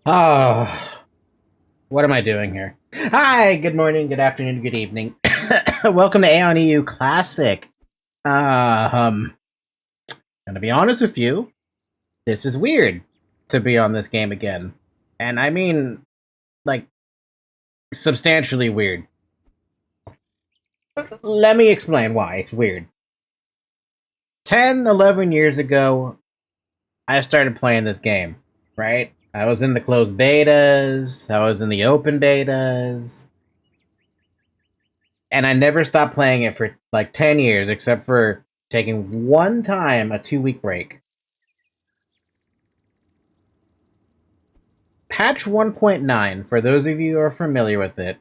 Oh, what am I doing here? Hi, good morning, good afternoon, good evening. Welcome to Aion EU Classic. Uh, um, gonna be honest with you, this is weird to be on this game again. And I mean, like, substantially weird. Let me explain why it's weird. 10, 11 years ago, I started playing this game, right? I was in the closed betas, I was in the open betas, and I never stopped playing it for like 10 years, except for taking one time a 2 week break. Patch 1.9, for those of you who are familiar with it,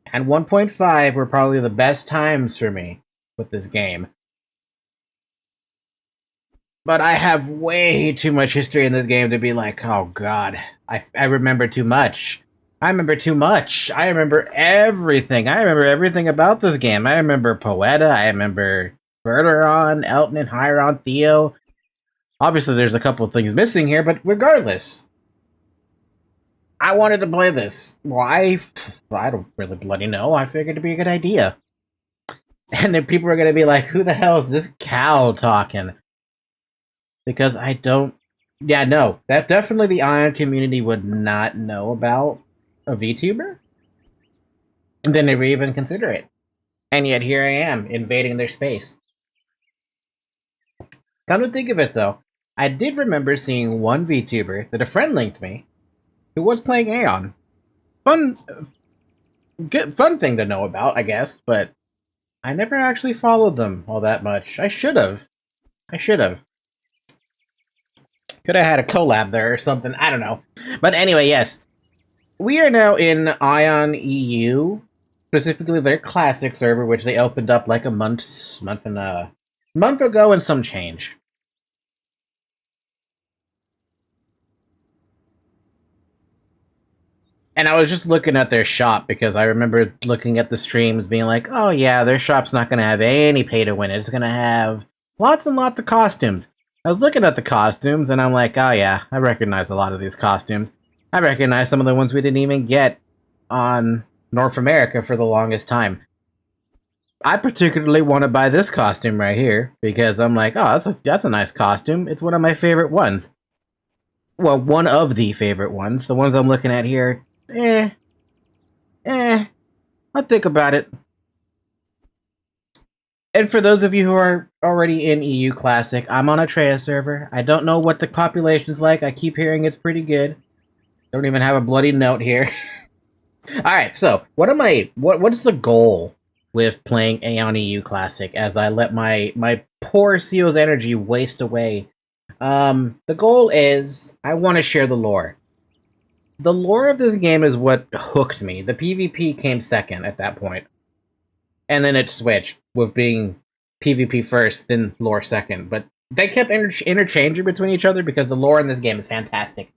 and 1.5 were probably the best times for me with this game. But I have way too much history in this game to be like, oh god, I remember too much. I remember too much. I remember everything. I remember everything about this game. I remember Poeta. I remember Verteron, Elton, Hyron, Theo. Obviously, there's a couple of things missing here, but regardless, I wanted to play this. Why? I don't really bloody know. I figured it'd be a good idea. And then people are going to be like, who the hell is this cow talking? Because I don't. Yeah, no. That definitely the Aion community would not know about a VTuber. And then never even consider it. And yet here I am, invading their space. Come to think of it, though, I did remember seeing one VTuber that a friend linked me who was playing Aion. Fun, good, fun thing to know about, I guess, but I never actually followed them all that much. I should have. I should have. Could have had a collab there or something. I don't know. But anyway, yes. We are now in Aion EU, specifically their classic server, which they opened up like a month ago and some change. And I was just looking at their shop because I remember looking at the streams being like, oh yeah, their shop's not going to have any pay to win. It's going to have lots and lots of costumes. I was looking at the costumes and I'm like, oh yeah, I recognize a lot of these costumes. I recognize some of the ones we didn't even get on North America for the longest time. I particularly want to buy this costume right here because I'm like, oh, that's a nice costume. It's one of my favorite ones. Well, one of the favorite ones. The ones I'm looking at here, I'll think about it. And for those of you who are already in EU Classic, I'm on Atreia server. I don't know what the population's like. I keep hearing it's pretty good. Don't even have a bloody note here. Alright, so what is the goal with playing Aion EU Classic as I let my poor Seal's energy waste away? The goal is I want to share the lore. The lore of this game is what hooked me. The PvP came second at that point. And then it switched with being PvP first, then lore second. But they kept interchanging between each other because the lore in this game is fantastic.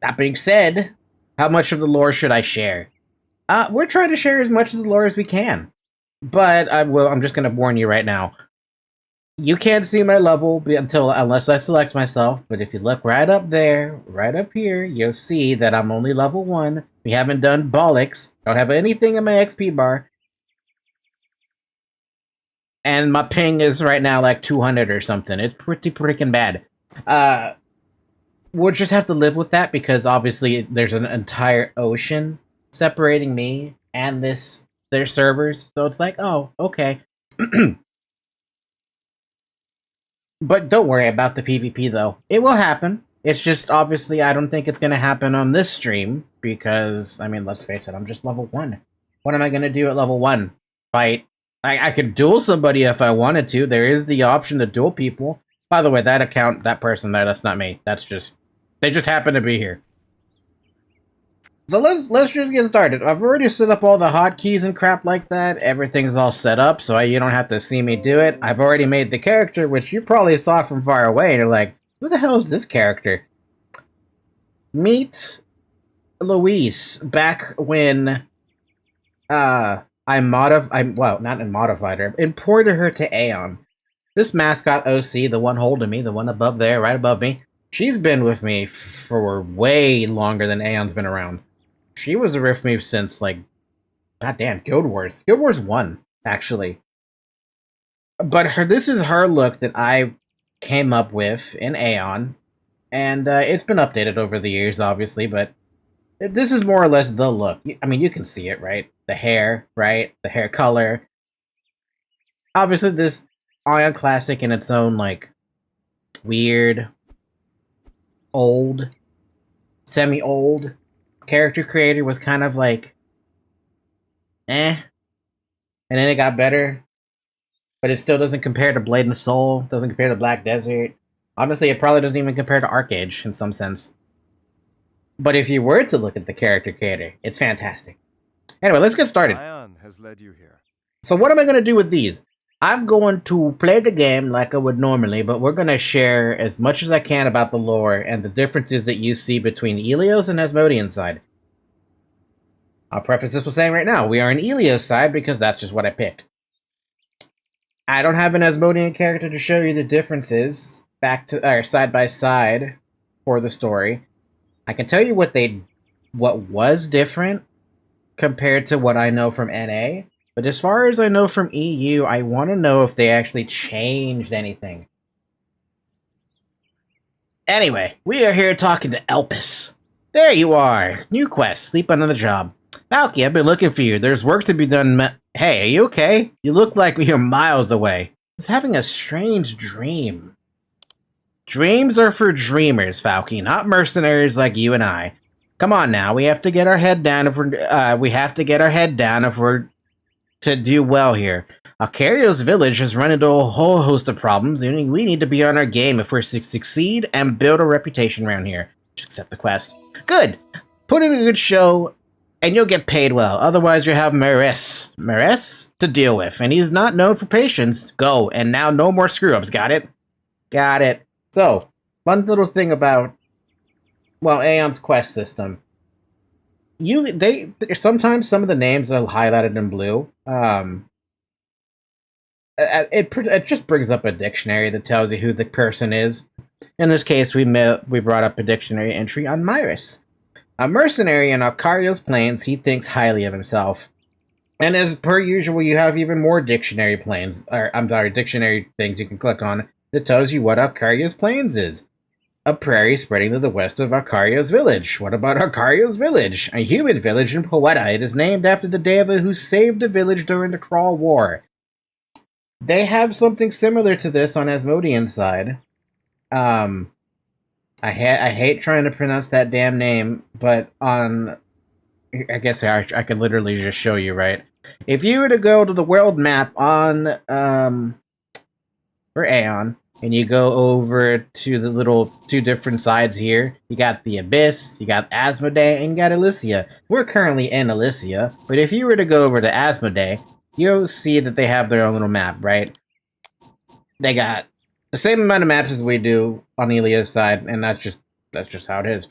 That being said, how much of the lore should I share? We're trying to share as much of the lore as we can. But I'm just going to warn you right now. You can't see my level unless I select myself, but if you look right up there, right up here, you'll see that I'm only level 1. We haven't done bollocks. Don't have anything in my XP bar. And my ping is right now like 200 or something. It's pretty freaking bad. We'll just have to live with that because obviously there's an entire ocean separating me and their servers. So it's like, oh, okay. But don't worry about the PvP, though. It will happen. It's just, obviously, I don't think it's going to happen on this stream, because, I mean, let's face it, I'm just level 1. What am I going to do at level 1? Fight? I could duel somebody if I wanted to. There is the option to duel people. By the way, that account, that person there, that's not me. That's just... They just happen to be here. So let's just get started. I've already set up all the hotkeys and crap like that. Everything's all set up, so you don't have to see me do it. I've already made the character, which you probably saw from far away, and you're like, who the hell is this character? Meet Luis back when well, not modified her, imported her to Aion. This mascot OC, the one holding me, the one above there, right above me, She's been with me for way longer than Aeon's been around. She was with me since, like, goddamn, Guild Wars. Guild Wars 1, actually. But this is her look that I came up with in Aion, and it's been updated over the years, obviously, but this is more or less the look. I mean, you can see it, right? The hair, right? The hair color. Obviously, this Aion classic in its own, like, weird, old, semi-old character creator was kind of like, eh. And then it got better, but it still doesn't compare to Blade and Soul, doesn't compare to Black Desert. Honestly, it probably doesn't even compare to Arcade in some sense. But if you were to look at the character creator, it's fantastic. Anyway, let's get started. Aion has led you here. So what am I going to do with these? I'm going to play the game like I would normally, but we're going to share as much as I can about the lore and the differences that you see between Ilios and Asmodean side. I'll preface this with saying right now, we are on Ilios side because that's just what I picked. I don't have an Asmodean character to show you the differences side by side for the story. I can tell you what was different compared to what I know from NA, but as far as I know from EU, I want to know if they actually changed anything. Anyway, we are here talking to Elpis. There you are. New quest, sleep on the job. Valky, I've been looking for you. There's work to be done. Hey, are you okay? You look like you're miles away. I was having a strange dream. Dreams are for dreamers, Valky, not mercenaries like you and I. Come on now, we have to get our head down if we're to do well here. Alcario's village has run into a whole host of problems, and we need to be on our game if we're to succeed and build a reputation around here. Accept the quest. Good. Put in a good show, and you'll get paid well. Otherwise, you have Mares to deal with, and he's not known for patience. Go, and now no more screw-ups. Got it? Got it. So, one little thing about, well, Aeon's quest system. Sometimes some of the names are highlighted in blue. It just brings up a dictionary that tells you who the person is. In this case, we brought up a dictionary entry on Myrus. A mercenary in Alcario's plains, he thinks highly of himself. And as per usual, you have even more dictionary things you can click on that tells you what Alcario's plains is. A prairie spreading to the west of Alcario's village. What about Alcario's village? A human village in Poeta. It is named after the deva who saved the village during the Crawl War. They have something similar to this on Asmodean's side. I hate trying to pronounce that damn name, but I guess I could literally just show you, right? If you were to go to the world map on for Aion, and you go over to the little two different sides here, you got the Abyss, you got Asmodee, and you got Elysia. We're currently in Elysia, but if you were to go over to Asmodee, you'll see that they have their own little map, right? They got the same amount of maps as we do on Ilia's side, and that's just how it is.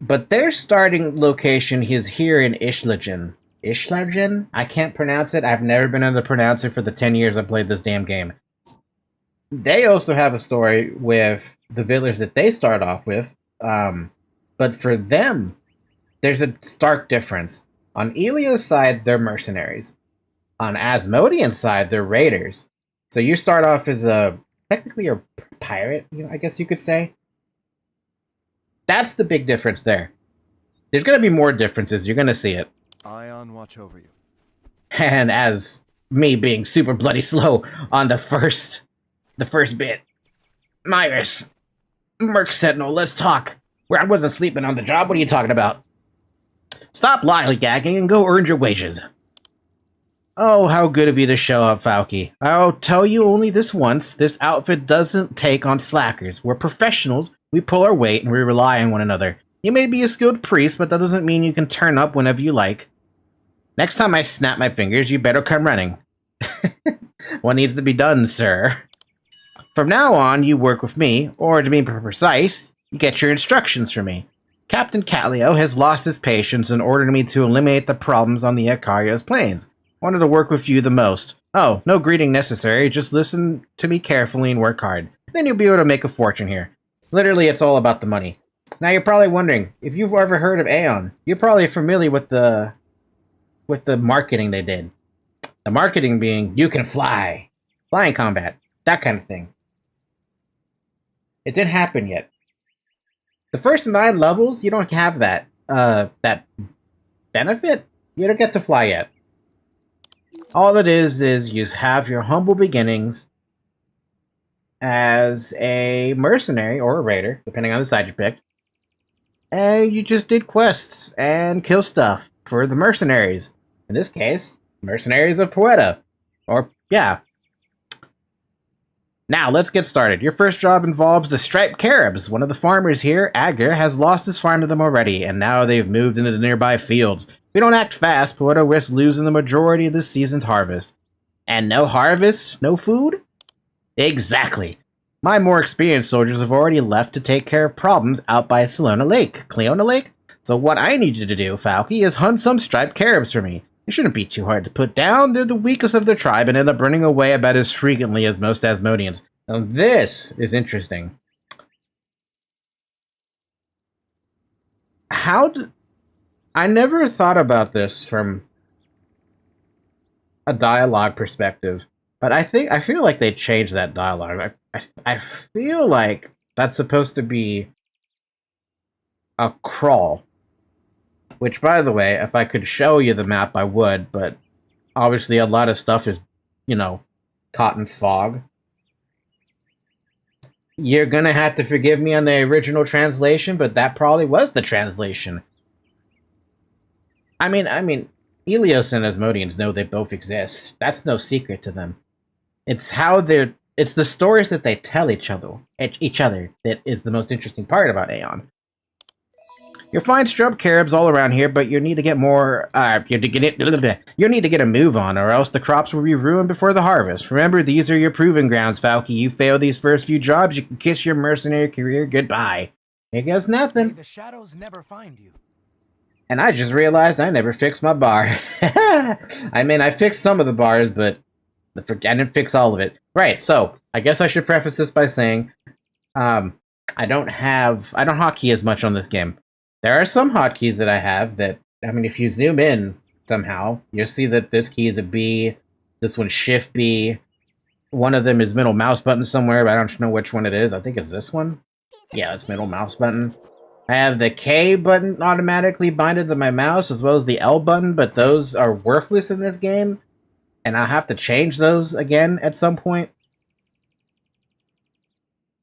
But their starting location is here in Ishlagen. Ishlagen? I can't pronounce it. I've never been able to pronounce it for the 10 years I've played this damn game. They also have a story with the village that they start off with, but for them, there's a stark difference. On Ilia's side, they're mercenaries. On Asmodean's side, they're raiders. So you start off as technically a pirate, I guess you could say. That's the big difference there. There's going to be more differences. You're going to see it. Aion, watch over you. And as me being super bloody slow on the first bit. Myrus, Merc Sentinel, let's talk. I wasn't sleeping on the job. What are you talking about? Stop lollygagging and go earn your wages. Oh, how good of you to show up, Valky. I'll tell you only this once. This outfit doesn't take on slackers. We're professionals. We pull our weight and we rely on one another. You may be a skilled priest, but that doesn't mean you can turn up whenever you like. Next time I snap my fingers, you better come running. What needs to be done, sir? From now on, you work with me, or to be precise, you get your instructions from me. Captain Catlio has lost his patience and ordered me to eliminate the problems on the Alcario's plains. Wanted to work with you the most. Oh, no greeting necessary, just listen to me carefully and work hard. Then you'll be able to make a fortune here. Literally, it's all about the money. Now you're probably wondering, if you've ever heard of Aion, you're probably familiar with the marketing they did. The marketing being, you can fly, flying combat, that kind of thing. It didn't happen yet. The first 9 levels, you don't have that that benefit. You don't get to fly yet. All it is you have your humble beginnings as a mercenary or a raider, depending on the side you picked, and you just did quests and kill stuff for the mercenaries. In this case, mercenaries of Poeta. Or, yeah. Now, let's get started. Your first job involves the striped caribs. One of the farmers here, Agar, has lost his farm to them already, and now they've moved into the nearby fields. If we don't act fast, Poeta risks losing the majority of this season's harvest. And no harvest? No food? Exactly. My more experienced soldiers have already left to take care of problems out by Cleona Lake? So what I need you to do, Falky, is hunt some striped caribs for me. They shouldn't be too hard to put down. They're the weakest of their tribe and end up running away about as frequently as most Asmodeans. Now this is interesting. I never thought about this from a dialogue perspective, but I feel like they changed that dialogue. I feel like that's supposed to be a crawl. Which, by the way, if I could show you the map, I would, but obviously a lot of stuff is, caught in fog. You're gonna have to forgive me on the original translation, but that probably was the translation. I mean, Helios and Asmodeans know they both exist. That's no secret to them. It's the stories that they tell each other that is the most interesting part about Aion. You'll find strub caribs all around here, but you need to get more. You need to get a move on, or else the crops will be ruined before the harvest. Remember, these are your proving grounds, Falky. You fail these first few jobs, you can kiss your mercenary career goodbye. Here goes nothing. The shadows never find you. And I just realized I never fixed my bar. I mean, I fixed some of the bars, but I didn't fix all of it. Right. So I guess I should preface this by saying, I don't hotkey as much on this game. There are some hotkeys that I have that, if you zoom in somehow, you'll see that this key is a B, this one's Shift B, one of them is middle mouse button somewhere, but I don't know which one it is. I think it's this one. Yeah, it's middle mouse button. I have the K button automatically binded to my mouse, as well as the L button, but those are worthless in this game, and I'll have to change those again at some point.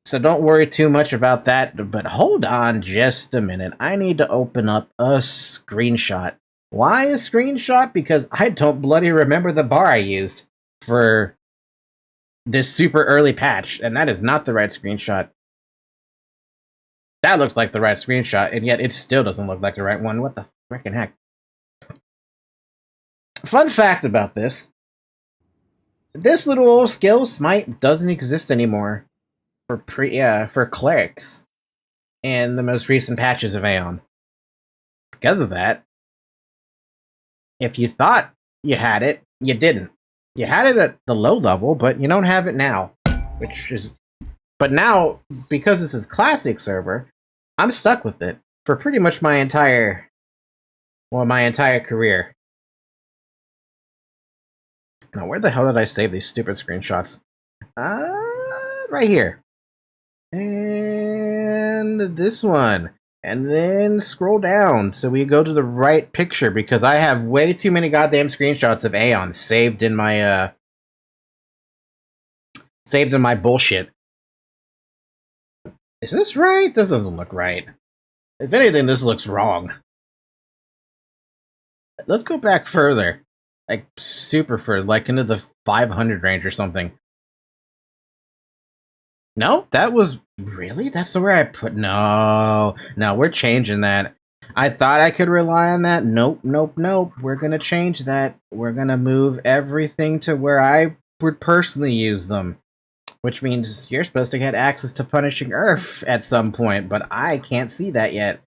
So don't worry too much about that, but hold on just a minute. I need to open up a screenshot. Why a screenshot? Because I don't bloody remember the bar I used for this super early patch, and that is not the right screenshot. That looks like the right screenshot, and yet it still doesn't look like the right one. What the frickin' heck? Fun fact about this. This little old skill smite doesn't exist anymore for clerics in the most recent patches of Aion. Because of that, if you thought you had it, you didn't. You had it at the low level, but you don't have it now. But now, because this is classic server, I'm stuck with it for pretty much my entire career. Now, where the hell did I save these stupid screenshots? Right here. And this one. And then scroll down so we go to the right picture, because I have way too many goddamn screenshots of Aion saved in my bullshit. Is this right? This doesn't look right. If anything, this looks wrong. Let's go back further. Like, super further, like into the 500 range or something. No, that was... Really? That's the way I put... No, we're changing that. I thought I could rely on that. Nope. We're gonna change that. We're gonna move everything to where I would personally use them. Which means you're supposed to get access to Punishing Earth at some point, but I can't see that yet.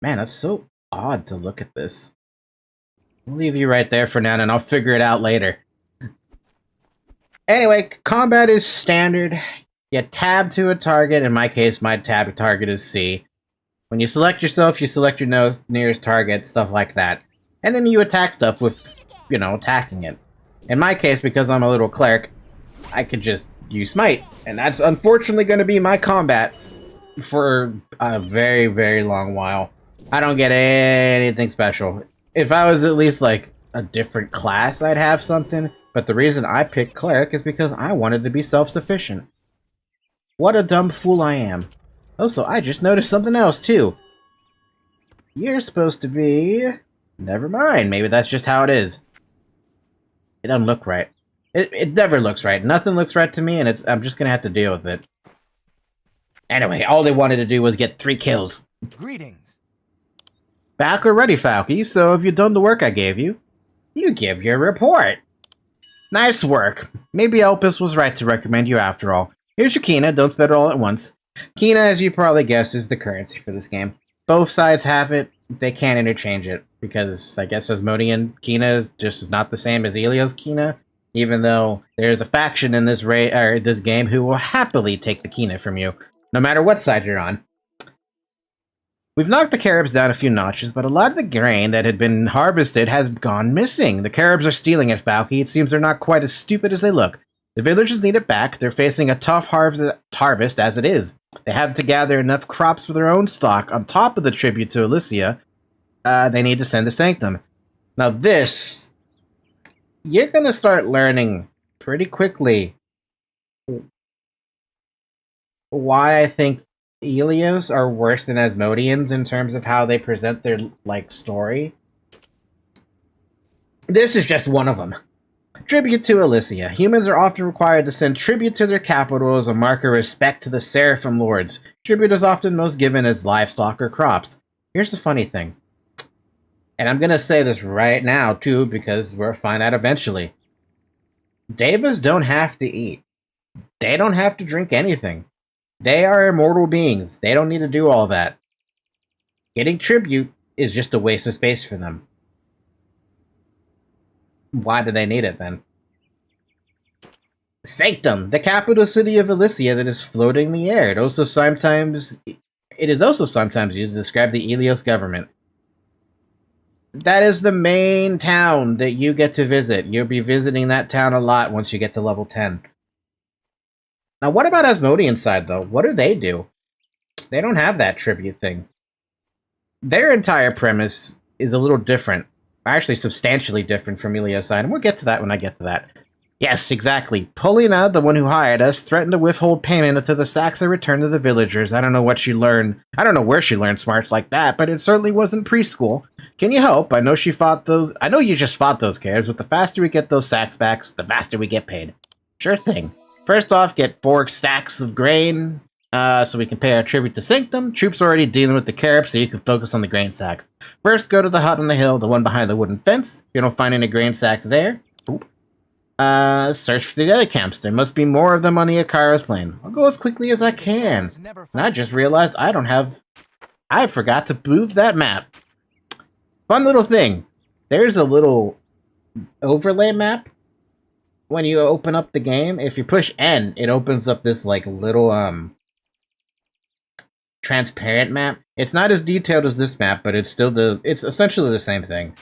Man, that's so odd to look at this. I'll leave you right there for now, and I'll figure it out later. Anyway, combat is standard. You tab to a target. In my case, my tab target is C. When you select yourself, you select your nearest target, stuff like that. And then you attack stuff with, attacking it. In my case, because I'm a little cleric, I could just use Smite. And that's unfortunately going to be my combat for a very, very long while. I don't get anything special. If I was at least, like, a different class, I'd have something. But the reason I picked cleric is because I wanted to be self-sufficient. What a dumb fool I am. Also, I just noticed something else, too. You're supposed to be... Never mind, maybe that's just how it is. It doesn't look right. It never looks right. Nothing looks right to me, and I'm just gonna have to deal with it. Anyway, all they wanted to do was get 3 kills. Greetings. Back already, Falky, so have you done the work I gave you? You give your report. Nice work. Maybe Elpis was right to recommend you after all. Here's your Kina, don't spend it all at once. Kina, as you probably guessed, is the currency for this game. Both sides have it, they can't interchange it, because I guess Asmodean Kina just is not the same as Ilia's Kina, even though there's a faction in this game who will happily take the Kina from you, no matter what side you're on. We've knocked the Caribs down a few notches, but a lot of the grain that had been harvested has gone missing. The Caribs are stealing it, Falky. It seems they're not quite as stupid as they look. The villagers need it back. They're facing a tough harvest as it is. They have to gather enough crops for their own stock on top of the tribute to Alicia. They need to send to Sanctum. Now this, you're going to start learning pretty quickly why I think Ilios are worse than Asmodeans in terms of how they present their, story. This is just one of them. Tribute to Alicia. Humans are often required to send tribute to their capital as a mark of respect to the Seraphim Lords. Tribute is often most given as livestock or crops. Here's the funny thing. And I'm gonna say this right now, too, because we'll find out eventually. Devas don't have to eat. They don't have to drink anything. They are immortal beings. They don't need to do all that. Getting tribute is just a waste of space for them. Why do they need it, then? Sanctum, the capital city of Alicia that is floating in the air. It is also sometimes used to describe the Ilios government. That is the main town that you get to visit. You'll be visiting that town a lot once you get to level 10. Now, what about Asmodean side, though? What do they do? They don't have that tribute thing. Their entire premise is a little different. Actually, substantially different from Ilia's side, and we'll get to that when I get to that. Yes, exactly. Polina, the one who hired us, threatened to withhold payment until the sacks are returned to the villagers. I don't know what she learned. I don't know where she learned smarts like that, but it certainly wasn't preschool. Can you help? I know she fought those... I know you just fought those Caribs, but the faster we get those sacks back, the faster we get paid. Sure thing. First off, get 4 stacks of grain, so we can pay our tribute to Sanctum. Troops already dealing with the Caribs, so you can focus on the grain sacks. First, go to the hut on the hill, the one behind the wooden fence. If you don't find any grain sacks there, search for the other camps. There must be more of them on the Ikaros plain. I'll go as quickly as I can. And I just realized I forgot to move that map. Fun little thing. There's a little overlay map. When you open up the game, if you push N, it opens up this, little, transparent map. It's not as detailed as this map, but it's essentially the same thing.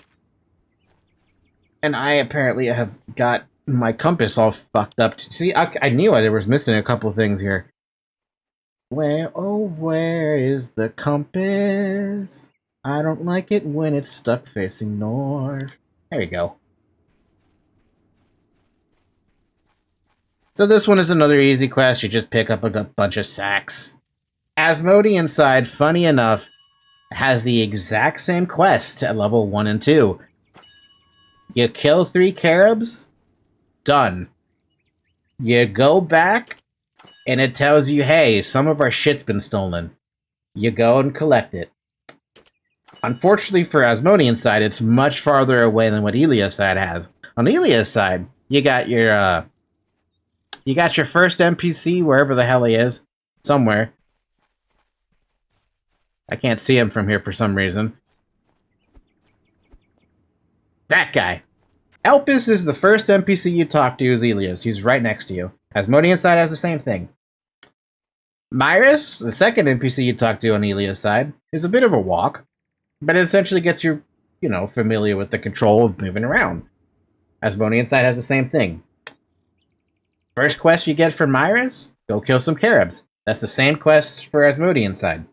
And I apparently have got my compass all fucked up. See, I knew I was missing a couple things here. Where is the compass? I don't like it when it's stuck facing north. There we go. So this one is another easy quest. You just pick up a bunch of sacks. Asmodean side, funny enough, has the exact same quest at level 1 and 2. You kill 3 Caribs, done. You go back, and it tells you, hey, some of our shit's been stolen. You go and collect it. Unfortunately for Asmodean side, it's much farther away than what Ilia's side has. On Ilia's side, you got your first NPC, wherever the hell he is. Somewhere. I can't see him from here for some reason. That guy. Elpis is the first NPC you talk to as Ilias. He's right next to you. Asmodean side has the same thing. Myrus, the second NPC you talk to on Elia's side, is a bit of a walk, but it essentially gets you, familiar with the control of moving around. Asmodean side has the same thing. First quest you get from Myrus, go kill some Caribs. That's the same quest for Asmodean side.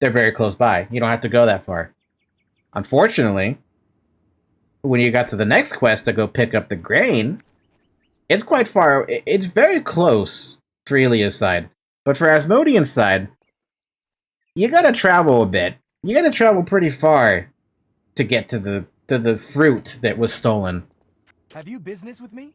They're very close by. You don't have to go that far. Unfortunately, when you got to the next quest to go pick up the grain, it's quite far. It's very close for Elia's side. But for Asmodean's side, you gotta travel a bit. You gotta travel pretty far to get to the fruit that was stolen. Have you business with me?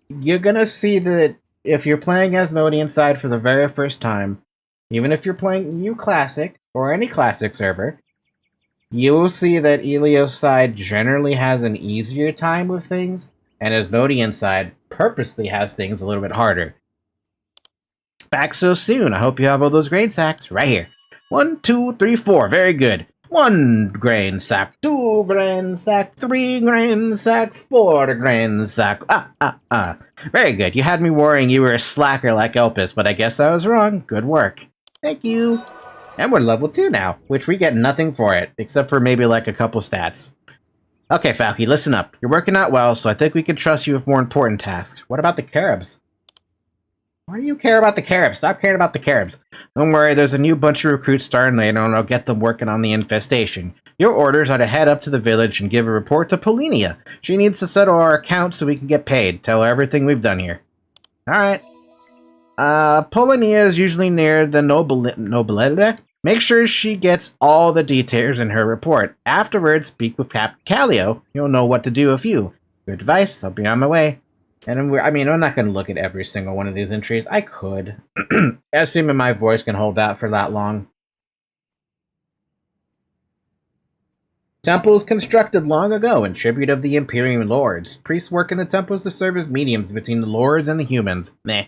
You're gonna see that if you're playing Asmodean side for the very first time, even if you're playing U Classic or any Classic server, you will see that Elio's side generally has an easier time with things, and Asmodean side purposely has things a little bit harder. Back so soon. I hope you have all those grain sacks right here. 1, 2, 3, 4. Very good. 1 grain sack, 2 grain sack, 3 grain sack, 4 grain sack. Very good. You had me worrying you were a slacker like Elpis, but I guess I was wrong. Good work. Thank you. And we're level 2 now, which we get nothing for it, except for maybe like a couple stats. Okay, Falky, listen up. You're working out well, so I think we can trust you with more important tasks. What about the Caribs? Why do you care about the Caribs? Stop caring about the Caribs. Don't worry, there's a new bunch of recruits starting later, and I'll get them working on the infestation. Your orders are to head up to the village and give a report to Polinia. She needs to settle our account so we can get paid. Tell her everything we've done here. Alright. Polinia is usually near the Nobilete. Make sure she gets all the details in her report. Afterwards, speak with Captain Callio. You'll know what to do with you. Good advice. I'll be on my way. And I'm not going to look at every single one of these entries. I could. Assuming my voice can hold out for that long. Temples constructed long ago in tribute of the Imperial Lords. Priests work in the temples to serve as mediums between the Lords and the humans. Meh.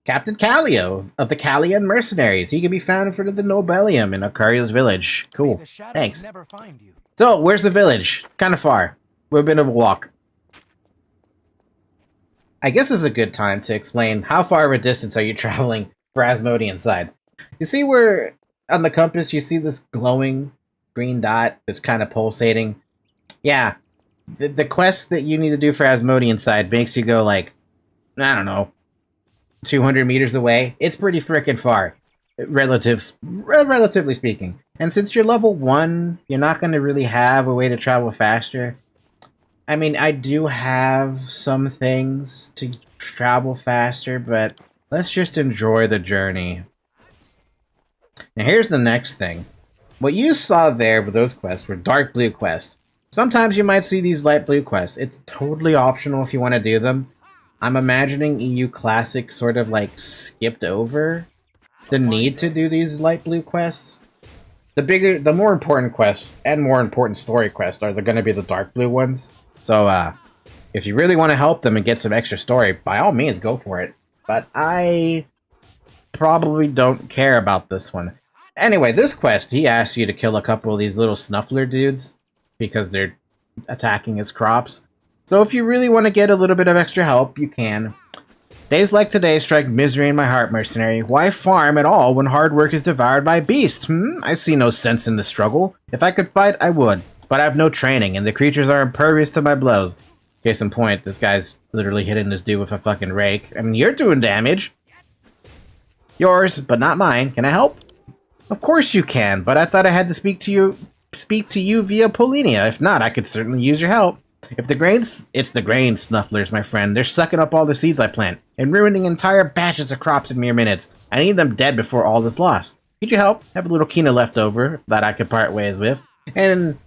Captain Callio of the Callian Mercenaries. He can be found in front of the Nobelium in Akario's village. Cool. Thanks. Never find you. So, where's the village? Kind of far. We're a bit of a walk. I guess this is a good time to explain how far of a distance are you traveling for Asmodean side. You see where on the compass you see this glowing green dot that's kind of pulsating? Yeah, the quest that you need to do for Asmodean side makes you go like, I don't know, 200 meters away. It's pretty frickin' far, relatively speaking. And since you're level 1, you're not going to really have a way to travel faster. I mean, I do have some things to travel faster, but let's just enjoy the journey. Now here's the next thing. What you saw there with those quests were dark blue quests. Sometimes you might see these light blue quests. It's totally optional if you want to do them. I'm imagining EU Classic sort of like skipped over the need to do these light blue quests. The more important quests and more important story quests are going to be the dark blue ones. So, if you really want to help them and get some extra story, by all means, go for it. But I probably don't care about this one. Anyway, this quest, he asks you to kill a couple of these little snuffler dudes because they're attacking his crops. So if you really want to get a little bit of extra help, you can. Days like today strike misery in my heart, mercenary. Why farm at all when hard work is devoured by beasts? I see no sense in the struggle. If I could fight, I would. But I have no training, and the creatures are impervious to my blows. Case in point, this guy's literally hitting this dude with a fucking rake. I mean, you're doing damage. Yours, but not mine. Can I help? Of course you can, but I thought I had to speak to you via Polinia. If not, I could certainly use your help. It's the grain snufflers, my friend. They're sucking up all the seeds I plant, and ruining entire batches of crops in mere minutes. I need them dead before all is lost. Could you help? I have a little Kina left over that I could part ways with. And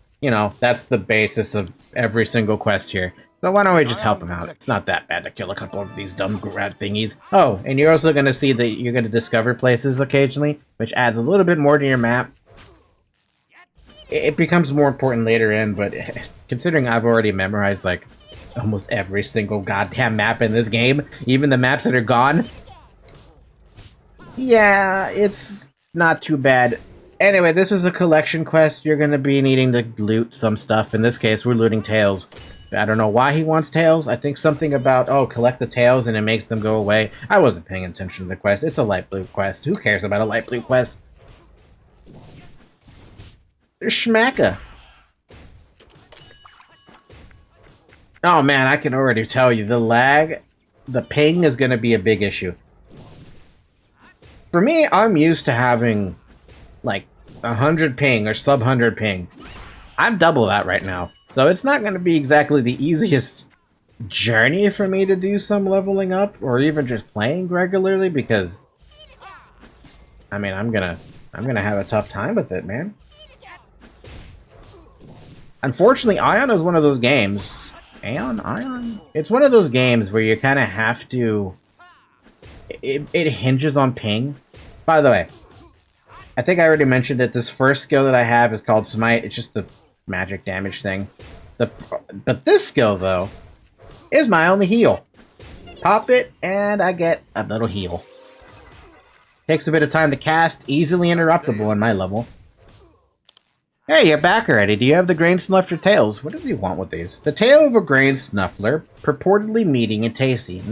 that's the basis of every single quest here. So why don't we just help him out? It's not that bad to kill a couple of these dumb rat thingies. Oh, and you're also going to see that you're going to discover places occasionally, which adds a little bit more to your map. It becomes more important later in, but considering I've already memorized, like, almost every single goddamn map in this game, even the maps that are gone, yeah, it's not too bad. Anyway, this is a collection quest. You're going to be needing to loot some stuff. In this case, we're looting tails. I don't know why he wants tails. I think something about, oh, collect the tails and it makes them go away. I wasn't paying attention to the quest. It's a light blue quest. Who cares about a light blue quest? Schmacka. Oh man, I can already tell you, the lag, the ping is going to be a big issue. For me, I'm used to having like 100 ping or sub 100 ping. I'm double that right now. So it's not going to be exactly the easiest journey for me to do some leveling up or even just playing regularly because I mean, I'm going to have a tough time with it, man. Unfortunately, Aion is one of those games. Aion? It's one of those games where you kind of have to... It hinges on ping. By the way, I think I already mentioned that this first skill that I have is called Smite. It's just the magic damage thing. But this skill, though, is my only heal. Pop it, and I get a little heal. Takes a bit of time to cast, easily interruptible in my level. Hey, you're back already. Do you have the grain snuffler tails? What does he want with these? The tail of a grain snuffler, purportedly meaty and tasty.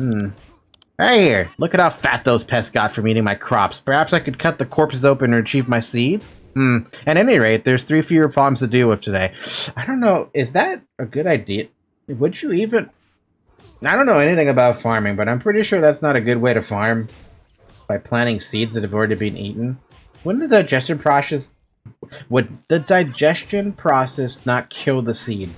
Right here. Look at how fat those pests got from eating my crops. Perhaps I could cut the corpses open and retrieve my seeds? At any rate, there's 3 fewer problems to deal with today. I don't know. Is that a good idea? Would you even... I don't know anything about farming, but I'm pretty sure that's not a good way to farm. By planting seeds that have already been eaten. Wouldn't the digestion process... Would the digestion process not kill the seed?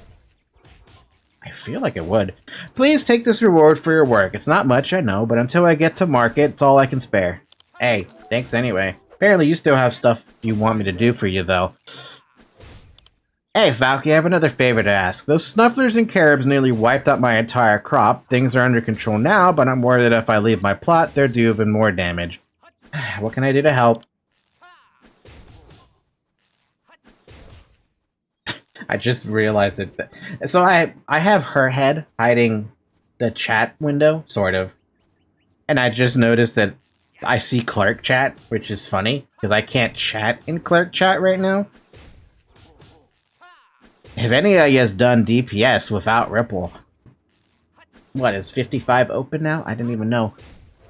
I feel like it would. Please take this reward for your work. It's not much, I know, but until I get to market, it's all I can spare. Hey, thanks anyway. Apparently you still have stuff you want me to do for you, though. Hey, Valky, I have another favor to ask. Those snufflers and carobs nearly wiped out my entire crop. Things are under control now, but I'm worried that if I leave my plot, they'll do even more damage. What can I do to help? I just realized that. So I have her head hiding the chat window, sort of. And I just noticed that I see Clerk chat, which is funny, because I can't chat in Clerk chat right now. If any of you has done DPS without Ripple, what, is 55 open now? I didn't even know.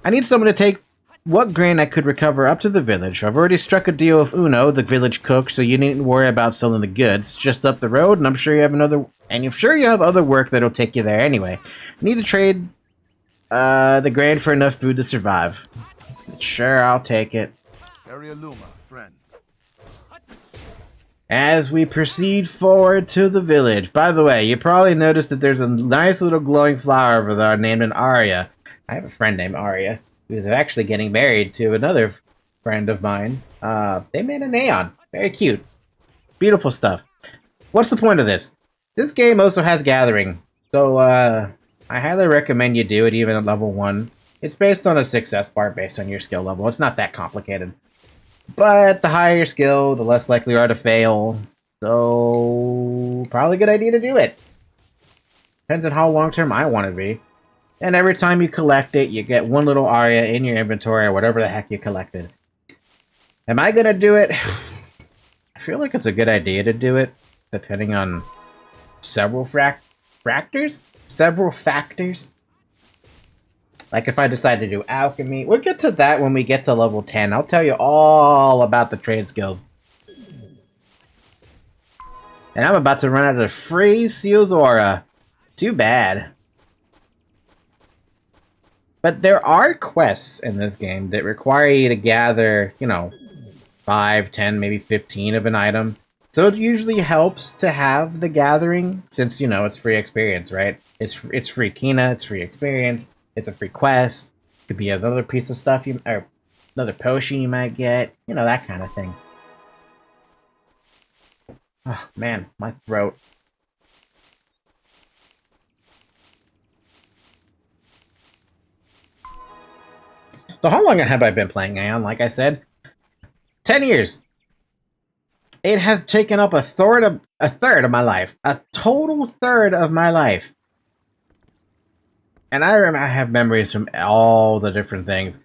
I need someone to take what grain I could recover up to the village. I've already struck a deal with Uno, the village cook, so you needn't worry about selling the goods. Just up the road, and I'm sure you have other work that'll take you there anyway. Need to trade the grain for enough food to survive. Sure, I'll take it. Luma, friend. As we proceed forward to the village. By the way, you probably noticed that there's a nice little glowing flower over there named an Aria. I have a friend named Aria, who's actually getting married to another friend of mine. They made an Aion. Very cute. Beautiful stuff. What's the point of this? This game also has gathering. So, I highly recommend you do it even at level 1. It's based on a success bar based on your skill level. It's not that complicated. But the higher your skill, the less likely you are to fail. So, probably a good idea to do it. Depends on how long-term I want to be. And every time you collect it, you get one little aria in your inventory or whatever the heck you collected. Am I gonna do it? I feel like it's a good idea to do it, depending on several factors? Several factors? Like if I decide to do alchemy. We'll get to that when we get to level 10. I'll tell you all about the trade skills. And I'm about to run out of free Seal's Aura. Too bad. But there are quests in this game that require you to gather, 5, 10, maybe 15 of an item. So it usually helps to have the gathering, since, it's free experience, right? It's free Kina, it's free experience, it's a free quest, could be another piece of stuff, or another potion you might get, that kind of thing. Oh, man, my throat. So how long have I been playing Aion? Like I said, 10 years. It has taken up a third of my life. A total third of my life. And I remember I have memories from all the different things.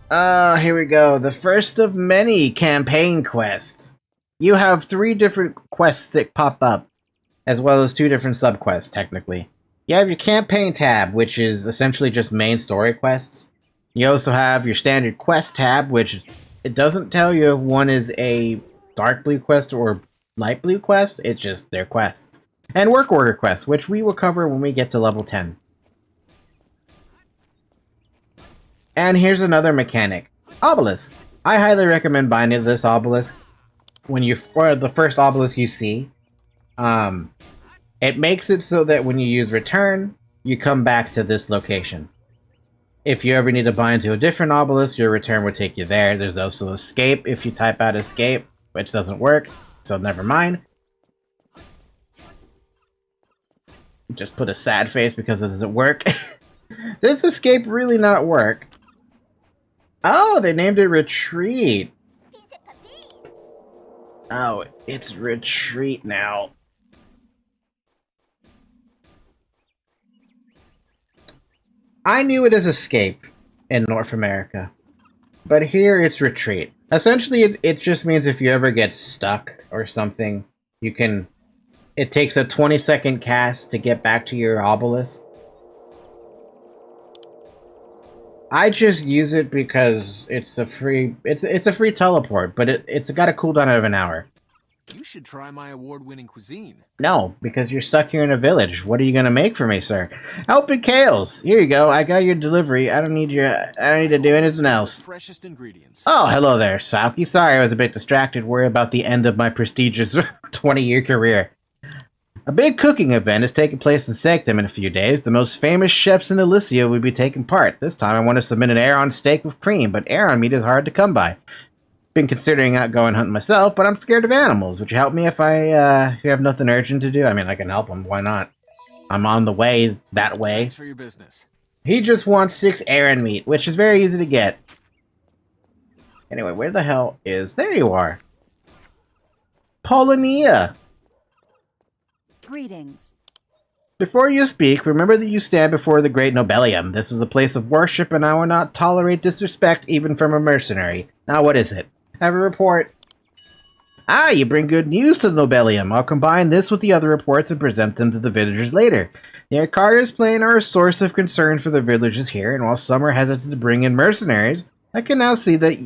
Here we go. The first of many campaign quests. you have 3 different quests that pop up, as well as 2 different subquests, technically. You have your campaign tab, which is essentially just main story quests. You also have your standard quest tab, which it doesn't tell you if one is a dark blue quest or light blue quest, it's just their quests. And work order quests, which we will cover when we get to level 10. And here's another mechanic. Obelisk. I highly recommend binding this obelisk. For the first obelisk you see, it makes it so that when you use return, you come back to this location. If you ever need to bind to a different obelisk, your return will take you there. There's also escape if you type out escape, which doesn't work, so never mind. Just put a sad face because it doesn't work. Does escape really not work? Oh, they named it Retreat. Oh, it's Retreat now. I knew it as Escape in North America, but here it's Retreat. Essentially, it just means if you ever get stuck or something, you can... It takes a 20-second cast to get back to your obelisk. I just use it because it's a free... It's a free teleport, but it's got a cooldown of an hour. You should try my award-winning cuisine. No, because you're stuck here in a village. What are you gonna make for me, sir? Helping Kales. Here you go. I got your delivery. I don't need to do anything else. Freshest ingredients. Oh, hello there, Salky. Sorry, I was a bit distracted. Worry about the end of my prestigious 20-year career. A big cooking event is taking place in Sanctum in a few days. The most famous chefs in Elysia will be taking part. This time I want to submit an Aion steak with cream, but Aion meat is hard to come by. Been considering out going hunting myself, but I'm scared of animals. Would you help me if you have nothing urgent to do? I mean, I can help him. Why not? I'm on the way that way. Thanks for your business. He just wants 6 Aion meat, which is very easy to get. Anyway, where the hell is... There you are. Polonia. Greetings. Before you speak, remember that you stand before the Great Nobelium. This is a place of worship, and I will not tolerate disrespect even from a mercenary. Now, what is it? Have a report. Ah, you bring good news to the Nobelium. I'll combine this with the other reports and present them to the villagers later. The Icarius Plain are a source of concern for the villagers here, and while some are hesitant to bring in mercenaries, I can now see that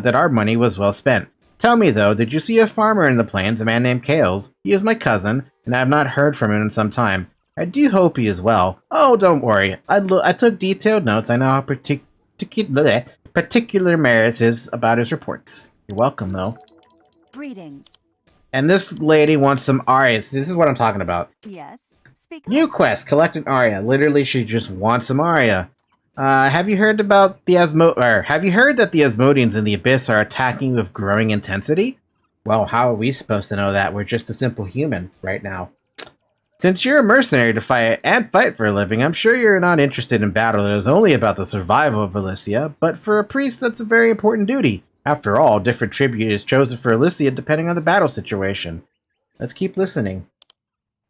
that our money was well spent. Tell me, though, did you see a farmer in the plains, a man named Kales? He is my cousin, and I have not heard from him in some time. I do hope he is well. Oh, don't worry. I took detailed notes. I know how particular Maris is about his reports. You're welcome, though. Greetings. And this lady wants some Arias. This is what I'm talking about. Yes. Speak New up. quest, collect an Aria. Literally, she just wants some Aria. Have you heard about the have you heard that the Asmodeans in the Abyss are attacking with growing intensity? Well, how are we supposed to know that? We're just a simple human right now. Since you're a mercenary to fight for a living, I'm sure you're not interested in battle that is only about the survival of Elysia, but for a priest, that's a very important duty. After all, different tribute is chosen for Elysia depending on the battle situation. Let's keep listening.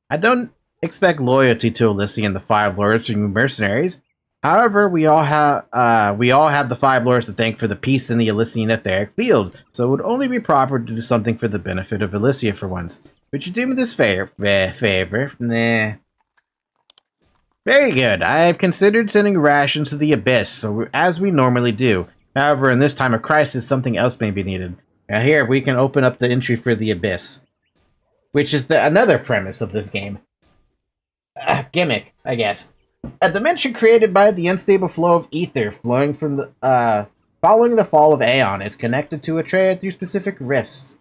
I don't expect loyalty to Elysia and the 5 lords from you mercenaries. However, we all have the 5 lords to thank for the peace in the Elysian etheric field, so it would only be proper to do something for the benefit of Elysia for once. Would you do me this favor? Nah. Very good. I have considered sending rations to the Abyss, as we normally do. However, in this time of crisis, something else may be needed. Now here, we can open up the entry for the Abyss, which is another premise of this game. Gimmick, I guess. A dimension created by the unstable flow of ether flowing from the following the fall of Aion. It's connected to Atreia through specific rifts.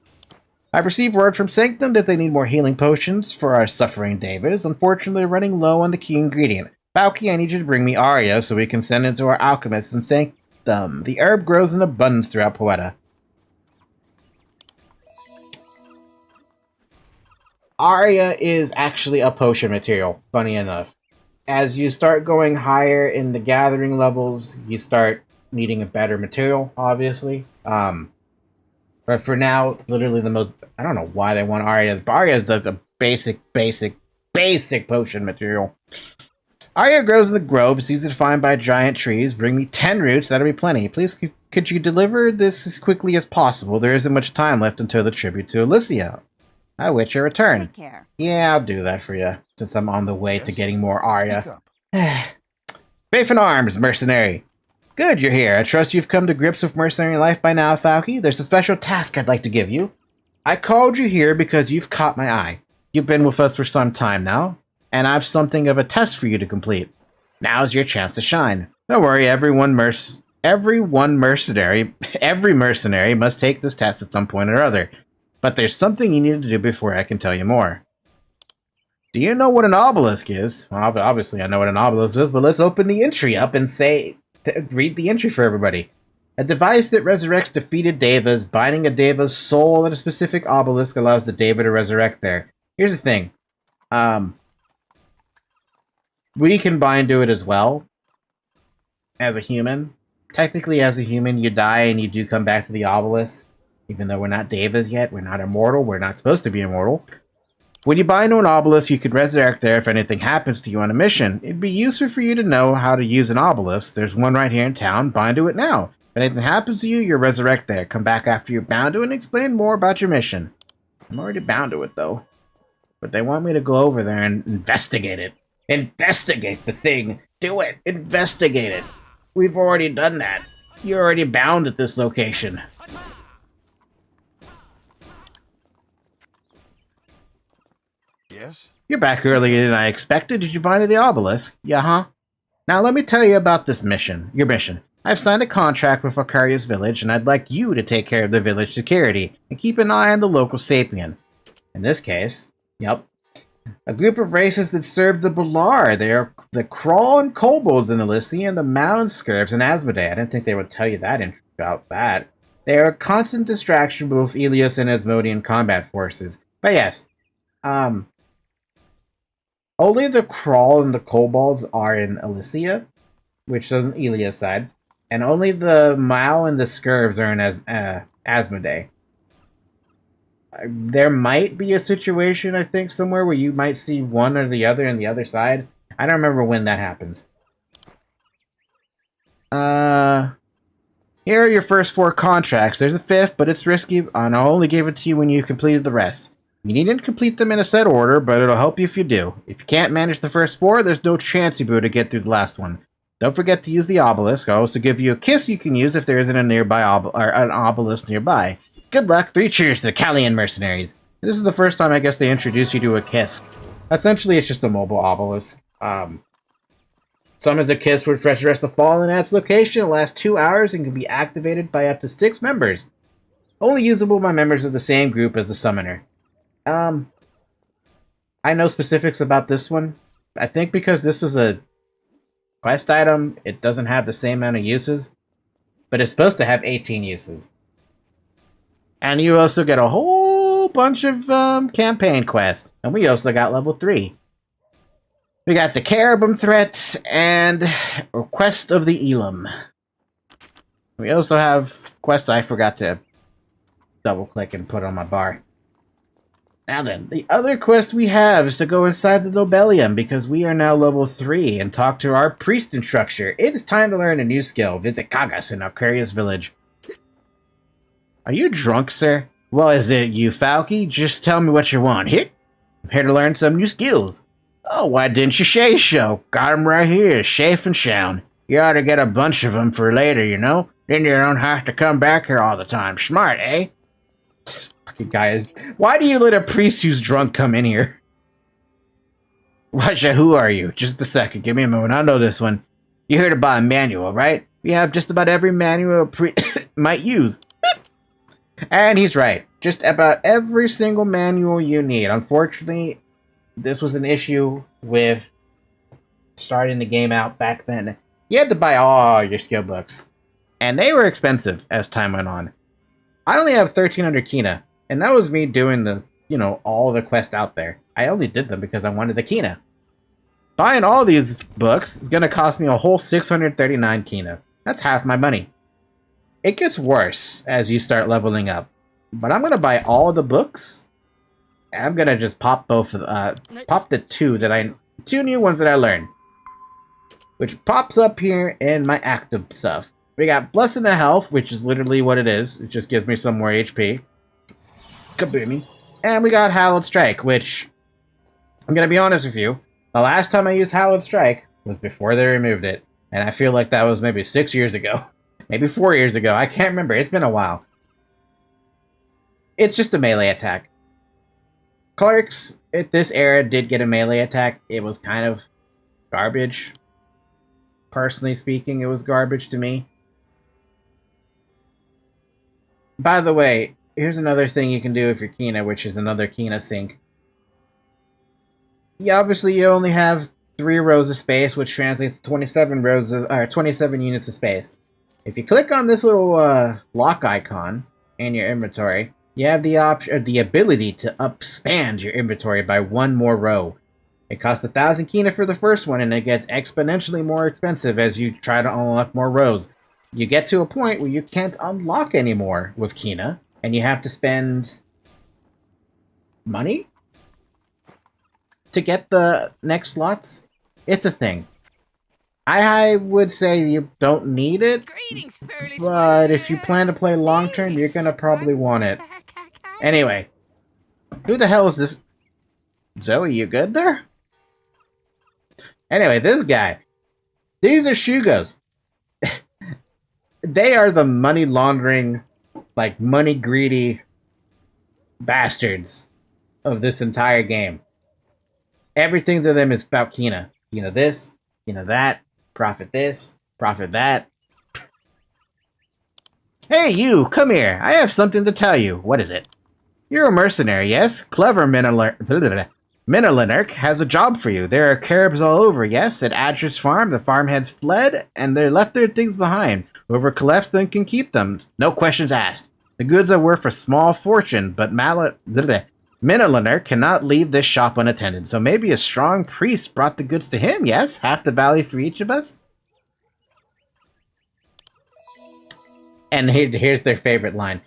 I've received word from Sanctum that they need more healing potions for our suffering Davids. Unfortunately, they're running low on the key ingredient. Valky, I need you to bring me Aria so we can send it to our alchemist in Sanctum. The herb grows in abundance throughout Poeta. Aria is actually a potion material, funny enough. As you start going higher in the gathering levels, you start needing a better material, obviously. But for now, literally the most... I don't know why they want Aria. Aria is the basic potion material. Aria grows in the grove. It's easy to find by giant trees. Bring me 10 roots. That'll be plenty. Please could you deliver this as quickly as possible? There isn't much time left until the tribute to Alicia. I await your return. Take care. Yeah, I'll do that for you, since I'm on the way to Yes? getting more Speak Arya. up. Faith in arms, mercenary. Good, you're here. I trust you've come to grips with mercenary life by now, Falky. There's a special task I'd like to give you. I called you here because you've caught my eye. You've been with us for some time now, and I've something of a test for you to complete. Now's your chance to shine. Don't worry, every mercenary must take this test at some point or other. But there's something you need to do before I can tell you more. Do you know what an obelisk is? Well, obviously I know what an obelisk is, but let's open the entry up and read the entry for everybody. A device that resurrects defeated devas, binding a deva's soul at a specific obelisk allows the deva to resurrect there. Here's the thing. We can bind to it as well. As a human. Technically, as a human, you die and you do come back to the obelisk. Even though we're not devas yet, we're not immortal, we're not supposed to be immortal. When you bind to an obelisk, you can resurrect there if anything happens to you on a mission. It'd be useful for you to know how to use an obelisk. There's one right here in town. Bind to it now. If anything happens to you, you'll resurrect there. Come back after you're bound to it and explain more about your mission. I'm already bound to it, though. But they want me to go over there and investigate it. Investigate the thing. Do it. Investigate it. We've already done that. You're already bound at this location. Yes? You're back earlier than I expected. Did you bind to the obelisk? Yeah, huh? Now let me tell you about this mission. Your mission. I've signed a contract with Vicarious Village, and I'd like you to take care of the village security and keep an eye on the local sapien. In this case, yep, a group of races that serve the Balar. They are the Crawl and Kobolds in Elysia and the Mound Scurvs in Asmodee. I didn't think they would tell you that about that. They are a constant distraction for both Elios and Asmodean combat forces. But yes, only the Crawl and the Kobolds are in Elysia, which is on Elia's side, and only the Mao and the Scurvs are in Asmodee. There might be a situation, I think, somewhere where you might see one or the other on the other side. I don't remember when that happens. Here are your first 4 contracts. There's a 5th, but it's risky, and I'll only give it to you when you completed the rest. You needn't complete them in a set order, but it'll help you if you do. If you can't manage the first 4, there's no chance you'll be able to get through the last one. Don't forget to use the obelisk. I'll also give you a kiss you can use if there isn't a nearby an obelisk nearby. Good luck. 3 cheers to the Callian mercenaries. This is the first time I guess they introduce you to a kiss. Essentially, it's just a mobile obelisk. Summons a kiss which resurrects the fallen at its location. It lasts 2 hours and can be activated by up to 6 members. Only usable by members of the same group as the summoner. I know specifics about this one. I think because this is a quest item, it doesn't have the same amount of uses. But it's supposed to have 18 uses. And you also get a whole bunch of campaign quests. And we also got level 3. We got the Caribum Threat and Quest of the Elam. We also have quests I forgot to double-click and put on my bar. Now then, the other quest we have is to go inside the Nobelium, because we are now level 3, and talk to our priest instructor. It is time to learn a new skill. Visit Kagas in Vicarious Village. Are you drunk, sir? Well, is it you, Falky? Just tell me what you want. Here? I'm here to learn some new skills. Oh, why didn't you say so? Got 'em right here, safe and sound. You ought to get a bunch of 'em for later, you know? Then you don't have to come back here all the time. Smart, eh? Fucking guys. Why do you let a priest who's drunk come in here? Washa, who are you? Just a second, give me a moment. I know this one. You're here to buy a manual, right? We have just about every manual a priest might use. And he's right. Just about every single manual you need. Unfortunately, this was an issue with starting the game out back then. You had to buy all your skill books. And they were expensive as time went on. I only have 1,300 Kina. And that was me doing the, all the quests out there. I only did them because I wanted the Kina. Buying all these books is going to cost me a whole 639 Kina. That's half my money. It gets worse as you start leveling up. But I'm going to buy all the books. And I'm going to just pop pop the 2 new ones that I learned. Which pops up here in my active stuff. We got Blessing of Health, which is literally what it is. It just gives me some more HP. Kaboomy. And we got Hallowed Strike, which, I'm going to be honest with you, the last time I used Hallowed Strike was before they removed it. And I feel like that was maybe 6 years ago. Maybe 4 years ago. I can't remember. It's been a while. It's just a melee attack. Clerics at this era did get a melee attack. It was kind of garbage. Personally speaking, it was garbage to me. By the way, here's another thing you can do if you're Kina, which is another Kina sync. Yeah, obviously you only have 3 rows of space, which translates to 27 units of space. If you click on this little lock icon in your inventory, you have the ability to expand your inventory by 1 more row. It costs 1,000 Kina for the first one, and it gets exponentially more expensive as you try to unlock more rows. You get to a point where you can't unlock anymore with Kina, and you have to spend money to get the next slots. It's a thing. I would say you don't need it, but if you plan to play long term, you're gonna probably want it. Anyway, who the hell is this? Zoe, you good there? Anyway, this guy. These are Shugos. They are the money laundering, like money greedy bastards of this entire game. Everything to them is about Kina. Kina this, Kina that, profit this, profit that. Hey you, come here. I have something to tell you. What is it? You're a mercenary, yes? Clever Minalinurk has a job for you. There are caribs all over, yes? At Adris farm, the farmhands fled, and they left their things behind. Whoever collects them can keep them. No questions asked. The goods are worth a small fortune, but Minalinurk cannot leave this shop unattended, so maybe a strong priest brought the goods to him, yes? Half the value for each of us? And here's their favorite line.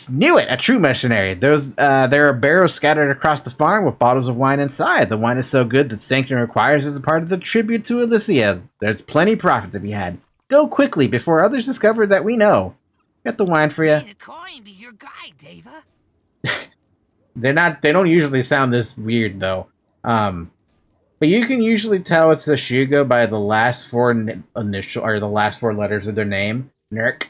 Knew it! A true mercenary. There are barrels scattered across the farm with bottles of wine inside. The wine is so good that Sanctum requires as a part of the tribute to Elysia. There's plenty profit to be had. Go quickly before others discover that we know. Got the wine for you. The coin be your guide, Deva. They don't usually sound this weird though. But you can usually tell it's a Shugo by the last 4 the last 4 letters of their name. Nurk.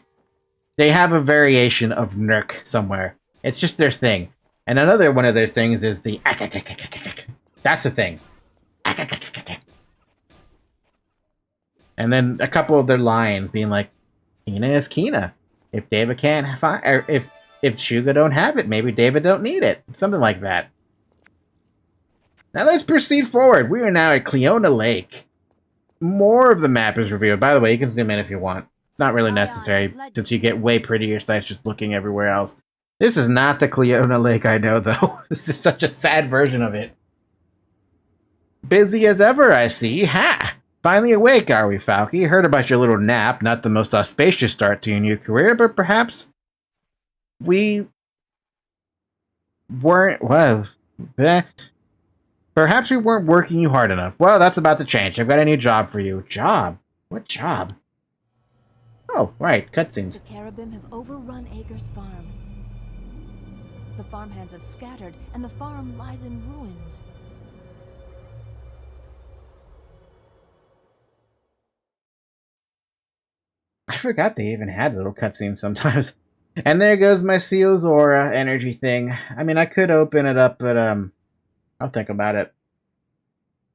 They have a variation of Nurk somewhere. It's just their thing. And another one of their things is the that's the thing. And then a couple of their lines being like, Kina is Kina. If Deva can't find, or if Shugo don't have it, maybe Deva don't need it. Something like that. Now let's proceed forward. We are now at Cleona Lake. More of the map is revealed. By the way, you can zoom in if you want. Not really necessary, since you get way prettier sites just looking everywhere else. This is not the Cleona Lake I know, though. This is such a sad version of it. Busy as ever, I see. Ha! Finally awake, are we, Falky? Heard about your little nap. Not the most auspicious start to your new career, but perhaps we weren't... Well, perhaps we weren't working you hard enough. Well, that's about to change. I've got a new job for you. Job? What job? Oh, right, cutscenes. The Carabim have overrun Ager's farm. The farmhands have scattered, and the farm lies in ruins. I forgot they even had little cutscenes sometimes. And there goes my Seal's Aura energy thing. I mean, I could open it up, but, I'll think about it.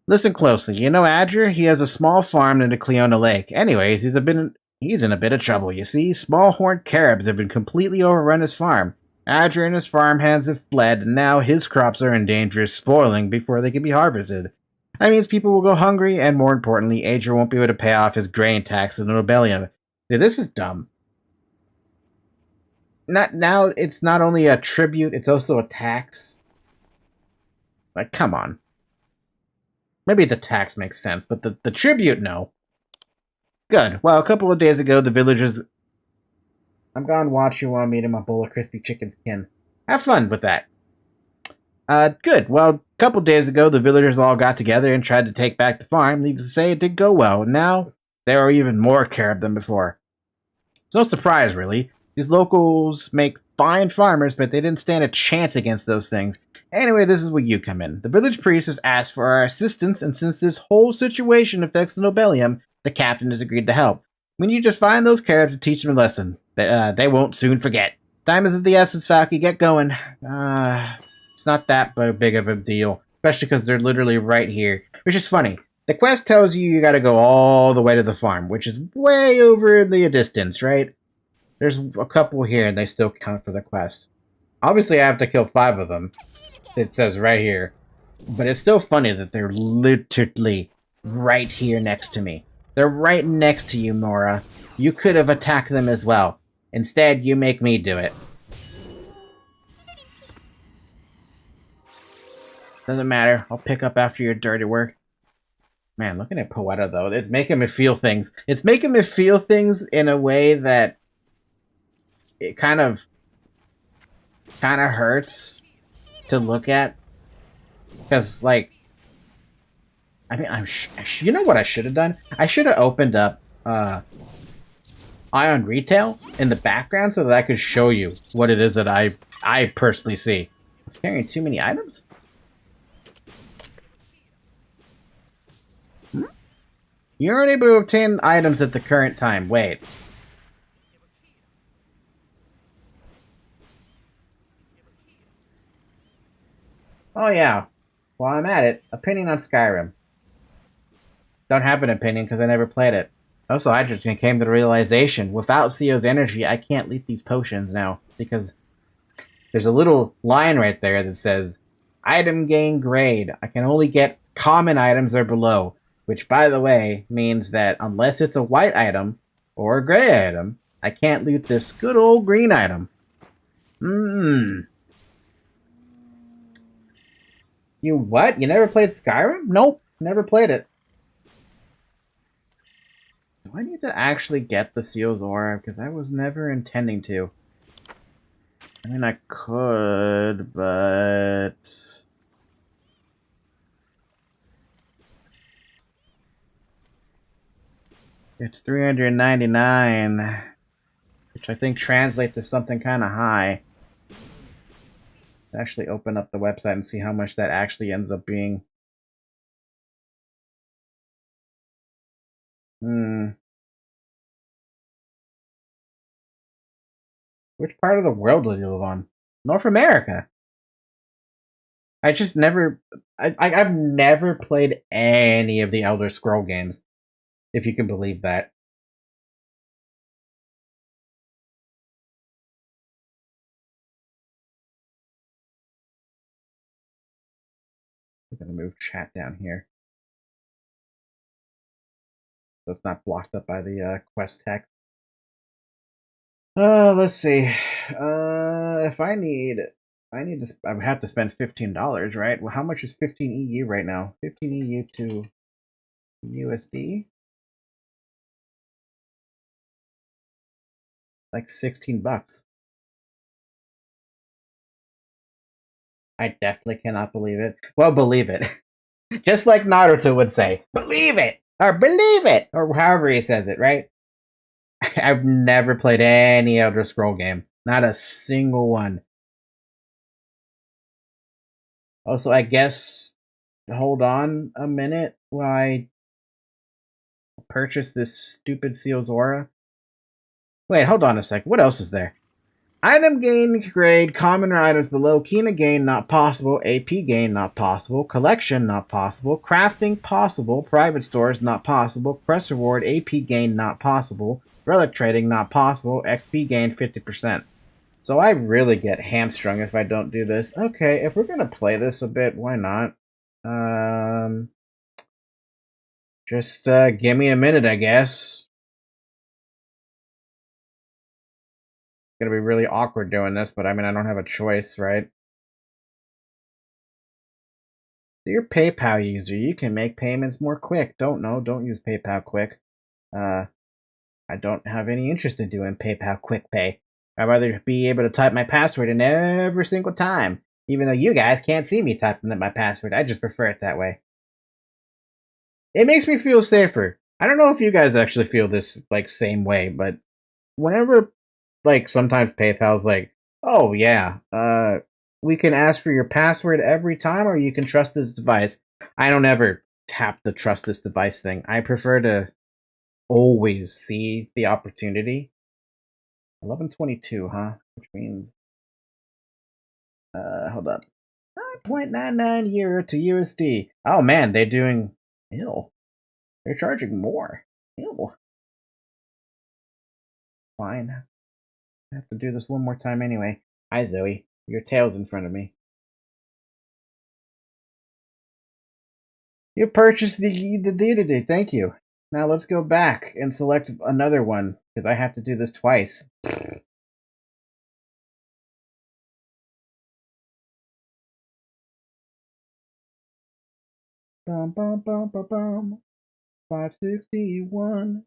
Listen closely. You know Adria? He has a small farm near the Cleona Lake. Anyways, he's in a bit of trouble, you see. Small horned caribs have been completely overrun his farm. Adria and his farmhands have fled, and now his crops are in danger of spoiling before they can be harvested. That means people will go hungry, and more importantly, Adria won't be able to pay off his grain tax in the rebellion. Dude, this is dumb. It's not only a tribute, it's also a tax. Like, come on. Maybe the tax makes sense, but the tribute, no. Good. Well, a couple of days ago, the villagers... I'm gonna watch you while I'm eating my bowl of crispy chicken skin. Have fun with that. Good. Well, a couple days ago, the villagers all got together and tried to take back the farm. Needless to say, it did go well. Now, There are even more carib than before. It's no surprise, really. These locals make fine farmers, but they didn't stand a chance against those things. Anyway, this is where you come in. The village priest has asked for our assistance, and since this whole situation affects the Nobelium, the captain has agreed to help. We need to find those caribs and teach them a lesson. They won't soon forget. Time is of the essence, Falky. Get going. It's not that big of a deal, especially because they're literally right here, which is funny. The quest tells you gotta go all the way to the farm, which is way over in the distance, right? There's a couple here, and they still count for the quest. Obviously, I have to kill 5 of them. It says right here. But it's still funny that they're literally right here next to me. They're right next to you, Mora. You could have attacked them as well. Instead, you make me do it. Doesn't matter. I'll pick up after your dirty work. Man, looking at Poeta, though, it's making me feel things. It's making me feel things in a way that it kind of hurts to look at. Because, like, I mean, you know what I should have done? I should have opened up Aion Retail in the background so that I could show you what it is that I personally see. I'm carrying too many items? You're unable to obtain items at the current time. Wait. Oh yeah. While I'm at it, opinion on Skyrim. Don't have an opinion because I never played it. Also, I just came to the realization, without Sio's energy, I can't leak these potions now. Because there's a little line right there that says, item gain grade. I can only get common items or below. Which, by the way, means that unless it's a white item or a gray item, I can't loot this good old green item. You what? You never played Skyrim? Nope, never played it. Do I need to actually get the Seal's Aura? Because I was never intending to. I mean, I could, but... It's 399, which I think translates to something kind of high. Actually open up the website and see how much that actually ends up being. Which part of the world do you live on? North America. I just never... I've never played any of the Elder Scroll games. If you can believe that. I'm gonna move chat down here, so it's not blocked up by the quest text. Let's see. If I would have to spend $15, right? Well, how much is 15 EU right now? 15 EU to USD? Like 16 bucks. I definitely cannot believe it. Well, believe it. Just like Naruto would say, believe it! Or believe it! Or however he says it, right? I've never played any Elder Scroll game. Not a single one. Also, I guess... Hold on a minute while I purchase this stupid Seal's Aura. Wait, hold on a sec. What else is there? Item gain grade, common items below, Kina gain not possible, AP gain not possible, collection not possible, crafting possible, private stores not possible, quest reward, AP gain not possible, relic trading not possible, XP gain 50%. So I really get hamstrung if I don't do this. Okay, if we're gonna play this a bit, why not? Just give me a minute, I guess. Gonna be really awkward doing this, but I mean, I don't have a choice, right? So you're a PayPal user. You can make payments more quick. Don't use PayPal Quick. I don't have any interest in doing PayPal Quick Pay. I'd rather be able to type my password in every single time. Even though you guys can't see me typing in my password. I just prefer it that way. It makes me feel safer. I don't know if you guys actually feel this like same way, but whenever like sometimes PayPal's like, oh yeah, we can ask for your password every time, or you can trust this device. I don't ever tap the trust this device thing. I prefer to always see the opportunity. 1122, huh? Which means, hold up, 9.99 euro to USD. Oh man, they're doing, ew, they're charging more. Ew. Fine. I have to do this one more time anyway. Hi, Zoe. Your tail's in front of me. You purchased the deity. Thank you. Now let's go back and select another one, because I have to do this twice. Bum bum bum bum bum. 561.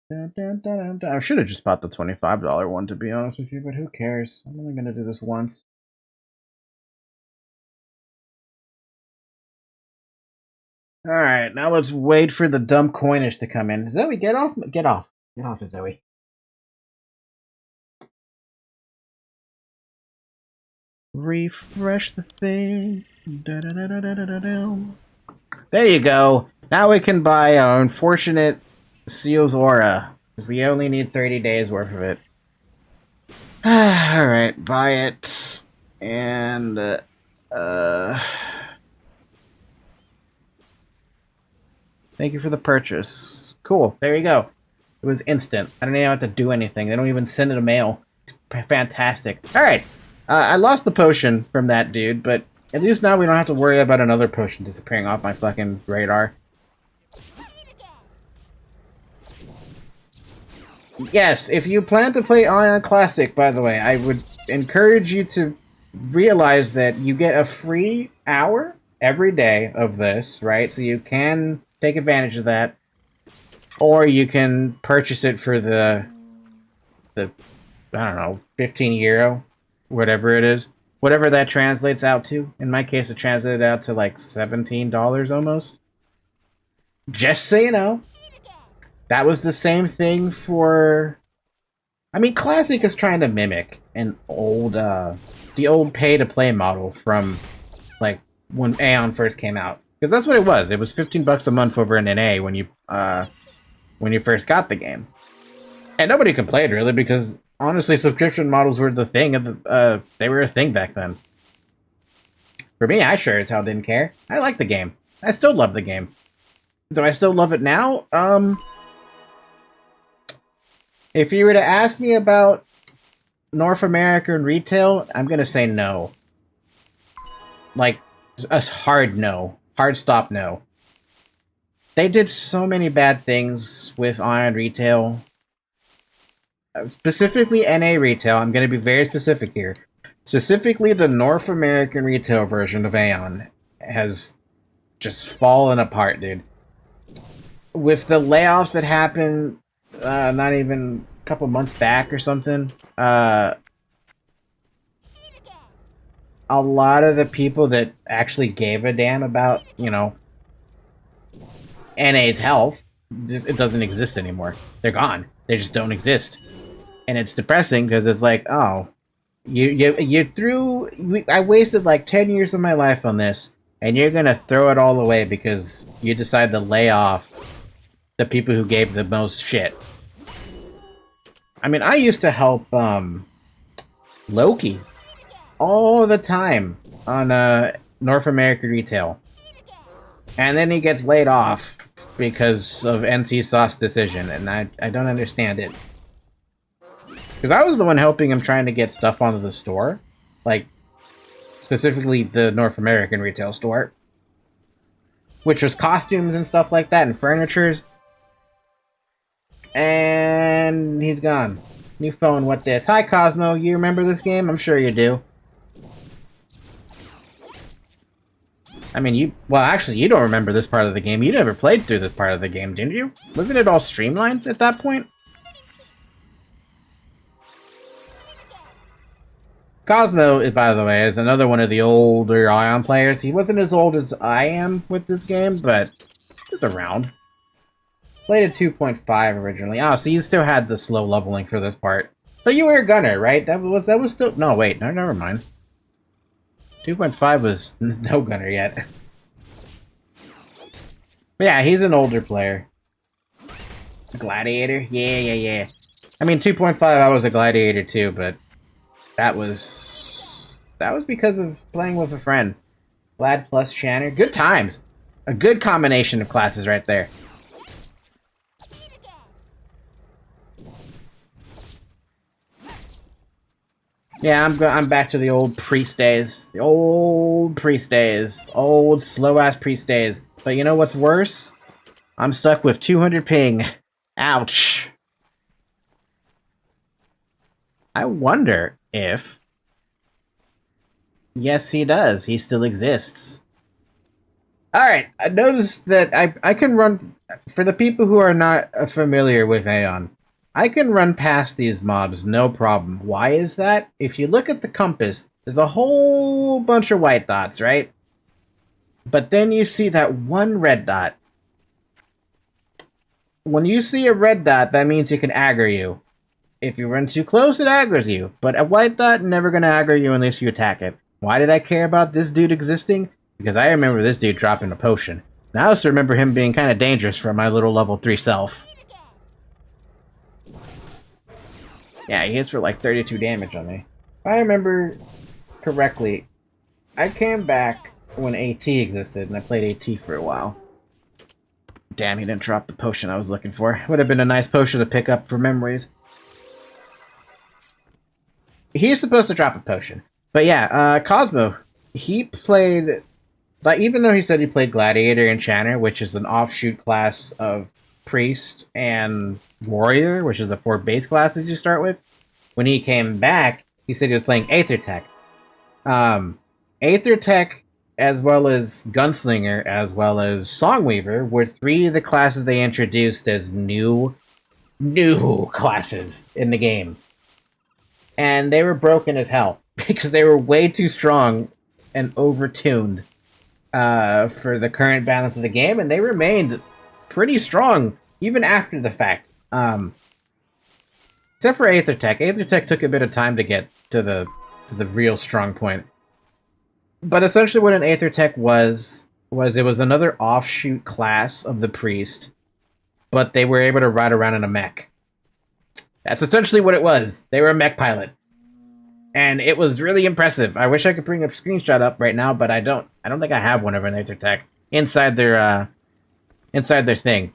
Dun, dun, dun, dun, dun. I should have just bought the $25 one, to be honest with you, but who cares? I'm only gonna do this once. Alright, now let's wait for the dumb coinage to come in. Zoe, get off! Get off! Get off it, Zoe. Refresh the thing. Da, da, da, da, da, da, da. There you go. Now we can buy our unfortunate Seal's Aura, because we only need 30 days worth of it. Alright, buy it. And, thank you for the purchase. Cool, there you go. It was instant. I don't even have to do anything. They don't even send it a mail. It's fantastic. Alright, I lost the potion from that dude, but at least now we don't have to worry about another potion disappearing off my fucking radar. Yes, if you plan to play Aion Classic, by the way, I would encourage you to realize that you get a free hour every day of this, right? So you can take advantage of that. Or you can purchase it for the I don't know, 15 euro, whatever it is. Whatever that translates out to. In my case, it translated out to like $17 almost. Just so you know. That was the same thing for... I mean, Classic is trying to mimic an old, the old pay-to-play model from, like, when Aion first came out. Because that's what it was. It was 15 bucks a month over an NA when you first got the game. And nobody complained, really, because, honestly, subscription models were the thing. They were a thing back then. For me, I sure as hell didn't care. I liked the game. I still love the game. Do I still love it now? If you were to ask me about North American retail, I'm gonna say no. Like, a hard no. Hard stop no. They did so many bad things with Aion retail. Specifically NA retail, I'm gonna be very specific here. Specifically, the North American retail version of Aion has just fallen apart, dude. With the layoffs that happened not even a couple months back or something, a lot of the people that actually gave a damn about, you know, NA's health, it doesn't exist anymore. They're gone. They just don't exist. And it's depressing because it's like, oh, I wasted like 10 years of my life on this, and you're gonna throw it all away because you decide to lay off the people who gave the most shit. I mean, I used to help Loki all the time on North American retail. And then he gets laid off because of NCSoft's decision, and I don't understand it. Because I was the one helping him trying to get stuff onto the store. Like, specifically the North American retail store. Which was costumes and stuff like that, and furnitures. And he's gone. New phone, what this? Hi, Cosmo, you remember this game? I'm sure you do. I mean, well, actually, you don't remember this part of the game. You never played through this part of the game, didn't you? Wasn't it all streamlined at that point? Cosmo, by the way, is another one of the older Aion players. He wasn't as old as I am with this game, but he's around. Played at 2.5 originally. Oh, so you still had the slow leveling for this part. So you were a gunner, right? That was still... No, wait. No, never mind. 2.5 was no gunner yet. But yeah, he's an older player. Gladiator? Yeah. I mean, 2.5, I was a gladiator too, but that was because of playing with a friend. Glad plus Channer. Good times. A good combination of classes right there. Yeah, I'm back to the old priest days. The old priest days. Old slow-ass priest days. But you know what's worse? I'm stuck with 200 ping. Ouch. I wonder if... Yes, he does. He still exists. Alright, I noticed that I can run... For the people who are not familiar with Aion, I can run past these mobs, no problem. Why is that? If you look at the compass, there's a whole bunch of white dots, right? But then you see that one red dot. When you see a red dot, that means it can aggro you. If you run too close, it aggroes you. But a white dot, never gonna aggro you unless you attack it. Why did I care about this dude existing? Because I remember this dude dropping a potion. And I also remember him being kind of dangerous for my little level 3 self. Yeah, he hits for like 32 damage on me. If I remember correctly, I came back when AT existed, and I played AT for a while. Damn, he didn't drop the potion I was looking for. Would have been a nice potion to pick up for memories. He's supposed to drop a potion. But yeah, Cosmo, he played... Like, even though he said he played Gladiator and Channer, which is an offshoot class of Priest and Warrior, which is the 4 base classes you start with, when he came back, he said he was playing Aether-Tech. Aether-Tech, as well as Gunslinger, as well as Songweaver, were 3 of the classes they introduced as new classes in the game. And they were broken as hell, because they were way too strong and overtuned for the current balance of the game, and they remained pretty strong, even after the fact. Except for Aether-Tech. Aether-Tech took a bit of time to get to the real strong point. But essentially what an Aether-Tech was it was another offshoot class of the Priest, but they were able to ride around in a mech. That's essentially what it was. They were a mech pilot. And it was really impressive. I wish I could bring a screenshot up right now, but I don't think I have one of an Aether-Tech inside their thing.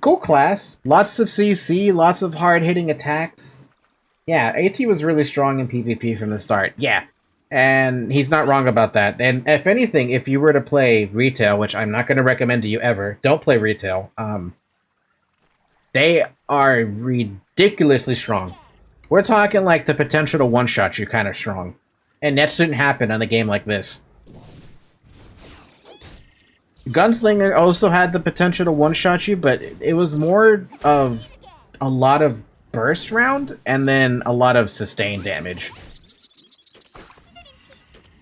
Cool class. Lots of CC, lots of hard-hitting attacks. Yeah, AT was really strong in PvP from the start. Yeah. And he's not wrong about that. And if anything, if you were to play retail, which I'm not going to recommend to you ever, don't play retail. They are ridiculously strong. We're talking like the potential to one-shot you kind of strong. And that shouldn't happen on a game like this. Gunslinger also had the potential to one-shot you, but it was more of a lot of burst round and then a lot of sustained damage.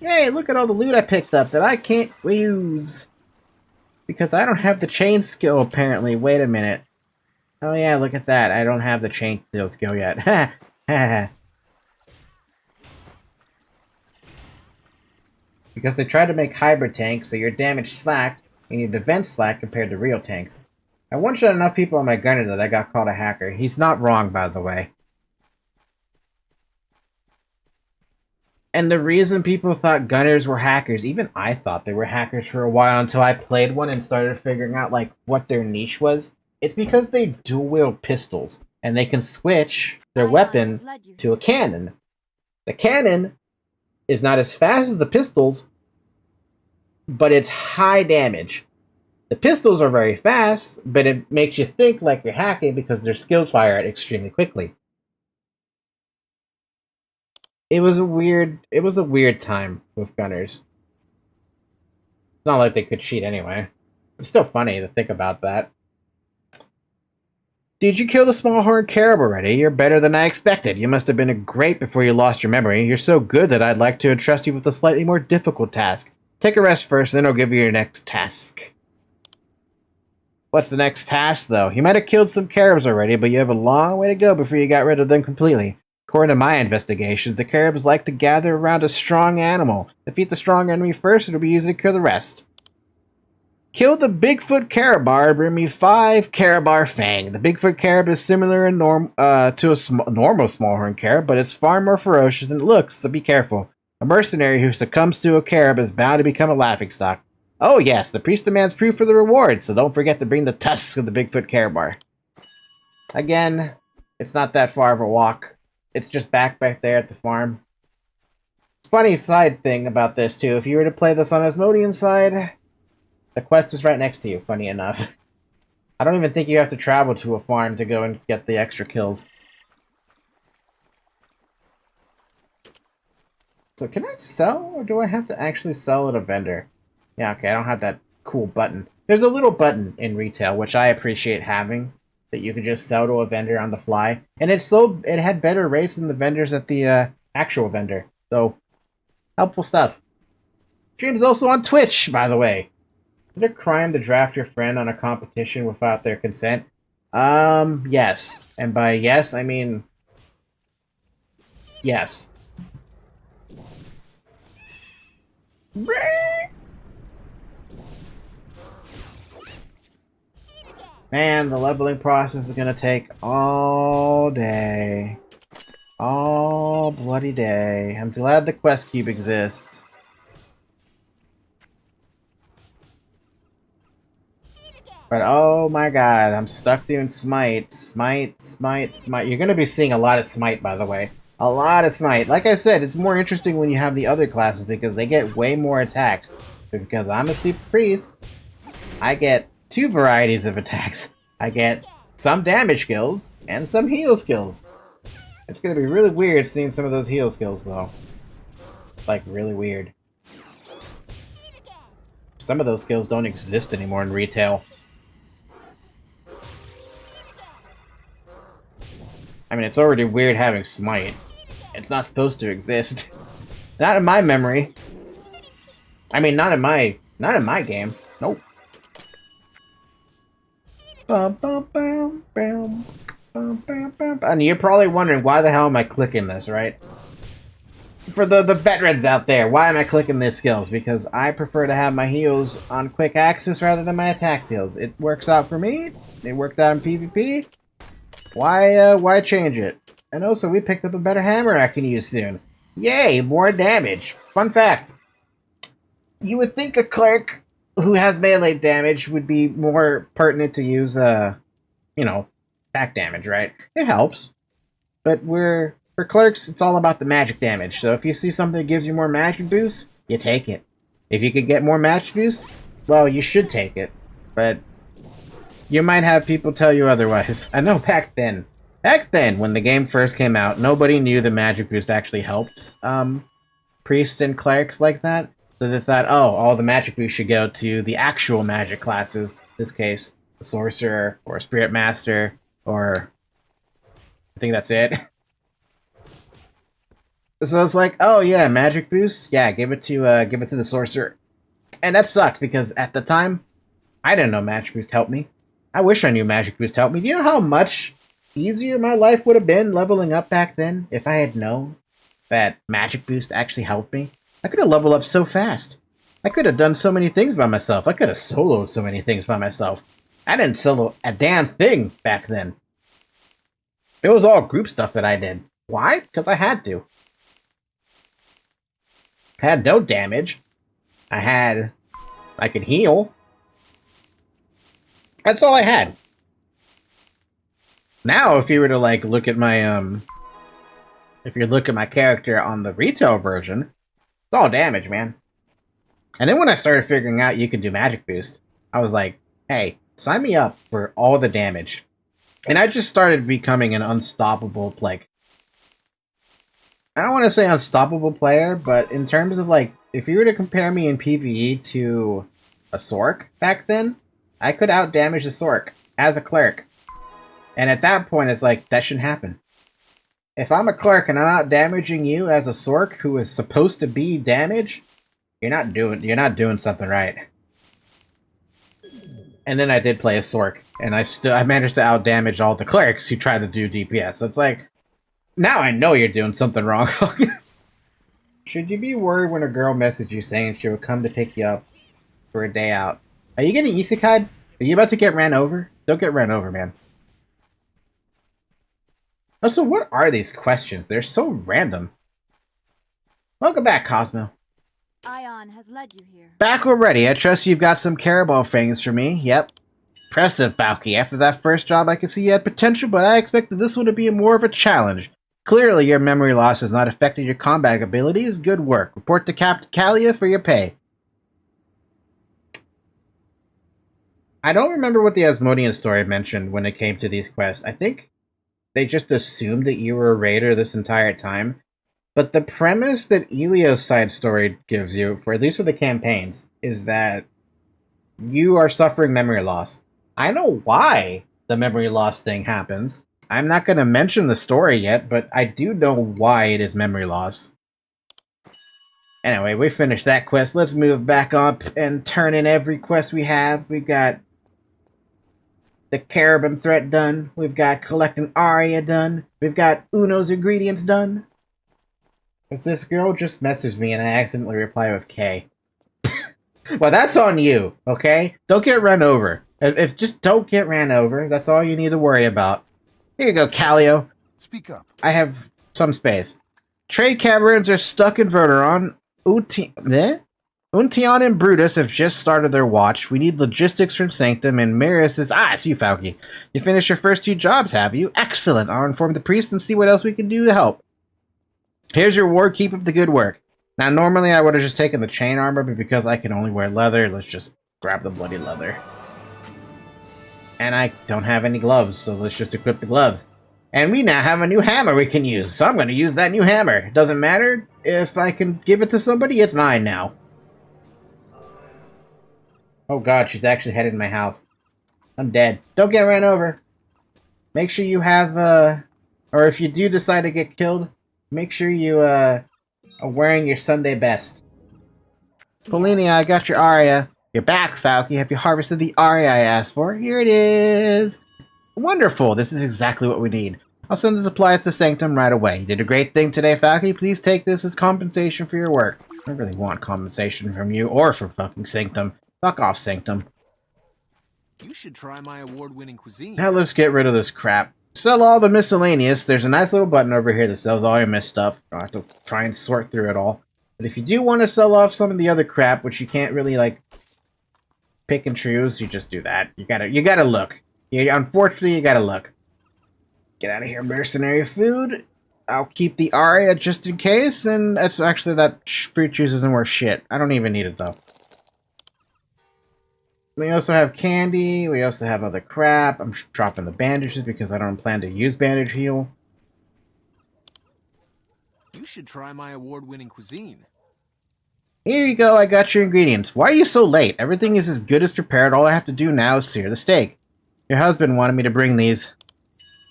Yay, look at all the loot I picked up that I can't use. Because I don't have the chain skill, apparently. Wait a minute. Oh yeah, look at that. I don't have the chain skill yet. Ha! Ha! Because they tried to make hybrid tanks so your damage slacked and your defense slacked compared to real tanks. I one-shot enough people on my gunner that I got called a hacker. He's not wrong, by the way. And the reason people thought gunners were hackers, even I thought they were hackers for a while until I played one and started figuring out like what their niche was. It's because they dual-wield pistols, and they can switch their weapon to a cannon. The cannon is not as fast as the pistols, but it's high damage. The pistols are very fast, but it makes you think like you're hacking because their skills fire out extremely quickly. It was a weird time with gunners. It's not like they could cheat anyway. It's still funny to think about that. Did you kill the small horned carib already? You're better than I expected. You must have been a great before you lost your memory. You're so good that I'd like to entrust you with a slightly more difficult task. Take a rest first, then I'll give you your next task. What's the next task, though? You might have killed some caribs already, but you have a long way to go before you got rid of them completely. According to my investigations, the caribs like to gather around a strong animal. Defeat the strong enemy first, it'll be easy to kill the rest. Kill the Bigfoot Carabar, bring me 5 Carabar Fang. The Bigfoot Carib is similar in to a normal smallhorn carib, but it's far more ferocious than it looks, so be careful. A mercenary who succumbs to a carib is bound to become a laughingstock. Oh yes, the priest demands proof for the reward, so don't forget to bring the tusks of the Bigfoot Carabar. Again, it's not that far of a walk. It's just back there at the farm. Funny side thing about this, too. If you were to play this on Asmodean side, the quest is right next to you, funny enough. I don't even think you have to travel to a farm to go and get the extra kills. So can I sell, or do I have to actually sell at a vendor? Yeah, okay, I don't have that cool button. There's a little button in retail, which I appreciate having, that you could just sell to a vendor on the fly. And it had better rates than the vendors at the actual vendor. So, helpful stuff. Stream's also on Twitch, by the way. Is it a crime to draft your friend on a competition without their consent? Yes. And by yes, I mean... yes. Man, the leveling process is gonna take all day. All bloody day. I'm glad the quest cube exists. But oh my god, I'm stuck doing smite. Smite, smite, smite. You're gonna be seeing a lot of smite, by the way. A lot of smite. Like I said, it's more interesting when you have the other classes because they get way more attacks. But because I'm a steep priest, I get 2 varieties of attacks. I get some damage skills and some heal skills. It's gonna be really weird seeing some of those heal skills, though. Like, really weird. Some of those skills don't exist anymore in retail. I mean, it's already weird having smite. It's not supposed to exist. Not in my memory. I mean, not in my game. Nope. And you're probably wondering, why the hell am I clicking this, right? For the veterans out there, why am I clicking these skills? Because I prefer to have my heals on quick access rather than my attack heals. It works out for me. It worked out in PvP. Why change it? And also, we picked up a better hammer I can use soon. Yay, more damage. Fun fact. You would think a cleric who has melee damage would be more pertinent to use, you know, attack damage, right? It helps. But for clerics, it's all about the magic damage. So if you see something that gives you more magic boost, you take it. If you could get more magic boost, well, you should take it. But you might have people tell you otherwise. I know back then, when the game first came out, nobody knew the magic boost actually helped priests and clerics like that. So they thought, oh, all the magic boost should go to the actual magic classes. In this case, the sorcerer or spirit master, or I think that's it. So it's like, oh yeah, magic boost, yeah, give it to the sorcerer, and that sucked because at the time, I didn't know magic boost helped me. I wish I knew magic boost helped me. Do you know how much easier my life would have been leveling up back then if I had known that magic boost actually helped me? I could have leveled up so fast. I could have done so many things by myself. I could have soloed so many things by myself. I didn't solo a damn thing back then. It was all group stuff that I did. Why? Because I had to. I had no damage. I could heal. That's all I had. Now, if you were to like look at my if you look at my character on the retail version, it's all damage, man. And then when I started figuring out you could do magic boost, I was like, hey, sign me up for all the damage. And I just started becoming an unstoppable, like, I don't want to say unstoppable player, but in terms of like, if you were to compare me in PvE to a Sorc back then, I could outdamage a Sorc as a cleric. And at that point, it's like, that shouldn't happen. If I'm a cleric and I'm outdamaging you as a Sorc who is supposed to be damage, you're not doing something right. And then I did play a Sork, and I managed to outdamage all the clerics who tried to do DPS. So it's like, now I know you're doing something wrong. Should you be worried when a girl messages you saying she would come to pick you up for a day out? Are you getting isekai'd? Are you about to get ran over? Don't get ran over, man. Also, what are these questions? They're so random. Welcome back, Cosmo. Aion has led you here. Back already. I trust you've got some carabao fangs for me. Yep. Impressive, Balky. After that first job, I could see you had potential, but I expected this one to be more of a challenge. Clearly, your memory loss has not affected your combat abilities. Good work. Report to Captain Kalia for your pay. I don't remember what the Asmodean story mentioned when it came to these quests. I think they just assumed that you were a raider this entire time. But the premise that Elio's side story gives you, for at least for the campaigns, is that you are suffering memory loss. I know why the memory loss thing happens. I'm not going to mention the story yet, but I do know why it is memory loss. Anyway, we finished that quest. Let's move back up and turn in every quest we have. We've got the Carabin threat done. We've got collecting Aria done. We've got Uno's ingredients done. Because this girl just messaged me and I accidentally replied with K. Well, that's on you, okay? Don't get run over. If just don't get ran over. That's all you need to worry about. Here you go, Calio. Speak up. I have some space. Trade caverns are stuck in Verderon. Untion and Brutus have just started their watch. We need logistics from Sanctum, and Maris is... Ah, it's you, Falky. You finished your first 2 jobs, have you? Excellent. I'll inform the priest and see what else we can do to help. Here's your reward. Keep up the good work. Now, normally I would have just taken the chain armor, but because I can only wear leather, let's just grab the bloody leather. And I don't have any gloves, so let's just equip the gloves. And we now have a new hammer we can use, so I'm going to use that new hammer. It doesn't matter if I can give it to somebody, it's mine now. Oh god, she's actually headed to my house. I'm dead. Don't get ran over. Make sure you have, or if you do decide to get killed, make sure you, are wearing your Sunday best. Polinia, I got your Aria. You're back, Falky. Have you harvested the Aria I asked for? Here it is! Wonderful! This is exactly what we need. I'll send the supplies to Sanctum right away. You did a great thing today, Falky. Please take this as compensation for your work. I really want compensation from you, or from fucking Sanctum. Fuck off, Sanctum. You should try my award-winning cuisine. Now let's get rid of this crap. Sell all the miscellaneous. There's a nice little button over here that sells all your missed stuff. I'll have to try and sort through it all. But if you do want to sell off some of the other crap, which you can't really, like, pick and choose, you just do that. You gotta look. Unfortunately, you gotta look. Get out of here, mercenary food. I'll keep the Aria just in case, and that's actually that fruit juice isn't worth shit. I don't even need it, though. We also have candy, we also have other crap. I'm dropping the bandages because I don't plan to use bandage heal. You should try my award-winning cuisine. Here you go, I got your ingredients. Why are you so late? Everything is as good as prepared. All I have to do now is sear the steak. Your husband wanted me to bring these.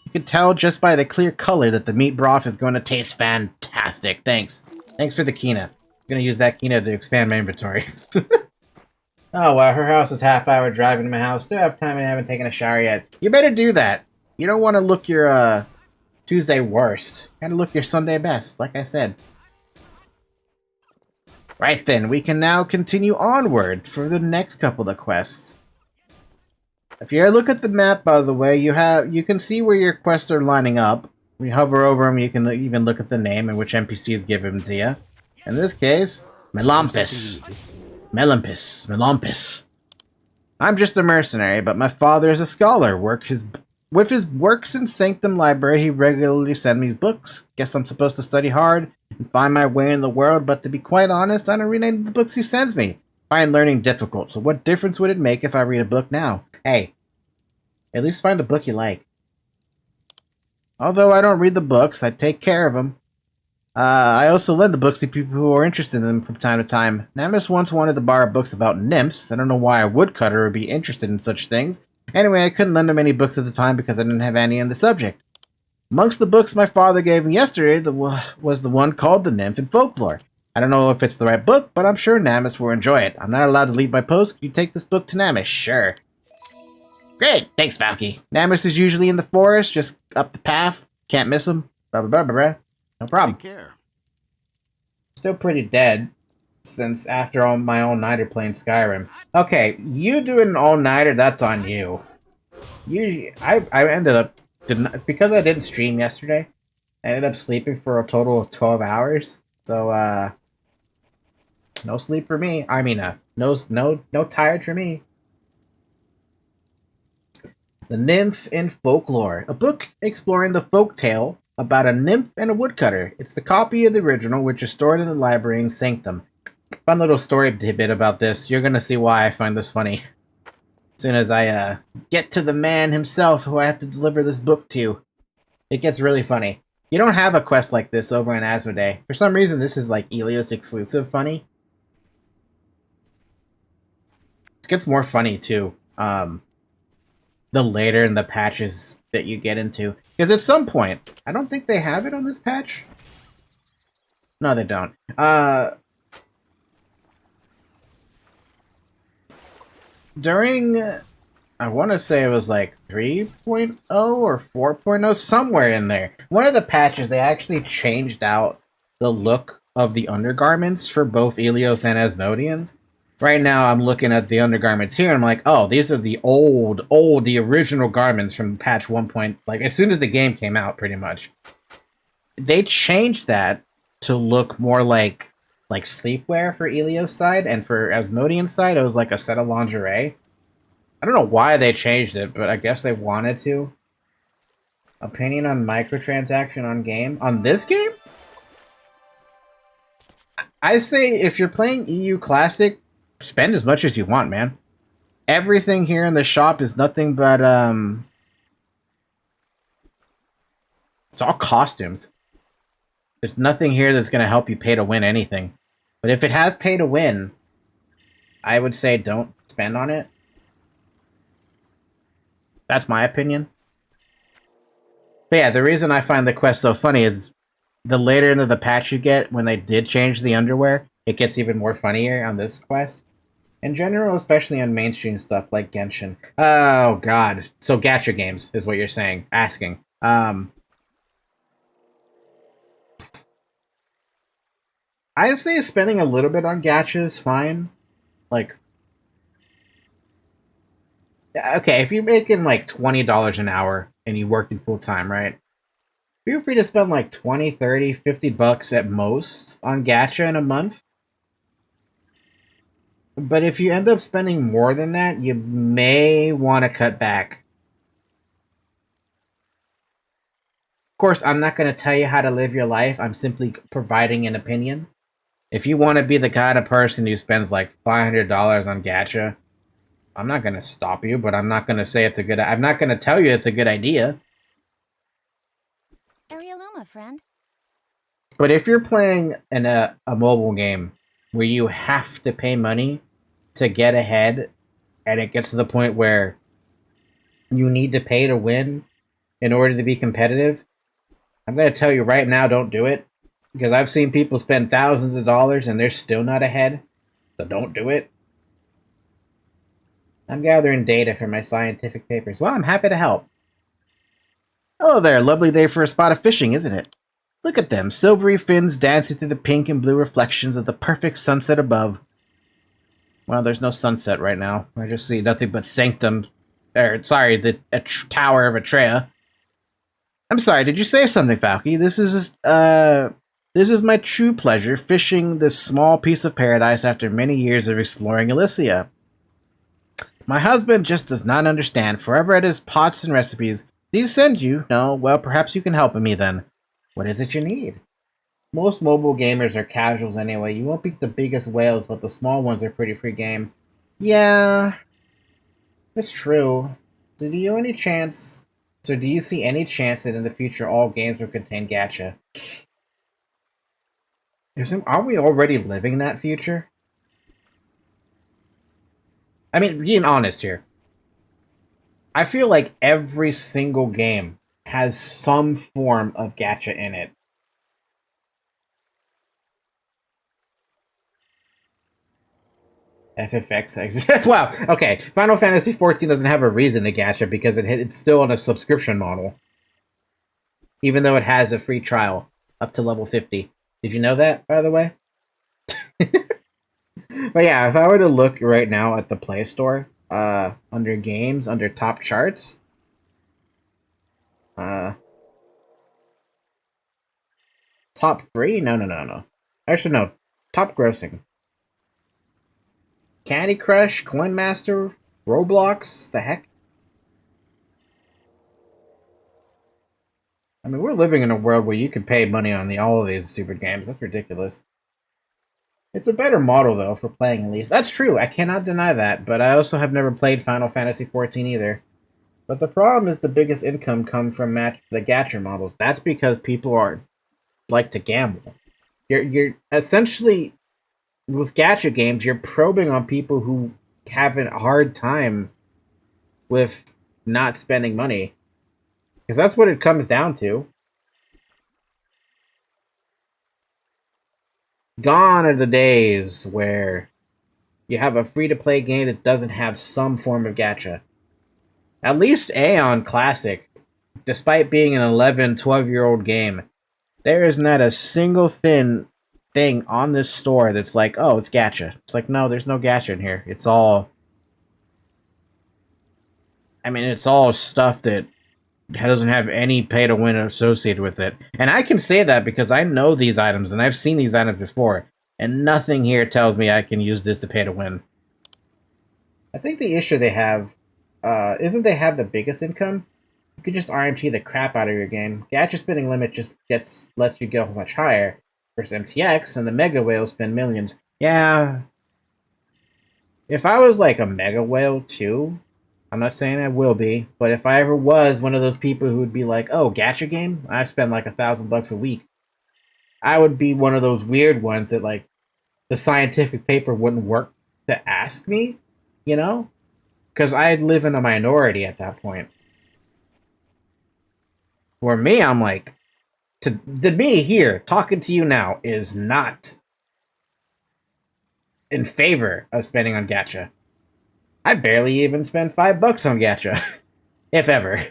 You can tell just by the clear color that the meat broth is going to taste fantastic. Thanks. Thanks for the quinoa. I'm going to use that quinoa to expand my inventory. Oh, wow, her house is half-hour driving to my house. Still have time and I haven't taken a shower yet. You better do that. You don't want to look your, Tuesday worst. You gotta look your Sunday best, like I said. Right then, we can now continue onward for the next couple of quests. If you look at the map, by the way, you can see where your quests are lining up. We hover over them, you can even look at the name and which NPCs give them to you. In this case, Melampus. Melampus. I'm just a mercenary, but my father is a scholar. With his works in Sanctum Library, he regularly sends me books. Guess I'm supposed to study hard and find my way in the world, but to be quite honest, I don't read any of the books he sends me. I find learning difficult, so what difference would it make if I read a book now? Hey, at least find a book you like. Although I don't read the books, I take care of them. I also lend the books to people who are interested in them from time to time. Namus once wanted to borrow books about nymphs. I don't know why a woodcutter would be interested in such things. Anyway, I couldn't lend him any books at the time because I didn't have any on the subject. Amongst the books my father gave me yesterday was the one called The Nymph in Folklore. I don't know if it's the right book, but I'm sure Namus will enjoy it. I'm not allowed to leave my post. Can you take this book to Namus? Sure. Great, thanks, Valky. Namus is usually in the forest, just up the path. Can't miss him. Blah, blah, blah, blah, blah. No problem. Take care. Still pretty dead, since after all my all-nighter playing Skyrim. Okay, you doing an all-nighter, that's on you. I ended up, because I didn't stream yesterday, I ended up sleeping for a total of 12 hours. So, no sleep for me. I mean, no tired for me. The Nymph in Folklore, a book exploring the folk tale about a nymph and a woodcutter. It's the copy of the original, which is stored in the library in Sanctum. Fun little story tidbit about this. You're gonna see why I find this funny. As soon as I get to the man himself who I have to deliver this book to, it gets really funny. You don't have a quest like this over in Asmodee. For some reason, this is like Ilios exclusive funny. It gets more funny too. The later in the patches that you get into. Because at some point, I don't think they have it on this patch. No, they don't. During, I want to say it was like 3.0 or 4.0, somewhere in there. One of the patches, they actually changed out the look of the undergarments for both Ilios and Asmodeans. Right now, I'm looking at the undergarments here, and I'm like, oh, these are the the original garments from patch 1. Like, as soon as the game came out, pretty much. They changed that to look more like sleepwear for Ilios' side, and for Asmodean's side, it was like a set of lingerie. I don't know why they changed it, but I guess they wanted to. Opinion on microtransaction on game? On this game? I say if you're playing EU Classic, spend as much as you want, man. Everything here in the shop is nothing but, it's all costumes. There's nothing here that's going to help you pay to win anything. But if it has pay to win, I would say don't spend on it. That's my opinion. But yeah, the reason I find the quest so funny is the later into the patch you get, when they did change the underwear, it gets even more funnier on this quest. In general, especially on mainstream stuff like Genshin. Oh, God. So, gacha games is what you're saying. Asking. I say spending a little bit on gacha is fine. Like, okay, if you're making like $20 an hour and you working full-time, right? Feel free to spend like 20, 30, 50 bucks at most on gacha in a month. But if you end up spending more than that, you may want to cut back. Of course, I'm not going to tell you how to live your life. I'm simply providing an opinion. If you want to be the kind of person who spends like $500 on gacha, I'm not going to stop you, but I'm not going to say it's a good... I'm not going to tell you it's a good idea. Arieluma, friend. But if you're playing a mobile game where you have to pay money to get ahead, and it gets to the point where you need to pay to win in order to be competitive, I'm going to tell you right now, don't do it. Because I've seen people spend thousands of dollars and they're still not ahead. So don't do it. I'm gathering data for my scientific papers. Well, I'm happy to help. Hello there, lovely day for a spot of fishing, isn't it? Look at them, silvery fins dancing through the pink and blue reflections of the perfect sunset above. Well, there's no sunset right now. I just see nothing but Sanctum. The Tower of Atreia. I'm sorry, did you say something, Falky? This is my true pleasure, fishing this small piece of paradise after many years of exploring Elysia. My husband just does not understand. Forever at his pots and recipes. Do you send you? No? Well, perhaps you can help me then. What is it you need? Most mobile gamers are casuals anyway. You won't beat the biggest whales, but the small ones are pretty free game. Yeah, that's true. So do you see any chance that in the future all games will contain gacha? Are we already living that future? I mean, being honest here. I feel like every single game has some form of gacha in it. FFX. Wow. Okay. Final Fantasy XIV doesn't have a reason to gacha because it's still on a subscription model, even though it has a free trial up to level 50. Did you know that, by the way? But yeah, if I were to look right now at the Play Store, under games, under top charts, top 3? No. Actually, no. Top grossing. Candy Crush, Coin Master, Roblox, the heck? I mean, we're living in a world where you can pay money on all of these stupid games. That's ridiculous. It's a better model, though, for playing at least. That's true, I cannot deny that, but I also have never played Final Fantasy XIV either. But the problem is the biggest income comes from the gacha models. That's because people like to gamble. You're essentially, with gacha games, you're probing on people who have a hard time with not spending money. Because that's what it comes down to. Gone are the days where you have a free-to-play game that doesn't have some form of gacha. At least Aion Classic, despite being an 11, 12-year-old game, there is not a single thing on this store that's like, oh, it's gacha. It's like, no, there's no gacha in here. It's all... I mean, it's all stuff that doesn't have any pay-to-win associated with it. And I can say that because I know these items, and I've seen these items before, and nothing here tells me I can use this to pay-to-win. I think the issue they have isn't they have the biggest income. You could just RMT the crap out of your game. Gacha spending limit just lets you go much higher. Versus MTX, and the Mega Whales spend millions. Yeah. If I was like a Mega Whale too, I'm not saying I will be, but if I ever was one of those people who would be like, oh, gacha game? I spend like $1,000 a week. I would be one of those weird ones that like the scientific paper wouldn't work to ask me, you know? Because I'd live in a minority at that point. For me, I'm like, the me here, talking to you now, is not in favor of spending on gacha. I barely even spend $5 on gacha, if ever.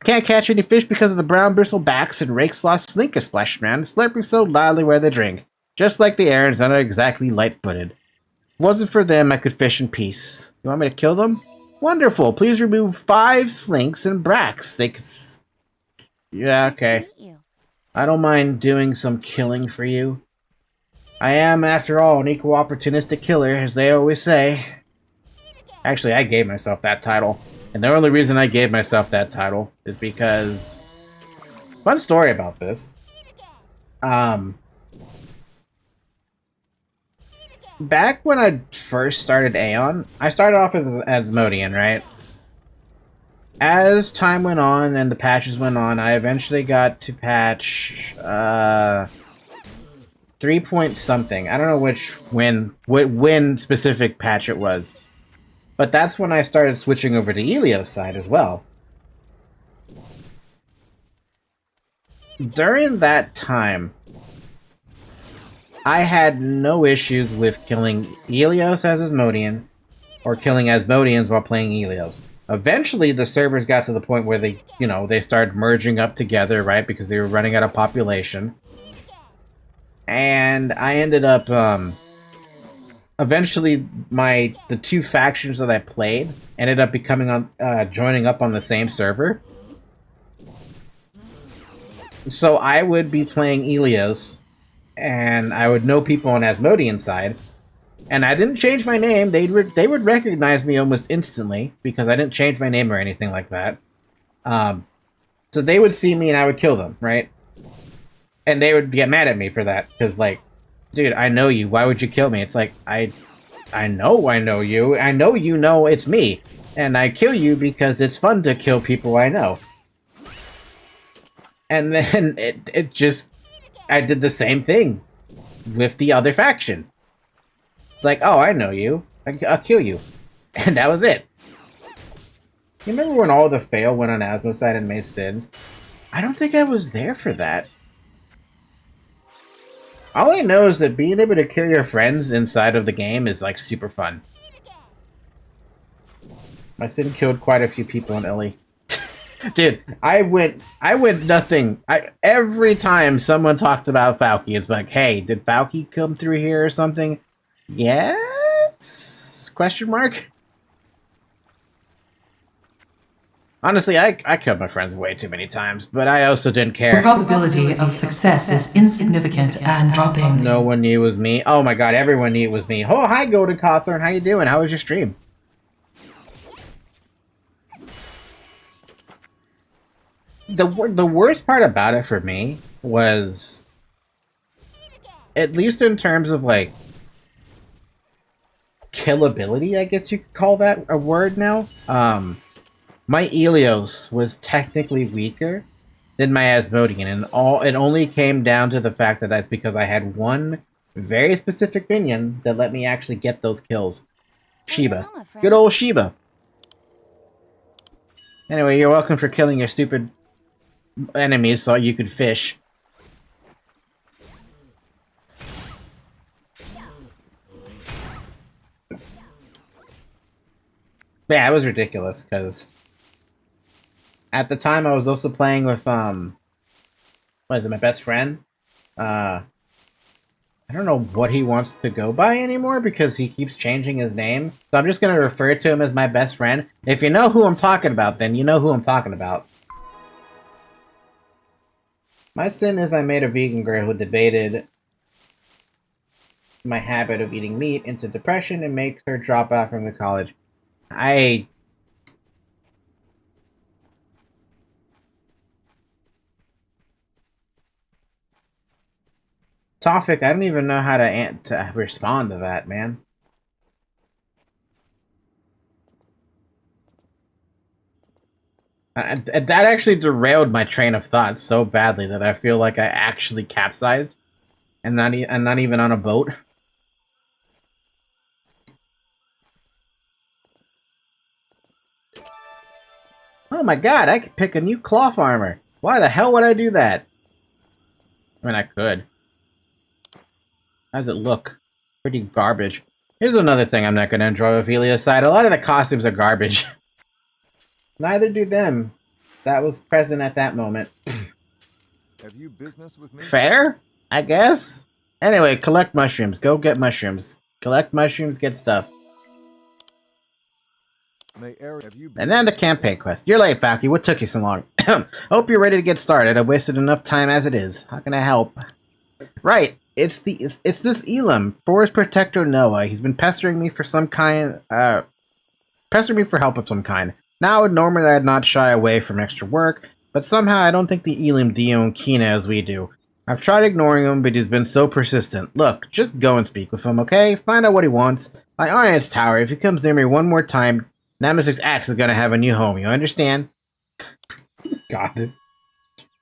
Can't catch any fish because of the brown bristlebacks and rakes lost slinker splash man, slurping so loudly where they drink. Just like the errands that are exactly light-footed. If it wasn't for them, I could fish in peace. You want me to kill them? Wonderful. Please remove 5 slinks and bracks. They could... Yeah, okay. I don't mind doing some killing for you. I am, after all, an equal opportunistic killer, as they always say. Actually, I gave myself that title. And the only reason I gave myself that title is because... Fun story about this. Back when I first started Aion, I started off as Asmodean, right? As time went on and the patches went on, I eventually got to patch 3 point something. I don't know when specific patch it was. But that's when I started switching over to Elio's side as well. During that time, I had no issues with killing Helios as Asmodean, or killing Asmodeans while playing Helios. Eventually, the servers got to the point where they started merging up together, right? Because they were running out of population. And I ended up, eventually, the 2 factions that I played ended up joining up on the same server. So I would be playing Helios, and I would know people on Asmodean side, and I didn't change my name. They would recognize me almost instantly, because I didn't change my name or anything like that. So they would see me and I would kill them, right? And they would get mad at me for that, because like, dude, I know you, why would you kill me? It's like, I know you, I know you know it's me, and I kill you because it's fun to kill people I know. And then I did the same thing with the other faction. It's like, oh, I know you, I'll kill you. And that was it. You remember when all the fail went on Asmo's side and made sins? I don't think I was there for that. All I know is that being able to kill your friends inside of the game is like super fun. My sin killed quite a few people in Ellie. Dude, I went nothing. Every time someone talked about Falky, it's like, hey, did Falky come through here or something? Yes? Question mark? Honestly, I killed my friends way too many times, but I also didn't care. The probability of success is insignificant and dropping. No one knew it was me. Oh my god, everyone knew it was me. Oh, hi, Golden Cawthorn. How you doing? How was your stream? The worst part about it for me was, at least in terms of, like, killability, I guess you could call that a word now. My Elios was technically weaker than my Asmodean, and it only came down to the fact that that's because I had one very specific minion that let me actually get those kills. Sheba. Good old Sheba. Anyway, you're welcome for killing your stupid enemies so you could fish. Yeah, it was ridiculous, because at the time I was also playing with, what is it, my best friend? I don't know what he wants to go by anymore, because he keeps changing his name. So I'm just going to refer to him as my best friend. If you know who I'm talking about, then you know who I'm talking about. My sin is I made a vegan girl who debated my habit of eating meat into depression and makes her drop out from the college. Tofik, I don't even know how to respond to that, man. That actually derailed my train of thought so badly that I feel like I actually capsized, and not even on a boat. Oh my god, I could pick a new cloth armor. Why the hell would I do that? I mean, I could. How does it look? Pretty garbage. Here's another thing I'm not going to enjoy with Elia's side. A lot of the costumes are garbage. Neither do them. That was present at that moment. Have you business with me? Fair? I guess? Anyway, collect mushrooms. Go get mushrooms. Collect mushrooms, get stuff. And then the campaign quest. You're late, Falky. What took you so long? Hope you're ready to get started. I've wasted enough time as it is. How can I help? Right. It's this Elam, Forest Protector Noah. He's been pestering me for some kind, pestering me for help of some kind. Now, normally I'd not shy away from extra work, but somehow I don't think the Elam Dio Kina as we do. I've tried ignoring him, but he's been so persistent. Look, just go and speak with him, okay? Find out what he wants. My Ion's tower, if he comes near me one more time, Nemesis X is gonna have a new home, you understand? God. Is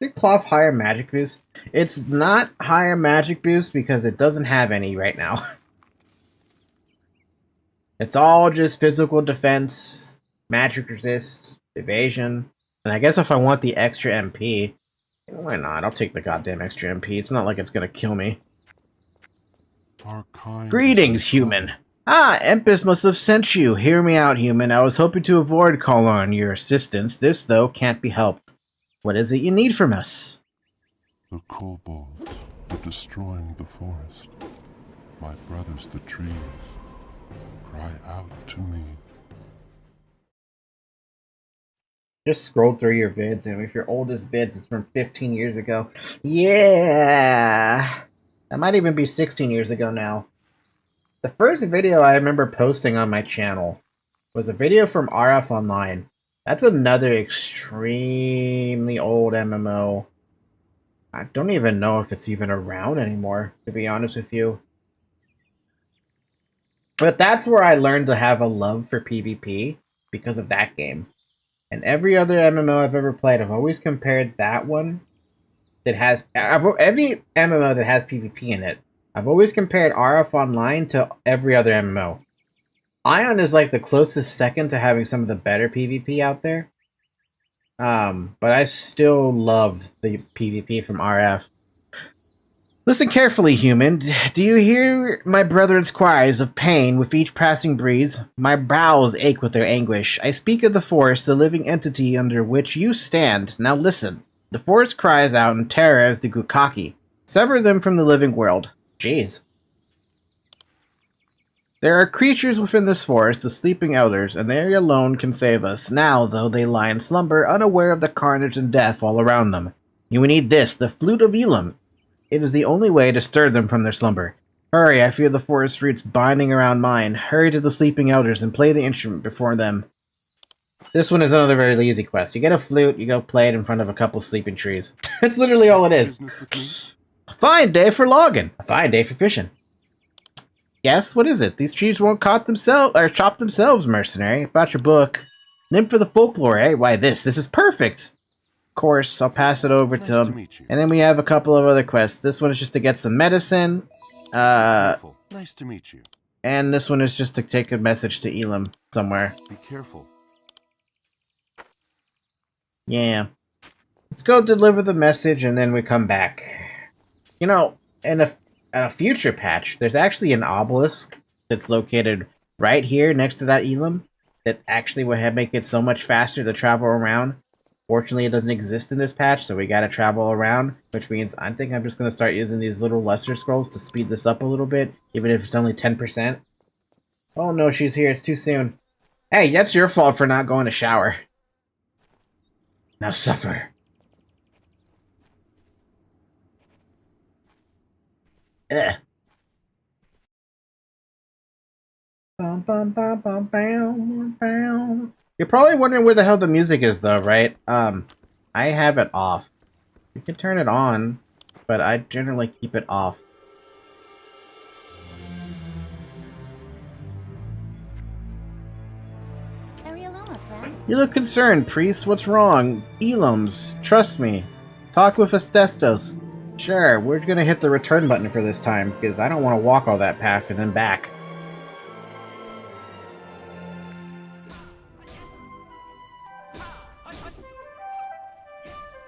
it cloth higher magic boost? It's not higher magic boost because it doesn't have any right now. It's all just physical defense, magic resist, evasion, and I guess if I want the extra MP, why not? I'll take the goddamn extra MP. It's not like it's gonna kill me. Greetings, human. Ah, Empis must have sent you. Hear me out, human. I was hoping to avoid calling on your assistance. This, though, can't be helped. What is it you need from us? The kobolds are destroying the forest. My brothers, the trees, cry out to me. Just scroll through your vids, and if your oldest vids is from 15 years ago. Yeah! That might even be 16 years ago now. The first video I remember posting on my channel was a video from RF Online. That's another extremely old MMO. I don't even know if it's even around anymore, to be honest with you. But that's where I learned to have a love for PvP, because of that game. And every other MMO I've ever played, I've always compared that one that has... every MMO that has PvP in it, I've always compared RF Online to every other MMO. Aion is like the closest second to having some of the better PvP out there. But I still love the PvP from RF. Listen carefully, human. Do you hear my brethren's cries of pain with each passing breeze? My brows ache with their anguish. I speak of the forest, the living entity under which you stand. Now listen. The forest cries out in terror as the Gukaki. Sever them from the living world. Jeez. There are creatures within this forest, the sleeping elders, and they alone can save us. Now, though, they lie in slumber, unaware of the carnage and death all around them. You need this, the flute of Elam. It is the only way to stir them from their slumber. Hurry, I feel the forest roots binding around mine. Hurry to the sleeping elders and play the instrument before them. This one is another very easy quest. You get a flute, you go play it in front of a couple sleeping trees. That's literally all it is. A fine day for logging. A fine day for fishing. Yes, what is it? These trees won't chop themselves, mercenary. About your book. Nymph for the folklore, eh? Why this? This is perfect! Of course, I'll pass it over to him. And then we have a couple of other quests. This one is just to get some medicine. Nice to meet you. And this one is just to take a message to Elam somewhere. Be careful. Yeah. Let's go deliver the message and then we come back. You know, in a future patch, there's actually an obelisk that's located right here next to that Elam that actually would make it so much faster to travel around. Fortunately, it doesn't exist in this patch, so we gotta travel around, which means I think I'm just gonna start using these little Luster Scrolls to speed this up a little bit, even if it's only 10%. Oh no, she's here, it's too soon. Hey, that's your fault for not going to shower. Now suffer. Ugh. You're probably wondering where the hell the music is, though, right? I have it off. You can turn it on, but I generally keep it off. You look concerned, priest. What's wrong? Elams, trust me. Talk with Astestos. Sure, we're gonna hit the return button for this time, because I don't want to walk all that path and then back.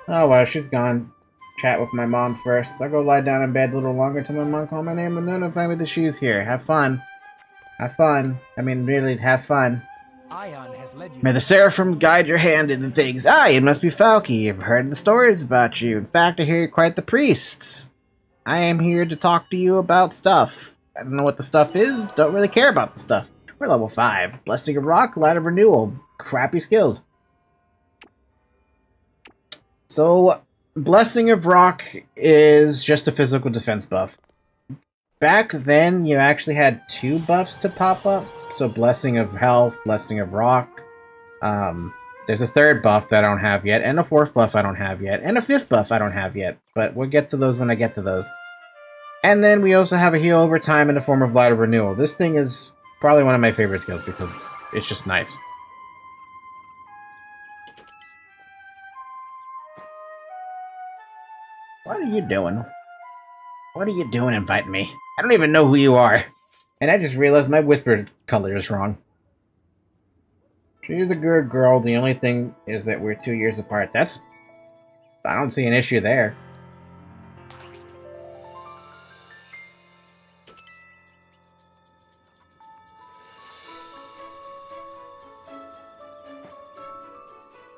Oh well, she's gone. Chat with my mom first. I'll go lie down in bed a little longer till my mom call my name and notify me that she's here. Have fun. Have fun. I mean, really, have fun. Aion has led you. May the Seraphim guide your hand into things. Ah, it must be Falky. I've heard the stories about you. In fact, I hear you're quite the priest. I am here to talk to you about stuff. I don't know what the stuff is. Don't really care about the stuff. We're level 5. Blessing of Rock, Light of Renewal. Crappy skills. So, Blessing of Rock is just a physical defense buff. Back then, you actually had 2 buffs to pop up. So Blessing of Health, Blessing of Rock. There's a 3rd buff that I don't have yet, and a 4th buff I don't have yet, and a 5th buff I don't have yet. But we'll get to those when I get to those. And then we also have a heal over time in the form of Light of Renewal. This thing is probably one of my favorite skills because it's just nice. What are you doing? What are you doing inviting me? I don't even know who you are. And I just realized my whisper color is wrong. She's a good girl. The only thing is that we're 2 years apart. I don't see an issue there.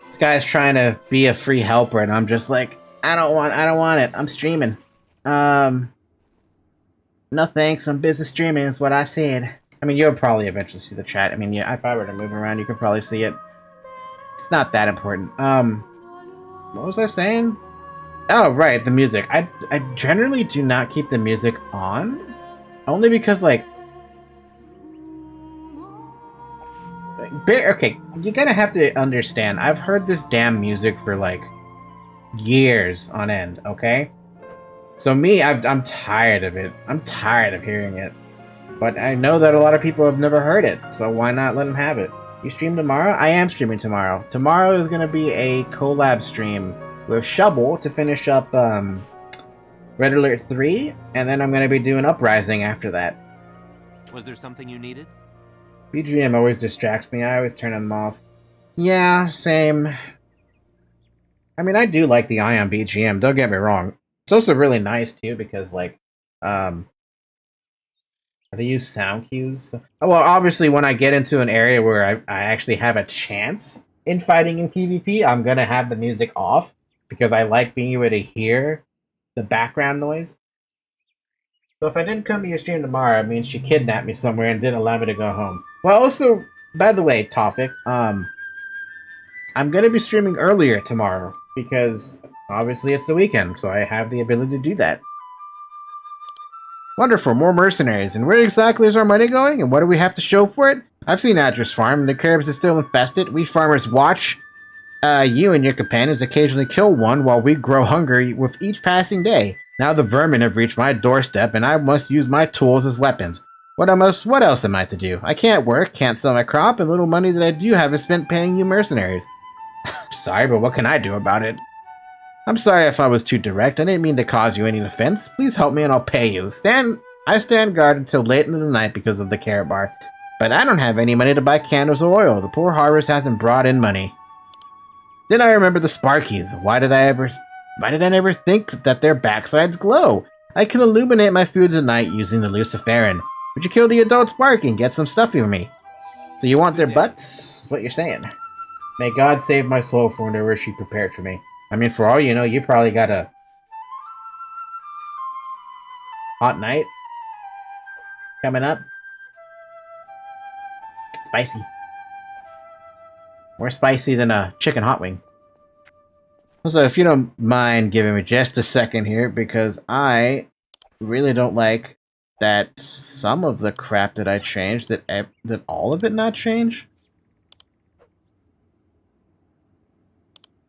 This guy's trying to be a free helper, and I'm just like, I don't want it. I'm streaming. No thanks, I'm busy streaming is what I said. I mean, you'll probably eventually see the chat. I mean, yeah, if I were to move around, you could probably see it. It's not that important. What was I saying? Oh, right, the music. I generally do not keep the music on. Only because, like... Okay, you're gonna have to understand. I've heard this damn music for, like, years on end, okay? So me, I'm tired of it. I'm tired of hearing it. But I know that a lot of people have never heard it, so why not let them have it? You stream tomorrow? I am streaming tomorrow. Tomorrow is going to be a collab stream with Shovel to finish up Red Alert 3, and then I'm going to be doing Uprising after that. Was there something you needed? BGM always distracts me. I always turn them off. Yeah, same. I mean, I do like the Aion BGM, don't get me wrong. It's also really nice too because like they use sound cues. Oh, well, obviously when I get into an area where I actually have a chance in fighting in PvP, I'm gonna have the music off because I like being able to hear the background noise. So if I didn't come to your stream tomorrow, it means she kidnapped me somewhere and didn't allow me to go home. Well, also, by the way, Tofik, I'm gonna be streaming earlier tomorrow because obviously it's the weekend, so I have the ability to do that. Wonderful, more mercenaries. And where exactly is our money going? And what do we have to show for it? I've seen Atreia farm. The caribs are still infested. We farmers watch you and your companions occasionally kill one while we grow hungry with each passing day. Now the vermin have reached my doorstep, and I must use my tools as weapons. What else am I to do? I can't work, can't sell my crop, and little money that I do have is spent paying you mercenaries. Sorry, but what can I do about it? I'm sorry if I was too direct. I didn't mean to cause you any offense. Please help me and I'll pay you. I stand guard until late into the night because of the carrot bar. But I don't have any money to buy candles or oil. The poor harvest hasn't brought in money. Then I remember the Sparkies. Why did I never think that their backsides glow? I can illuminate my foods at night using the Luciferin. Would you kill the adult Sparky and get some stuff for me? So you want their butts? Is what you're saying. May God save my soul for whatever she prepared for me. I mean, for all you know, you probably got a hot night coming up. Spicy. More spicy than a chicken hot wing. Also, if you don't mind giving me just a second here, because I really don't like that some of the crap that I changed, that all of it not change.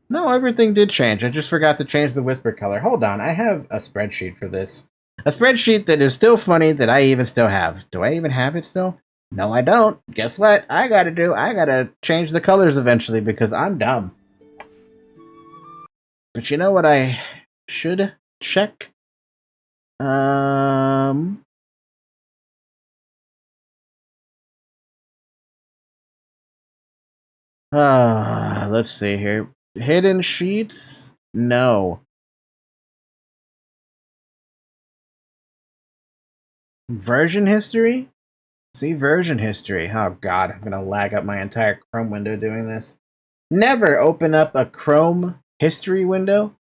No, everything did change. I just forgot to change the whisper color. Hold on, I have a spreadsheet for this. A spreadsheet that is still funny that I even still have. Do I even have it still? No, I don't. Guess what? I gotta change the colors eventually because I'm dumb. But you know what I should check? Let's see here. Hidden sheets? No. Version history? See version history. Oh god, I'm gonna lag up my entire Chrome window doing this. Never open up a Chrome history window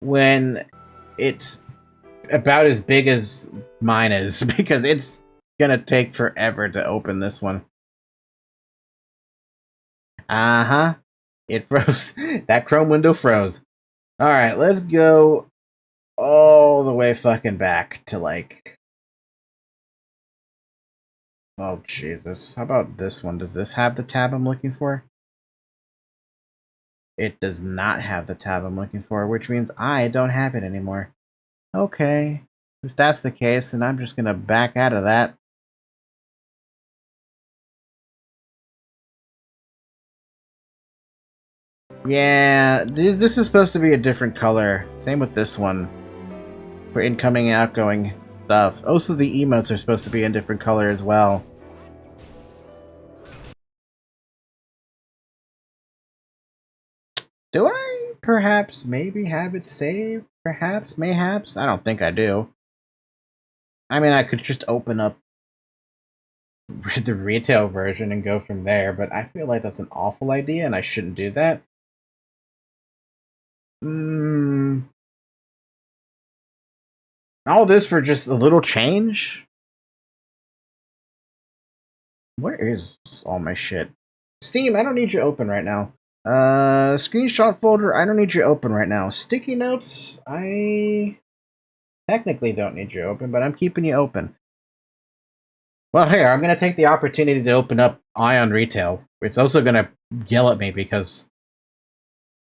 when it's about as big as mine is, because it's gonna take forever to open this one. Uh-huh. It froze. That Chrome window froze. Alright, let's go all the way fucking back to like... Oh, Jesus. How about this one? Does this have the tab I'm looking for? It does not have the tab I'm looking for, which means I don't have it anymore. Okay. If that's the case, then I'm just gonna back out of that. Yeah, this is supposed to be a different color. Same with this one. For incoming and outgoing stuff. Also, the emotes are supposed to be a different color as well. Do I perhaps maybe have it saved? Perhaps? Mayhaps? I don't think I do. I mean, I could just open up the retail version and go from there, but I feel like that's an awful idea and I shouldn't do that. All this for just a little change? Where is all my shit? Steam, I don't need you open right now. Screenshot folder, I don't need you open right now. Sticky notes, I technically don't need you open, but I'm keeping you open. Well, here, I'm going to take the opportunity to open up Aion Retail. It's also going to yell at me because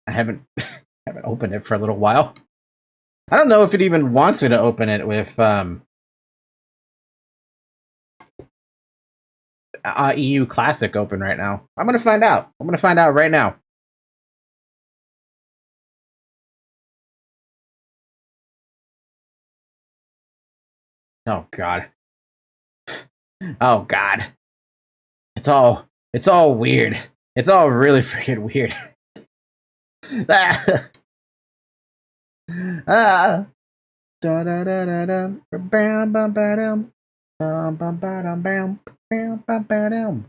I haven't opened it for a little while. I don't know if it even wants me to open it with EU Classic open right now. I'm going to find out. I'm going to find out right now. Oh, God. Oh, God. It's all weird. It's all really freaking weird. Ah. Da da da da da. Bam bam bam bam bam bam bam bam bam bam.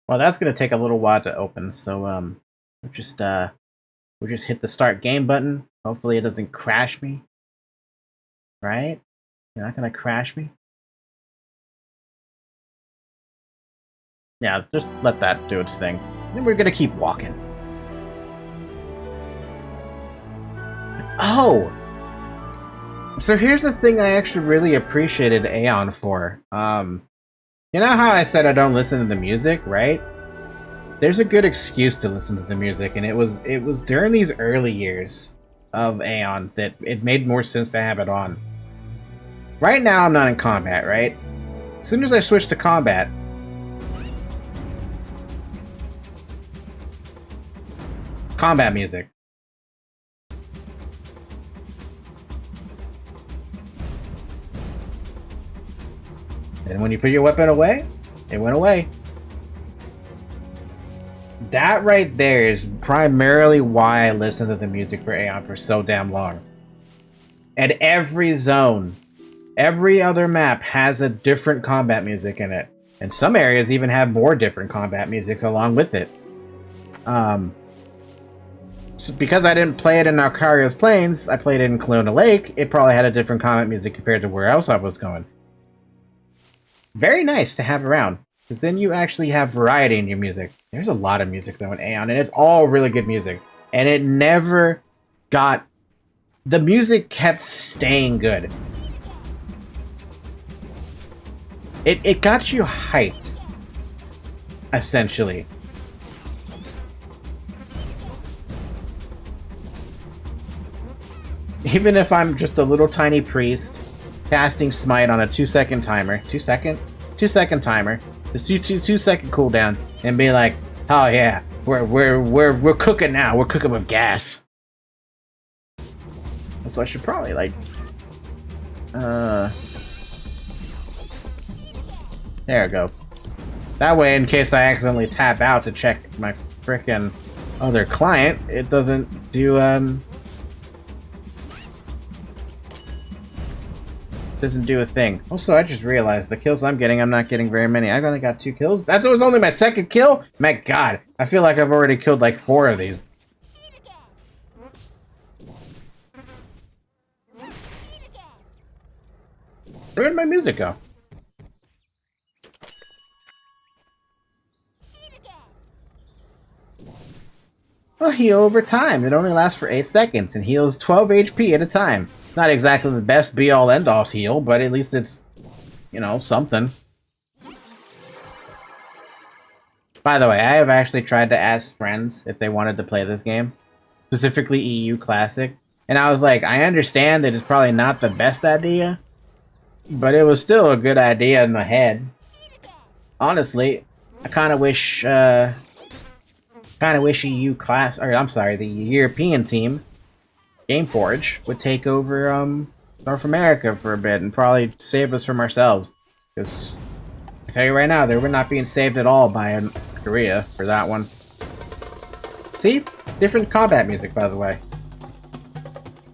Well, that's gonna take a little while to open, so we'll just hit the start game button. Hopefully it doesn't crash me. Right? You're not gonna crash me? Yeah, just let that do its thing. And we're gonna keep walking. Oh! So here's the thing I actually really appreciated Aion for. You know how I said I don't listen to the music, right? There's a good excuse to listen to the music, and it was during these early years of Aion that it made more sense to have it on. Right now I'm not in combat, right? As soon as I switch to combat, combat music. And when you put your weapon away, it went away. That right there is primarily why I listened to the music for Aion for so damn long. And every zone, every other map has a different combat music in it. And some areas even have more different combat musics along with it. So because I didn't play it in Alcaria's Plains, I played it in Kelowna Lake, it probably had a different combat music compared to where else I was going. Very nice to have around, because then you actually have variety in your music. There's a lot of music though in Aion, and it's all really good music. And it never got... The music kept staying good. It got you hyped, essentially. Even if I'm just a little tiny priest, casting Smite on a 2-second timer, 2-second timer, this 2-second cooldown, and be like, oh yeah, we're cooking now, we're cooking with gas. So I should probably like, there we go. That way, in case I accidentally tap out to check my frickin' other client, it doesn't do a thing. Also, I just realized the kills I'm not getting very many. I've only got 2 kills. That was only my 2nd kill? My god, I feel like I've already killed like 4 of these. Where did my music go? Well, heal over time. It only lasts for 8 seconds and heals 12 HP at a time. Not exactly the best be-all end-all heal, but at least it's, you know, something. By the way, I have actually tried to ask friends if they wanted to play this game, specifically EU Classic, and I was like, I understand that it's probably not the best idea, but it was still a good idea in my head. Honestly, I kind of wish EU Class, or I'm sorry, the European team, Gameforge, would take over North America for a bit and probably save us from ourselves. Because I tell you right now, they were not being saved at all by Korea for that one. See? Different combat music, by the way.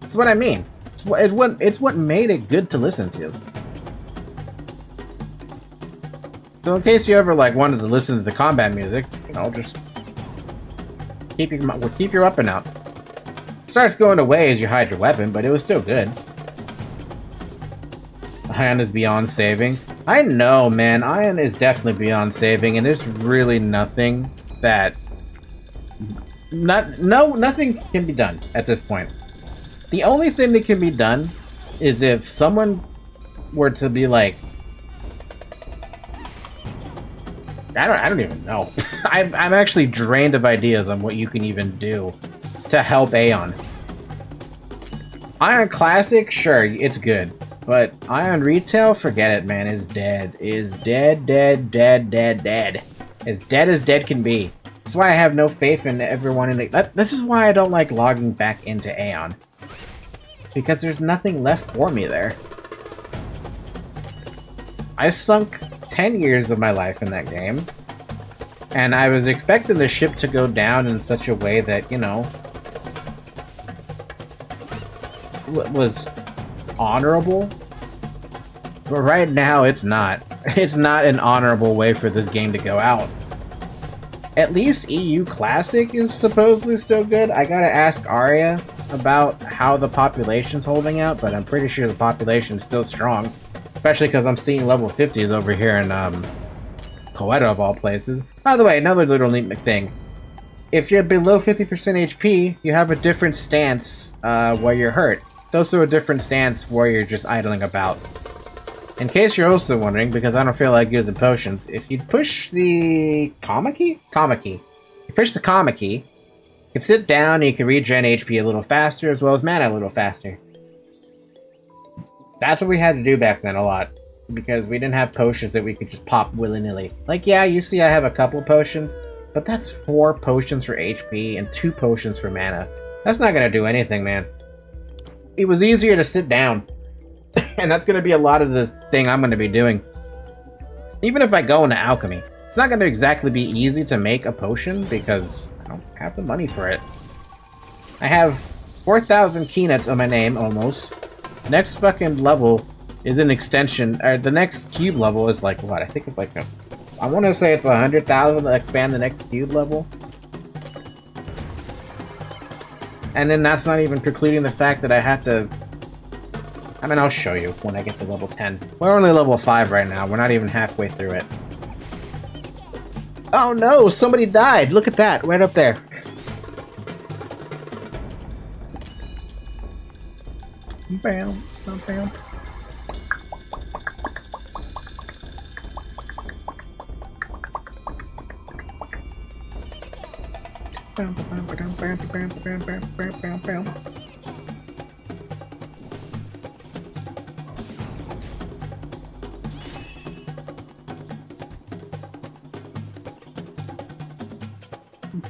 That's what I mean. It's what made it good to listen to. So in case you ever like wanted to listen to the combat music, you know, just keep your weapon out. It starts going away as you hide your weapon, but it was still good. Aion is beyond saving. I know, man. Aion is definitely beyond saving, and there's really nothing that... Nothing can be done at this point. The only thing that can be done is if someone were to be like... I don't even know. I'm actually drained of ideas on what you can even do to help Aion. Aion Classic, sure, it's good. But Aion Retail, forget it, man, is dead. Is dead. As dead as dead can be. That's why I have no faith in everyone in it. This is why I don't like logging back into Aion. Because there's nothing left for me there. I sunk 10 years of my life in that game, and I was expecting the ship to go down in such a way that, you know, was honorable. But right now, it's not. It's not an honorable way for this game to go out. At least EU Classic is supposedly still good. I gotta ask Aion about how the population's holding out, but I'm pretty sure the population's still strong. Especially because I'm seeing level 50s over here in Coeta of all places. By the way, another little neat thing. If you're below 50% HP, you have a different stance where you're hurt. It's also a different stance where you're just idling about. In case you're also wondering, because I don't feel like using potions, if you push the comma key? Comma key. You push the comma key, you can sit down and you can regen HP a little faster as well as mana a little faster. That's what we had to do back then a lot, because we didn't have potions that we could just pop willy-nilly. Like, yeah, you see I have a couple potions, but that's 4 potions for HP and 2 potions for mana. That's not gonna do anything, man. It was easier to sit down. And that's going to be a lot of the thing I'm going to be doing. Even if I go into alchemy, it's not going to exactly be easy to make a potion because I don't have the money for it. I have 4,000 keynuts on my name, almost. Next fucking level is an extension, or the next cube level is like, what? I think it's like, I want to say it's 100,000 to expand the next cube level. And then that's not even precluding the fact that I have to... I mean, I'll show you when I get to level 10. We're only level 5 right now. We're not even halfway through it. Oh no! Somebody died! Look at that! Right up there. Bam, bam, bam. Bam, bam, bam, bam, bam, bam, bam, bam, bam.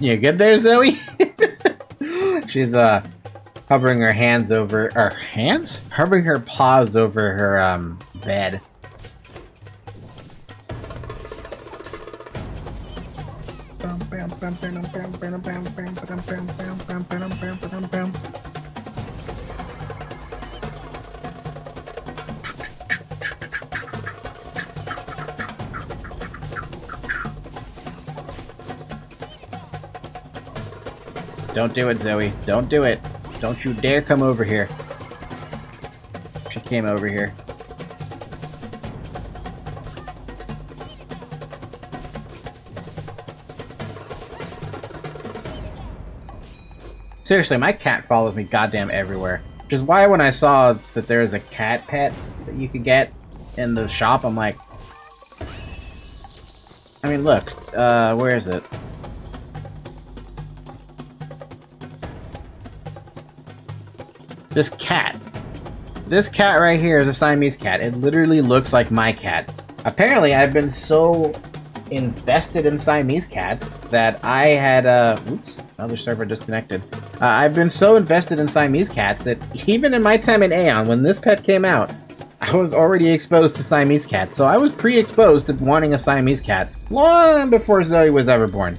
You good there, Zoe? She's hovering her hands over her hands? Hovering her paws over her bed. Don't do it, Zoe. Don't do it. Don't you dare come over here. She came over here. Seriously, my cat follows me goddamn everywhere. Which is why when I saw that there is a cat pet that you could get in the shop, I'm like... I mean, look. Where is it? This cat. This cat right here is a Siamese cat. It literally looks like my cat. Apparently, I've been so invested in Siamese cats that I had, oops, another server disconnected. I've been so invested in Siamese cats that even in my time in Aion, when this pet came out, I was already exposed to Siamese cats. So I was pre-exposed to wanting a Siamese cat long before Zoe was ever born.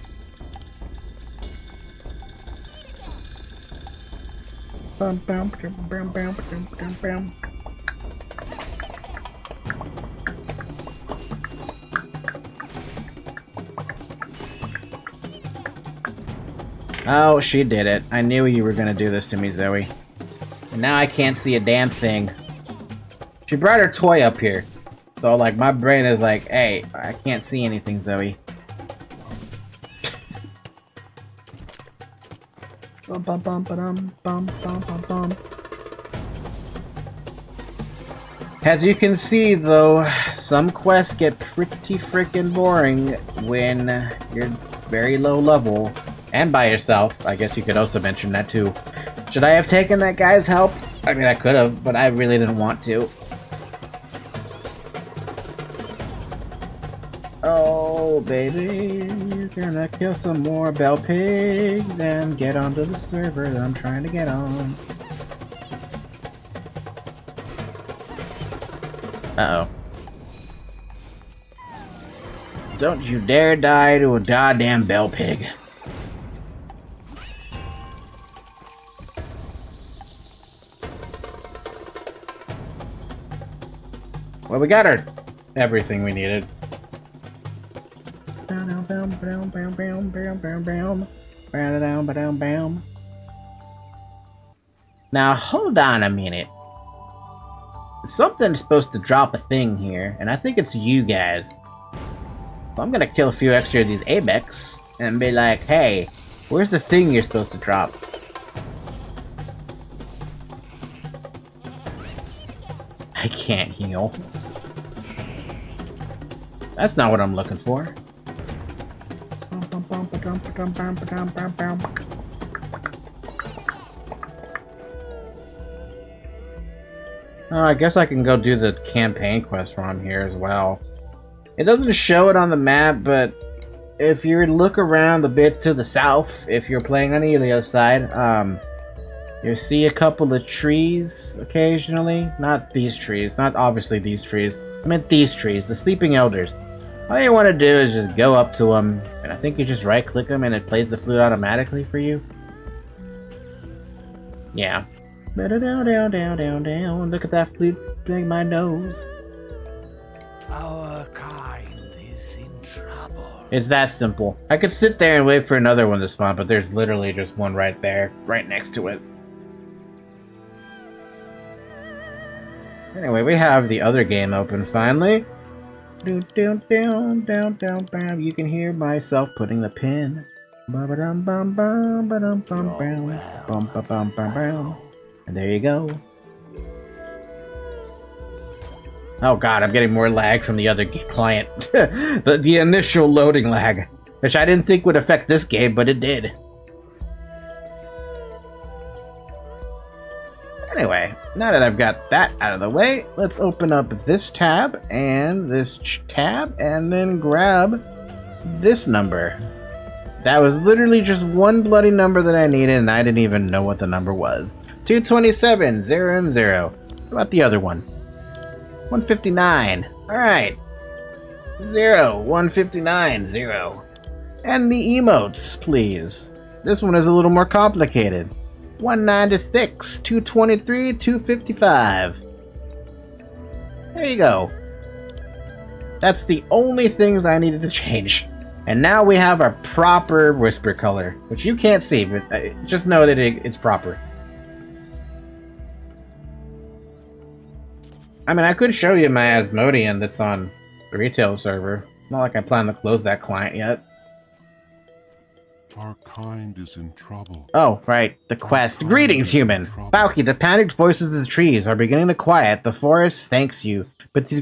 Oh, she did it. I knew you were gonna do this to me, Zoe. And now I can't see a damn thing. She brought her toy up here. So, like, my brain is like, hey, I can't see anything, Zoe. As you can see, though, some quests get pretty freaking boring when you're very low level and by yourself. I guess you could also mention that too. Should I have taken that guy's help? I mean, I could have, but I really didn't want to. Oh, baby, you're gonna kill some more bell pigs and get onto the server that I'm trying to get on. Uh-oh. Don't you dare die to a goddamn bell pig. Well, we got everything we needed. Now, hold on a minute. Something's supposed to drop a thing here, and I think it's you guys. So I'm gonna kill a few extra of these Apegrixs and be like, hey, where's the thing you're supposed to drop? I can't heal. That's not what I'm looking for. Oh, I guess I can go do the campaign quest from here as well. It doesn't show it on the map, but if you look around a bit to the south, if you're playing on Elio's side, you'll see a couple of trees occasionally. Not these trees, not obviously these trees. I meant these trees, the sleeping elders. All you want to do is just go up to them, and I think you just right-click them and it plays the flute automatically for you. Yeah. Down. Look at that flute playing my nose. Our kind is in trouble. It's that simple. I could sit there and wait for another one to spawn, but there's literally just one right there, right next to it. Anyway, we have the other game open finally. You can hear myself putting the pin. And there you go. Oh god, I'm getting more lag from the other client. the initial loading lag, which I didn't think would affect this game, but it did. Anyway, now that I've got that out of the way, let's open up this tab and this tab and then grab this number. That was literally just one bloody number that I needed and I didn't even know what the number was. 227, 0 and 0. What about the other one? 159. Alright. 0, 159, 0. And the emotes, please. This one is a little more complicated. 196, 223, 255. There you go. That's the only things I needed to change. And now we have our proper whisper color, which you can't see, but just know that it's proper. I mean, I could show you my Asmodean that's on the retail server. Not like I plan to close that client yet. Our kind is in trouble. Oh, right. The quest. Greetings, human! Fauci, the panicked voices of the trees are beginning to quiet. The forest thanks you. But the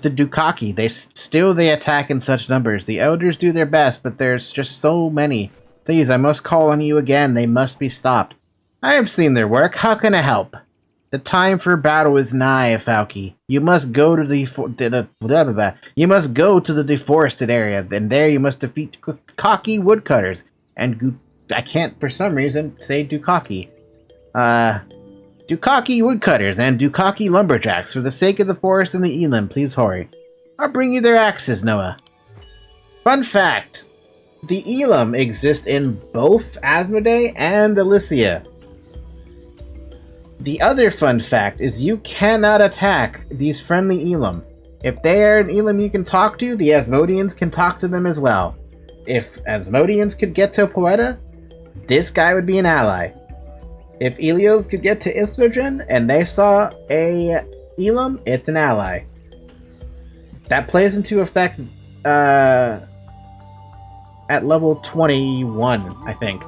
Dukaki, they attack in such numbers. The elders do their best, but there's just so many. Please, I must call on you again. They must be stopped. I have seen their work. How can I help? The time for battle is nigh, Fauci. You must go to you must go to the deforested area, and there you must defeat Dukaki woodcutters and I can't for some reason say Dukaki. Dukaki woodcutters and Dukaki lumberjacks. For the sake of the forest and the eland, please hurry. I'll bring you their axes, Noah. Fun fact: the elam exist in both Asmodee and Elysia. The other fun fact is you cannot attack these friendly elam. If they are an elam you can talk to, the Asmodeans can talk to them as well. If Asmodeans could get to Poeta, this guy would be an ally. If Elios could get to Islogen and they saw a elam, it's an ally. That plays into effect at level 21, I think.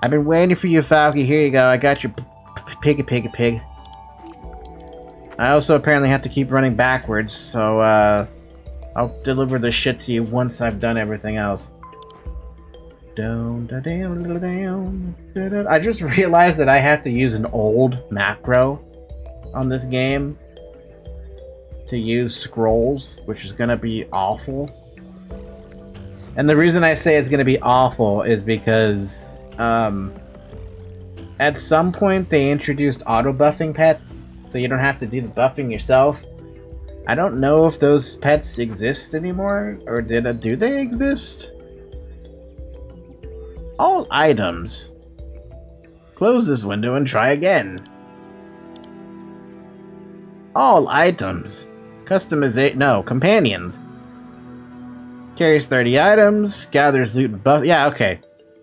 I've been waiting for you, Falky. Here you go. I got your pig. I also apparently have to keep running backwards, so I'll deliver this shit to you once I've done everything else. I just realized that I have to use an old macro on this game to use scrolls, which is gonna be awful. And the reason I say it's gonna be awful is because at some point they introduced auto buffing pets, so you don't have to do the buffing yourself. I don't know if those pets exist anymore, or do they exist? All items. Close this window and try again. All items. Customization. No, companions. Carries 30 items. Gathers loot and buff. Yeah, okay.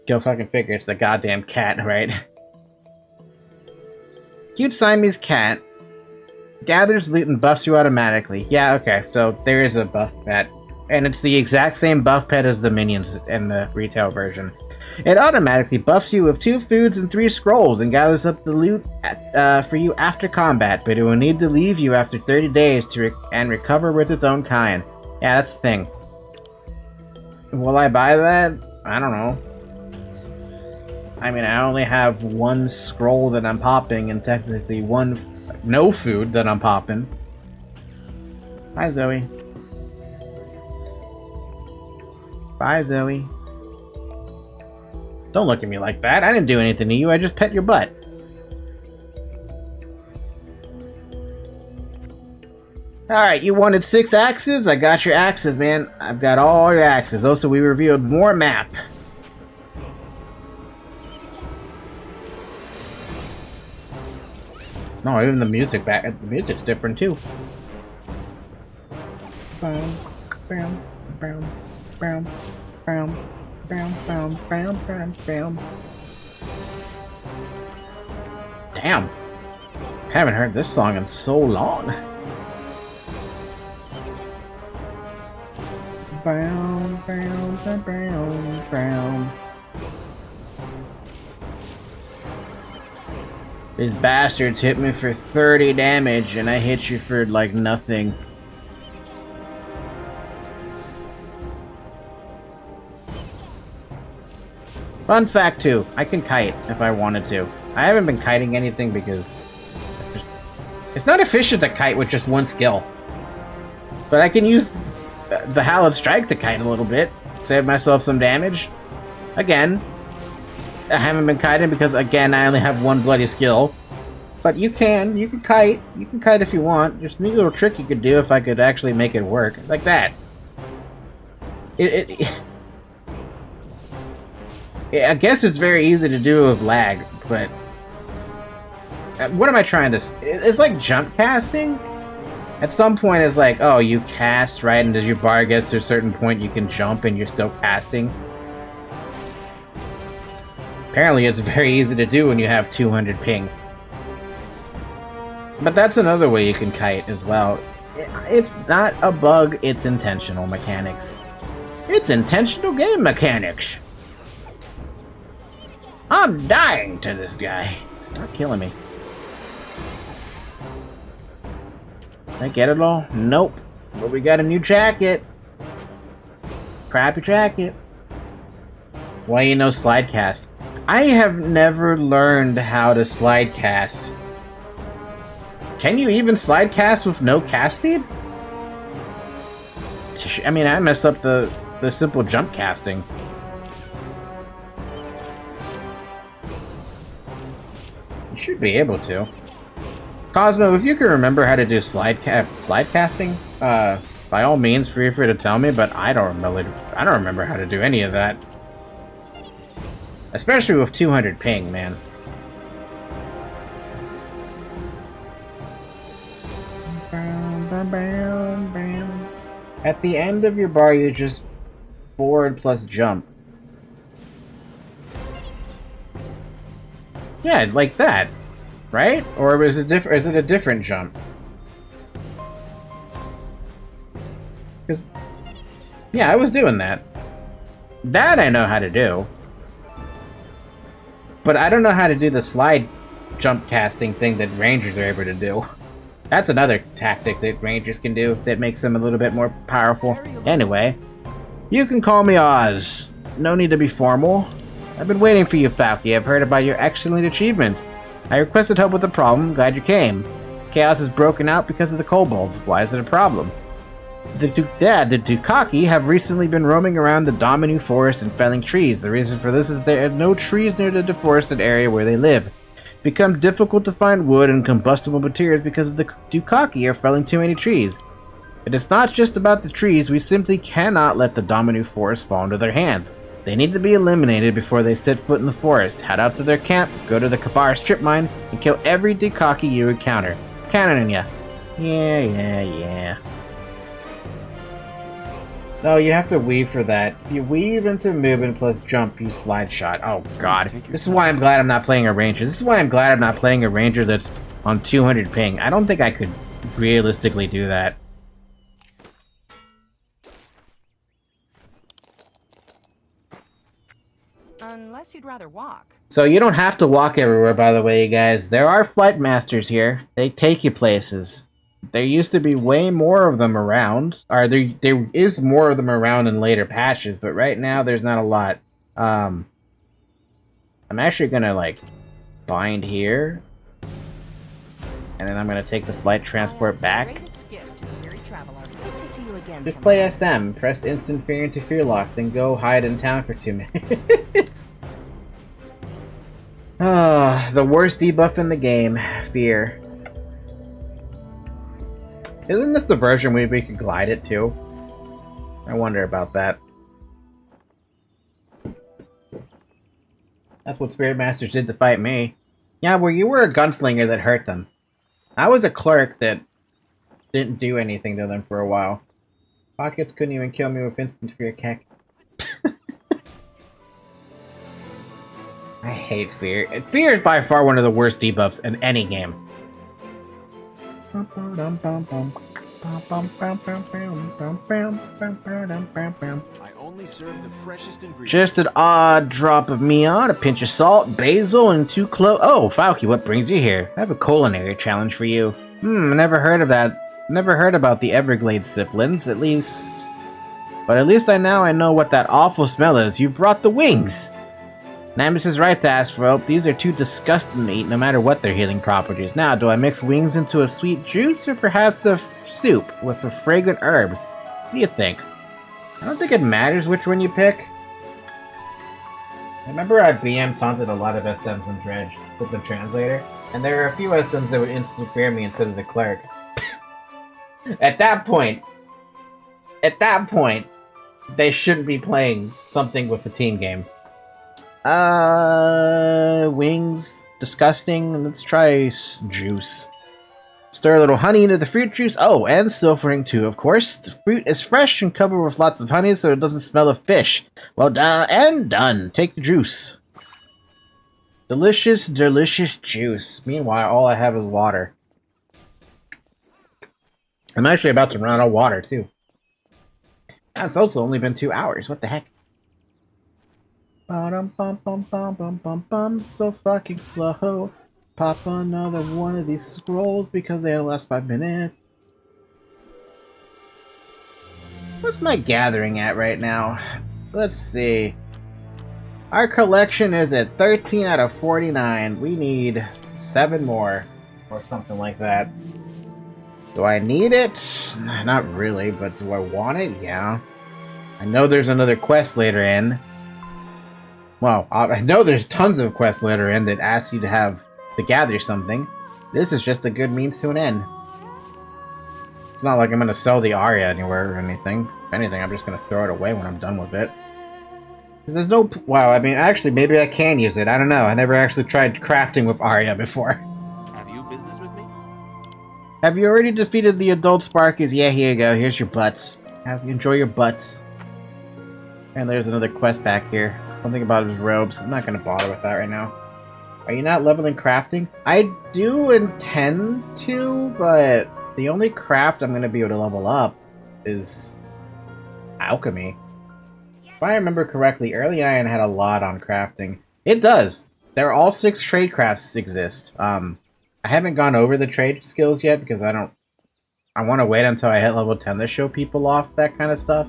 Go fucking figure. It's the goddamn cat, right? Cute Siamese cat. Gathers loot and buffs you automatically. Yeah, okay. So there is a buff pet. And it's the exact same buff pet as the minions in the retail version. It automatically buffs you with 2 foods and 3 scrolls and gathers up the loot for you after combat, but it will need to leave you after 30 days to recover with its own kind. Yeah, that's the thing. Will I buy that? I don't know. I mean, I only have 1 scroll that I'm popping and technically 1 no food that I'm popping. Hi, Zoe. Bye, Zoe. Don't look at me like that. I didn't do anything to you. I just pet your butt. Alright, you wanted 6 axes? I got your axes, man. I've got all your axes. Also, we revealed more map. No, even the music's different too. Bam, bam, bam, bam, bam, bam, bam, bam, bam, bam. Damn. Haven't heard this song in so long. Bam, bam, bam, bam, bam. These bastards hit me for 30 damage, and I hit you for, like, nothing. Fun fact, too. I can kite if I wanted to. I haven't been kiting anything because... it's not efficient to kite with just 1 skill. But I can use the Hallowed Strike to kite a little bit. Save myself some damage. Again... I haven't been kiting because, again, I only have 1 bloody skill. But you can kite. You can kite if you want. Just a neat little trick you could do if I could actually make it work. Like that. Yeah, I guess it's very easy to do with lag, but... what am I trying to... It's like jump casting? At some point it's like, oh, you cast, right? And as your bar gets to a certain point, you can jump and you're still casting. Apparently it's very easy to do when you have 200 ping. But that's another way you can kite as well. It's not a bug, it's intentional mechanics. It's intentional game mechanics! I'm dying to this guy. Stop killing me. Did I get it all? Nope. But we got a new jacket. Crappy jacket. Why you know slide cast? I have never learned how to slide cast. Can you even slide cast with no cast speed? I mean, I messed up the simple jump casting. You should be able to. Cosmo, if you can remember how to do slide casting, by all means, feel free to tell me. But I don't remember how to do any of that. Especially with 200 ping, man. At the end of your bar, you just forward plus jump. Yeah, like that, right? Or is it a different jump? Because, yeah, I was doing that. That I know how to do. But I don't know how to do the slide jump casting thing that rangers are able to do. That's another tactic that rangers can do that makes them a little bit more powerful. Anyway, you can call me Oz. No need to be formal. I've been waiting for you, Falky. I've heard about your excellent achievements. I requested help with the problem. Glad you came. Chaos is broken out because of the kobolds. Why is it a problem? The Dukaki have recently been roaming around the Dominu forest and felling trees. The reason for this is there are no trees near the deforested area where they live. It's become difficult to find wood and combustible materials because the Dukaki are felling too many trees. It is not just about the trees. We simply cannot let the Dominu forest fall into their hands. They need to be eliminated before they set foot in the forest. Head out to their camp, go to the Kabar strip mine, and kill every Dukaki you encounter. Counting on ya. Yeah. No, you have to weave for that. You weave into movement plus jump, you slide shot. Oh god. This is why I'm glad I'm not playing a ranger. This is why I'm glad I'm not playing a ranger that's on 200 ping. I don't think I could realistically do that. Unless you'd rather walk. So you don't have to walk everywhere, by the way, you guys. There are flight masters here. They take you places. There used to be way more of them around. Or there is more of them around in later patches, but right now there's not a lot. I'm actually gonna, like, bind here. And then I'm gonna take the flight transport back. Just play SM, press instant fear into fear lock, then go hide in town for 2 minutes. The worst debuff in the game, fear. Isn't this the version where we could glide it too? I wonder about that. That's what Spirit Masters did to fight me. Yeah, well, you were a gunslinger that hurt them. I was a clerk that didn't do anything to them for a while. Pockets couldn't even kill me with instant fear keck. I hate fear. Fear is by far one of the worst debuffs in any game. I only serve the freshest ingredients. Just an odd drop of Meon, a pinch of salt, basil, and 2 cloves. Oh, Falky, what brings you here? I have a culinary challenge for you. Never heard of that. Never heard about the Everglades siblings, at least. But at least I know what that awful smell is. You brought the wings! Namus is right to ask for help. These are too disgusting to eat, no matter what their healing properties. Now, do I mix wings into a sweet juice, or perhaps a soup with the fragrant herbs? What do you think? I don't think it matters which one you pick. I remember I BM taunted a lot of SMs in Dredge with the translator, and there are a few SMs that would instantly fear me instead of the cleric. At that point, they shouldn't be playing something with a team game. Wings, disgusting. Let's try juice. Stir a little honey into the fruit juice. Oh, and sulfuring too, of course. The fruit is fresh and covered with lots of honey, so it doesn't smell of fish. Well done, and done. Take the juice. Delicious, delicious juice. Meanwhile, all I have is water. I'm actually about to run out of water, too. It's also only been 2 hours. What the heck? Bum, so fucking slow. Pop another one of these scrolls because they only last 5 minutes. What's my gathering at right now? Let's see. Our collection is at 13 out of 49. We need 7 more. Or something like that. Do I need it? Not really, but do I want it? Yeah. I know there's another quest later in. Well, I know there's tons of quests later in that ask you to gather something. This is just a good means to an end. It's not like I'm gonna sell the Aria anywhere or anything. If anything, I'm just gonna throw it away when I'm done with it. Because there's no... Wow, I mean, actually, maybe I can use it. I don't know. I never actually tried crafting with Aria before. Have you business with me? Have you already defeated the adult Sparkies? Yeah, here you go. Here's your butts. Enjoy your butts. And there's another quest back here. Something about his robes. I'm not going to bother with that right now. Are you not leveling crafting? I do intend to, but the only craft I'm going to be able to level up is alchemy. If I remember correctly, early Aion had a lot on crafting. It does. There are all 6 trade crafts exist. I haven't gone over the trade skills yet because I want to wait until I hit level 10 to show people off that kind of stuff.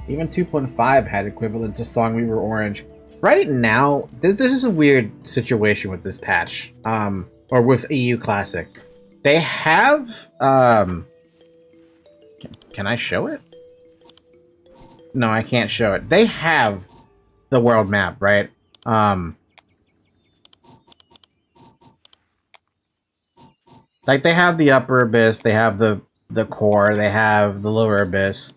Even 2.5 had equivalent to Song We Were Orange. Right now, this is a weird situation with this patch, or with EU Classic. They have, can I show it? No, I can't show it. They have the world map, right? Like, they have the upper abyss, they have the core, they have the lower abyss.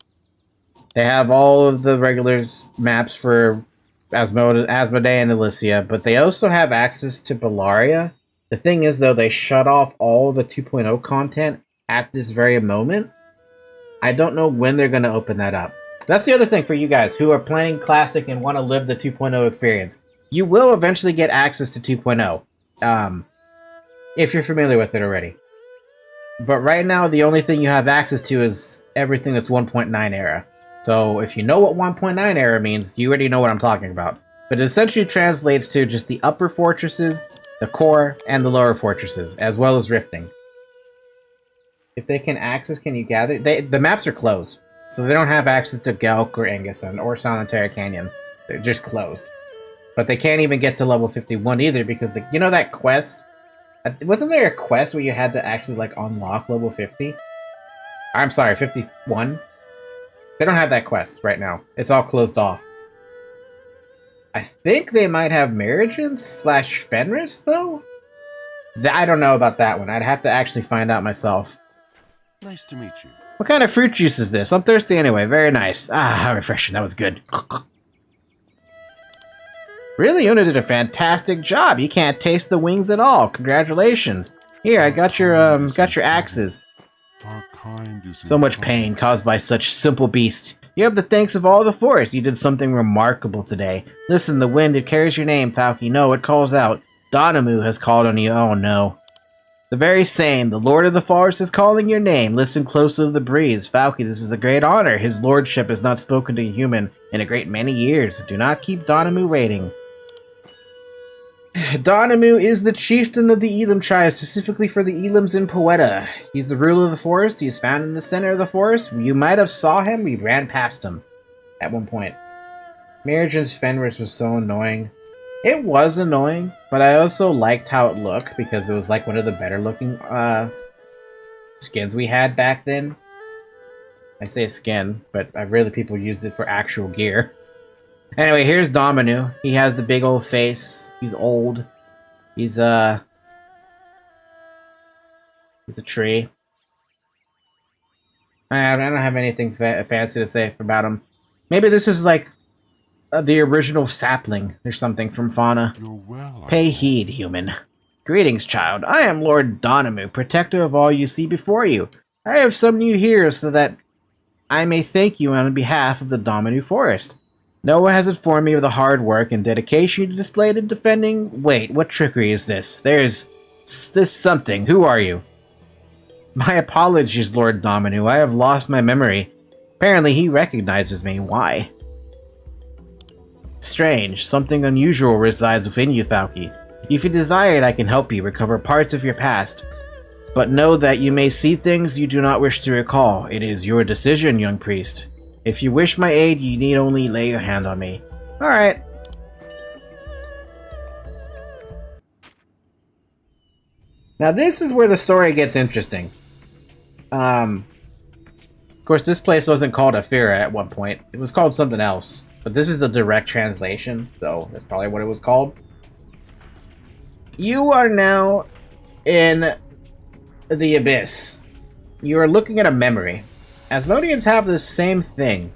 They have all of the regular maps for Asmodee and Elysia, but they also have access to Bellaria. The thing is, though, they shut off all the 2.0 content at this very moment. I don't know when they're going to open that up. That's the other thing for you guys who are playing Classic and want to live the 2.0 experience. You will eventually get access to 2.0, if you're familiar with it already. But right now, the only thing you have access to is everything that's 1.9 era. So if you know what 1.9 era means, you already know what I'm talking about. But it essentially translates to just the upper fortresses, the core, and the lower fortresses, as well as rifting. If they can access, can you gather? The maps are closed, so they don't have access to Gelk or Anguson or Solitaire Canyon. They're just closed. But they can't even get to level 51 either, because you know that quest? Wasn't there a quest where you had to actually like unlock level 50? I'm sorry, 51? They don't have that quest right now. It's all closed off. I think they might have Marigin / Fenris, though? I don't know about that one. I'd have to actually find out myself. Nice to meet you. What kind of fruit juice is this? I'm thirsty anyway. Very nice. Ah, how refreshing. That was good. Really, Una did a fantastic job. You can't taste the wings at all. Congratulations. Here, I got your axes. Our kind is So much pain caused by such simple beasts. You have the thanks of all the forest. You did something remarkable today. Listen, the wind, it carries your name, Falky. No, it calls out. Donamu has called on you. Oh, no. The very same. The Lord of the Forest is calling your name. Listen closely to the breeze. Falky, this is a great honor. His lordship has not spoken to a human in a great many years. Do not keep Donamu waiting. Donamu is the chieftain of the Elam tribe, specifically for the Elams in Poeta. He's the ruler of the forest. He is found in the center of the forest. You might have saw him. We ran past him at one point. Merigen's Fenris was so annoying. It was annoying, but I also liked how it looked because it was like one of the better looking skins we had back then. I say skin, but people used it for actual gear. Anyway, here's Dominu. He has the big old face. He's old. He's a tree. I don't have anything fancy to say about him. Maybe this is like the original sapling or something from Fauna. Pay heed, human. Greetings, child. I am Lord Donamu, protector of all you see before you. I have summoned you here so that I may thank you on behalf of the Dominu Forest. Noah has informed me of the hard work and dedication you displayed in defending... Wait, what trickery is this? There's this something. Who are you? My apologies, Lord Dominu. I have lost my memory. Apparently he recognizes me. Why? Strange. Something unusual resides within you, Falky. If you desire it, I can help you recover parts of your past. But know that you may see things you do not wish to recall. It is your decision, young priest. If you wish my aid, you need only lay your hand on me. Alright. Now this is where the story gets interesting. Of course, this place wasn't called Aphira at one point. It was called something else. But this is a direct translation, so that's probably what it was called. You are now in the Abyss. You are looking at a memory. Asmodeans have the same thing,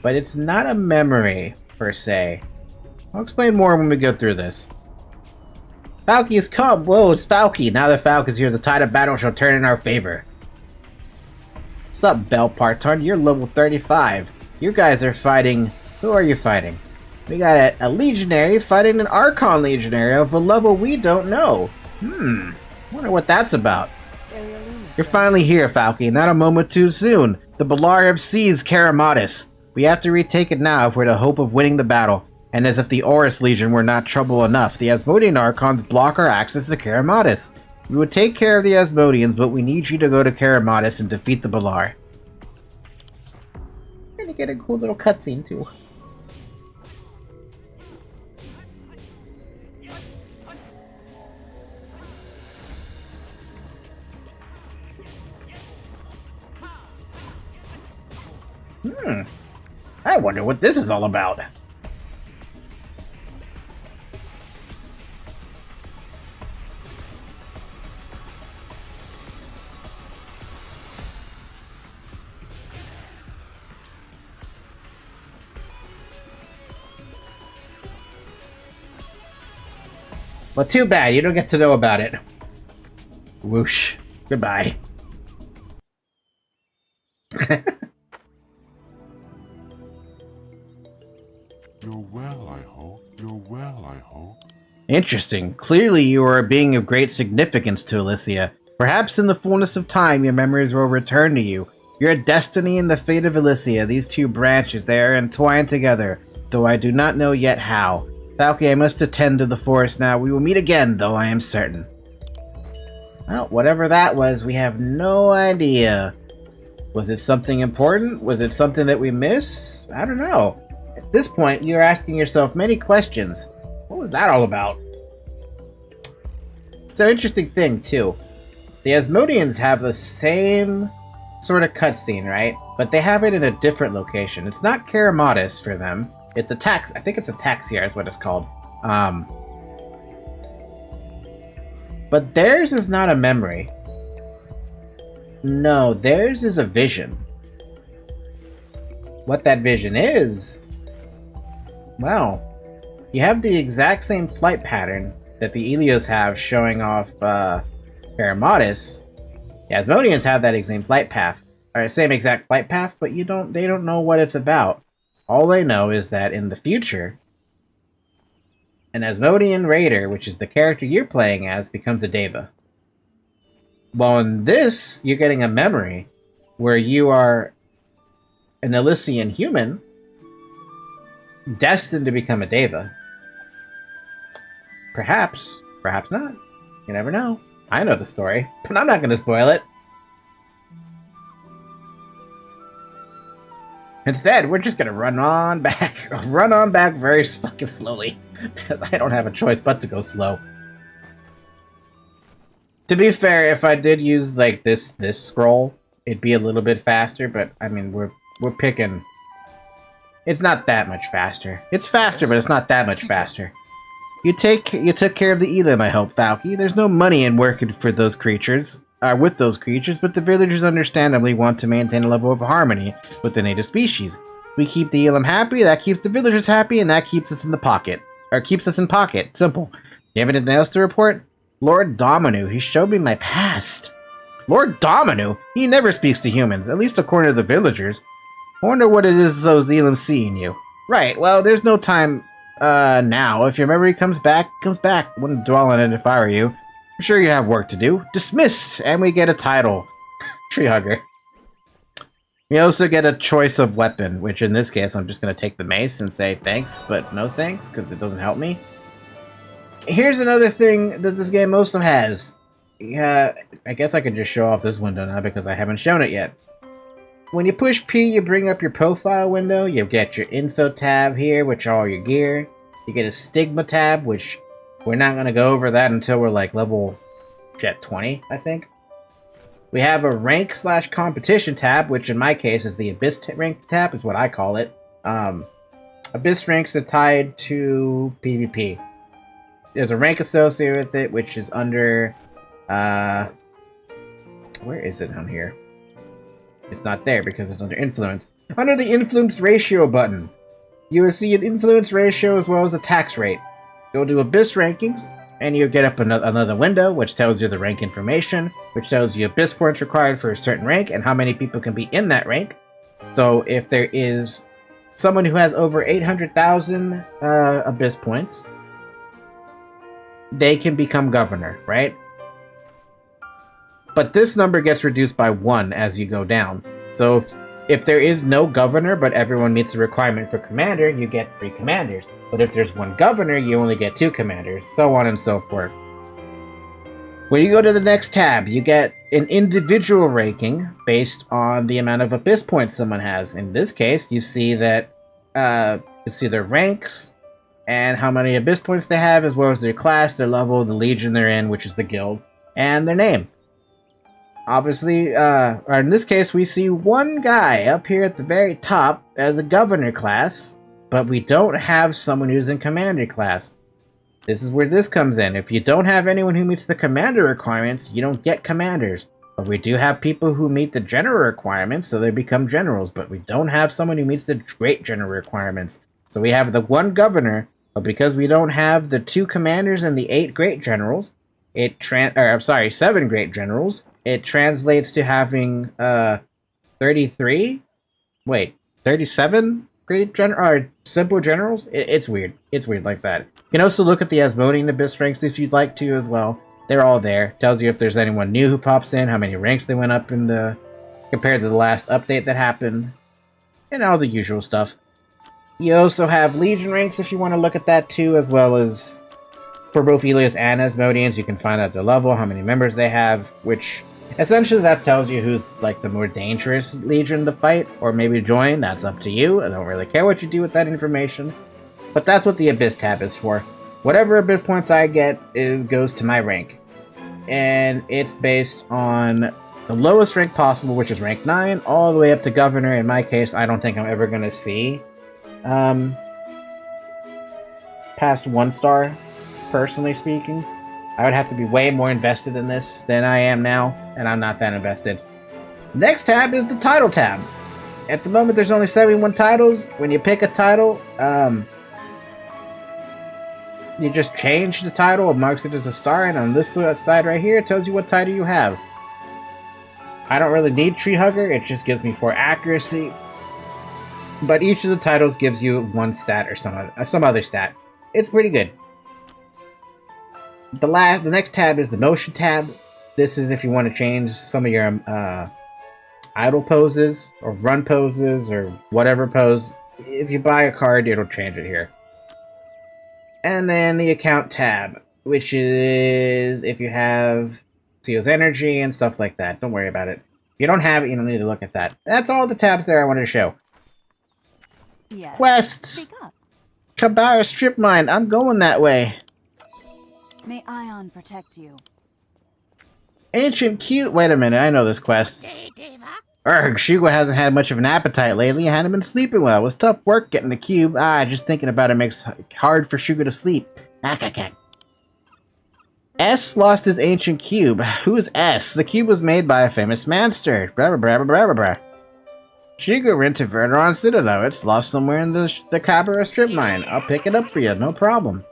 but it's not a memory, per se. I'll explain more when we go through this. Falky has come! Whoa, it's Falky! Now that Falky is here, the tide of battle shall turn in our favor. What's up, Bell Parton? You're level 35. You guys are fighting... Who are you fighting? We got a legionary fighting an Archon legionary of a level we don't know. Wonder what that's about. You're finally here, Falky, not a moment too soon. The Bellaria have seized Karamatis. We have to retake it now if we're to hope of winning the battle. And as if the Horus Legion were not trouble enough, the Asmodean Archons block our access to Karamatis. We would take care of the Asmodeans, but we need you to go to Karamatis and defeat the Bellar. We're gonna get a cool little cutscene, too. I wonder what this is all about. Well, too bad. You don't get to know about it. Whoosh. Goodbye. You're well, I hope. You're well, I hope. Interesting. Clearly you are a being of great significance to Elysia. Perhaps in the fullness of time your memories will return to you. Your destiny and the fate of Elysia, these two branches, they are entwined together, though I do not know yet how. Falky, I must attend to the forest now. We will meet again, though I am certain. Well, whatever that was, we have no idea. Was it something important? Was it something that we missed? I don't know. At this point, you're asking yourself many questions. What was that all about? It's an interesting thing, too. The Asmodeans have the same sort of cutscene, right? But they have it in a different location. It's not Karamatis for them. It's a tax. I think it's a Taxia is what it's called. But theirs is not a memory. No, theirs is a vision. What that vision is... Well, you have the exact same flight pattern that the Elios have showing off Karamatis. The Asmodeans have that same flight path. Or same exact flight path, but they don't know what it's about. All they know is that in the future, an Asmodean Raider, which is the character you're playing as, becomes a Deva. Well, in this, you're getting a memory where you are an Elysian human destined to become a Deva. Perhaps, perhaps not. You never know. I know the story, but I'm not going to spoil it. Instead, we're just gonna run on back very fucking slowly, because I don't have a choice but to go slow. To be fair, if I did use like this scroll, it'd be a little bit faster, but I mean we're picking. It's not that much faster. It's faster, but it's not that much faster. You took care of the Elim, I hope, Falky. There's no money in working for those creatures. With those creatures, but the villagers understandably want to maintain a level of harmony with the native species. We keep the Elim happy, that keeps the villagers happy, and that keeps us in the pocket. Or keeps us in pocket. Simple. You have anything else to report? Lord Dominu, he showed me my past. Lord Dominu? He never speaks to humans, at least according to the villagers. I wonder what it is those Elim see in you. Right, well, there's no time, now. If your memory comes back, Wouldn't dwell on it if I were you. I'm sure you have work to do. Dismissed! And we get a title. Tree Hugger. We also get a choice of weapon, which in this case I'm just going to take the mace and say thanks, but no thanks, because it doesn't help me. Here's another thing that this game also has. I guess I could just show off this window now because I haven't shown it yet. When you push P, you bring up your profile window. You get your info tab here, which are all your gear. You get a stigma tab, which... We're not going to go over that until we're like level 20, I think. We have a rank/competition tab, which in my case is the Abyss rank tab, is what I call it. Abyss ranks are tied to PvP. There's a rank associated with it, which is under... where is it on here? It's not there because it's under influence. Under the influence ratio button, you will see an influence ratio as well as a tax rate. Go to Abyss Rankings, and you get up another window, which tells you the rank information, which tells you Abyss points required for a certain rank, and how many people can be in that rank. So if there is someone who has over 800,000 Abyss points, they can become governor, right? But this number gets reduced by 1 as you go down. So if there is no governor, but everyone meets the requirement for commander, you get 3 commanders. But if there's 1 governor, you only get 2 commanders, so on and so forth. When you go to the next tab, you get an individual ranking based on the amount of Abyss points someone has. In this case, you see that you see their ranks and how many Abyss points they have, as well as their class, their level, the legion they're in, which is the guild, and their name. Obviously, or in this case, we see one guy up here at the very top as a governor class, but we don't have someone who's in commander class. This is where this comes in. If you don't have anyone who meets the commander requirements, you don't get commanders. But we do have people who meet the general requirements, so they become generals, but we don't have someone who meets the great general requirements. So we have the one governor But because we don't have the 2 commanders and the 8 great generals, 7 great generals, it translates to having 33? Wait, 37 great simple generals? It's weird. It's weird like that. You can also look at the Asmodean Abyss ranks if you'd like to as well. They're all there. Tells you if there's anyone new who pops in, how many ranks they went up in compared to the last update that happened, and all the usual stuff. You also have Legion ranks if you want to look at that too, as well as for both Elias and Asmodeans. You can find out their level, how many members they have, which essentially that tells you who's like the more dangerous Legion to fight, or maybe join. That's up to you. I don't really care what you do with that information, but that's what the Abyss tab is for. Whatever Abyss points I get goes to my rank. And it's based on the lowest rank possible, which is rank 9, all the way up to Governor. In my case, I don't think I'm ever going to see past 1 star, personally speaking. I would have to be way more invested in this than I am now, and I'm not that invested. Next tab is the title tab. At the moment, there's only 71 titles. When you pick a title, you just change the title, it marks it as a star, and on this side right here, it tells you what title you have. I don't really need Tree Hugger, it just gives me 4 accuracy. But each of the titles gives you 1 stat or some other stat. It's pretty good. The next tab is the motion tab. This is if you want to change some of your idle poses, or run poses, or whatever pose. If you buy a card, it'll change it here. And then the account tab, which is if you have Seal's energy and stuff like that. Don't worry about it. If you don't have it, you don't need to look at that. That's all the tabs there I wanted to show. Yes. Quests! Speak up. Kabara strip mine. I'm going that way. May Aion protect you. Ancient cute. Wait a minute, I know this quest. Urgh, Shugo hasn't had much of an appetite lately. I hadn't been sleeping well. It was tough work getting the cube. Just thinking about it makes it hard for Shugo to sleep. S lost his ancient cube. Who is S? The cube was made by a famous monster. Blah, blah, blah, blah, blah, blah. Shugo rented Verderon Citadel. It's lost somewhere in the Kabara strip mine. I'll pick it up for you, no problem.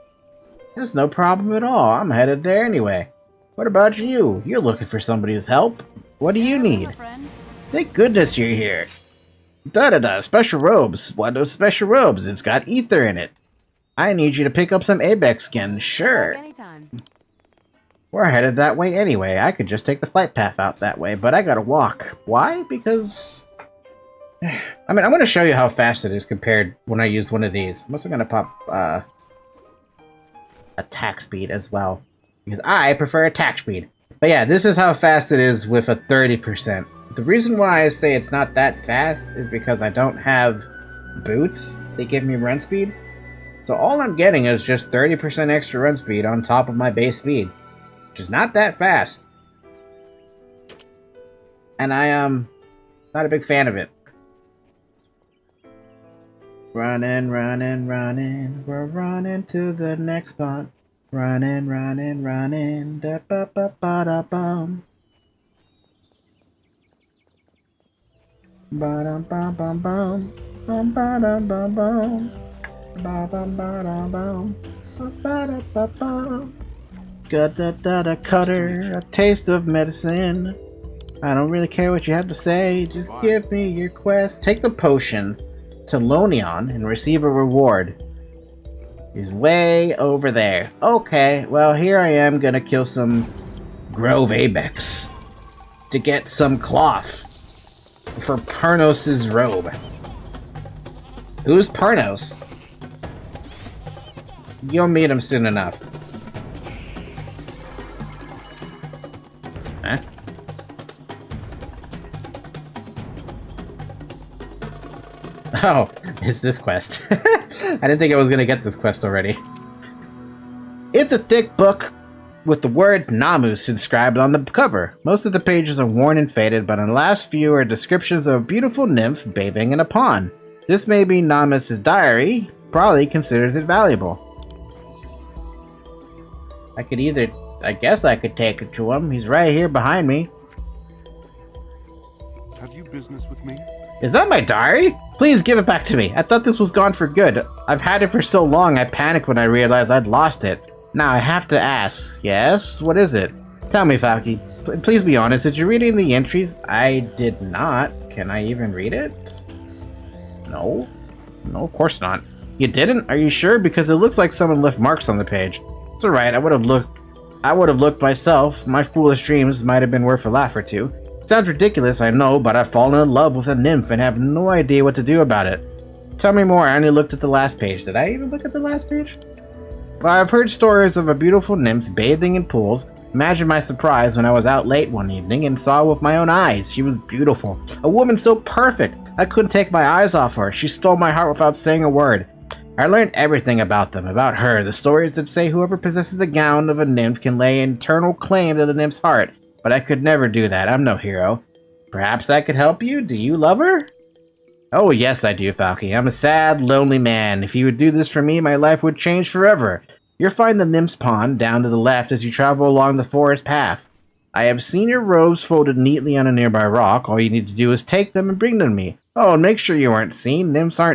That's no problem at all. I'm headed there anyway. What about you? You're looking for somebody's help. What do you need? Thank goodness you're here. Da-da-da, special robes. What are special robes? It's got ether in it. I need you to pick up some Apegrixs skin. Sure. Anytime. We're headed that way anyway. I could just take the flight path out that way, but I gotta walk. Why? Because... I mean, I'm gonna show you how fast it is compared when I use one of these. I'm also gonna pop, attack speed as well. Because I prefer attack speed. But yeah, this is how fast it is with a 30%. The reason why I say it's not that fast is because I don't have boots. They give me run speed. So all I'm getting is just 30% extra run speed on top of my base speed. Which is not that fast. And I am not a big fan of it. Running, running, running. We're running to the next spot. Running, running, running. Da ba ba ba da bum. Ba dum bum bum bum. Bum ba dum bum bum. Ba bum ba dum bum. Ba ba da ba bum. Got da cutter, a taste of medicine. I don't really care what you have to say. Just give me your quest. Take the potion to Lonion and receive a reward. He's way over there. Okay, well here I am gonna kill some Grove Apegrixs to get some cloth for Pernos's robe. Who's Pernos? You'll meet him soon enough. Huh? Oh, it's this quest. I didn't think I was gonna get this quest already. It's a thick book with the word Namus inscribed on the cover. Most of the pages are worn and faded, but on the last few are descriptions of a beautiful nymph bathing in a pond. This may be Namus's diary. Probably considers it valuable. I guess I could take it to him. He's right here behind me. Have you business with me? Is that my diary? Please give it back to me. I thought this was gone for good. I've had it for so long I panicked when I realized I'd lost it. Now I have to ask. Yes? What is it? Tell me, Falky. Please be honest. Did you read any of the entries? I did not. Can I even read it? No. No, of course not. You didn't? Are you sure? Because it looks like someone left marks on the page. It's alright. I would have looked myself. My foolish dreams might have been worth a laugh or two. Sounds ridiculous, I know, but I've fallen in love with a nymph and have no idea what to do about it. Tell me more. I only looked at the last page. Did I even look at the last page? Well, I've heard stories of a beautiful nymph bathing in pools. Imagine my surprise when I was out late one evening and saw with my own eyes. She was beautiful. A woman so perfect. I couldn't take my eyes off her. She stole my heart without saying a word. I learned everything about them, about her. The stories that say whoever possesses the gown of a nymph can lay eternal claim to the nymph's heart. But I could never do that. I'm no hero. Perhaps I could help you? Do you love her? Oh, yes, I do, Falky. I'm a sad, lonely man. If you would do this for me, my life would change forever. You'll find the nymph's pond down to the left as you travel along the forest path. I have seen your robes folded neatly on a nearby rock. All you need to do is take them and bring them to me. Oh, and make sure you aren't seen. Nymphs are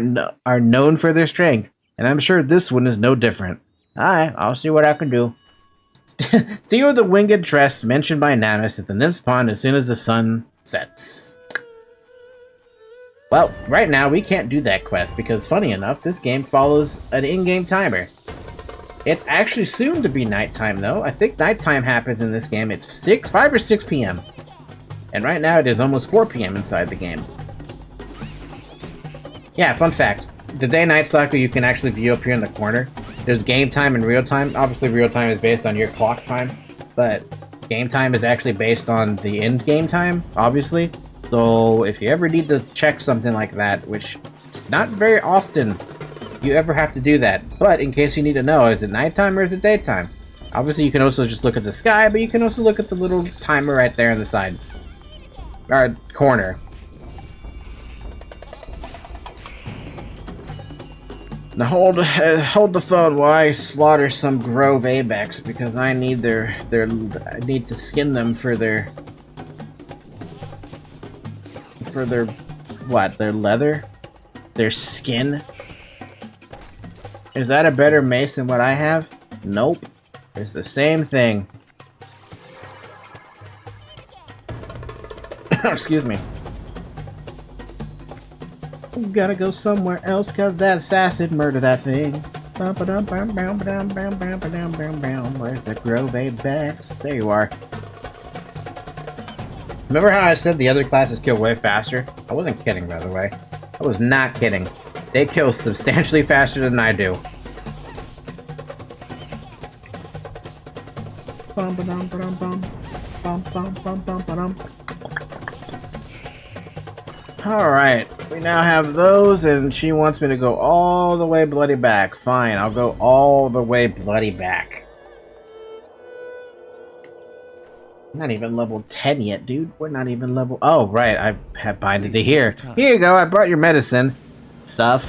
known for their strength, and I'm sure this one is no different. Alright, I'll see what I can do. Steal the winged dress mentioned by Namus at the nymph's pond as soon as the sun sets. Well, right now we can't do that quest because, funny enough, this game follows an in-game timer. It's actually soon to be nighttime, though. I think nighttime happens in this game at 5 or 6 p.m. And right now it is almost 4 p.m. inside the game. Yeah, fun fact. The day-night cycle you can actually view up here in the corner. There's game time and real time. Obviously, real time is based on your clock time, but game time is actually based on the in-game time, obviously. So if you ever need to check something like that, which is not very often you ever have to do that, but in case you need to know, is it nighttime or is it daytime? Obviously, you can also just look at the sky, but you can also look at the little timer right there on the side. Or corner. Now hold the phone while I slaughter some Grove Apegrixs because I need I need to skin them for their what? Their leather? Their skin? Is that a better mace than what I have? Nope. It's the same thing. Excuse me. Gotta go somewhere else because that assassin murdered that thing. Where's the Grove Apegrixs? There you are. Remember how I said the other classes kill way faster? I wasn't kidding, by the way. I was not kidding. They kill substantially faster than I do. Alright, we now have those, and she wants me to go all the way bloody back. Fine, I'll go all the way bloody back. I'm not even level 10 yet, dude. We're not even level... Oh, right, I have binded to here. Here you go, I brought your medicine. Stuff.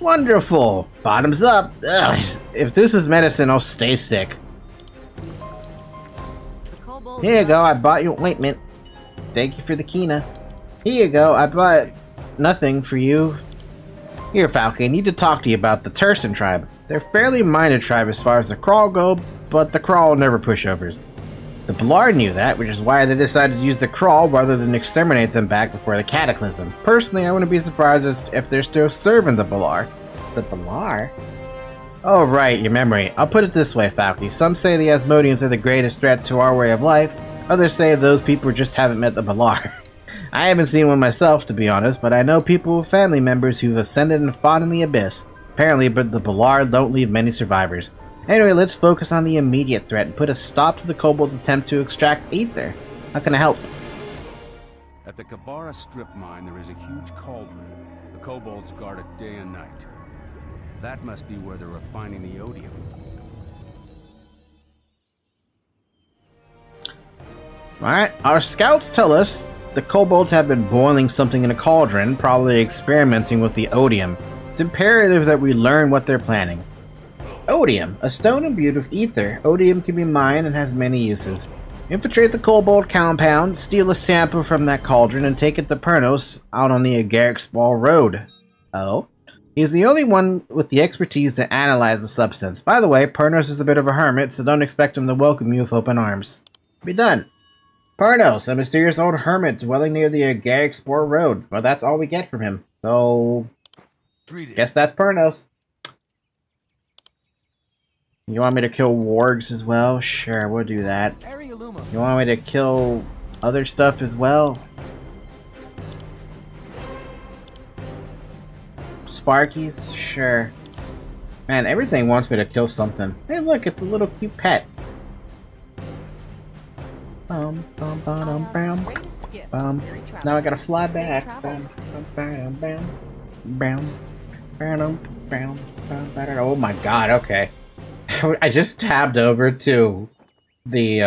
Wonderful! Bottoms up! Ugh, if this is medicine, I'll stay sick. Here you go, I bought you ointment. Thank you for the Kina. Here you go, I bought nothing for you. Here, Falcon, I need to talk to you about the Turson tribe. They're a fairly minor tribe as far as the Crawl go, but the Crawl never pushovers. The Blar knew that, which is why they decided to use the Crawl rather than exterminate them back before the Cataclysm. Personally, I wouldn't be surprised if they're still serving the Blar. The Blar? Oh, right, your memory. I'll put it this way, Falcon. Some say the Asmodeans are the greatest threat to our way of life. Others say those people just haven't met the Blar. I haven't seen one myself, to be honest, but I know people with family members who've ascended and fought in the Abyss. Apparently, but the Blar don't leave many survivors. Anyway, let's focus on the immediate threat and put a stop to the kobolds' attempt to extract ether. How can I help? At the Kabara strip mine, there is a huge cauldron. The kobolds guard it day and night. That must be where they're refining the odium. Alright, our scouts tell us the kobolds have been boiling something in a cauldron, probably experimenting with the odium. It's imperative that we learn what they're planning. Odium, a stone imbued with ether. Odium can be mined and has many uses. Infiltrate the kobold compound, steal a sample from that cauldron, and take it to Pernos out on the Apegrixs Road. Oh? He's the only one with the expertise to analyze the substance. By the way, Pernos is a bit of a hermit, so don't expect him to welcome you with open arms. Be done. Pernos, a mysterious old hermit dwelling near the Apegrixs Road. Well, that's all we get from him. So, guess that's Pernos. You want me to kill wargs as well? Sure, we'll do that. You want me to kill other stuff as well? Sparkies? Sure. Man, everything wants me to kill something. Hey look, it's a little cute pet. Now I gotta fly back. Oh my god, okay. I just tabbed over to the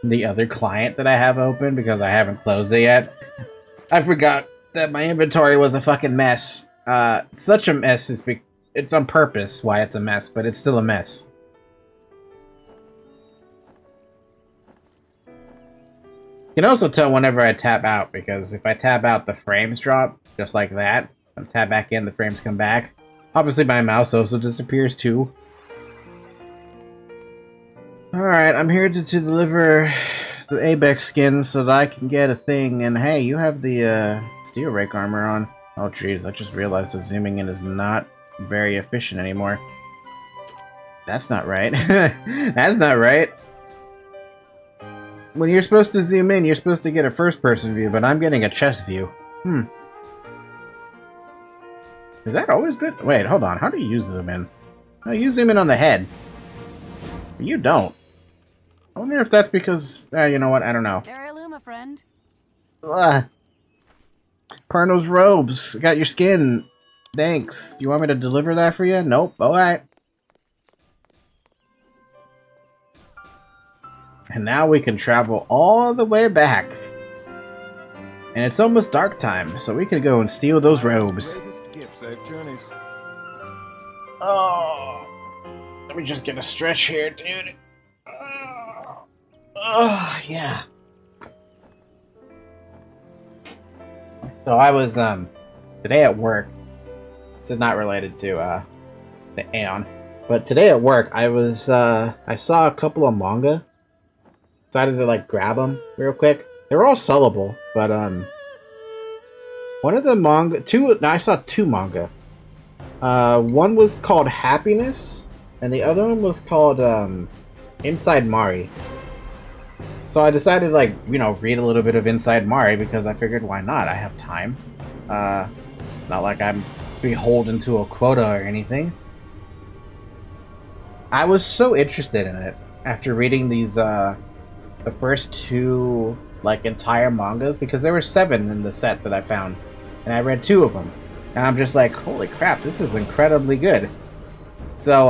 other client that I have open because I haven't closed it yet. I forgot that my inventory was a fucking mess. Such a mess it's on purpose why it's a mess, but it's still a mess. You can also tell whenever I tap out, because if I tap out, the frames drop, just like that. If I tap back in, the frames come back. Obviously, my mouse also disappears too. Alright, I'm here to deliver the Apex skins so that I can get a thing. And hey, you have the steel rake armor on. Oh jeez, I just realized that zooming in is not very efficient anymore. That's not right. That's not right. When you're supposed to zoom in, you're supposed to get a first-person view, but I'm getting a chest view. Is that always good? Wait, hold on. How do you zoom in? Oh, you zoom in on the head. You don't. I wonder if that's because... you know what? I don't know. Luma, friend. Perno's robes. Got your skin. Thanks. You want me to deliver that for you? Nope. Alright. And now we can travel all the way back. And it's almost dark time, so we could go and steal those robes. Oh, let me just get a stretch here, dude. Oh, yeah. So I was today at work. This is not related to the Aion, but today at work I was I saw a couple of manga. Decided to like grab them real quick. They were all sellable, but one of the manga, I saw two manga. One was called Happiness, and the other one was called Inside Mari. So I decided, like, you know, read a little bit of Inside Mari because I figured, why not? I have time. Not like I'm beholden to a quota or anything. I was so interested in it after reading these the first two like entire mangas, because there were 7 in the set that I found, and I read 2 of them, and I'm just like, holy crap, this is incredibly good. So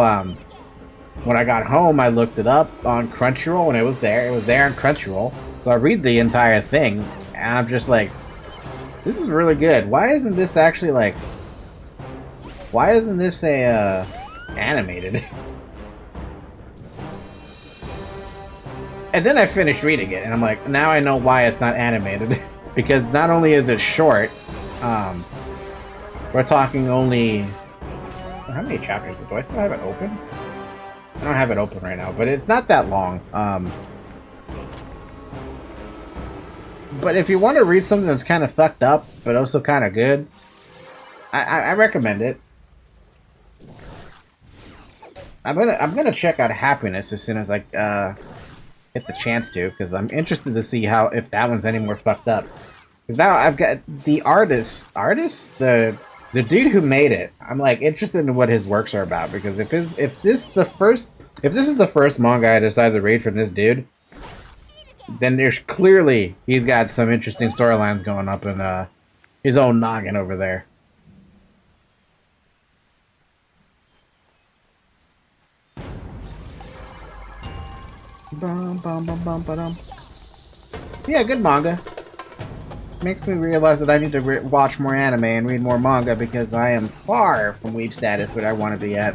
when I got home, I looked it up on Crunchyroll, and it was there on Crunchyroll. So I read the entire thing, and I'm just like, this is really good. Why isn't this actually like, why isn't this a animated? And then I finished reading it, and I'm like, now I know why it's not animated. Because not only is it short, we're talking only... How many chapters? Do I still have it open? I don't have it open right now, but it's not that long. But if you want to read something that's kind of fucked up, but also kind of good, I recommend it. I'm gonna check out Happiness as soon as I get the chance to, because I'm interested to see how, if that one's any more fucked up. Because now I've got the artist, the dude who made it. I'm like interested in what his works are about, because if this is the first manga I decide to read from this dude, then there's clearly he's got some interesting storylines going up in his own noggin over there. Yeah, good manga. Makes me realize that I need to watch more anime and read more manga, because I am far from weeb status where I want to be at.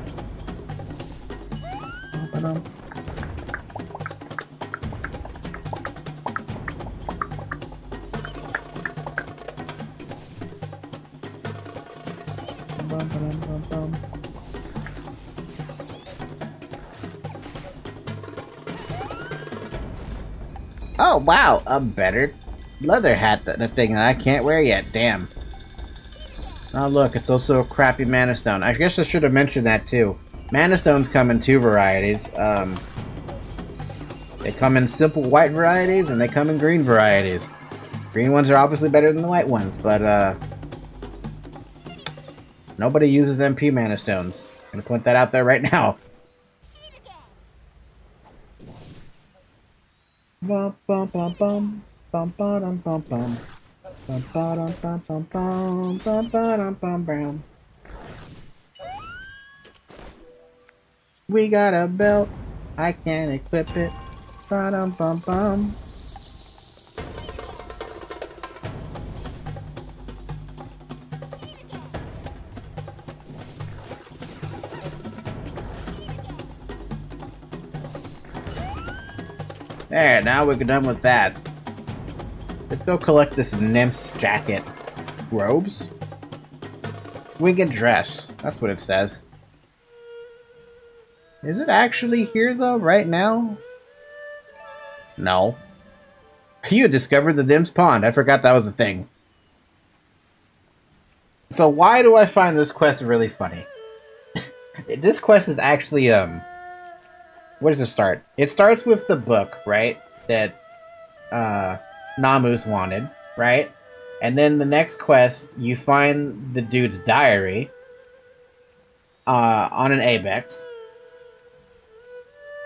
Oh wow, a better leather hat than a thing that I can't wear yet. Damn. Oh look, it's also a crappy Mana Stone. I guess I should have mentioned that too. Mana Stones come in two varieties. They come in simple white varieties and they come in green varieties. Green ones are obviously better than the white ones, but nobody uses MP Mana Stones. I'm gonna point that out there right now. Bum bum bum bum bum bum bum bum bum bum bum bum bum bum bum bum bum. We got a belt, I can equip it. Bum bum bum. There, now we're done with that. Let's go collect this nymph's jacket. Robes? Winged dress. That's what it says. Is it actually here though, right now? No. You discovered the nymph's pond. I forgot that was a thing. So why do I find this quest really funny? This quest is actually, where does it start? It starts with the book, right? That Namu's wanted, right? And then the next quest, you find the dude's diary on an Apegrixs.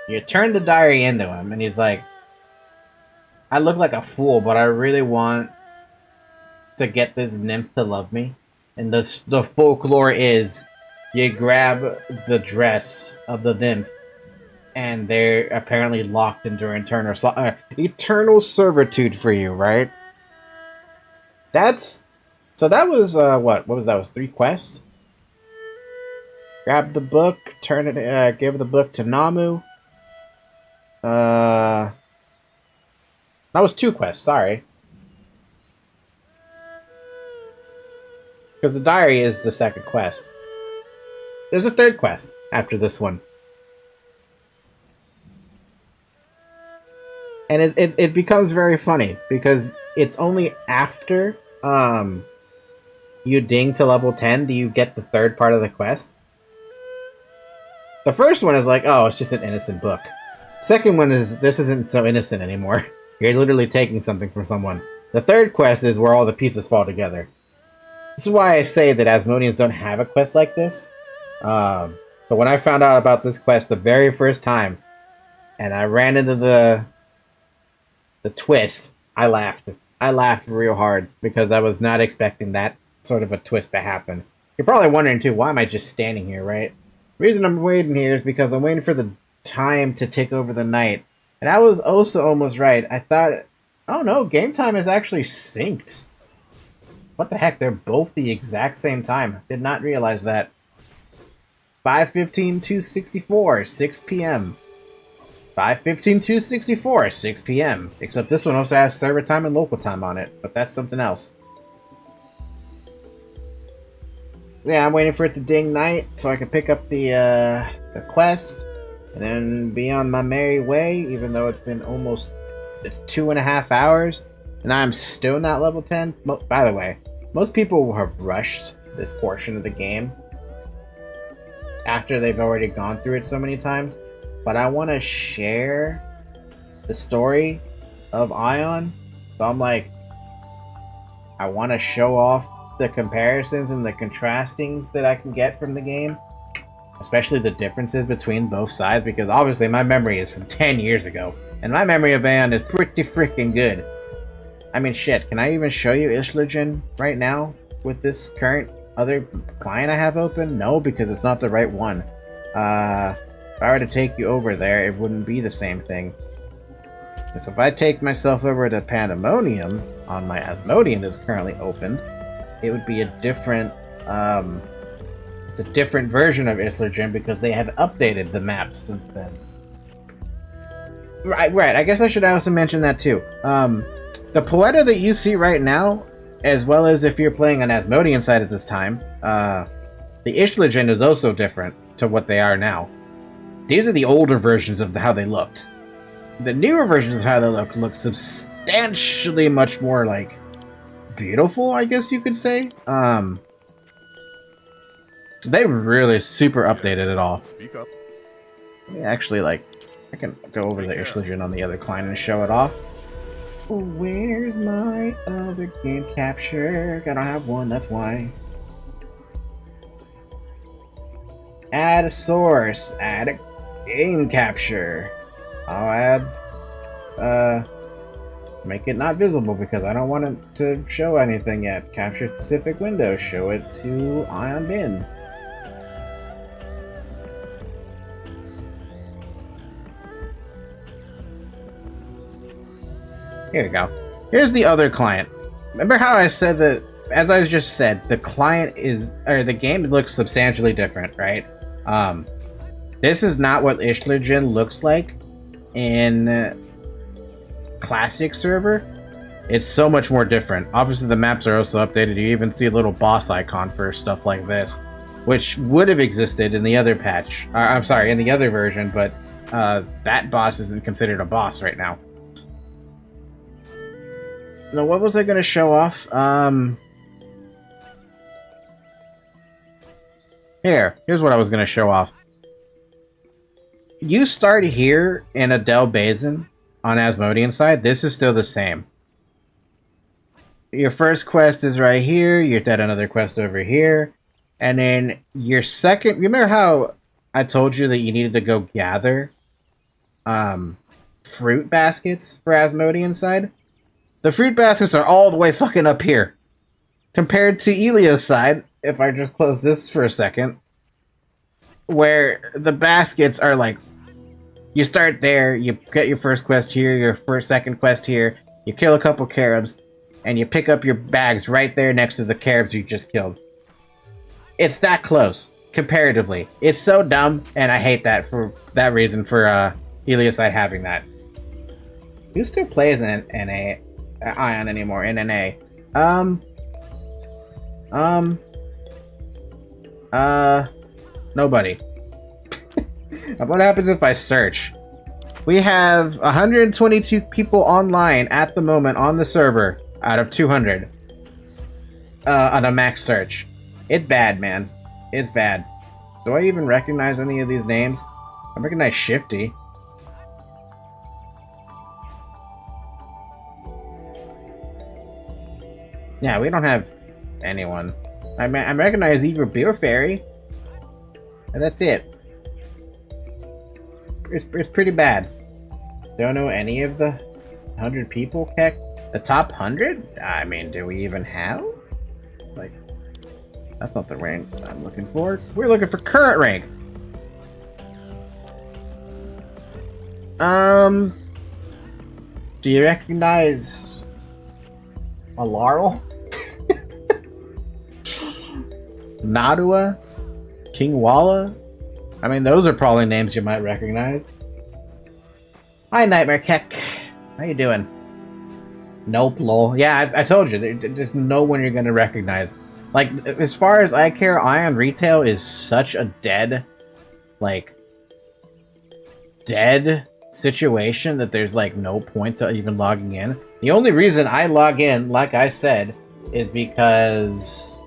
You turn the diary into him, and he's like, I look like a fool, but I really want to get this nymph to love me. And the folklore is, you grab the dress of the nymph, and they're apparently locked into eternal servitude for you, right? So that was, what was that? Was 3 quests? Grab the book, turn it, give the book to Namu. That was 2 quests, sorry. Because the diary is the second quest. There's a 3rd quest after this one. And it becomes very funny, because it's only after you ding to level 10 do you get the 3rd part of the quest. The first one is like, oh, it's just an innocent book. Second one is, this isn't so innocent anymore. You're literally taking something from someone. The 3rd quest is where all the pieces fall together. This is why I say that Asmodeans don't have a quest like this. But when I found out about this quest the very first time, and I ran into the twist, I laughed. I laughed real hard, because I was not expecting that sort of a twist to happen. You're probably wondering too, why am I just standing here, right? The reason I'm waiting here is because I'm waiting for the time to take over the night. And I was also almost right. I thought, oh no, game time is actually synced. What the heck, they're both the exact same time. Did not realize that. 5:15 to 64, 6 p.m. 5:15 to 64, 6 p.m. Except this one also has server time and local time on it, but that's something else. Yeah, I'm waiting for it to ding night so I can pick up the quest and then be on my merry way, even though it's been almost 2.5 hours and I'm still not level 10. By the way, most people have rushed this portion of the game after they've already gone through it so many times, but I want to share the story of Aion, so I'm like, I want to show off the comparisons and the contrastings that I can get from the game, especially the differences between both sides, because obviously my memory is from 10 years ago, and my memory of Aion is pretty freaking good. I mean, shit, can I even show you Ishlagen right now with this current other client I have open? No, because it's not the right one. If I were to take you over there, it wouldn't be the same thing. Because if I take myself over to Pandemonium on my Asmodean that's currently opened, it would be a different, it's a different version of Ishlagen because they have updated the maps since then. Right, I guess I should also mention that too. The Poeta that you see right now, as well as if you're playing an Asmodean side at this time, The Ishlogen is also different to what they are now. These are the older versions of how they looked. The newer versions of how they look substantially much more, like, beautiful, I guess you could say. They really super updated it all. Speak up. Actually, like, I can go over the Ishlogen on the other client and show it off. Where's my other game capture? I don't have one, that's why. Add a source. Add a game capture. I'll add, make it not visible because I don't want it to show anything yet. Capture specific window. Show it to Aion bin. Here we go. Here's the other client. Remember how I said that, as I just said, the client is, or the game looks substantially different, right? This is not what Ishlogen looks like in Classic server. It's so much more different. Obviously the maps are also updated. You even see a little boss icon for stuff like this, which would have existed in the other patch. I'm sorry, in the other version, but that boss isn't considered a boss right now. Now, what was I going to show off? Here's what I was going to show off. You start here in Adel Basin on Asmodean side. This is still the same. Your first quest is right here. You've got another quest over here. And then your second... Remember how I told you that you needed to go gather fruit baskets for Asmodean side? The fruit baskets are all the way fucking up here. Compared to Elia's side, if I just close this for a second, where the baskets are like, you start there, you get your first quest here, your second quest here, you kill a couple caribs, and you pick up your bags right there next to the caribs you just killed. It's that close, comparatively. It's so dumb, and I hate that for that reason for Elia's side having that. Who still plays in NA? Aion anymore, NNA. Nobody. What happens if I search? We have 122 people online at the moment on the server out of 200 on a max search. It's bad, man. It's bad. Do I even recognize any of these names? I recognize Shifty. Yeah, we don't have anyone. I recognize Eager Beer Fairy. And that's it. It's pretty bad. Don't know any of the 100 people, Keck. The top 100? I mean, do we even have? Like, that's not the rank I'm looking for. We're looking for current rank. Do you recognize a Laurel? Nadua? King Walla? I mean, those are probably names you might recognize. Hi, Nightmare Keck. How you doing? Nope, lol. Yeah, I told you, there's no one you're gonna recognize. Like, as far as I care, Aion Retail is such a dead situation that there's, like, no point to even logging in. The only reason I log in, like I said, is because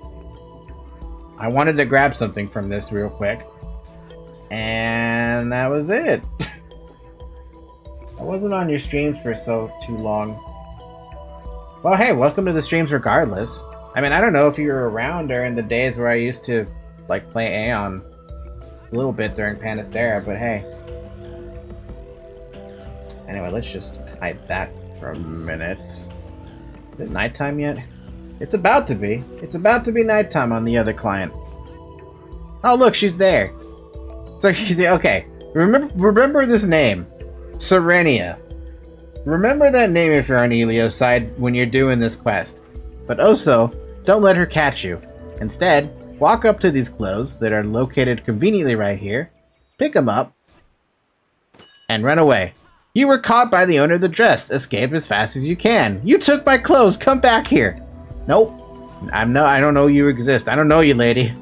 I wanted to grab something from this real quick. And that was it. I wasn't on your streams for too long. Well, hey, welcome to the streams regardless. I mean, I don't know if you were around during the days where I used to, like, play Aion a little bit during Panastera, but hey. Anyway, let's just hide that for a minute. Is it nighttime yet? It's about to be. It's about to be nighttime on the other client. Oh, look, she's there. So, okay. Remember this name. Serenia. Remember that name if you're on Elio's side when you're doing this quest. But also, don't let her catch you. Instead, walk up to these clothes that are located conveniently right here, pick them up, and run away. You were caught by the owner of the dress. Escape as fast as you can. You took my clothes. Come back here. Nope. I don't know you exist. I don't know you, lady.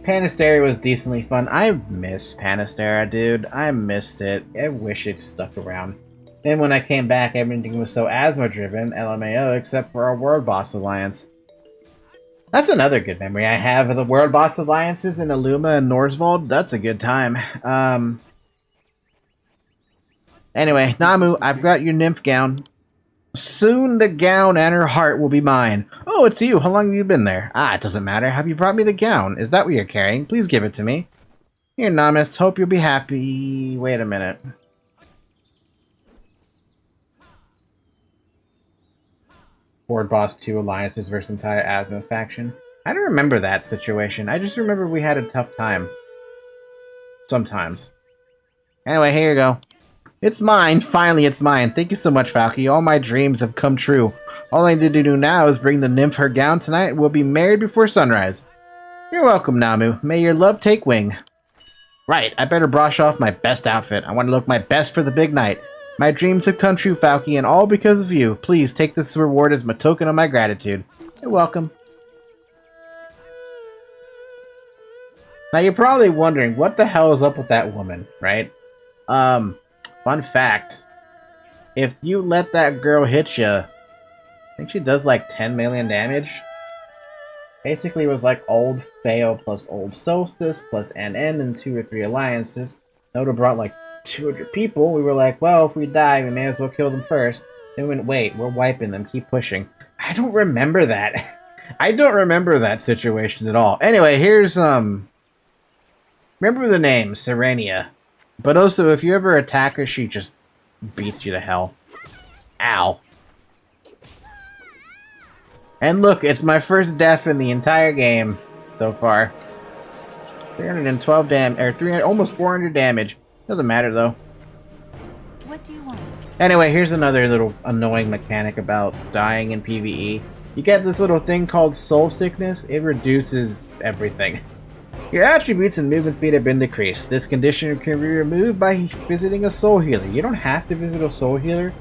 Panastera was decently fun. I miss Panastera, dude. I missed it. I wish it stuck around. Then when I came back, everything was so asthma-driven, LMAO, except for our World Boss Alliance. That's another good memory I have of the World Boss Alliances in Illuma and Norsvold. That's a good time. Anyway, Namu, I've got your nymph gown. Soon the gown and her heart will be mine. Oh, it's you. How long have you been there? Ah, it doesn't matter. Have you brought me the gown? Is that what you're carrying? Please give it to me. Here, Namus. Hope you'll be happy. Wait a minute. Board Boss 2 Alliances versus entire Asthma faction. I don't remember that situation. I just remember we had a tough time. Sometimes. Anyway, here you go. It's mine! Finally, it's mine! Thank you so much, Falky. All my dreams have come true. All I need to do now is bring the nymph her gown tonight and we'll be married before sunrise. You're welcome, Namu. May your love take wing. Right, I better brush off my best outfit. I want to look my best for the big night. My dreams have come true, Falky, and all because of you. Please take this reward as a token of my gratitude. You're welcome. Now, you're probably wondering, what the hell is up with that woman, right? Fun fact, if you let that girl hit you, I think she does like 10 million damage. Basically, it was like Old Feo plus Old Solstice plus NN and 2 or 3 alliances. Noda brought like 200 people. We were like, well, if we die, we may as well kill them first. Then we went, wait, we're wiping them, keep pushing. I don't remember that. I don't remember that situation at all. Anyway, here's, remember the name, Serenia. But also, if you ever attack her, she just beats you to hell. Ow. And look, it's my first death in the entire game so far. 312 damage, or 300, almost 400 damage. Doesn't matter though. What do you want? Anyway, here's another little annoying mechanic about dying in PvE. You get this little thing called Soul Sickness. It reduces everything. Your attributes and movement speed have been decreased. This condition can be removed by visiting a soul healer. You don't have to visit a soul healer.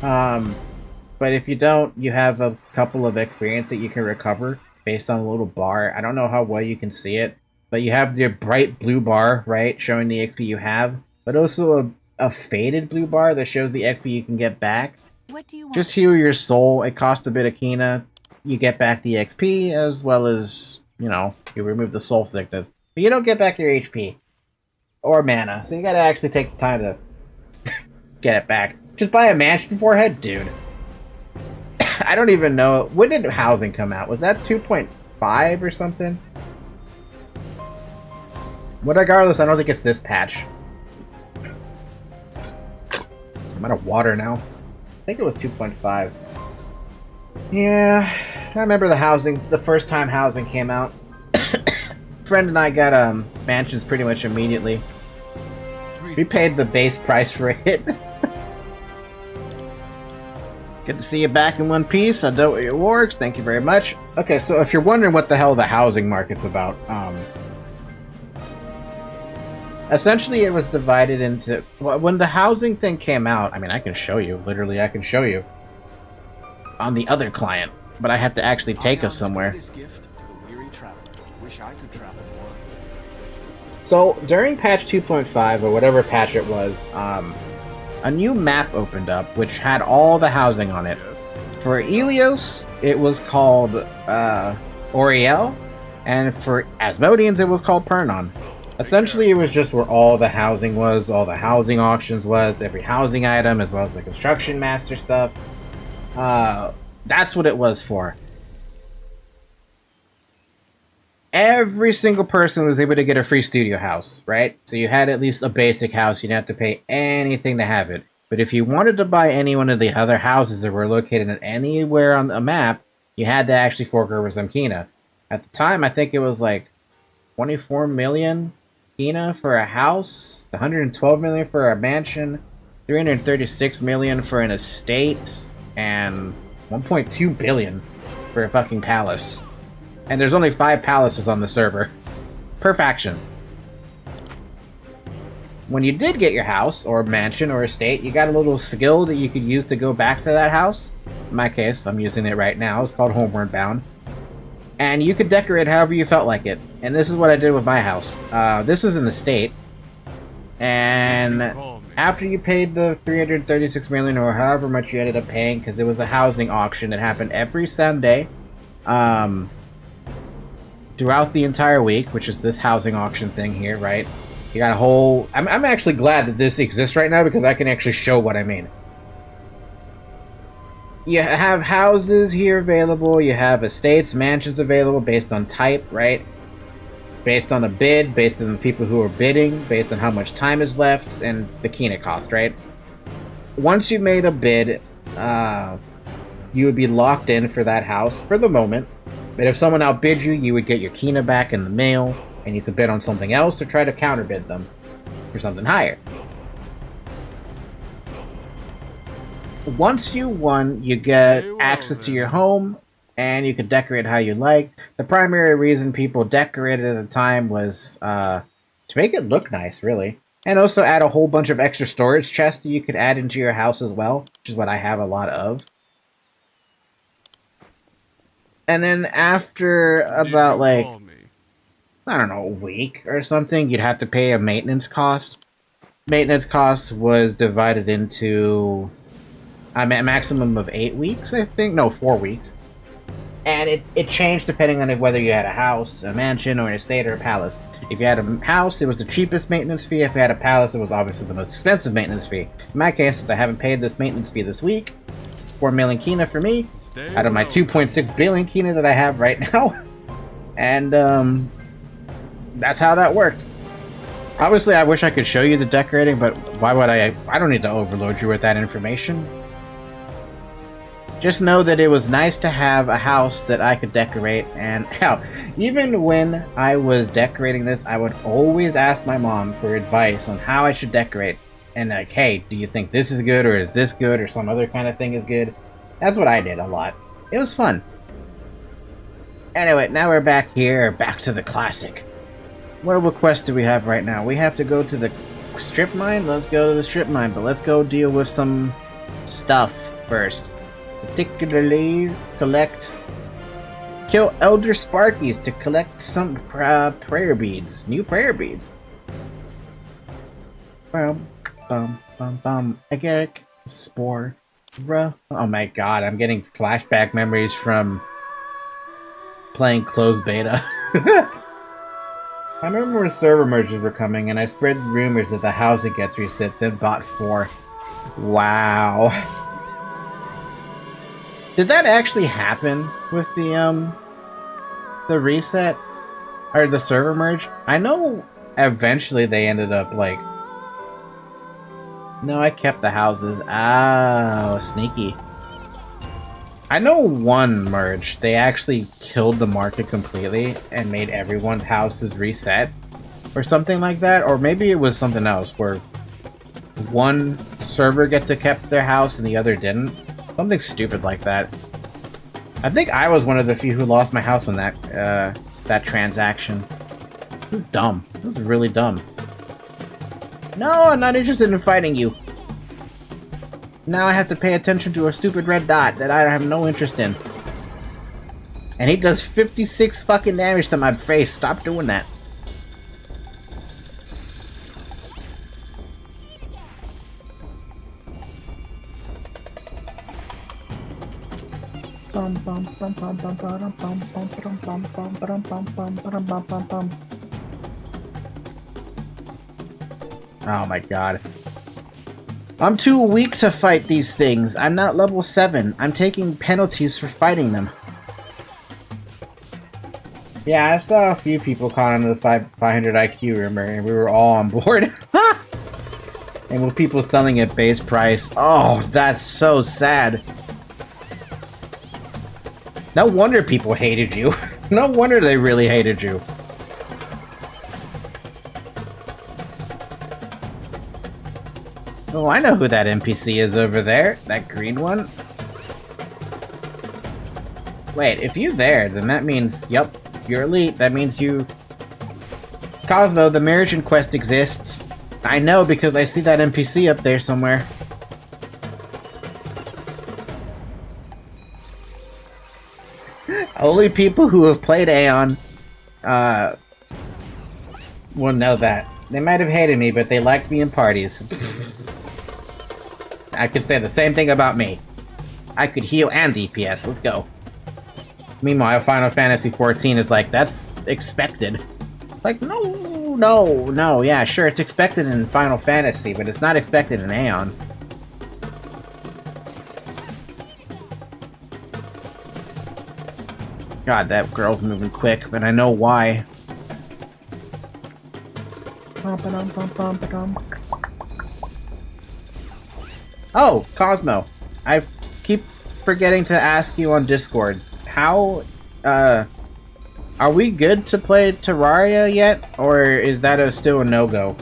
But if you don't, you have a couple of experience that you can recover based on a little bar. I don't know how well you can see it, but you have the bright blue bar, right, showing the XP you have, but also a faded blue bar that shows the XP you can get back. What do you want? Just heal your soul. It costs a bit of Kina. You get back the XP as well as, you know, you remove the soul sickness. But you don't get back your HP. Or mana. So you gotta actually take the time to get it back. Just buy a mansion forehead? Dude. I don't even know. When did housing come out? Was that 2.5 or something? But regardless, I don't think it's this patch. I'm out of water now. I think it was 2.5. Yeah, I remember the housing, the first time housing came out. Friend and I got mansions pretty much immediately. We paid the base price for it. Good to see you back in one piece. I dealt with your wargs. Thank you very much. Okay, so if you're wondering what the hell the housing market's about, essentially it was divided into... When the housing thing came out, I mean, I can show you. Literally, I can show you. On the other client. But I have to actually take us somewhere. So, during patch 2.5, or whatever patch it was, a new map opened up, which had all the housing on it. For Ilios, it was called Oriel, and for Asmodeans, it was called Pernon. Essentially, it was just where all the housing was, all the housing auctions was, every housing item, as well as the construction master stuff. That's what it was for. Every single person was able to get a free studio house, right? So you had at least a basic house. You didn't have to pay anything to have it. But if you wanted to buy any one of the other houses that were located at anywhere on the map, you had to actually fork over some Kina. At the time, I think it was like 24 million Kina for a house, 112 million for a mansion, 336 million for an estate, and 1.2 billion for a fucking palace. And there's only 5 palaces on the server. Per faction. When you did get your house, or mansion, or estate, you got a little skill that you could use to go back to that house. In my case, I'm using it right now. It's called Homeward Bound. And you could decorate however you felt like it. And this is what I did with my house. This is an estate. And after you paid the $336 million or however much you ended up paying, because it was a housing auction that happened every Sunday throughout the entire week, which is this housing auction thing here, right? You got a whole... I'm actually glad that this exists right now because I can actually show what I mean. You have houses here available, you have estates, mansions available based on type, right? Based on a bid, based on the people who are bidding, based on how much time is left, and the Kina cost, right? Once you made a bid, you would be locked in for that house for the moment. But if someone outbid you, you would get your Kina back in the mail, and you could bid on something else or try to counterbid them for something higher. Once you won, you get access to your home, and you could decorate how you like. The primary reason people decorated at the time was to make it look nice, really. And also add a whole bunch of extra storage chests that you could add into your house as well, which is what I have a lot of. And then after about, like, I don't know, a week or something, you'd have to pay a maintenance cost. Maintenance cost was divided into a maximum of 8 weeks, I think. No, 4 weeks. And it changed depending on whether you had a house, a mansion, or an estate, or a palace. If you had a house, it was the cheapest maintenance fee. If you had a palace, it was obviously the most expensive maintenance fee. In my case, since I haven't paid this maintenance fee this week, it's 4 million Kina for me, out of my 2.6 billion Kina that I have right now. And, that's how that worked. Obviously, I wish I could show you the decorating, but why would I don't need to overload you with that information. Just know that it was nice to have a house that I could decorate, and hell, even when I was decorating this, I would always ask my mom for advice on how I should decorate. And like, hey, do you think this is good, or is this good, or some other kind of thing is good? That's what I did a lot. It was fun. Anyway, now we're back here, back to the classic. What quest do we have right now? We have to go to the strip mine? Let's go to the strip mine, but let's go deal with some stuff first. Particularly, kill Elder Sparkies to collect some prayer beads. New prayer beads. Agaric Spore. Oh my god, I'm getting flashback memories from playing closed beta. I remember when server merges were coming and I spread rumors that the housing gets reset, then bought 4. Wow. Did that actually happen with the reset? Or the server merge? I know eventually they ended up, like... No, I kept the houses. Oh, sneaky. I know one merge, they actually killed the market completely and made everyone's houses reset. Or something like that. Or maybe it was something else, where one server get to keep their house and the other didn't. Something stupid like that. I think I was one of the few who lost my house when that transaction. It was dumb. It was really dumb. No, I'm not interested in fighting you. Now I have to pay attention to a stupid red dot that I have no interest in. And he does 56 fucking damage to my face. Stop doing that. Oh my god. I'm too weak to fight these things. I'm not level 7. I'm taking penalties for fighting them. Yeah, I saw a few people caught onto the 500 IQ rumor, and we were all on board. And with people selling at base price. Oh, that's so sad. No wonder people hated you. No wonder they really hated you. Oh, I know who that NPC is over there. That green one. Wait, if you're there, then that means, yep, you're elite. That means you... Cosmo, the marriage quest exists. I know because I see that NPC up there somewhere. Only people who have played Aion will know that. They might have hated me, but they liked me in parties. I could say the same thing about me. I could heal and DPS. Let's go. Meanwhile, Final Fantasy XIV is like, that's expected. Like, no. Yeah, sure, it's expected in Final Fantasy, but it's not expected in Aion. God, that girl's moving quick, but I know why. Oh, Cosmo. I keep forgetting to ask you on Discord. How, are we good to play Terraria yet? Or is that still a no-go?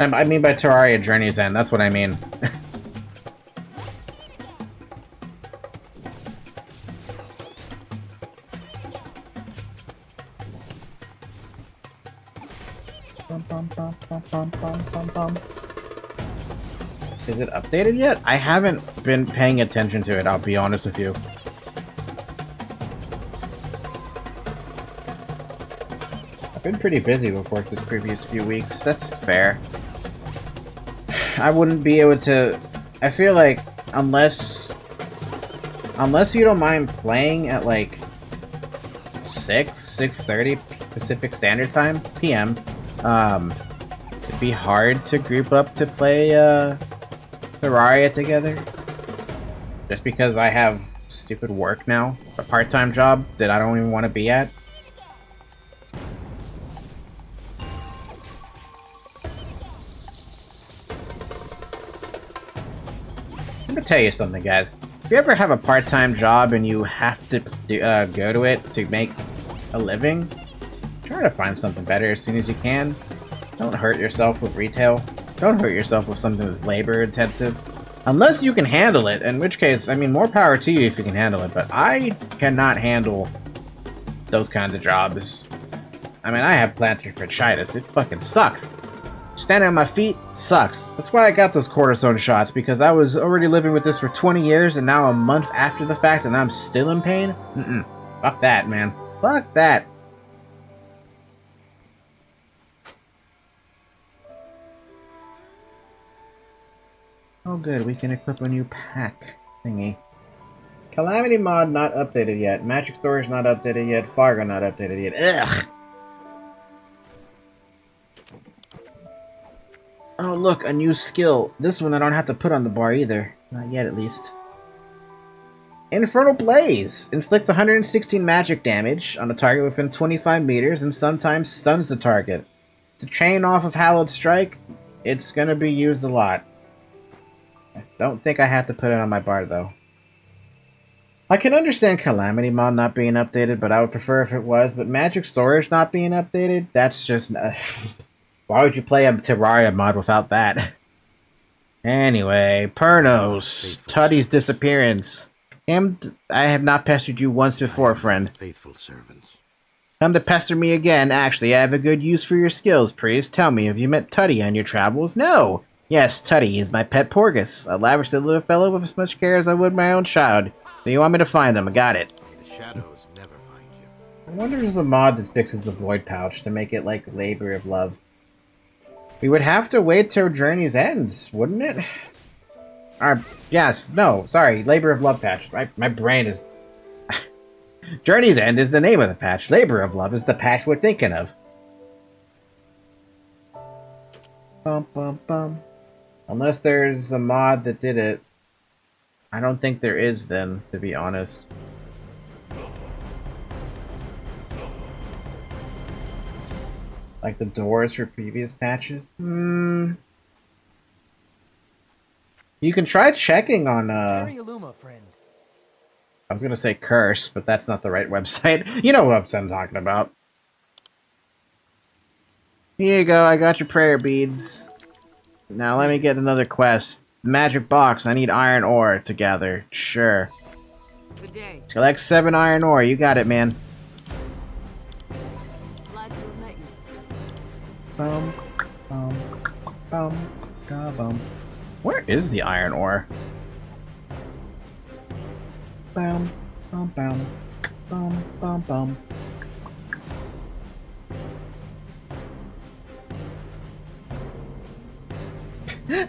I mean by Terraria Journey's End, that's what I mean. Is it updated yet? I haven't been paying attention to it, I'll be honest with you. I've been pretty busy with work this previous few weeks. That's fair. I wouldn't be able to... I feel like, unless you don't mind playing at like 6:30 Pacific Standard Time, PM, it'd be hard to group up to play Terraria together. Just because I have stupid work now, a part-time job that I don't even want to be at. I'm gonna tell you something, guys. If you ever have a part-time job and you have to go to it to make a living, try to find something better as soon as you can. Don't hurt yourself with retail. Don't hurt yourself with something that's labor-intensive. Unless you can handle it, in which case, I mean, more power to you if you can handle it, but I cannot handle those kinds of jobs. I mean, I have plantar fasciitis. It fucking sucks. Standing on my feet sucks. That's why I got those cortisone shots, because I was already living with this for 20 years, and now a month after the fact, and I'm still in pain? Fuck that, man. Fuck that. Oh good, we can equip a new pack thingy. Calamity mod not updated yet. Magic storage not updated yet. Fargo not updated yet. Ugh! Oh look, a new skill. This one I don't have to put on the bar either. Not yet, at least. Infernal Blaze! Inflicts 116 magic damage on a target within 25 meters and sometimes stuns the target. To chain off of Hallowed Strike, it's gonna be used a lot. I don't think I have to put it on my bar, though. I can understand Calamity mod not being updated, but I would prefer if it was. But Magic Storage not being updated, that's just... why would you play a Terraria mod without that? Anyway, Pernos. Tuddy's disappearance. I have not pestered you once before, friend. Faithful servants. Come to pester me again. Actually, I have a good use for your skills, priest. Tell me, have you met Tuddy on your travels? No! Yes, Tuddy is my pet Porgus. A lavishly little fellow with as much care as I would my own child. So you want me to find him? I got it. The shadows never find you. I wonder if there's a mod that fixes the Void Pouch to make it like Labor of Love. We would have to wait till Journey's End, wouldn't it? Yes, no, sorry, Labor of Love patch. My brain is... Journey's End is the name of the patch. Labor of Love is the patch we're thinking of. Bum bum bum. Unless there's a mod that did it. I don't think there is then, to be honest. Like the doors for previous patches? You can try checking on friend. I was gonna say Curse, but that's not the right website. You know what I'm talking about. Here you go, I got your prayer beads. Now let me get another quest. Magic box, I need iron ore to gather. Sure. Good day. Collect 7 iron ore, you got it, man. Glad to have met you. bum, ka bum. Where is the iron ore? Bum, bum, bum, bum, bum, bum.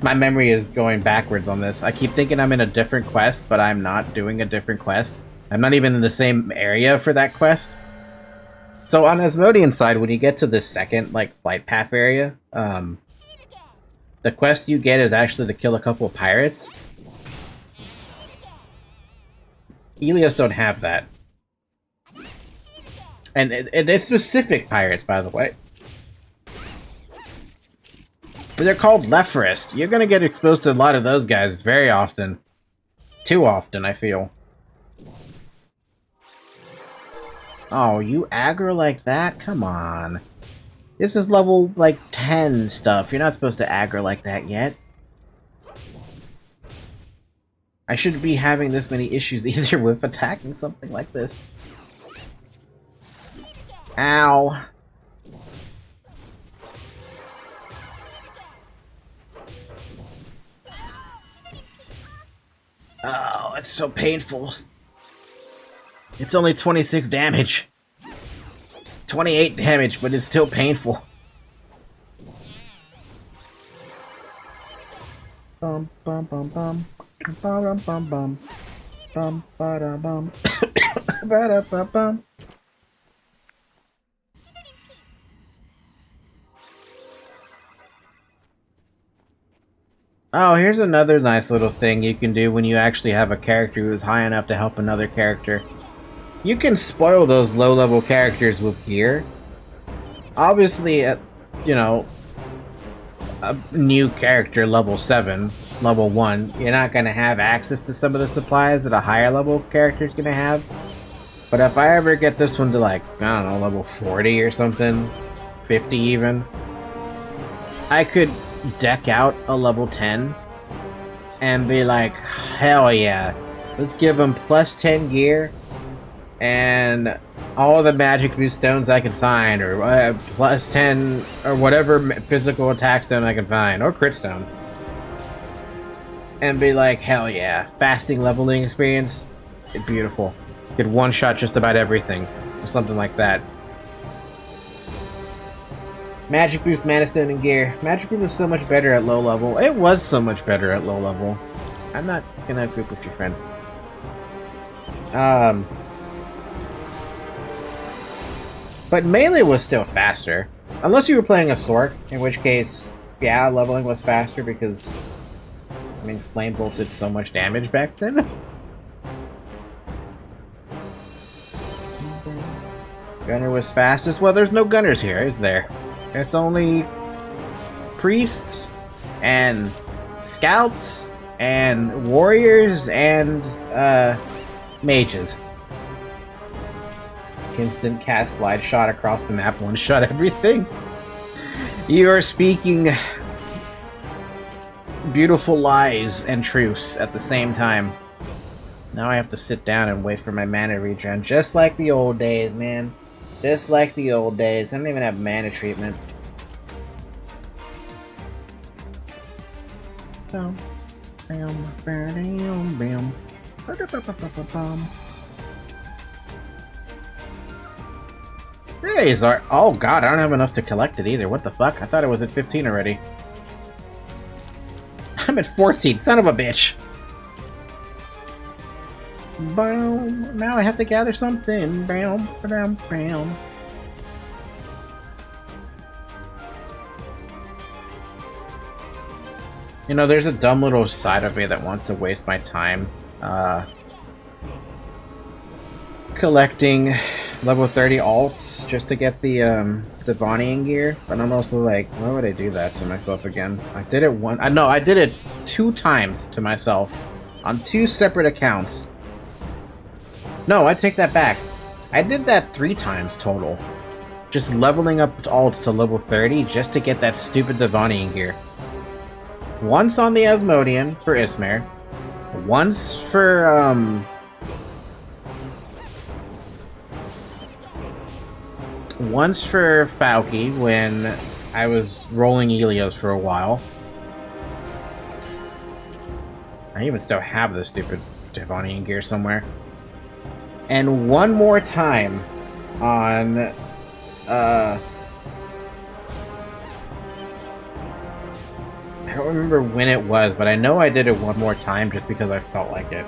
My memory is going backwards on this. I keep thinking I'm in a different quest, but I'm not doing a different quest. I'm not even in the same area for that quest. So on Asmodean's side, when you get to the second, like, flight path area, the quest you get is actually to kill a couple of pirates. Helios don't have that. And it's specific pirates, by the way. They're called Lephorist. You're gonna get exposed to a lot of those guys very often. Too often, I feel. Oh, you aggro like that? Come on. This is level, like, 10 stuff. You're not supposed to aggro like that yet. I shouldn't be having this many issues either with attacking something like this. Ow. Oh, it's so painful. It's only 26 damage. 28 damage, but it's still painful. Bum bum bum bum. Bum bum bum. Bum ba da bum. Ba da ba bum. Oh, here's another nice little thing you can do when you actually have a character who's high enough to help another character. You can spoil those low-level characters with gear. Obviously, you know, a new character, level 7, level 1, you're not going to have access to some of the supplies that a higher level character is going to have. But if I ever get this one to, like, I don't know, level 40 or something, 50 even, I could deck out a level 10 and be like, hell yeah, let's give him plus 10 gear and all the magic boost stones I can find, or plus 10 or whatever physical attack stone I can find, or crit stone, and be like, hell yeah, fasting leveling experience, beautiful, could one shot just about everything or something like that. Magic boost, mana stone, and gear. Magic boost was so much better at low level. It was so much better at low level. I'm not gonna group with your friend. But melee was still faster. Unless you were playing a Sork, in which case, yeah, leveling was faster because, I mean, Flame Bolt did so much damage back then. Gunner was fastest. Well, there's no gunners here, is there? It's only priests and scouts and warriors and mages. Instant cast slide shot across the map, one shot everything. You are speaking beautiful lies and truths at the same time. Now I have to sit down and wait for my mana regen, just like the old days, man. Just like the old days. I don't even have mana treatment. Bam, bam, bam, bam. Hey, Zar. Oh god, I don't have enough to collect it either. What the fuck? I thought it was at 15 already. I'm at 14. Son of a bitch. Boom. Now I have to gather something. Bam, bam, bam. You know, there's a dumb little side of me that wants to waste my time collecting level 30 alts just to get the Bonnie gear, but I'm also like, why would I do that to myself again? I did it I did it 2 times to myself on 2 separate accounts. No, I take that back. I did that 3 times total. Just leveling up alts to level 30 just to get that stupid Devonian gear. Once on the Asmodean for Ismare. Once for, once for Falky when I was rolling Helios for a while. I even still have this stupid Devonian gear somewhere. And one more time on I don't remember when it was, but I know I did it one more time just because I felt like it.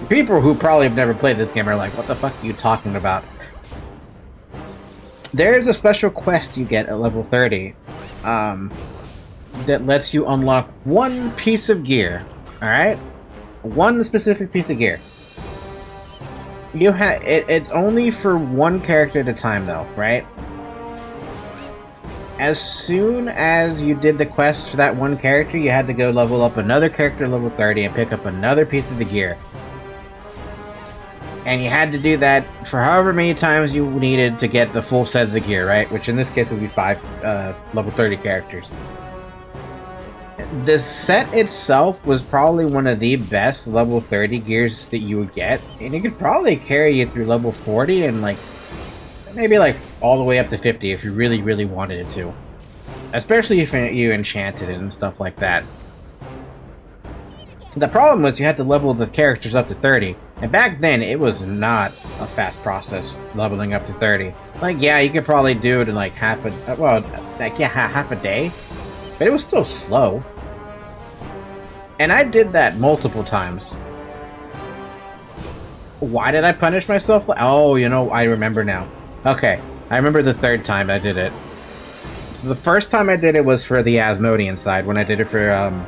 People who probably have never played this game are like, what the fuck are you talking about? There's a special quest you get at level 30 that lets you unlock one piece of gear. Alright? One specific piece of gear. You have it's only for one character at a time though, right? As soon as you did the quest for that one character, you had to go level up another character level 30 and pick up another piece of the gear. And you had to do that for however many times you needed to get the full set of the gear, right? Which in this case would be 5 level 30 characters. The set itself was probably one of the best level 30 gears that you would get. And it could probably carry you through level 40 and like maybe like all the way up to 50 if you really, really wanted it to. Especially if you enchanted it and stuff like that. The problem was you had to level the characters up to 30. And back then, it was not a fast process leveling up to 30. Like, yeah, you could probably do it in like half a day. But it was still slow. And I did that multiple times. Why did I punish myself? Oh, you know, I remember now. Okay, I remember the third time I did it. So the first time I did it was for the Asmodean side, when I did it for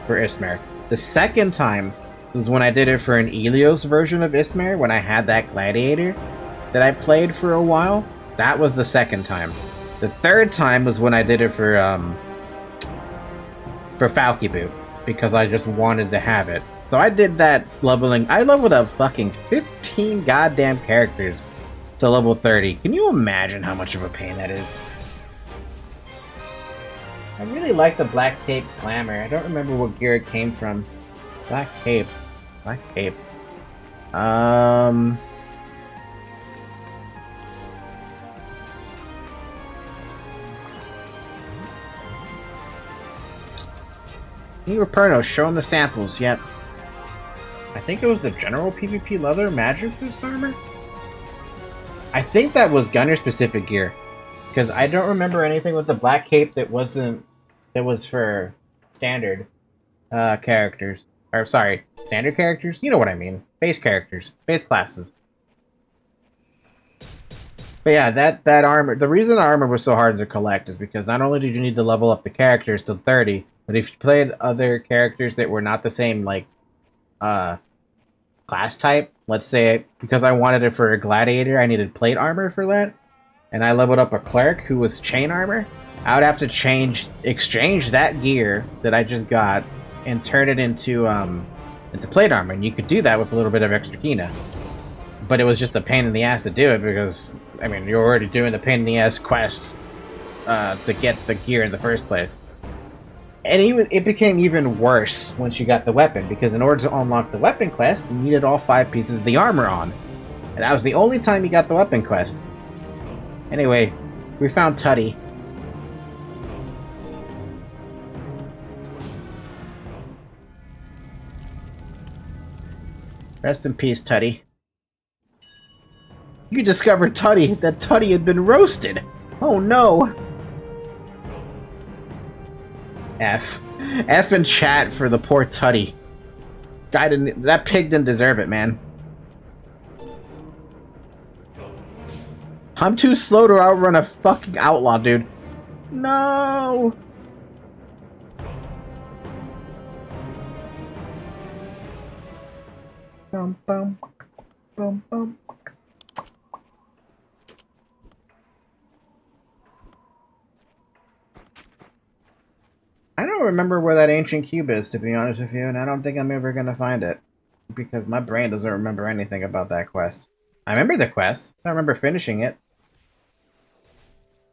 Ismare. The second time was when I did it for an Helios version of Ismare, when I had that gladiator that I played for a while. That was the second time. The third time was when I did it for Falkyboot, because I just wanted to have it. So I did that leveling. I leveled up fucking 15 goddamn characters to level 30. Can you imagine how much of a pain that is? I really like the Black Cape Glamour. I don't remember what gear it came from. Black Cape. Black Cape. Raperno showing the samples, yep. I think it was the general PvP leather magic boost armor? I think that was gunner specific gear. Because I don't remember anything with the Black Cape that was for standard characters. Or sorry, standard characters? You know what I mean. Base characters. Base classes. But yeah, that armor, the reason armor was so hard to collect is because not only did you need to level up the characters to 30, but if you played other characters that were not the same, like, class type, let's say, because I wanted it for a gladiator, I needed plate armor for that, and I leveled up a cleric who was chain armor, I would have to exchange that gear that I just got and turn it into plate armor, and you could do that with a little bit of extra Kina. But it was just a pain in the ass to do it because, I mean, you're already doing the pain in the ass quest to get the gear in the first place. And it became even worse once you got the weapon, because in order to unlock the weapon quest, you needed all 5 pieces of the armor on. And that was the only time you got the weapon quest. Anyway, we found Tutty. Rest in peace, Tutty. You discovered Tutty, that Tutty had been roasted! Oh no! F in chat for the poor Tutty. That pig didn't deserve it, man. I'm too slow to outrun a fucking outlaw, dude. No! Bum, bum, bum, bum. I don't remember where that ancient cube is, to be honest with you, and I don't think I'm ever gonna find it. Because my brain doesn't remember anything about that quest. I remember the quest. I remember finishing it.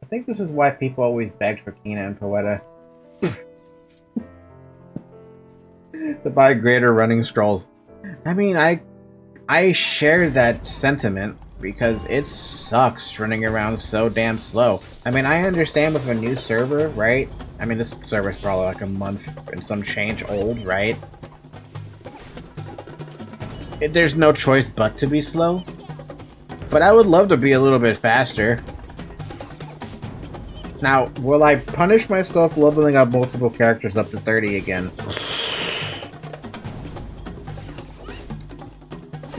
I think this is why people always begged for Kina and Poeta. To buy greater running scrolls. I mean, I share that sentiment, because it sucks running around so damn slow. I mean, I understand with a new server, right? I mean, this server's probably like a month and some change old, right? There's no choice but to be slow. But I would love to be a little bit faster. Now, will I punish myself leveling up multiple characters up to 30 again?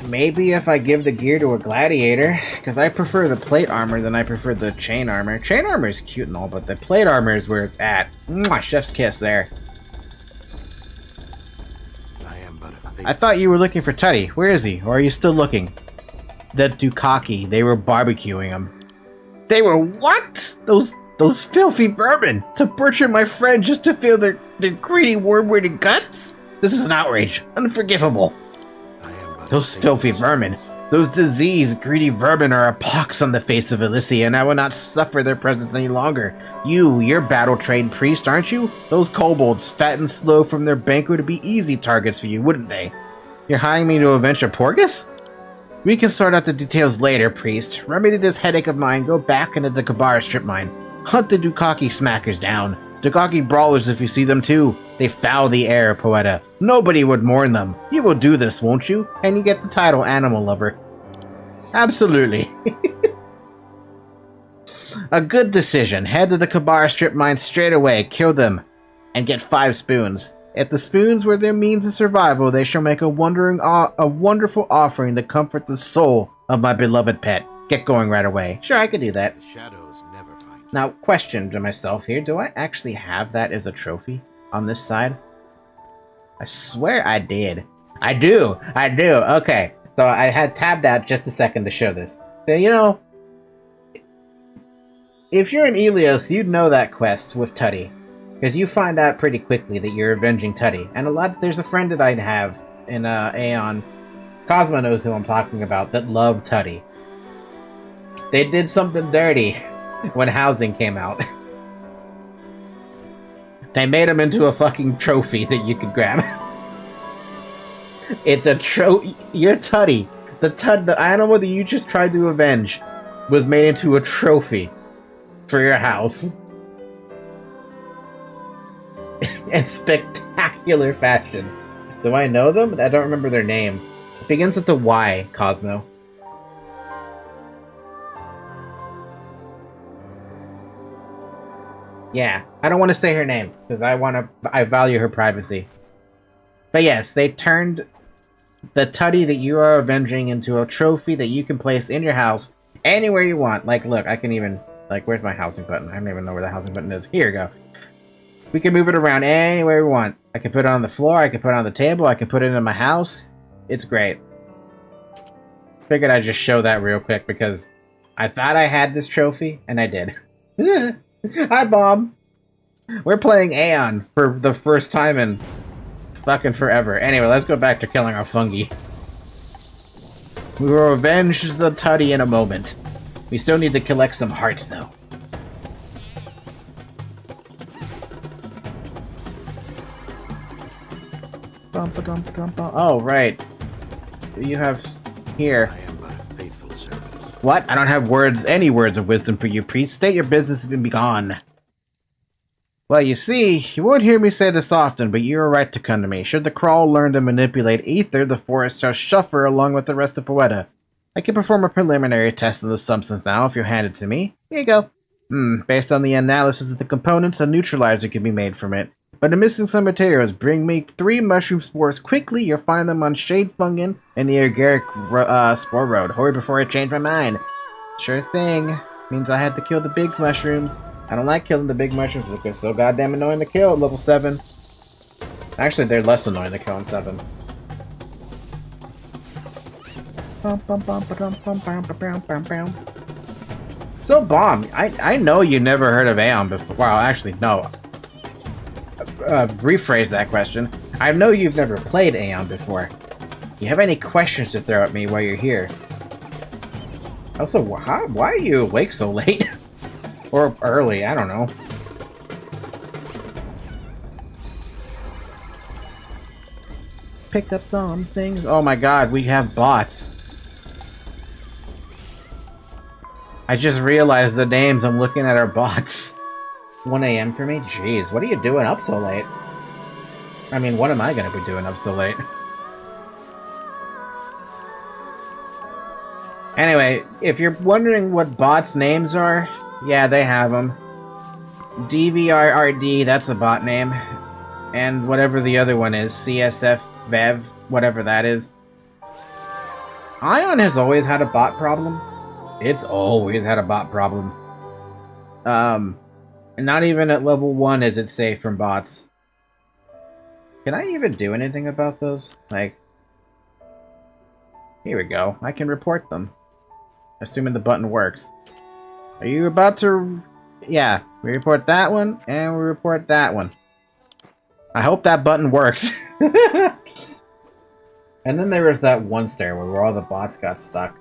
Maybe if I give the gear to a gladiator, because I prefer the plate armor than I prefer the chain armor. Chain armor is cute and all, but the plate armor is where it's at. Mwah, chef's kiss there. I thought you were looking for Tutty. Where is he? Or are you still looking? The Dukaki. They were barbecuing him. They were what? Those filthy vermin! To butcher my friend just to feel their greedy worm-wielding guts? This is an outrage. Unforgivable. Those filthy vermin. Those diseased, greedy vermin are a pox on the face of Elysia, and I will not suffer their presence any longer. You're battle-trained priest, aren't you? Those kobolds, fat and slow from their banquet, would be easy targets for you, wouldn't they? You're hiring me to avenge a Porgus? We can sort out the details later, priest. Remedy this headache of mine, go back into the Kabara strip mine. Hunt the Dukaki smackers down. Dukaki brawlers if you see them too. They foul the air, Poeta. Nobody would mourn them. You will do this, won't you? And you get the title Animal Lover. Absolutely. A good decision. Head to the Kabara strip mine straight away, kill them, and get 5 spoons. If the spoons were their means of survival, they shall make a wonderful offering to comfort the soul of my beloved pet. Get going right away. Sure, I could do that. The shadows never find you. Now, question to myself here. Do I actually have that as a trophy on this side? I swear I did. I do. Okay. So I had tabbed out just a second to show this. So, you know, if you're in Elios, you'd know that quest with Tutty. Because you find out pretty quickly that you're avenging Tutty. And there's a friend that I'd have in Aion. Cosmo knows who I'm talking about, that loved Tutty. They did something dirty when housing came out. They made him into a fucking trophy that you could grab. It's a You're Tutty. The animal that you just tried to avenge was made into a trophy for your house. In spectacular fashion. Do I know them? I don't remember their name. It begins with a Y, Cosmo. Yeah, I don't want to say her name, because I value her privacy. But yes, they turned the Tutty that you are avenging into a trophy that you can place in your house anywhere you want. Like, look, I can even... Like, where's my housing button? I don't even know where the housing button is. Here we go. We can move it around anywhere we want. I can put it on the floor, I can put it on the table, I can put it in my house. It's great. Figured I'd just show that real quick because I thought I had this trophy, and I did. Hi, Bob! We're playing Aion for the first time in fucking forever. Anyway, let's go back to killing our fungi. We will avenge the Tutty in a moment. We still need to collect some hearts, though. Oh, right. You have here. I am but a faithful servant. What? I don't have any words of wisdom for you, priest. State your business and be gone. Well, you see, you won't hear me say this often, but you are right to come to me. Should the crawl learn to manipulate ether, the forest shall suffer along with the rest of Poeta. I can perform a preliminary test of the substance now if you hand it to me. Here you go. Based on the analysis of the components, a neutralizer can be made from it. But I'm missing some materials. Bring me 3 mushroom spores quickly. You'll find them on Shade Fungin and the Agaric Spore Road. Hurry before I change my mind. Sure thing. Means I have to kill the big mushrooms. I don't like killing the big mushrooms because they're so goddamn annoying to kill at level 7. Actually, they're less annoying to kill in 7. So, Bomb, I know you never heard of Aion before. Well, actually, no. Rephrase that question. I know you've never played Aion before. You have any questions to throw at me while you're here? Also, why are you awake so late? Or early, I don't know. Pick up some things. Oh my god, we have bots. I just realized the names. I'm looking at our bots. 1 a.m. for me? Jeez, what are you doing up so late? I mean, what am I gonna be doing up so late? Anyway, if you're wondering what bots' names are, yeah, they have them. DeviantART, that's a bot name. And whatever the other one is, CSF, Bev, whatever that is. Aion has always had a bot problem. It's always had a bot problem. Not even at level 1 is it safe from bots. Can I even do anything about those? Like, here we go. I can report them. Assuming the button works. Are you about to... Yeah, we report that one, and we report that one. I hope that button works. And then there was that one stairway where all the bots got stuck.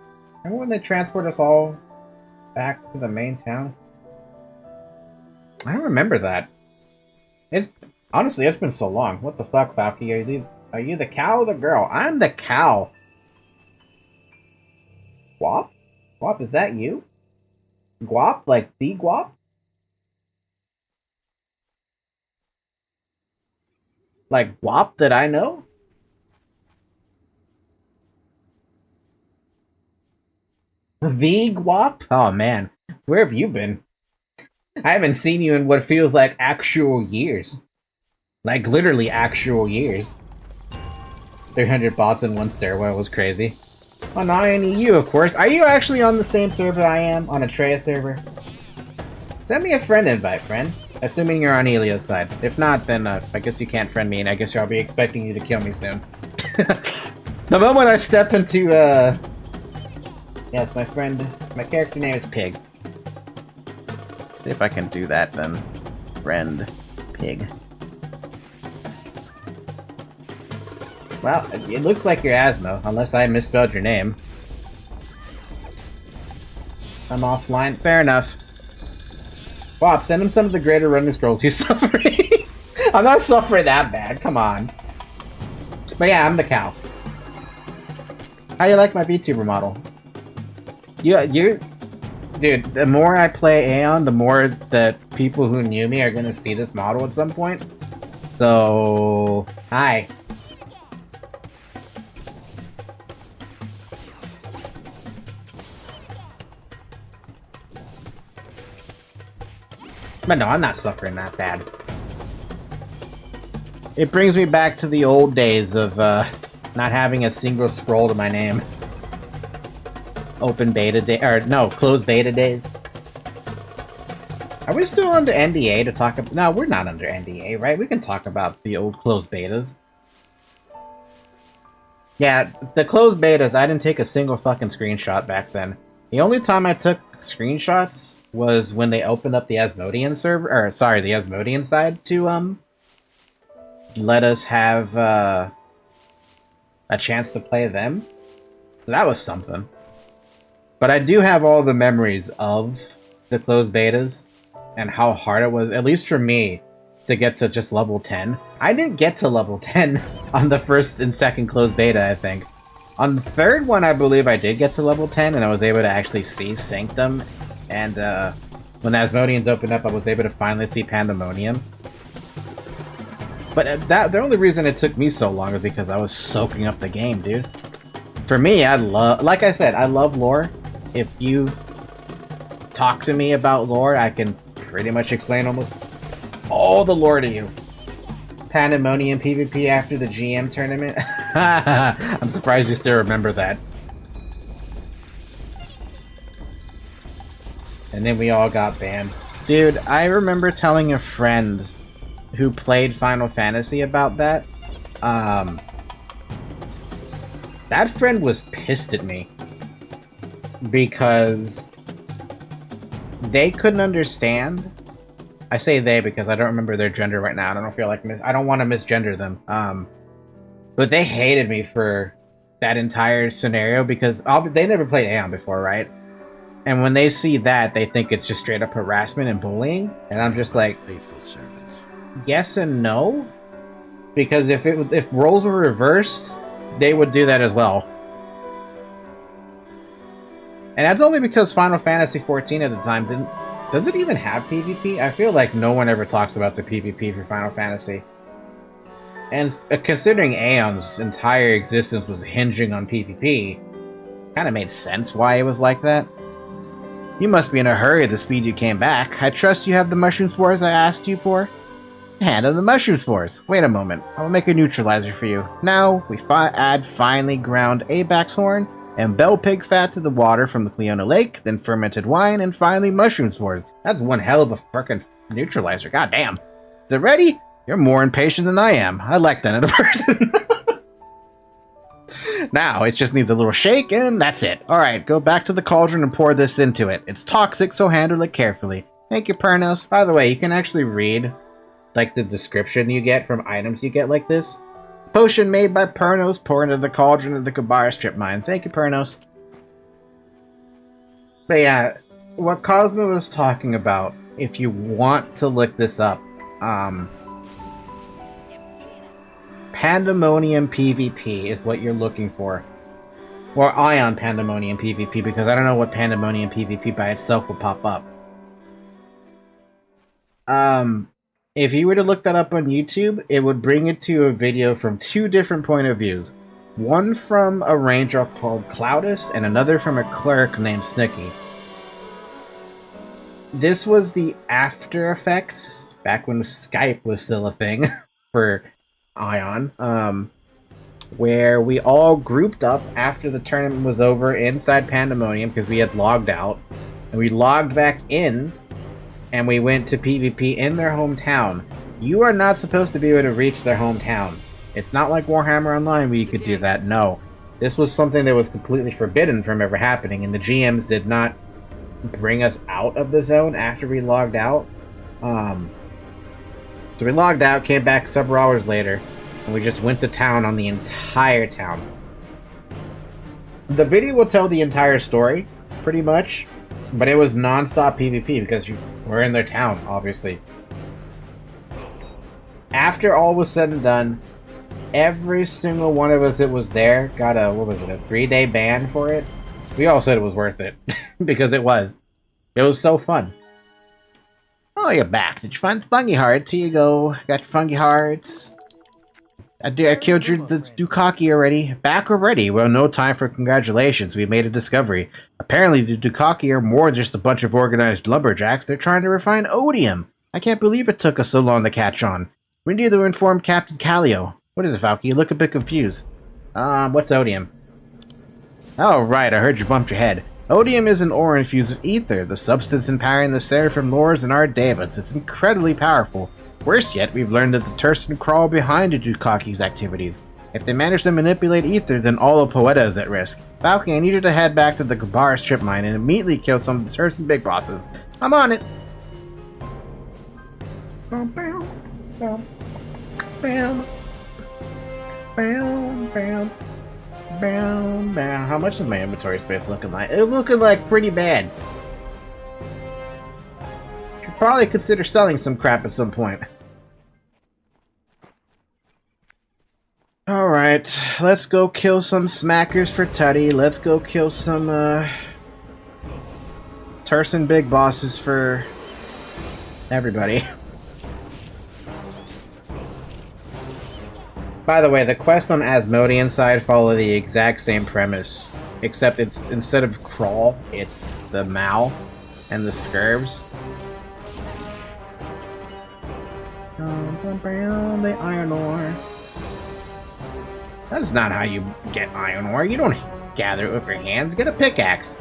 Remember when they transport us all back to the main town? I don't remember that. Honestly, it's been so long. What the fuck, Falky? Are you the cow or the girl? I'm the cow. Guap? Guap, is that you? Guap? Like the Guap? Like Guap that I know? The Guap? Oh man, where have you been? I haven't seen you in what feels like actual years. Like literally actual years. 300 bots in one stairwell was crazy. Oh, no, I need you, of course. Are you actually on the same server I am? On Atreia server? Send me a friend invite, friend. Assuming you're on Elia's side. If not, then I guess you can't friend me, and I guess I'll be expecting you to kill me soon. The moment I step into, Yes, my friend... My character name is Pig. See if I can do that, then. Friend. Pig. Well, it looks like you're Asmo, unless I misspelled your name. I'm offline. Fair enough. Wop, send him some of the greater running scrolls he's suffering. I'm not suffering that bad, come on. But yeah, I'm the cow. How you like my VTuber model? Dude, the more I play Aion, the more that people who knew me are gonna see this model at some point. So, hi. But no, I'm not suffering that bad. It brings me back to the old days of not having a single scroll to my name. Open beta day, or no, closed beta days. Are we still under NDA to talk about? No, we're not under NDA, right? We can talk about the old closed betas. Yeah, the closed betas, I didn't take a single fucking screenshot back then. The only time I took screenshots was when they opened up the Asmodean server, or sorry, the Asmodean side to let us have a chance to play them. So that was something. But I do have all the memories of the closed betas and how hard it was, at least for me, to get to just level 10. I didn't get to level 10 on the first and second closed beta, I think. On the third one, I believe I did get to level 10, and I was able to actually see Sanctum. And when the Asmodeans opened up, I was able to finally see Pandemonium. But the only reason it took me so long is because I was soaking up the game, dude. For me, like I said, I love lore. If you talk to me about lore, I can pretty much explain almost all the lore to you. Pandemonium PvP after the GM tournament. I'm surprised you still remember that. And then we all got banned. Dude, I remember telling a friend who played Final Fantasy about that. That friend was pissed at me. Because they couldn't understand. I say they because I don't remember their gender right now. I don't feel like I don't want to misgender them. But they hated me for that entire scenario because they never played Aion before, right? And when they see that, they think it's just straight up harassment and bullying. And I'm just like, Faithful servants. Yes and no. Because if roles were reversed, they would do that as well. And that's only because Final Fantasy XIV at the time didn't... Does it even have PvP? I feel like no one ever talks about the PvP for Final Fantasy. And considering Aeon's entire existence was hinging on PvP, kind of made sense why it was like that. You must be in a hurry the speed you came back. I trust you have the mushroom spores I asked you for? Hand on the mushroom spores. Wait a moment. I will make a neutralizer for you. Now, we add finely ground Apegrixs horn and bell pig fat to the water from the Cleona Lake, then fermented wine, and finally mushroom spores. That's one hell of a frickin' neutralizer. God damn. Is it ready? You're more impatient than I am. I like that in a person. Now, it just needs a little shake, and that's it. Alright, go back to the cauldron and pour this into it. It's toxic, so handle it carefully. Thank you, Pernos. By the way, you can actually read, like, the description you get from items you get like this. Potion made by Pernos, pour into the cauldron of the Kabara strip mine. Thank you, Pernos. But yeah, what Cosmo was talking about, if you want to look this up, Pandemonium PvP is what you're looking for. Or Aion Pandemonium PvP, because I don't know what Pandemonium PvP by itself will pop up. If you were to look that up on YouTube, it would bring it to a video from two different point of views. One from a ranger called Cloudus, and another from a cleric named Snooky. This was the After Effects, back when Skype was still a thing, for Aion, where we all grouped up after the tournament was over inside Pandemonium, because we had logged out, and we logged back in, and we went to PvP in their hometown. You are not supposed to be able to reach their hometown. It's not like Warhammer Online where you could do that, no. This was something that was completely forbidden from ever happening, and the GMs did not bring us out of the zone after we logged out. So we logged out, came back several hours later, and we just went to town on the entire town. The video will tell the entire story, pretty much, but it was non-stop PvP because you were in their town, obviously. After all was said and done, every single one of us that was there got a, what was it, a 3-day ban for it? We all said it was worth it, because it was. It was so fun. Oh, you're back. Did you find the fungi hearts? Here you go. Got your fungi hearts. I killed the Dukaki already. Back already? Well, no time for congratulations. We made a discovery. Apparently, the Dukaki are more than just a bunch of organized lumberjacks. They're trying to refine odium. I can't believe it took us so long to catch on. We need to inform Captain Callio. What is it, Falky? You look a bit confused. What's odium? Oh, right. I heard you bumped your head. Odium is an ore infused with ether, the substance empowering the Seraphim lords and our Davids. It's incredibly powerful. Worse yet, we've learned that the Turson crawl behind the Dukaki's activities. If they manage to manipulate ether, then all of Poeta is at risk. Falcon, I need you to head back to the Kabara strip mine and immediately kill some of the Turson big bosses. I'm on it! Bam, bam, bam, bam, bam, bam. Bam, bam. How much is my inventory space looking like? It's looking like pretty bad. Should probably consider selling some crap at some point. Alright, let's go kill some smackers for Tutty. Let's go kill some, Turson big bosses for everybody. By the way, the quest on Asmodean side follow the exact same premise, except it's instead of crawl, it's the Mal and the Scurvs. The iron ore. That's not how you get iron ore. You don't gather it with your hands. Get a pickaxe.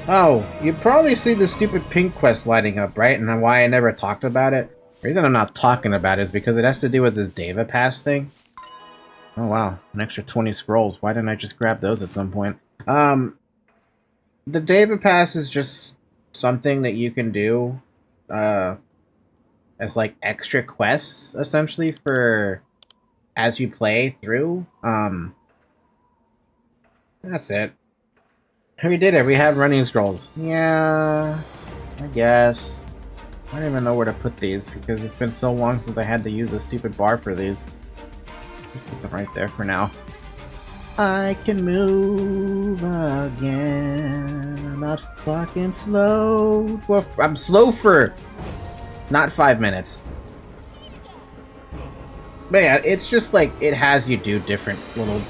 Oh, you probably see the stupid pink quest lighting up, right? And why I never talked about it? The reason I'm not talking about it is because it has to do with this Deva Pass thing. Oh wow, an extra 20 scrolls. Why didn't I just grab those at some point? The Deva Pass is just something that you can do as like extra quests, essentially, for as you play through. That's it. We did it. We have running scrolls. Yeah, I guess. I don't even know where to put these because it's been so long since I had to use a stupid bar for these. Just put them right there for now. I can move again. I'm not fucking slow. Well, I'm slow for not 5 minutes. But yeah, it's just like it has you do different little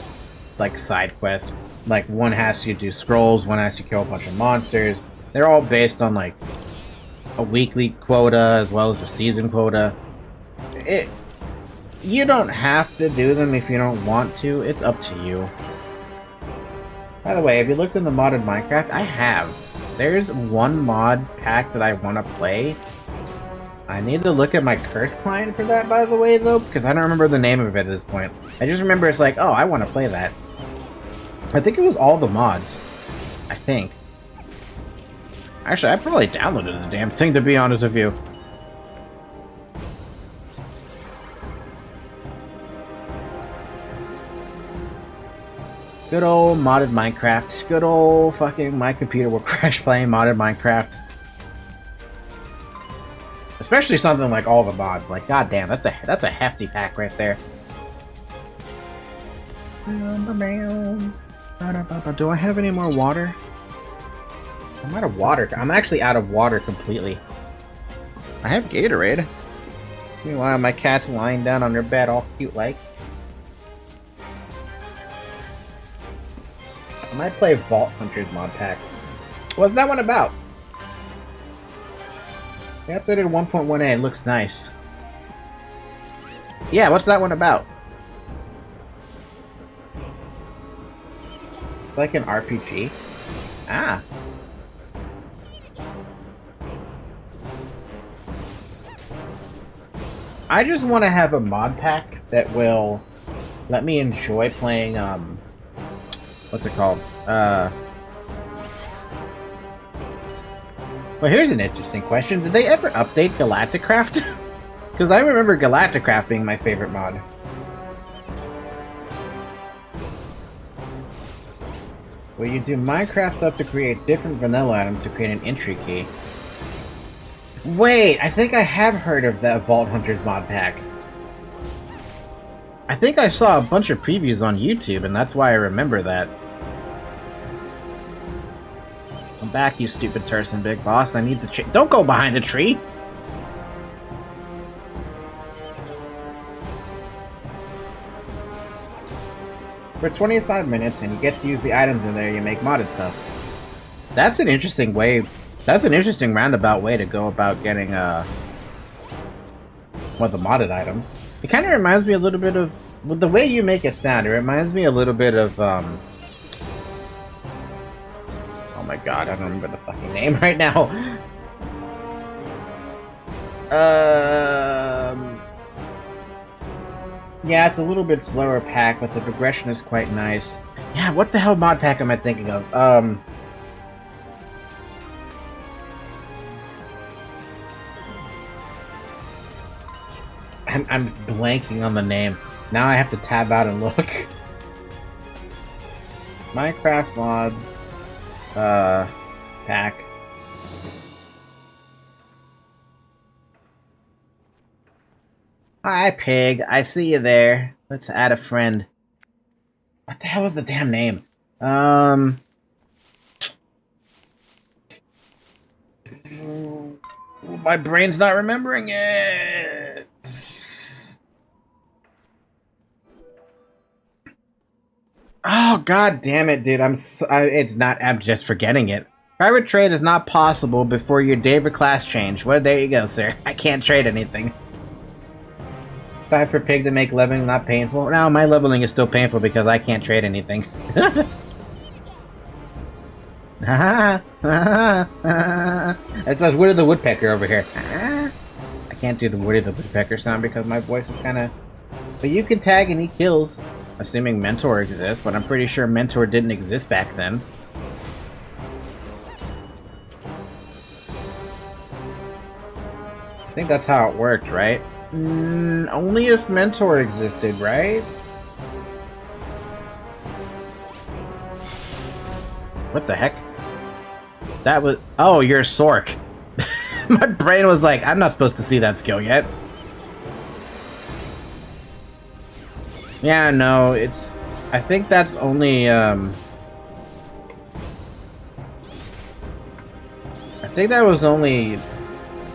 like side quests. Like one has you do scrolls, one has to kill a bunch of monsters. They're all based on like a weekly quota as well as a season quota. You don't have to do them if you don't want to. It's up to you. By the way, have you looked into modded Minecraft? I have. There's one mod pack that I want to play. I need to look at my curse client for that, by the way, though, because I don't remember the name of it at this point. I just remember it's like, oh, I want to play that. I think it was all the mods. I think. Actually, I probably downloaded the damn thing, to be honest with you. Good old modded Minecraft. Good old fucking my computer will crash playing modded Minecraft. Especially something like all the mods. Like, goddamn, that's a hefty pack right there. Do I have any more water? I'm out of water. I'm actually out of water completely. I have Gatorade. Meanwhile, my cat's lying down on her bed all cute like. I might play Vault Hunters mod pack. What's that one about? They updated 1.1a. It looks nice. Yeah, what's that one about? Like an RPG? Ah. I just want to have a mod pack that will let me enjoy playing, what's it called? Well, here's an interesting question. Did they ever update Galacticraft? Because I remember Galacticraft being my favorite mod. Well, you do Minecraft stuff to create different vanilla items to create an entry key. Wait, I think I have heard of that Vault Hunters mod pack. I think I saw a bunch of previews on YouTube, and that's why I remember that. I'm back, you stupid Turson, big boss. I need to don't go behind a tree! For 25 minutes, and you get to use the items in there, you make modded stuff. That's an interesting way. That's an interesting roundabout way to go about getting, the modded items. It kind of reminds me a little bit of, with the way you make a sound, it reminds me a little bit of, oh my god, I don't remember the fucking name right now. Yeah, it's a little bit slower pack, but the progression is quite nice. Yeah, what the hell mod pack am I thinking of? I'm blanking on the name. Now I have to tab out and look. Minecraft mods, pack. Hi, Pig. I see you there. Let's add a friend. What the hell was the damn name? My brain's not remembering it. Oh, god damn it, dude. I'm just forgetting it. Private trade is not possible before your David class change. Well, there you go, sir. I can't trade anything. It's time for Pig to make leveling not painful. No, my leveling is still painful because I can't trade anything. It's like Woody the Woodpecker over here. I can't do the Woody the Woodpecker sound because my voice is kind of... But you can tag and eat kills. Assuming Mentor exists, but I'm pretty sure Mentor didn't exist back then. I think that's how it worked, right? Only if Mentor existed, right? What the heck? That was... Oh, you're a Sork. My brain was like, I'm not supposed to see that skill yet. Yeah, no, it's... I think that's only, I think that was only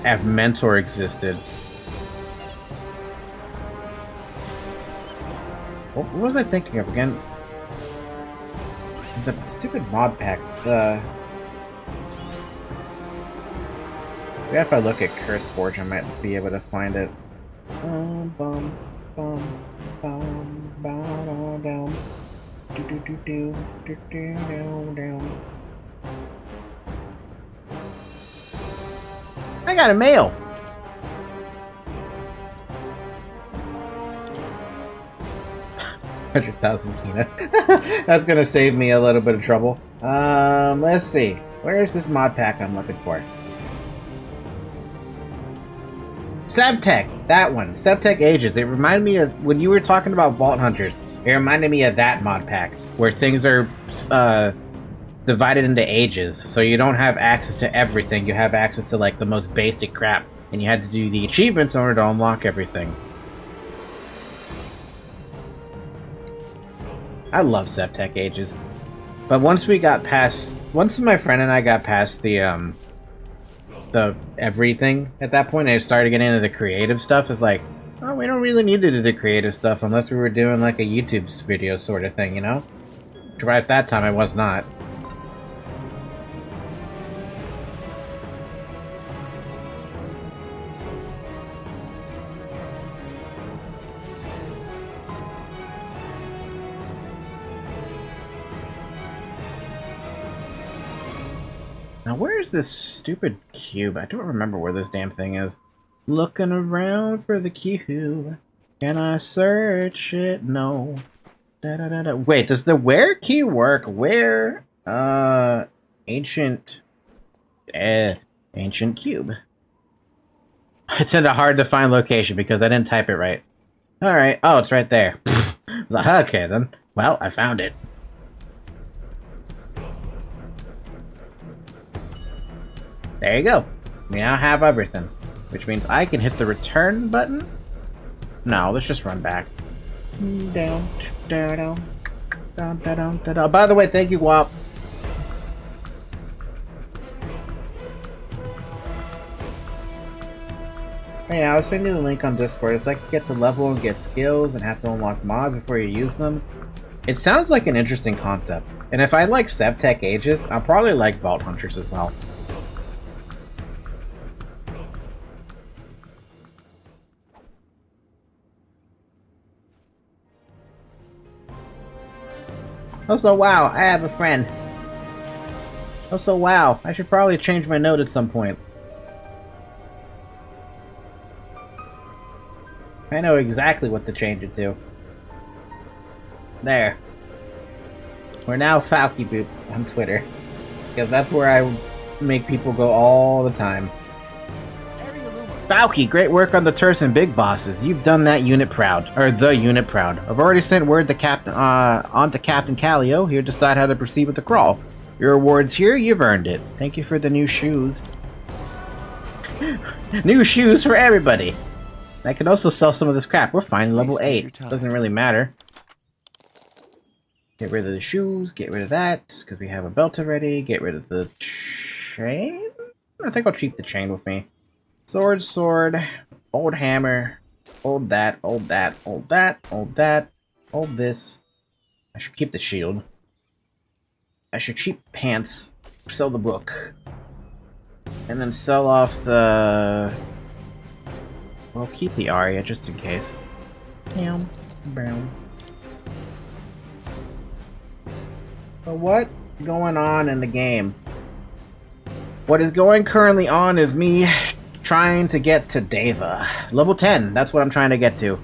if Mentor existed. What was I thinking of again? The stupid mod pack. Yeah, if I look at Curse Forge, I might be able to find it. Bum, bum, bum, bum, bum, down. Do do do do do do down down. I got a mail. $100,000 Kina. That's gonna save me a little bit of trouble. Let's see. Where's this mod pack I'm looking for? Sebtech! That one. Sebtech Ages. It reminded me of when you were talking about Vault Hunters. It reminded me of that mod pack, where things are divided into ages, so you don't have access to everything. You have access to like the most basic crap, and you had to do the achievements in order to unlock everything. I love Sebtech Ages, but once my friend and I got past the everything at that point, and I started getting into the creative stuff. It's like, oh, we don't really need to do the creative stuff unless we were doing like a YouTube video sort of thing, you know? Right at that time, I was not. Now, where's this stupid cube? I don't remember where this damn thing is. Looking around for the cube. Can I search it? No. Da da da da. Wait, does the where key work? Where? Ancient cube. It's in a hard to find location because I didn't type it right. Alright. Oh, it's right there. Okay, then. Well, I found it. There you go. We now have everything. Which means I can hit the return button? No, let's just run back. Down, down, down, down, down, down. By the way, thank you, Wop. Hey, I was sending you the link on Discord. It's like you get to level and get skills and have to unlock mods before you use them. It sounds like an interesting concept. And if I like Sebtech Ages, I'll probably like Vault Hunters as well. Also, wow, I have a friend. Also, wow, I should probably change my note at some point. I know exactly what to change it to. There. We're now Falky Boop on Twitter. Because that's where I make people go all the time. Falky, great work on the Terse and Big Bosses. You've done that unit proud. Or the unit proud. I've already sent word to on to Captain Callio. He'll decide how to proceed with the crawl. Your reward's here, you've earned it. Thank you for the new shoes. New shoes for everybody! I can also sell some of this crap. We're fine, level 8. Doesn't really matter. Get rid of the shoes, get rid of that, because we have a belt already. Get rid of the chain? I think I'll keep the chain with me. Sword, sword, old hammer, old that, old that, old that, old that, old this. I should keep the shield. I should keep pants, sell the book. And then sell off the... Well, keep the Aria just in case. Brown, brown. So what's going on in the game? What is going currently on is me trying to get to Deva. Level 10, that's what I'm trying to get to.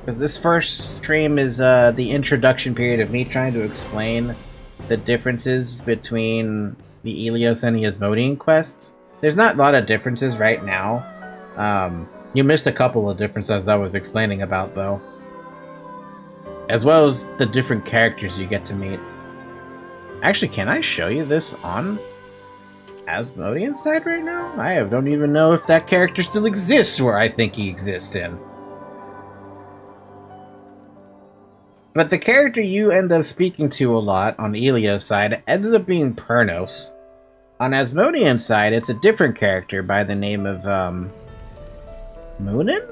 Because this first stream is the introduction period of me trying to explain the differences between the Ilios and the Asmodean quests. There's not a lot of differences right now. You missed a couple of differences I was explaining about, though. As well as the different characters you get to meet. Actually, can I show you this on Asmodean side right now? Don't even know if that character still exists where I think he exists in. But the character you end up speaking to a lot on Elia's side ended up being Pernos. On Asmodean's side, it's a different character by the name of, Moonin?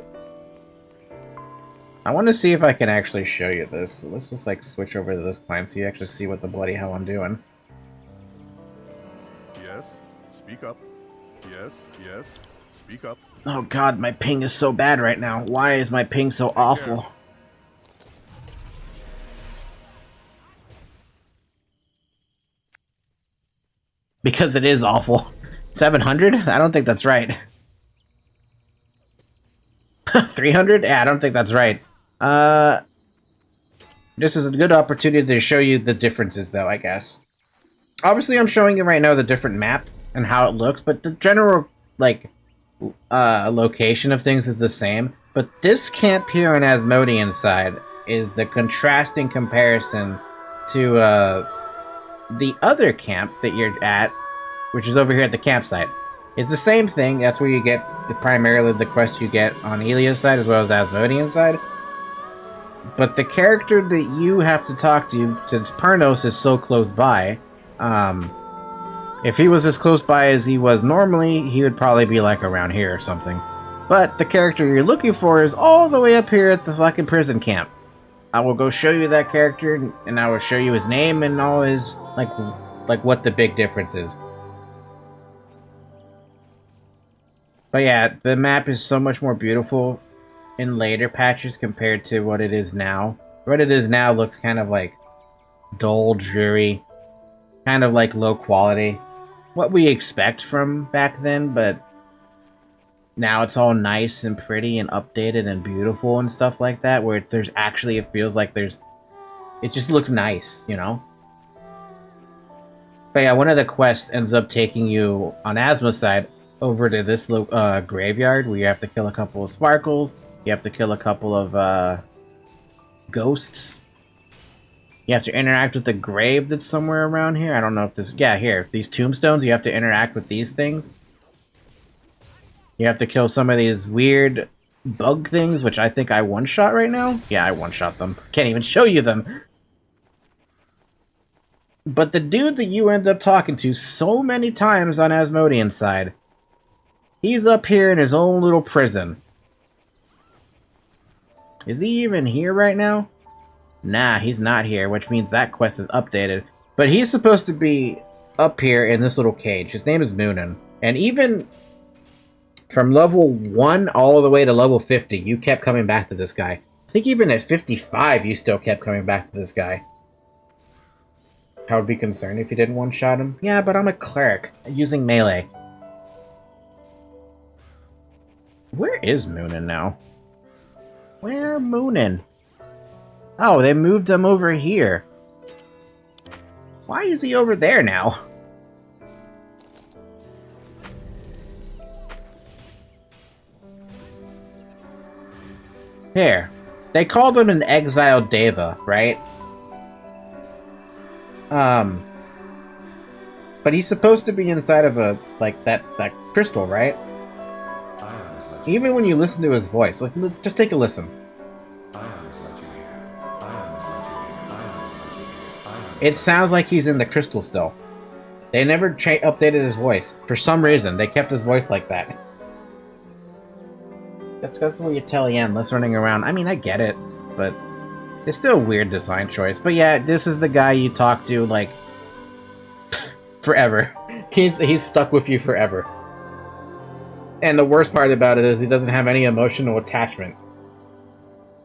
I want to see if I can actually show you this. So let's just, like, switch over to this plan so you actually see what the bloody hell I'm doing. Yes, speak up. Yes, yes, speak up. Oh god, my ping is so bad right now. Why is my ping so awful? Because it is awful. 700? I don't think that's right. 300? Yeah, I don't think that's right. This is a good opportunity to show you the differences, though, I guess. Obviously, I'm showing you right now the different map and how it looks, but the general, like, location of things is the same. But this camp here on Asmodean side is the contrasting comparison to, the other camp that you're at, which is over here at the campsite. It's the same thing. That's where you get primarily the quest you get on Elia's side as well as Asmodean's side. But the character that you have to talk to, since Pernos is so close by, if he was as close by as he was normally, he would probably be like around here or something. But the character you're looking for is all the way up here at the fucking prison camp. I will go show you that character, and I will show you his name and all his, like what the big difference is. But yeah, the map is so much more beautiful in later patches compared to what it is now. What it is now looks kind of like dull, dreary, kind of like low quality. What we expect from back then, but now it's all nice and pretty and updated and beautiful and stuff like that, where there's actually, it feels like there's, it just looks nice, you know? But yeah, one of the quests ends up taking you, on Asmo's side, over to this graveyard, where you have to kill a couple of sparkles, you have to kill a couple of ghosts. You have to interact with the grave that's somewhere around here. I don't know if this, yeah, here, these tombstones, you have to interact with these things. You have to kill some of these weird bug things, which I think I one-shot right now. Yeah, I one-shot them. Can't even show you them. But the dude that you end up talking to so many times on Asmodean's side, he's up here in his own little prison. Is he even here right now? Nah, he's not here, which means that quest is updated. But he's supposed to be up here in this little cage. His name is Moonin. And even from level 1 all the way to level 50, you kept coming back to this guy. I think even at 55, you still kept coming back to this guy. I would be concerned if you didn't one-shot him. Yeah, but I'm a cleric, using melee. Where is Moonin now? Where Moonin? Oh, they moved him over here. Why is he over there now? Here. They called him an exiled Deva, right? But he's supposed to be inside of a, like, that crystal, right? Even when you listen to his voice, like, just take a listen. It sounds like he's in the crystal still. They never updated his voice. For some reason, they kept his voice like that. That's what you tell Aion, less running around. I mean, I get it, but it's still a weird design choice. But yeah, this is the guy you talk to, like, forever. He's stuck with you forever. And the worst part about it is he doesn't have any emotional attachment.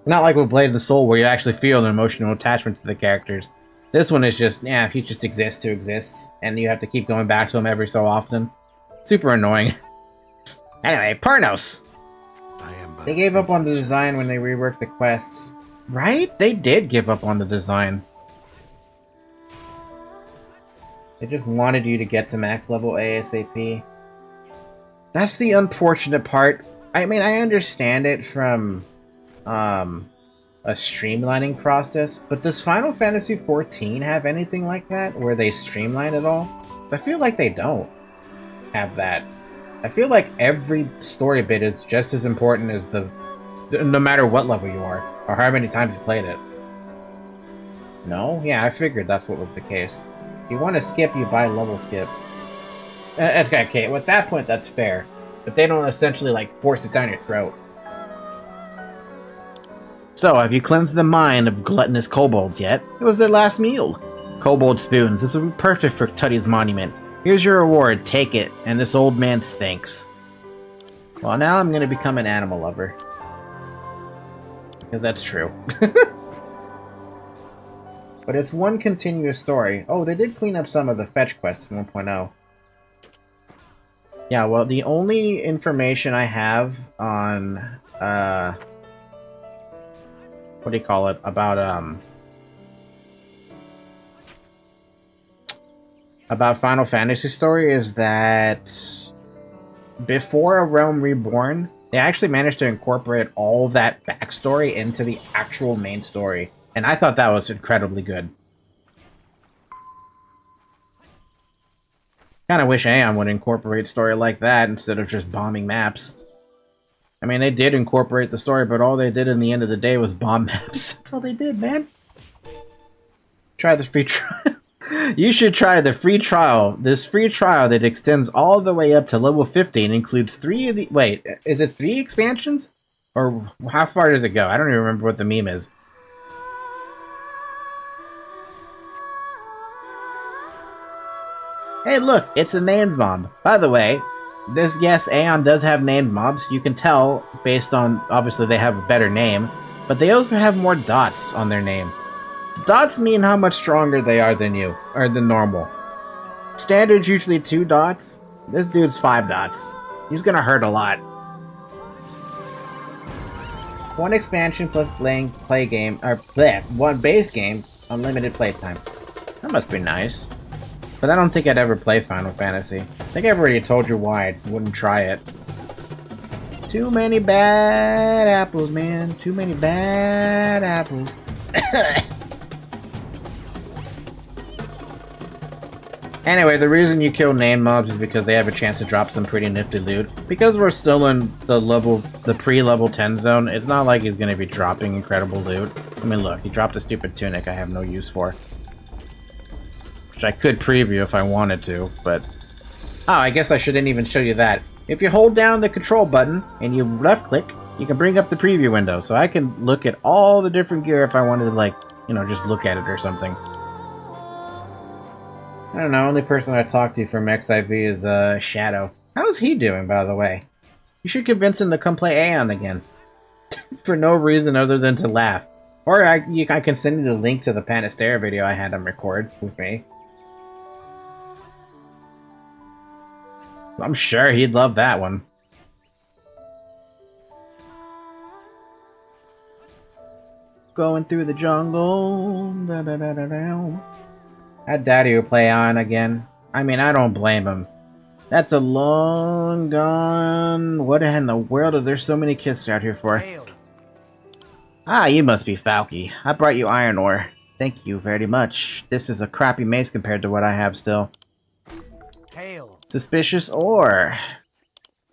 Not like with Blade of the Soul, where you actually feel an emotional attachment to the characters. This one is just, yeah, he just exists to exist, and you have to keep going back to him every so often. Super annoying. Anyway, Pernos! They gave up on the design when they reworked the quests. Right? They did give up on the design. They just wanted you to get to max level ASAP. That's the unfortunate part. I mean, I understand it from a streamlining process, but does Final Fantasy XIV have anything like that, where they streamline it all? 'Cause I feel like they don't. have that. I feel like every story bit is just as important as no matter what level you are, or how many times you played it. No? Yeah, I figured that's what was the case. If you want to skip, you buy level skip. Okay, well, at that point, that's fair. But they don't essentially, like, force it down your throat. So, have you cleansed the mind of gluttonous kobolds yet? It was their last meal. Kobold spoons. This would be perfect for Tutty's monument. Here's your reward. Take it. And this old man stinks. Well, now I'm gonna become an animal lover. Because that's true. But it's one continuous story. Oh, they did clean up some of the fetch quests in 1.0. Yeah, well, the only information I have on, what do you call it? About Final Fantasy story is that before A Realm Reborn, they actually managed to incorporate all that backstory into the actual main story. And I thought that was incredibly good. Kinda wish Aion would incorporate story like that instead of just bombing maps. I mean, they did incorporate the story, but all they did in the end of the day was bomb maps. That's all they did, man. Try the free trial. You should try the free trial. This free trial that extends all the way up to level 50 and includes 3 of the... Wait, is it 3 expansions? Or how far does it go? I don't even remember what the meme is. Hey, look, it's a named mob. By the way, yes, Aion does have named mobs. You can tell based on, obviously, they have a better name, but they also have more dots on their name. Dots mean how much stronger they are than you, or than normal. Standard's usually 2 dots. This dude's 5 dots. He's gonna hurt a lot. 1 expansion plus play game, or 1 base game, unlimited playtime. That must be nice. But I don't think I'd ever play Final Fantasy. I think I've already told you why I wouldn't try it. Too many bad apples, man. Too many bad apples. Anyway, the reason you kill named mobs is because they have a chance to drop some pretty nifty loot. Because we're still in the pre-level 10 zone, it's not like he's gonna be dropping incredible loot. I mean, look, he dropped a stupid tunic I have no use for. Which I could preview if I wanted to, but... Oh, I guess I shouldn't even show you that. If you hold down the control button and you left-click, you can bring up the preview window, so I can look at all the different gear if I wanted to, like, you know, just look at it or something. I don't know, only person I talked to from XIV is, Shadow. How's he doing, by the way? You should convince him to come play Aion again. For no reason other than to laugh. Or I can send you the link to the Panastera video I had him record with me. I'm sure he'd love that one. Going through the jungle. Da, da, da, da, da. Had Daddy would play on again. I mean, I don't blame him. That's a long gone... What in the world are there so many kids out here for? Ah, you must be Falky. I brought you iron ore. Thank you very much. This is a crappy mace compared to what I have still. Suspicious ore.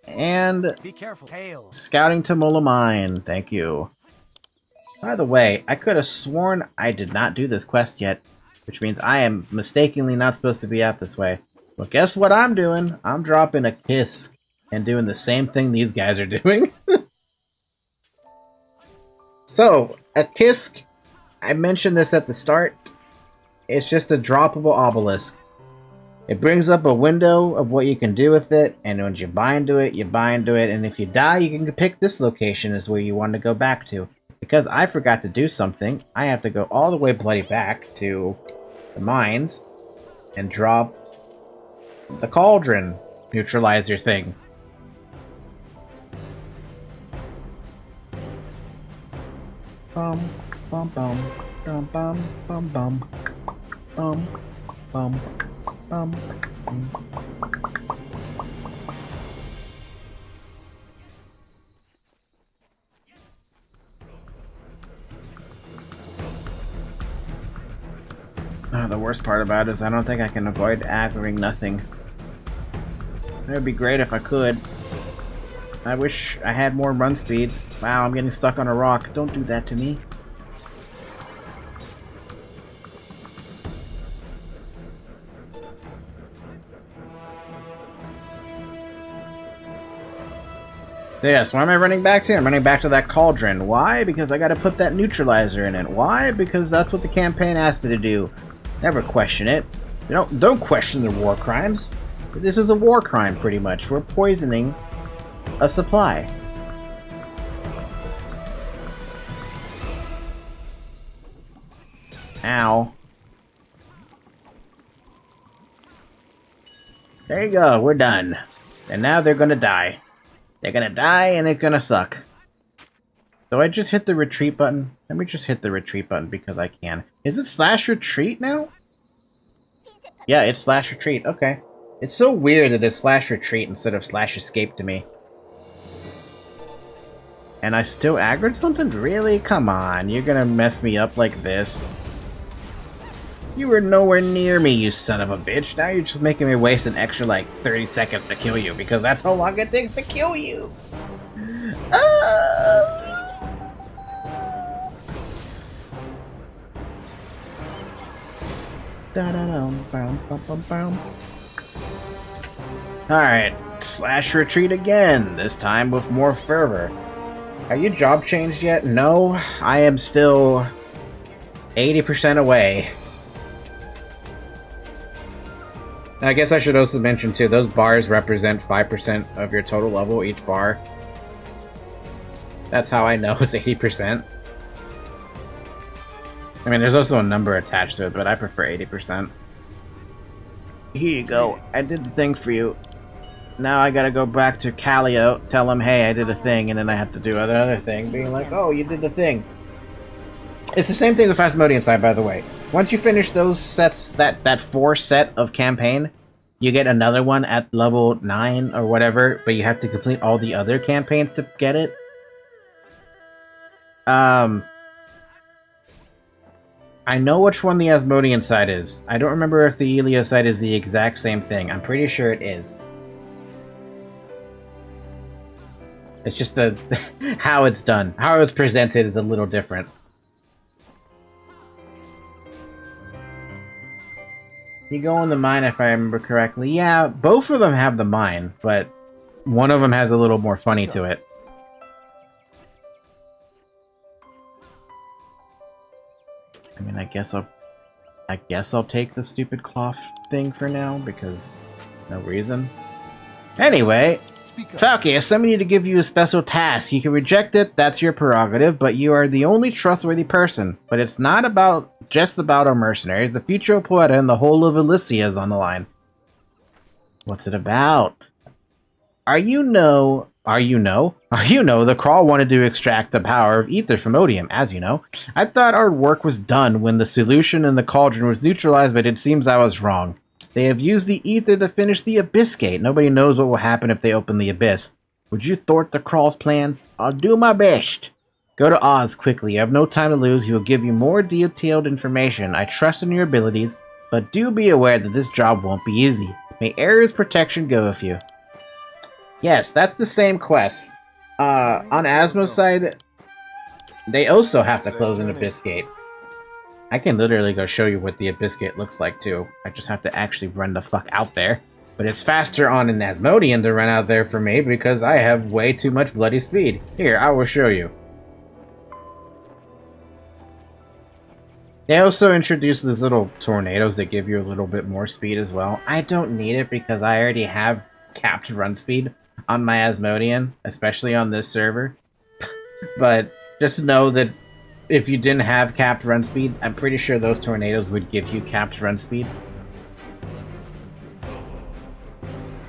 And Be careful. Scouting to Mola Mine. Thank you. By the way, I could have sworn I did not do this quest yet, which means I am mistakenly not supposed to be out this way. Well, guess what I'm doing? I'm dropping a kiss and doing the same thing these guys are doing. So, a Kisk, I mentioned this at the start, it's just a droppable obelisk. It brings up a window of what you can do with it, and once you buy into it, you buy into it, and if you die, you can pick this location as where you want to go back to. Because I forgot to do something, I have to go all the way bloody back to the mines and drop the cauldron neutralizer thing. Bum bum bum bum bum bum bum bum bum bum. The worst part about it is I don't think I can avoid aggroing nothing. It would be great if I could. I wish I had more run speed. Wow, I'm getting stuck on a rock. Don't do that to me. Yes, why am I running back to? I'm running back to that cauldron. Why? Because I gotta put that neutralizer in it. Why? Because that's what the campaign asked me to do. Never question it. Don't question the war crimes. This is a war crime, pretty much. We're poisoning a supply. Ow. There you go, we're done. And now they're gonna die. They're gonna die and they're gonna suck. So I just hit the retreat button. Let me just hit the retreat button because I can. Is it slash retreat now? Yeah, it's slash retreat. Okay. It's so weird that it's slash retreat instead of slash escape to me. And I still aggroed something? Really? Come on, you're gonna mess me up like this. You were nowhere near me, you son of a bitch. Now you're just making me waste an extra, like, 30 seconds to kill you, because that's how long it takes to kill you! Alright, slash retreat again, this time with more fervor. Are you job changed yet? No, I am still 80% away. I guess I should also mention too, those bars represent 5% of your total level, each bar. That's how I know it's 80%. I mean, there's also a number attached to it, but I prefer 80%. Here you go, I did the thing for you. Now I gotta go back to Calio, tell him, hey, I did a thing, and then I have to do another thing, being like, oh, you did the thing. It's the same thing with Phasmodian side, by the way. Once you finish those sets, that 4 set of campaign, you get another one at level 9 or whatever, but you have to complete all the other campaigns to get it. I know which one the Asmodean side is. I don't remember if the Elia side is the exact same thing. I'm pretty sure it is. It's just the how it's done. How it's presented is a little different. You go in the mine, if I remember correctly. Yeah, both of them have the mine, but one of them has a little more funny to it. I mean, I guess I'll take the stupid cloth thing for now, because no reason. Anyway, Falcus, I need to give you a special task. You can reject it, that's your prerogative, but you are the only trustworthy person. But it's not just about our mercenaries. The future of Poeta and the whole of Elysia is on the line. What's it about? You know, the Crawl wanted to extract the power of ether from Odium, as you know. I thought our work was done when the solution in the cauldron was neutralized, but it seems I was wrong. They have used the ether to finish the Abyss Gate. Nobody knows what will happen if they open the Abyss. Would you thwart the Crawl's plans? I'll do my best. Go to Oz quickly. You have no time to lose. He will give you more detailed information. I trust in your abilities, but do be aware that this job won't be easy. May Ares' protection go with you. Yes, that's the same quest. On Asmo's side, they also have to close an Abyss Gate. I can literally go show you what the Abyss Gate looks like, too. I just have to actually run the fuck out there. But it's faster on an Asmodean to run out there for me, because I have way too much bloody speed. Here, I will show you. They also introduced these little tornadoes that give you a little bit more speed as well. I don't need it because I already have capped run speed on my Asmodean, especially on this server. But just know that if you didn't have capped run speed, I'm pretty sure those tornadoes would give you capped run speed.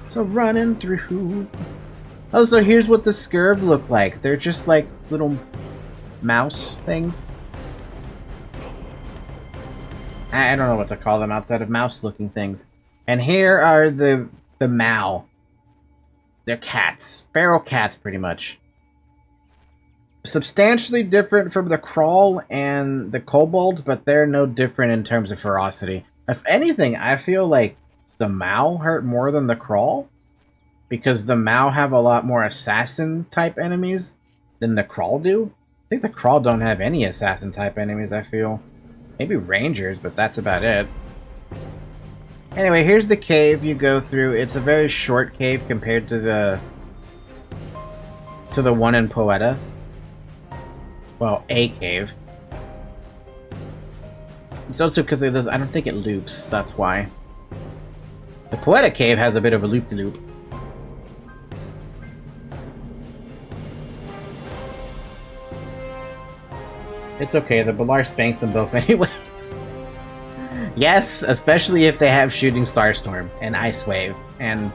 So running through. Also, here's what the Scurv look like. They're just like little mouse things. I don't know what to call them outside of mouse-looking things. And here are the Mao. They're cats. Feral cats, pretty much. Substantially different from the Crawl and the Kobolds, but they're no different in terms of ferocity. If anything, I feel like the Mao hurt more than the Crawl. because the Mao have a lot more assassin-type enemies than the Crawl do. I think the Crawl don't have any assassin-type enemies, I feel. Maybe Rangers, but that's about it. Anyway, here's the cave you go through. It's a very short cave compared to the one in Poeta. Well, a cave. It's also because I don't think it loops, that's why. The Poeta cave has a bit of a loop-de-loop. It's okay, the Balar spanks them both anyways. Yes, especially if they have Shooting Starstorm and Ice Wave and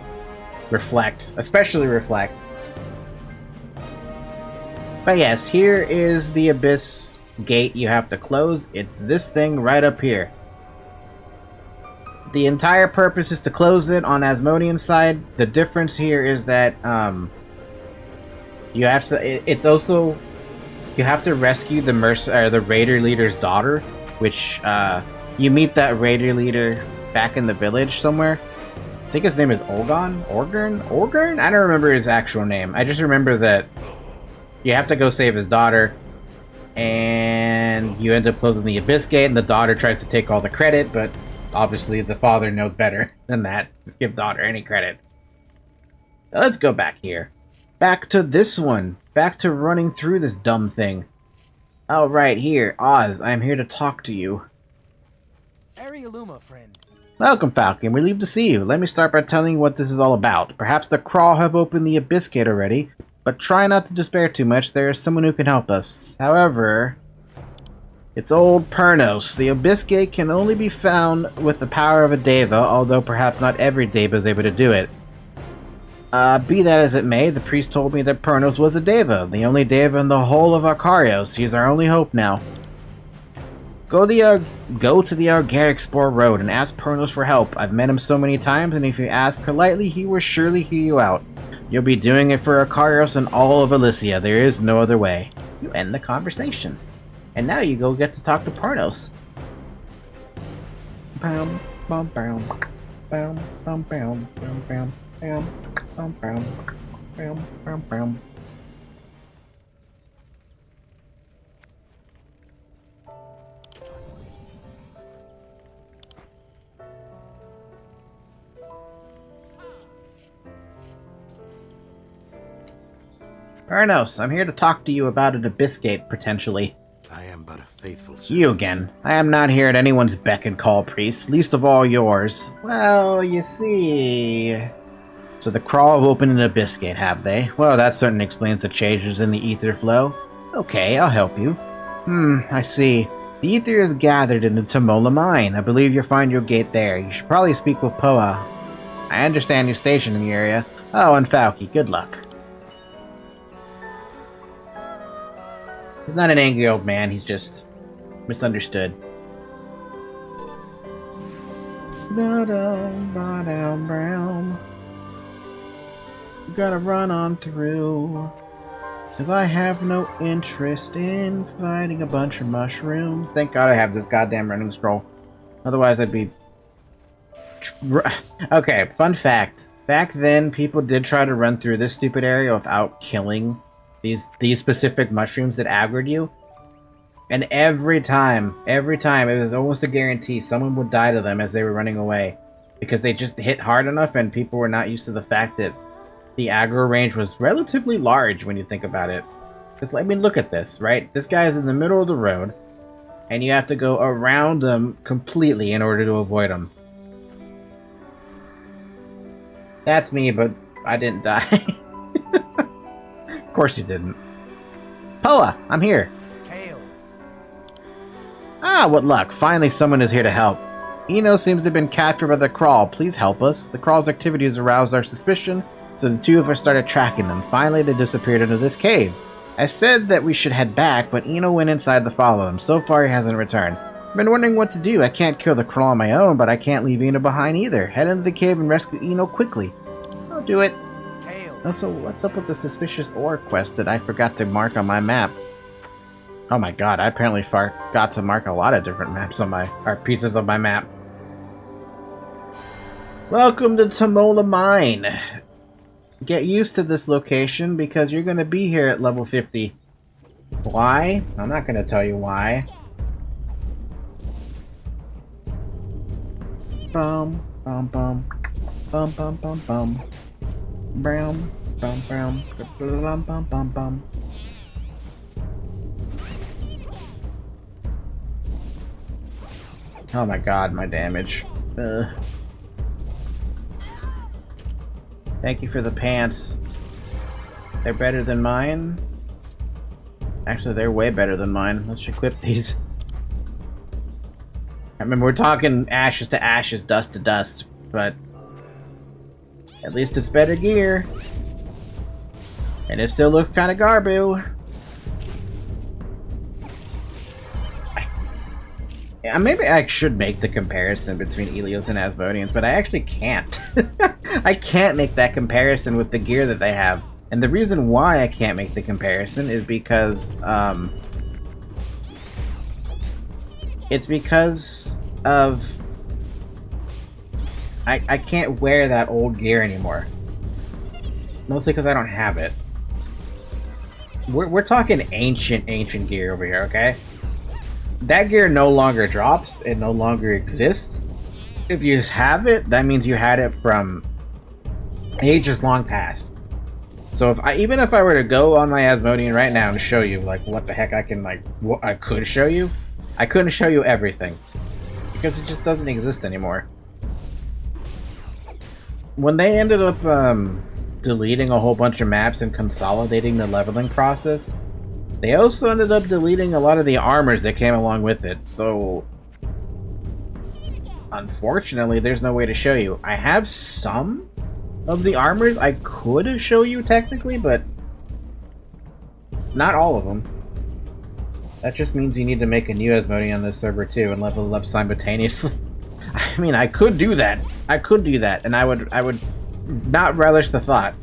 Reflect, especially Reflect. But yes, here is the Abyss gate you have to close. It's this thing right up here. The entire purpose is to close it on Asmodean's side. The difference here is that you have to. It's also you have to rescue the raider leader's daughter, which you meet that raider leader back in the village somewhere. I think his name is Orgern? I don't remember his actual name. I just remember that you have to go save his daughter, and you end up closing the Abyss Gate, and the daughter tries to take all the credit, but obviously the father knows better than that to give daughter any credit. Now let's go back here. Back to this one. Back to running through this dumb thing. Oh, right here. Oz, I'm here to talk to you. Arialuma, friend. Welcome, Falcon. We're relieved to see you. Let me start by telling you what this is all about. Perhaps the Crawl have opened the Abyss Gate already, but try not to despair too much. There is someone who can help us. However, it's old Pernos. The Abyss Gate can only be found with the power of a Deva, although perhaps not every Deva is able to do it. Be that as it may, the priest told me that Pernos was a Deva, the only Deva in the whole of Arkarios. He's our only hope now. Go to the Argaric Spore Road and ask Pernos for help. I've met him so many times, and if you ask politely, he will surely hear you out. You'll be doing it for Arkarios and all of Elysia. There is no other way. You end the conversation. And now you go get to talk to Pernos. Bam, bam, bam, bam, bam, bam, bam, bam, bam, bam, bam, bam, bam, bam. Pernos, I'm here to talk to you about an Abyss Gate, potentially. I am but a faithful servant. You again. I am not here at anyone's beck and call, priest, least of all yours. Well, you see... So the Crawl have opened an Abyss Gate, have they? Well, that certainly explains the changes in the ether flow. Okay, I'll help you. I see. The ether is gathered in the Tamola mine. I believe you'll find your gate there. You should probably speak with Poa. I understand you're stationed in the area. Oh, and Falky, good luck. He's not an angry old man, he's just misunderstood. You gotta run on through. 'Cause I have no interest in fighting a bunch of mushrooms. Thank God I have this goddamn running scroll. Otherwise I'd be... Okay, fun fact. Back then, people did try to run through this stupid area without killing these specific mushrooms that aggroed you. And every time, it was almost a guarantee someone would die to them as they were running away. Because they just hit hard enough and people were not used to the fact that the aggro range was relatively large when you think about it. Because, I mean, look at this, right? This guy's in the middle of the road, and you have to go around him completely in order to avoid him. That's me, but I didn't die. Of course you didn't. Poa, I'm here. Hail. Ah, what luck. Finally someone is here to help. Eno seems to have been captured by the Crawl. Please help us. The Crawl's activities aroused our suspicion, so the two of us started tracking them. Finally, they disappeared into this cave. I said that we should head back, but Eno went inside to follow them. So far, he hasn't returned. I've been wondering what to do. I can't kill the Crawl on my own, but I can't leave Eno behind either. Head into the cave and rescue Eno quickly. I'll do it. Also, what's up with the suspicious ore quest that I forgot to mark on my map? Oh my god, I apparently forgot to mark a lot of different maps on or pieces of my map. Welcome to Tamola Mine. get used to this location because you're gonna be here at level 50. Why? I'm not gonna tell you why. Bum bum bum bum bum bum bum brown bum brown bum bum bum bum. Oh my god, my damage. Thank you for the pants. They're better than mine. Actually, they're way better than mine. Let's equip these. I remember we're talking ashes to ashes, dust to dust, but at least it's better gear. And it still looks kind of garboo. Maybe I should make the comparison between Ilios and Asmodeans, but I actually can't. I can't make that comparison with the gear that they have. And the reason why I can't make the comparison is because, it's because of... I can't wear that old gear anymore. Mostly because I don't have it. We're talking ancient gear over here, okay? That gear no longer drops, it no longer exists. If you have it, that means you had it from ages long past. So even if I were to go on my Asmodean right now and show you like what the heck I can what I could show you, I couldn't show you everything. Because it just doesn't exist anymore. When they ended up deleting a whole bunch of maps and consolidating the leveling process, they also ended up deleting a lot of the armors that came along with it, so unfortunately there's no way to show you. I have some of the armors I could show you technically, but not all of them. That just means you need to make a new Asmodean on this server too and level it up simultaneously. I mean, I could do that. I could do that, and I would not relish the thought.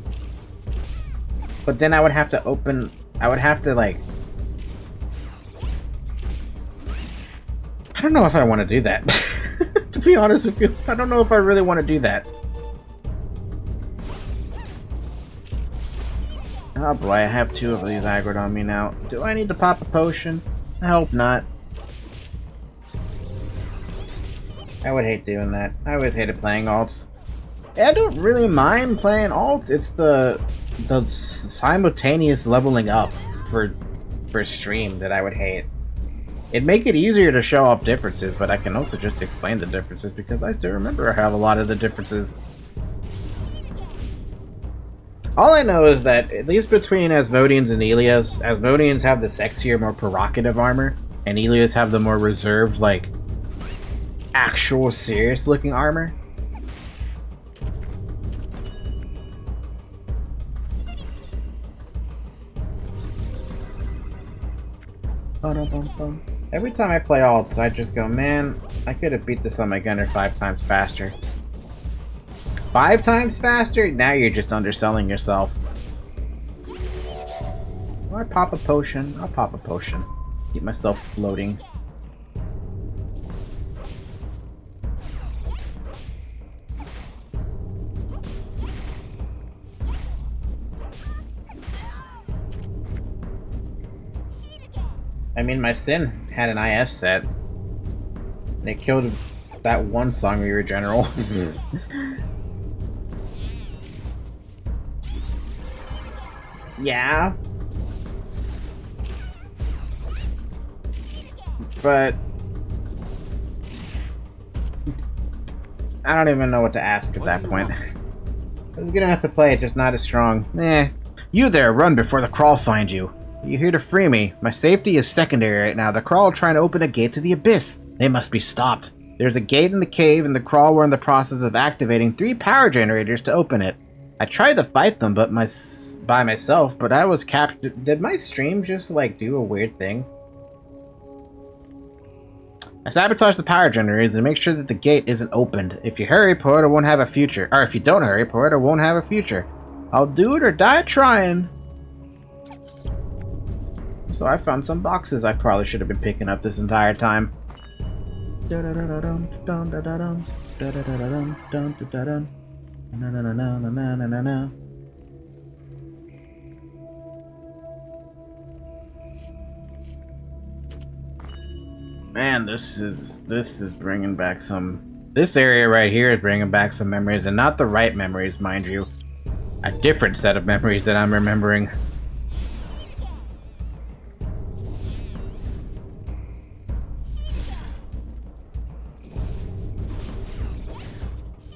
But then I would have to open... I would have to, like... I don't know if I want to do that. To be honest with you, I don't know if I really want to do that. Oh boy, I have two of these aggroed on me now. Do I need to pop a potion? I hope not. I would hate doing that. I always hated playing alts. I don't really mind playing alts. It's the simultaneous leveling up for stream that I would hate. It'd make it easier to show off differences, but I can also just explain the differences because I still remember I have a lot of the differences. All I know is that, at least between Asmodeans and Ilios, Asmodeans have the sexier, more provocative armor, and Ilios have the more reserved, like, actual serious-looking armor. Every time I play alts, I just go, man, I could have beat this on my gunner 5 times faster. 5 times faster? Now you're just underselling yourself. Will I pop a potion? I'll pop a potion. Keep myself floating. I mean, my Sin had an IS set. And it killed that one song we were general. Yeah. But I don't even know what to ask at that point. I was gonna have to play it, just not as strong. Eh. You there, run before the crawl find you. You're here to free me. My safety is secondary right now. The crawl are trying to open a gate to the abyss. They must be stopped. There's a gate in the cave, and the crawl were in the process of activating 3 power generators to open it. I tried to fight them by myself, but I was captured. Did my stream just, like, do a weird thing? I sabotaged the power generators and make sure that the gate isn't opened. If you hurry, Porter won't have a future. Or if you don't hurry, Porter won't have a future. I'll do it or die trying. So I found some boxes I probably should have been picking up this entire time. Man, this is bringing back some... This area right here is bringing back some memories, and not the right memories, mind you. A different set of memories that I'm remembering.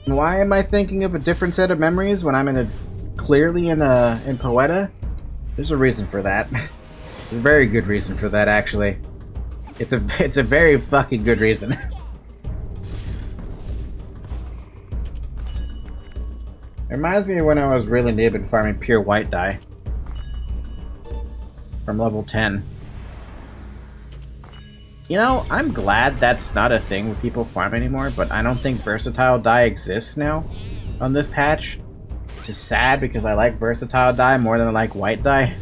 Why am I thinking of a different set of memories when I'm clearly in Poeta? There's a reason for that. There's a very good reason for that, actually. It's a very fucking good reason. It reminds me of when I was really nib and farming pure white dye. From level 10. You know, I'm glad that's not a thing with people farm anymore, but I don't think versatile dye exists now on this patch. Which is sad because I like versatile dye more than I like white dye.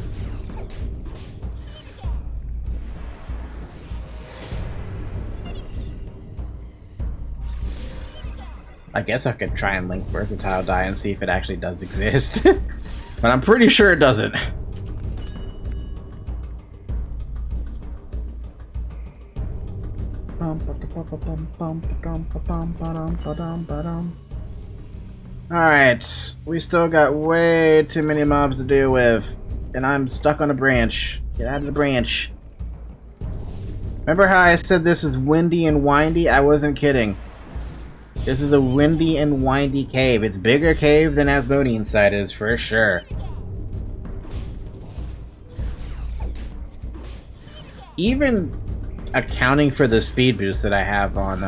I guess I could try and link versatile dye and see if it actually does exist. But I'm pretty sure it doesn't. Alright, we still got way too many mobs to deal with. And I'm stuck on a branch. Get out of the branch. Remember how I said this was windy and windy? I wasn't kidding. This is a windy and windy cave. It's bigger cave than Asmodean's side is, for sure. Even accounting for the speed boost that I have on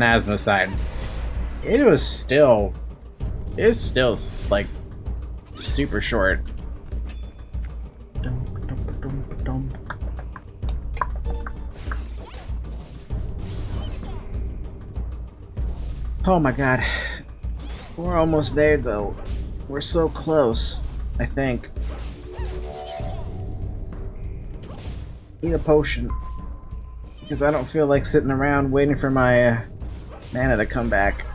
Asmo's side, it's still like super short. Oh my god. We're almost there though. We're so close, I think. Need a potion. Because I don't feel like sitting around waiting for my mana to come back.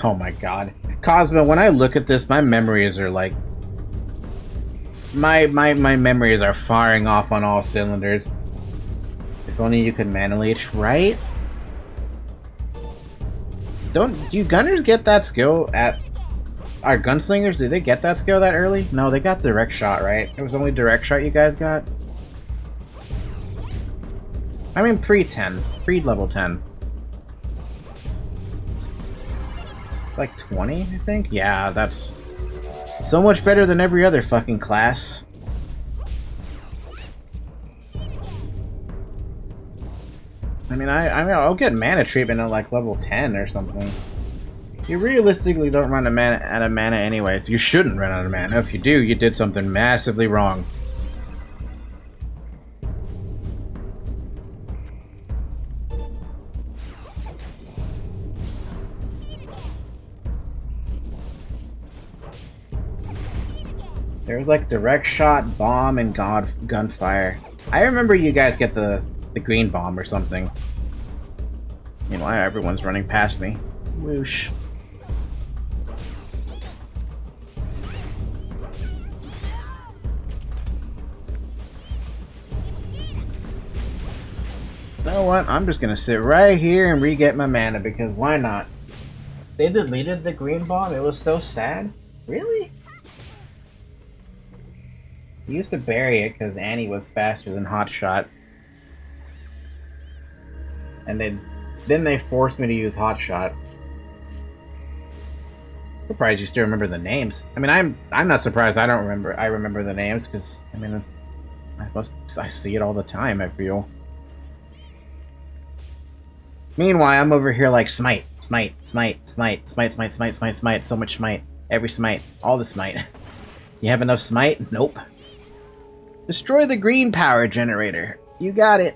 Oh my god. Cosmo, when I look at this, my memories are like... My memories are firing off on all cylinders. If only you could mana leech, right? Do you gunners get that skill at... Our gunslingers, do they get that skill that early? No, they got direct shot, right? It was only direct shot you guys got? I mean pre-10. Pre-level 10. Like 20, I think? Yeah, that's so much better than every other fucking class. I mean, I'll get mana treatment at like level 10 or something. You realistically don't run out of mana anyways. You shouldn't run out of mana. If you do, you did something massively wrong. There's like direct shot, bomb, and gunfire. I remember you guys get the green bomb or something. Meanwhile, everyone's running past me. Whoosh. You know what? I'm just gonna sit right here and re-get my mana because why not? They deleted the green bomb? It was so sad? Really? We used to bury it because Annie was faster than Hotshot. And then they forced me to use Hotshot. Surprised you still remember the names. I mean, I'm not surprised I remember the names because I mean I see it all the time, I feel. Meanwhile, I'm over here like smite, smite, smite, smite, smite, smite, smite, smite, smite, so much smite. Every smite, all the smite. You have enough smite? Nope. Destroy the green power generator. You got it.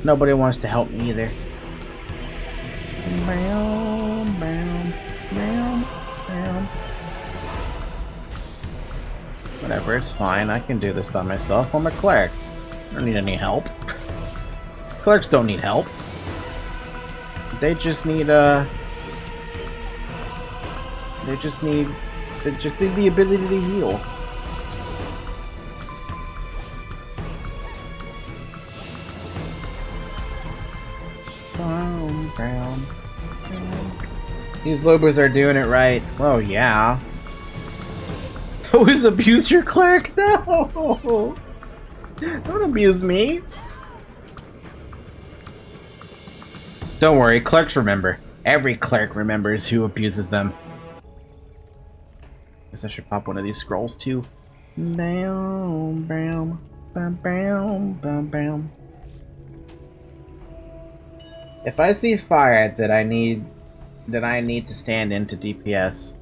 Nobody wants to help me either. Bam, bam, bam, bam. Whatever, it's fine. I can do this by myself. I'm a cleric. I don't need any help. Clerics don't need help. They just need the ability to heal. Brown. These lobos are doing it right. Oh yeah. Always abuse your cleric? No! Don't abuse me. Don't worry, clerics remember. Every cleric remembers who abuses them. Guess I should pop one of these scrolls too. Bam, bam, bam, bam, bam, bam. If I see fire that I need to stand into DPS.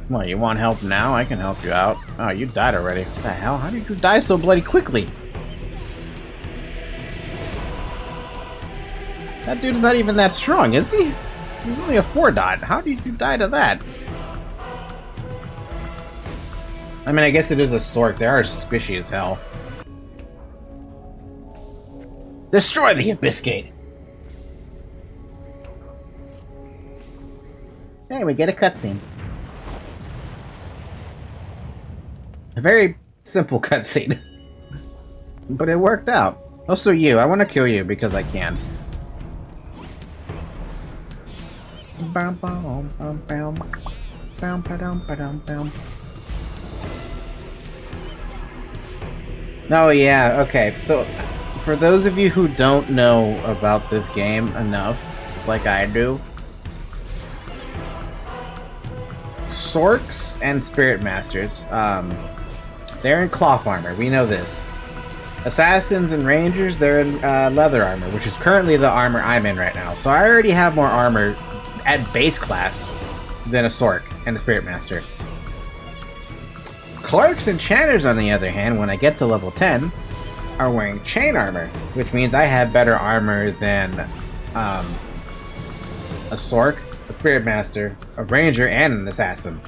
What, you want help now? I can help you out. Oh, you died already. What the hell? How did you die so bloody quickly? That dude's not even that strong, is he? He's only a 4-dot. How did you die to that? I mean, I guess it is a Sork. They are squishy as hell. Destroy the Abyss Gate! Hey, we get a cutscene. A very simple cutscene. But it worked out. Also you. I want to kill you because I can. Bam, bam, bam, bam. Bam, ba-dum, ba-dum, bam. Oh yeah, okay. So, for those of you who don't know about this game enough, like I do, Sorks and Spirit Masters, they're in cloth armor, we know this. Assassins and Rangers, they're in leather armor, which is currently the armor I'm in right now. So I already have more armor at base class than a Sork and a Spirit Master. Clerics and Chanters, on the other hand, when I get to level 10, are wearing chain armor, which means I have better armor than a Sork, a Spirit Master, a Ranger, and an Assassin.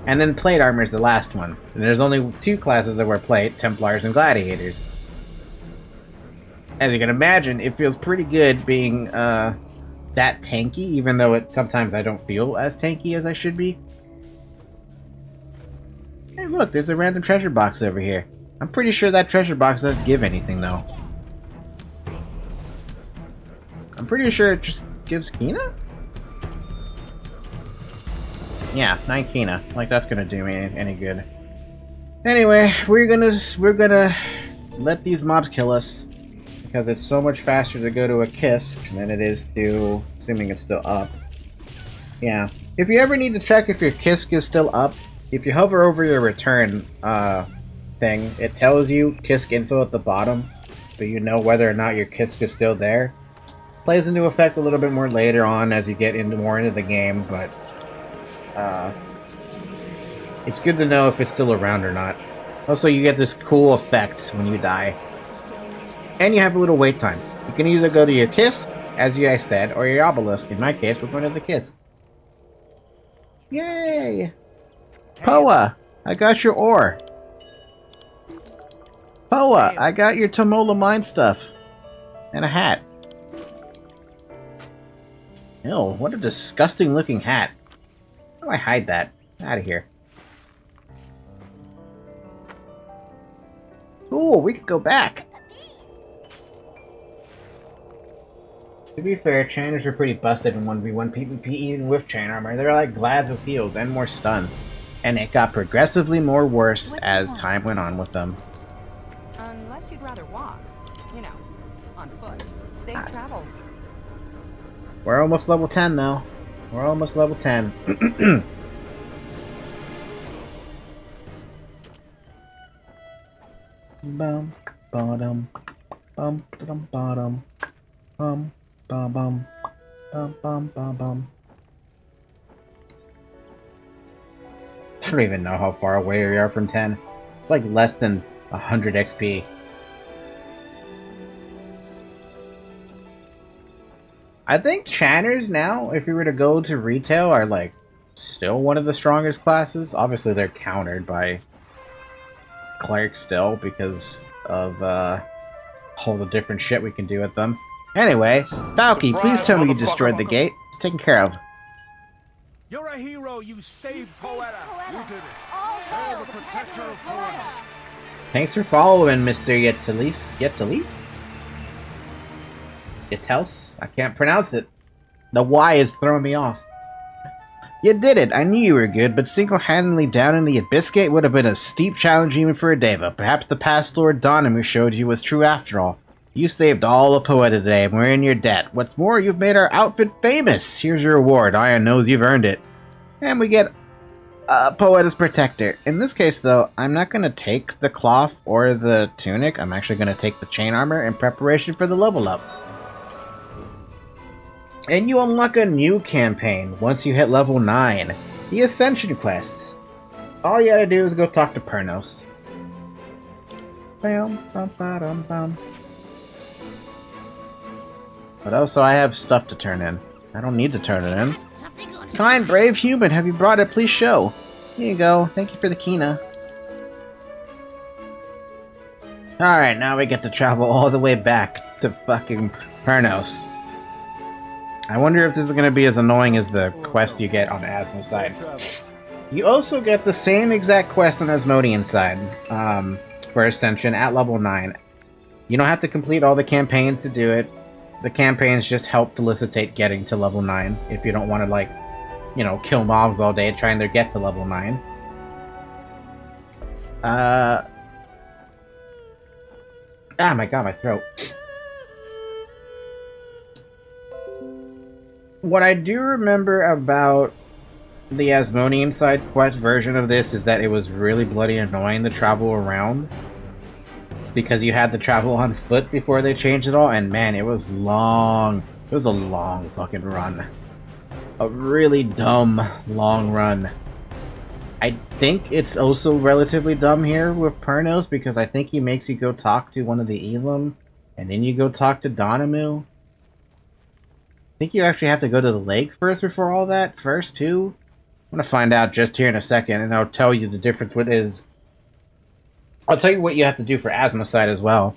And then plate armor is the last one. And there's only 2 classes that wear plate, Templars and Gladiators. As you can imagine, it feels pretty good being that tanky, even though sometimes I don't feel as tanky as I should be. Hey look, there's a random treasure box over here. I'm pretty sure that treasure box doesn't give anything though. I'm pretty sure it just gives Kina? Yeah, 9 Kina. Like that's gonna do me any good. Anyway, we're gonna let these mobs kill us. Because it's so much faster to go to a Kisk than it is to, assuming it's still up. Yeah. If you ever need to check if your Kisk is still up, if you hover over your return thing, it tells you Kisk info at the bottom, so you know whether or not your Kisk is still there. Plays into effect a little bit more later on as you get more into the game, but it's good to know if it's still around or not. Also, you get this cool effect when you die. And you have a little wait time. You can either go to your Kisk, as you guys said, or your Obelisk. In my case, we're going to the Kisk. Yay! Poa! I got your ore. Poa! I got your Tomola mine stuff. And a hat. Ew, what a disgusting looking hat. How do I hide that? Out of here. Cool, we could go back. To be fair, Chainers are pretty busted in 1v1 PvP even with chain armor. They're like Glads with heals and more stuns. And it got progressively more worse as time went on with them. Unless you'd rather walk. You know, on foot. Safe travels. We're almost level 10 though. We're almost level 10. Bum, bottom, bum, bottom, bum. Bum bum bum bum bum bum I don't even know how far away we are from 10. It's like less than 100 XP. I think Channers now, if we were to go to retail, are like still one of the strongest classes. Obviously they're countered by clerics still because of all the different shit we can do with them. Anyway, Falky, please tell me you destroyed the gate. It's taken care of. You're a hero, you saved Poeta. You did it. You're the protector of Poeta. Thanks for following, Mr. Yetalis. Yetels? I can't pronounce it. The Y is throwing me off. You did it! I knew you were good, but single-handedly down in the Abyss Gate would have been a steep challenge even for a Deva. Perhaps the past Lord Donamu showed you was true after all. You saved all of Poeta today, and we're in your debt. What's more, you've made our outfit famous! Here's your reward. Aion knows you've earned it. And we get Poeta's Protector. In this case, though, I'm not going to take the cloth or the tunic. I'm actually going to take the chain armor in preparation for the level up. And you unlock a new campaign once you hit level 9. The Ascension Quest. All you gotta do is go talk to Pernos. But also I have stuff to turn in. I don't need to turn it in. Kind, brave human, have you brought it? Please show. Here you go. Thank you for the Kina. Alright, now we get to travel all the way back to fucking Pernos. I wonder if this is going to be as annoying as the quest you get on Asmodee's side. You also get the same exact quest on Asmodee's side for Ascension at level 9. You don't have to complete all the campaigns to do it. The campaigns just help felicitate getting to level 9 if you don't want to, like, you know, kill mobs all day trying to get to level 9. Ah, my god, my throat. What I do remember about the Asmodean side quest version of this is that it was really bloody annoying to travel around. Because you had to travel on foot before they changed it all, and man, it was long. It was a long fucking run. A really dumb, long run. I think it's also relatively dumb here with Pernos, because I think he makes you go talk to one of the Elam, and then you go talk to Donamu. I think you actually have to go to the lake first before all that, first too. I'm gonna find out just here in a second, and I'll tell you the difference what is. I'll tell you what you have to do for Asmodee's side as well.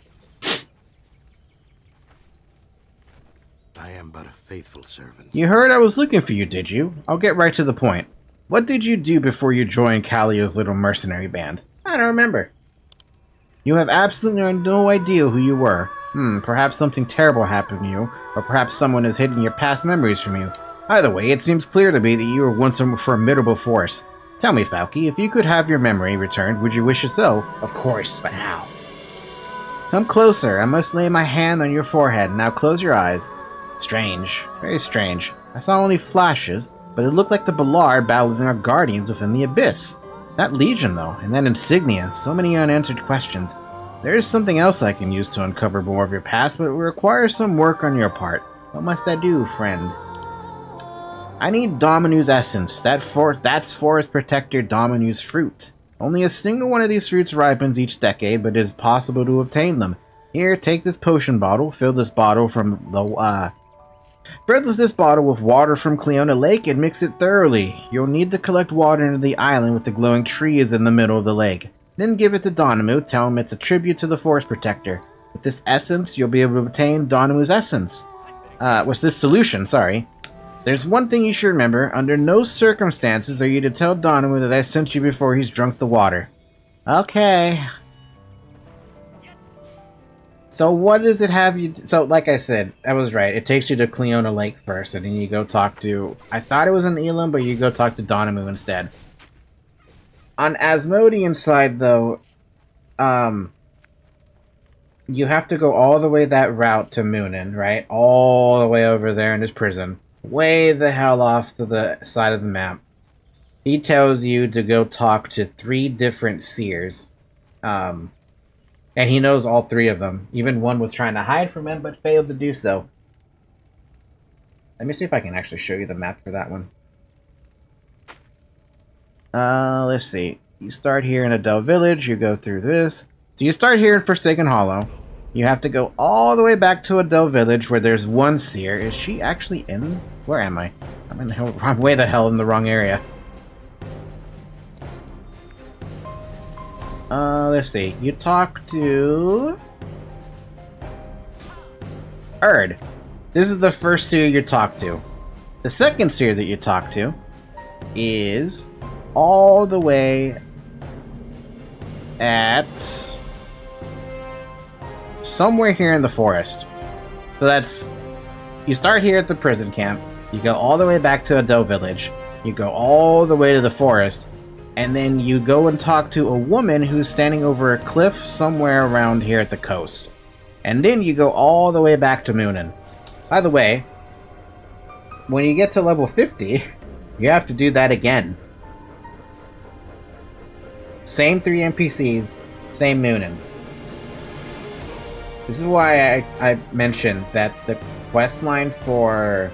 I am but a faithful servant. You heard I was looking for you, did you? I'll get right to the point. What did you do before you joined Callio's little mercenary band? I don't remember. You have absolutely no idea who you were. Perhaps something terrible happened to you, or perhaps someone has hidden your past memories from you. Either way, it seems clear to me that you were once a formidable force. Tell me, Falky, if you could have your memory returned, would you wish it so? Of course, but how? Come closer. I must lay my hand on your forehead. Now close your eyes. Strange. Very strange. I saw only flashes, but it looked like the Ballard battling our guardians within the Abyss. That Legion, though, and that insignia. So many unanswered questions. There is something else I can use to uncover more of your past, but it requires some work on your part. What must I do, friend? I need Dominu's essence. That's Forest Protector Dominu's fruit. Only a single one of these fruits ripens each decade, but it is possible to obtain them. Here, take this potion bottle. Fill this bottle with water from Cleona Lake and mix it thoroughly. You'll need to collect water into the island with the glowing trees in the middle of the lake. Then give it to Donamu. Tell him it's a tribute to the Forest Protector. With this essence, you'll be able to obtain Donamu's essence. What's this solution? Sorry. There's one thing you should remember. Under no circumstances are you to tell Donamu that I sent you before he's drunk the water. Okay. So what does it have you... So, like I said, I was right. It takes you to Cleona Lake first, and then you go talk to... I thought it was an Elam, but you go talk to Donamu instead. On Asmodee's side, though, you have to go all the way that route to Moonin, right? All the way over there in his prison. Way the hell off to the side of the map. He tells you to go talk to 3 different seers. And he knows all 3 of them. Even one was trying to hide from him, but failed to do so. Let me see if I can actually show you the map for that one. Let's see. You start here in Adele Village, you go through this. So you start here in Forsaken Hollow. You have to go all the way back to Adele Village where there's one seer. Is she actually in? Where am I? I'm way the hell in the wrong area. Let's see. You talk to... Erd. This is the first seer you talk to. The second seer that you talk to is all the way at somewhere here in the forest. So that's... You start here at the prison camp, you go all the way back to Adele Village, you go all the way to the forest, and then you go and talk to a woman who's standing over a cliff somewhere around here at the coast. And then you go all the way back to Moonin. By the way, when you get to level 50, you have to do that again. Same 3 NPCs, same Moonin. This is why I mentioned that the quest line for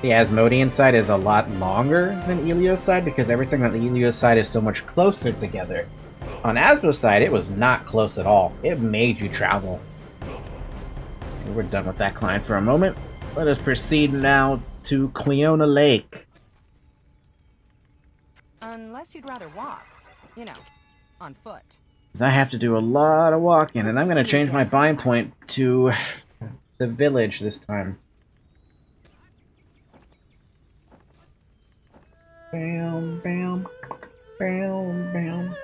the Asmodean side is a lot longer than Elio's side, because everything on Elio's side is so much closer together. On Asmo's side, it was not close at all. It made you travel. We're done with that client for a moment. Let us proceed now to Cleona Lake. Unless you'd rather walk, you know, on foot. Because I have to do a lot of walking, and I'm going to change my bind point to the village this time. Bam, bam, bam, bam.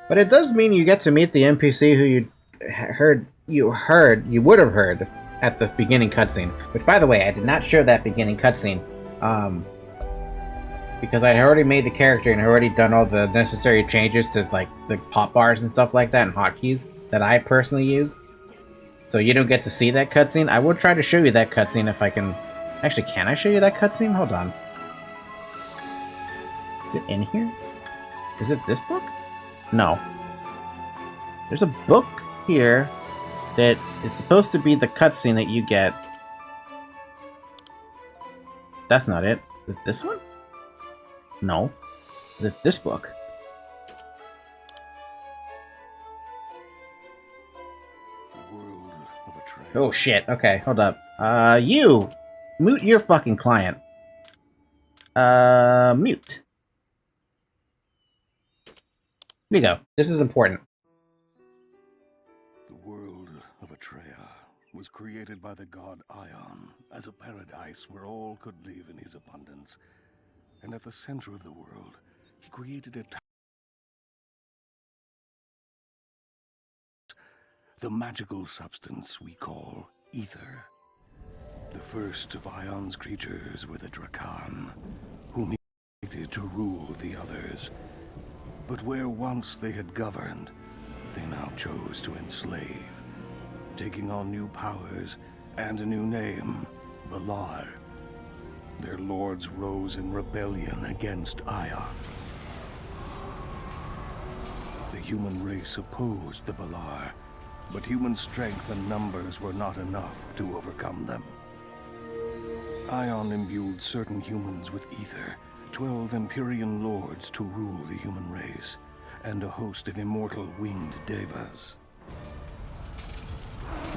But it does mean you get to meet the NPC who you would have heard at the beginning cutscene. Which, by the way, I did not show that beginning cutscene, because I had already made the character and had already done all the necessary changes to like the pop bars and stuff like that and hotkeys that I personally use. So you don't get to see that cutscene. I will try to show you that cutscene if I can. Actually, can I show you that cutscene? Hold on. Is it in here? Is it this book? No. There's a book here that is supposed to be the cutscene that you get. That's not it. Is it this one? No. Is it this book? Oh shit, okay, hold up. You! Mute your fucking client. Mute. Here you go. This is important. The world of Atreia was created by the god Aion as a paradise where all could live in his abundance. And at the center of the world, he created the magical substance we call ether. The first of Aion's creatures were the Drakan, whom he created to rule the others. But where once they had governed, they now chose to enslave, taking on new powers and a new name, Valar. Their lords rose in rebellion against Aion. The human race opposed the Valar, but human strength and numbers were not enough to overcome them. Aion imbued certain humans with ether, 12 Empyrean lords to rule the human race, and a host of immortal winged devas.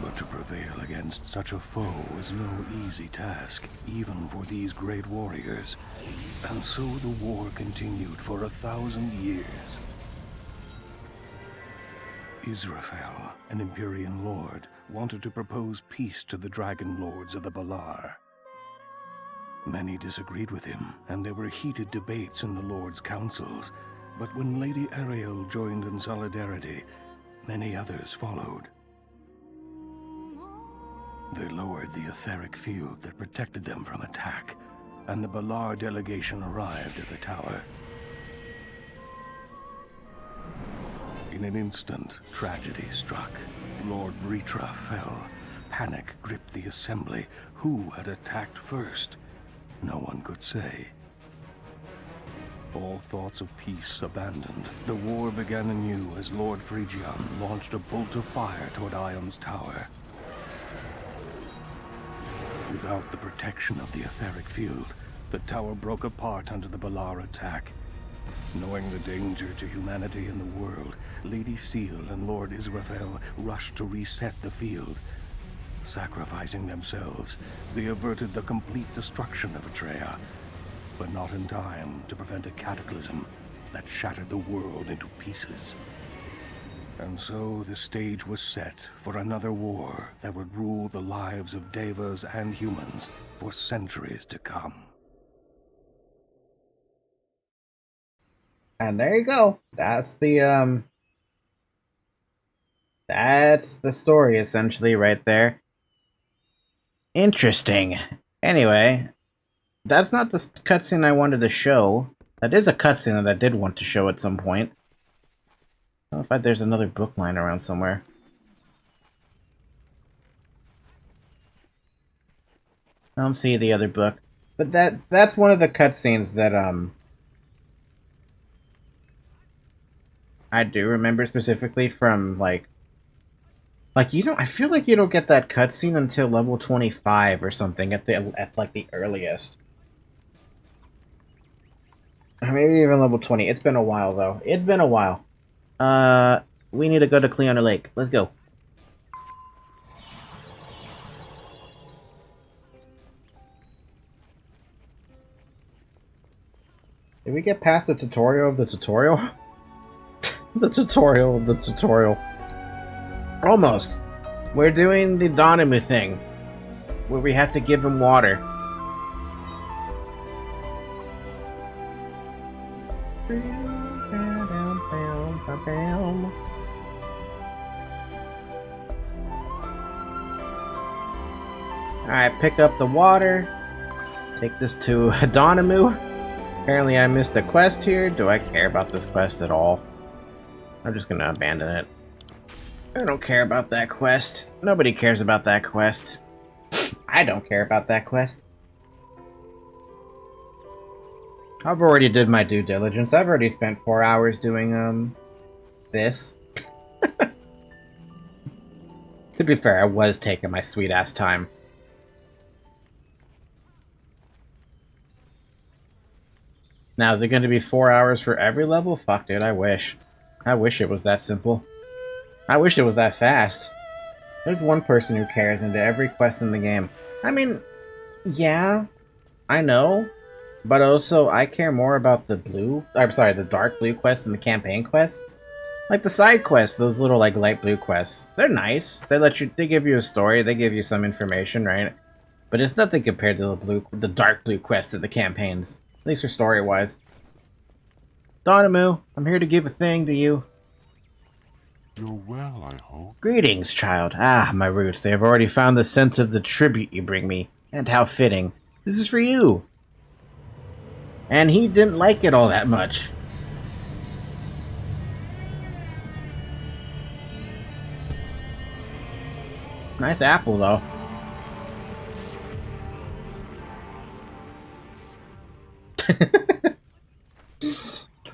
But to prevail against such a foe is no easy task, even for these great warriors. And so the war continued for 1,000 years. Israfel, an Empyrean lord, wanted to propose peace to the dragon lords of the Valar. Many disagreed with him, and there were heated debates in the lords' councils. But when Lady Ariel joined in solidarity, many others followed. They lowered the etheric field that protected them from attack, and the Valar delegation arrived at the tower. In an instant, tragedy struck. Lord Ritra fell. Panic gripped the assembly. Who had attacked first? No one could say. All thoughts of peace abandoned, the war began anew as Lord Phrygian launched a bolt of fire toward Aion's tower. Without the protection of the etheric field, the tower broke apart under the Balar attack. Knowing the danger to humanity and the world, Lady Seal and Lord Israfel rushed to reset the field. Sacrificing themselves, they averted the complete destruction of Atreia, but not in time to prevent a cataclysm that shattered the world into pieces. And so the stage was set for another war that would rule the lives of Devas and humans for centuries to come. And there you go. That's the story essentially right there. Interesting. Anyway, that's not the cutscene I wanted to show. That is a cutscene that I did want to show at some point. I don't know if there's another book lying around somewhere. I don't see the other book. But that's one of the cutscenes that I do remember specifically from like you don't. I feel like you don't get that cutscene until level 25 or something at like the earliest. Or maybe even level 20. It's been a while though. It's been a while. We need to go to Cleona Lake. Let's go. Did we get past the tutorial of the tutorial? The tutorial of the tutorial. Almost. We're doing the Donamu thing, where we have to give him water. Alright, pick up the water. Take this to Donamu. Apparently I missed a quest here. Do I care about this quest at all? I'm just gonna abandon it. I don't care about that quest. Nobody cares about that quest. I don't care about that quest. I've already did my due diligence. I've already spent 4 hours doing, this. To be fair, I was taking my sweet-ass time. Now, is it going to be 4 hours for every level? Fuck, dude, I wish. I wish it was that simple. I wish it was that fast. There's one person who cares into every quest in the game. I mean, yeah, I know. But also, I care more about the the dark blue quest than the campaign quests. Like the side quests, those little like light blue quests, they're nice. They give you a story, they give you some information, right? But it's nothing compared to the dark blue quests of the campaigns. At least for story-wise. Donamu, I'm here to give a thing to you. You're well, I hope. Greetings, child. Ah, my roots. They have already found the sense of the tribute you bring me. And how fitting. This is for you. And he didn't like it all that much. Nice apple, though.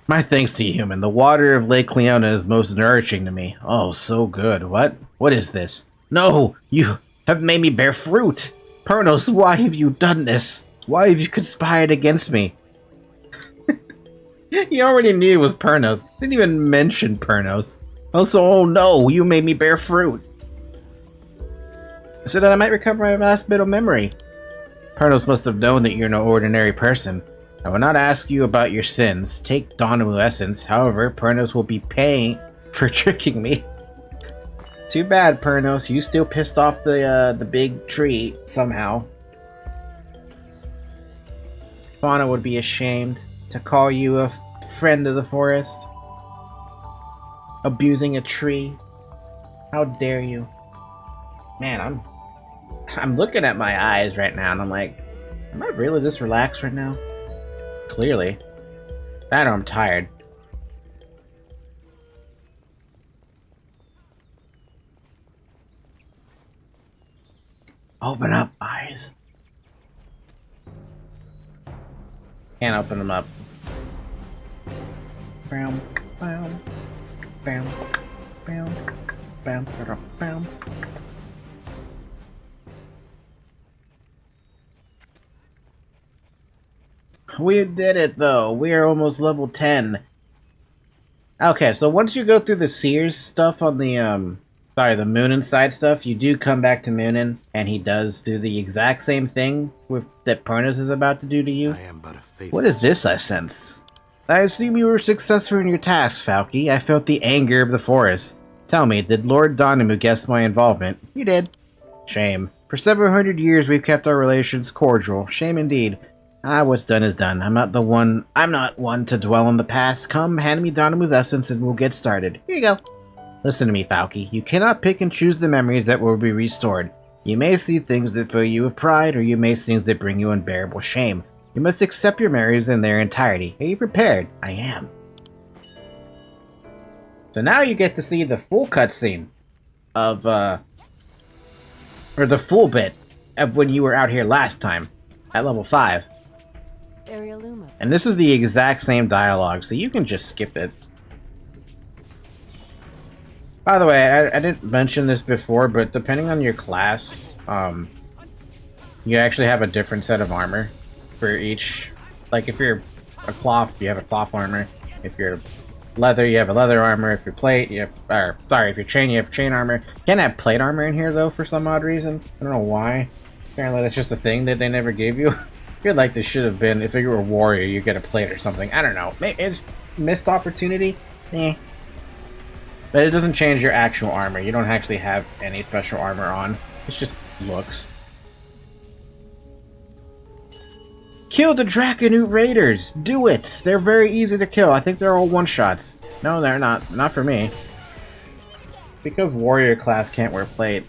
My thanks to you, human. The water of Lake Cleona is most nourishing to me. Oh, so good. What? What is this? No! You have made me bear fruit! Pernos, why have you done this? Why have you conspired against me? He already knew it was Pernos. Didn't even mention Pernos. Also, oh no, you made me bear fruit. So that I might recover my last bit of memory. Pernos must have known that you're no ordinary person. I will not ask you about your sins. Take Donamu essence. However, Pernos will be paying for tricking me. Too bad, Pernos. You still pissed off the big tree somehow. Fauna would be ashamed to call you a friend of the forest. Abusing a tree. How dare you? Man, I'm looking at my eyes right now and I'm like, am I really this relaxed right now? Clearly. That or I'm tired. Open up, eyes. Can't open them up. Bam, bam, bam, bam, bam, bam. We did it, though. We are almost level 10. Okay, so once you go through the Sears stuff on the, the Moonin side stuff, you do come back to Moonin, and he does do the exact same thing that Pronus is about to do to you. I am but a faithful What is this I sense? I assume you were successful in your tasks, Falky. I felt the anger of the forest. Tell me, did Lord Donamu guess my involvement? You did. Shame. For several hundred years we've kept our relations cordial. Shame indeed. What's done is done. I'm not one to dwell on the past. Come, hand me Donamu's essence and we'll get started. Here you go. Listen to me, Falky. You cannot pick and choose the memories that will be restored. You may see things that fill you with pride, or you may see things that bring you unbearable shame. You must accept your memories in their entirety. Are you prepared? I am. So now you get to see the full cutscene of, or the full bit of when you were out here last time, at level 5. And this is the exact same dialogue, so you can just skip it. By the way, I didn't mention this before, but depending on your class, you actually have a different set of armor for each. Like, if you're a cloth, you have a cloth armor. If you're leather, you have a leather armor. If you're plate, you have... if you're chain, you have chain armor. You can't have plate armor in here, though, for some odd reason. I don't know why. Apparently that's just a thing that they never gave you. I feel like this should have been, if you were a warrior, you get a plate or something. I don't know. It's missed opportunity? Eh. But it doesn't change your actual armor. You don't actually have any special armor on. It's just looks. Kill the Draconute Raiders! Do it! They're very easy to kill. I think they're all one-shots. No, they're not. Not for me. Because warrior class can't wear plate.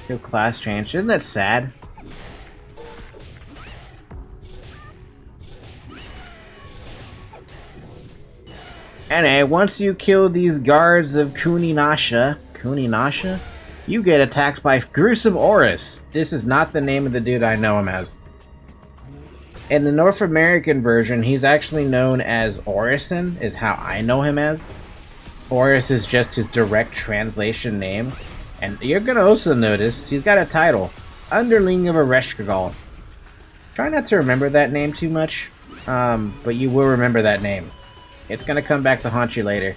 Your class change. Isn't that sad? Anyway, once you kill these guards of Kuninasha, you get attacked by gruesome Horus. This is not the name of the dude I know him as. In the North American version, he's actually known as Orison, is how I know him as. Horus is just his direct translation name. And you're gonna also notice, he's got a title. Underling of Ereshkigal. Try not to remember that name too much, but you will remember that name. It's gonna come back to haunt you later.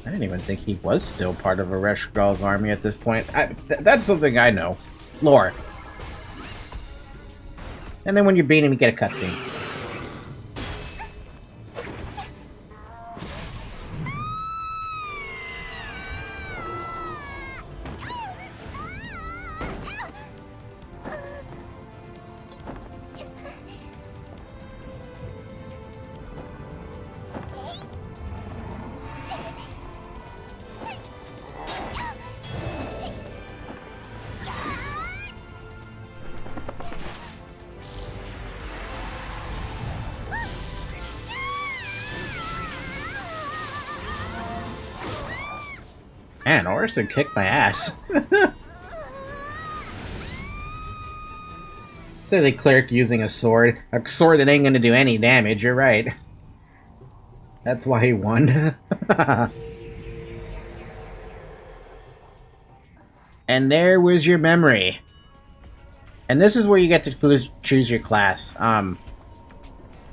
I didn't even think he was still part of Ereshkigal's army at this point. That's something I know. Lore. And then when you beat him, you get a cutscene. Man, Orison kicked my ass. Say the cleric using a sword that ain't gonna do any damage, you're right. That's why he won. And there was your memory. And this is where you get to choose your class.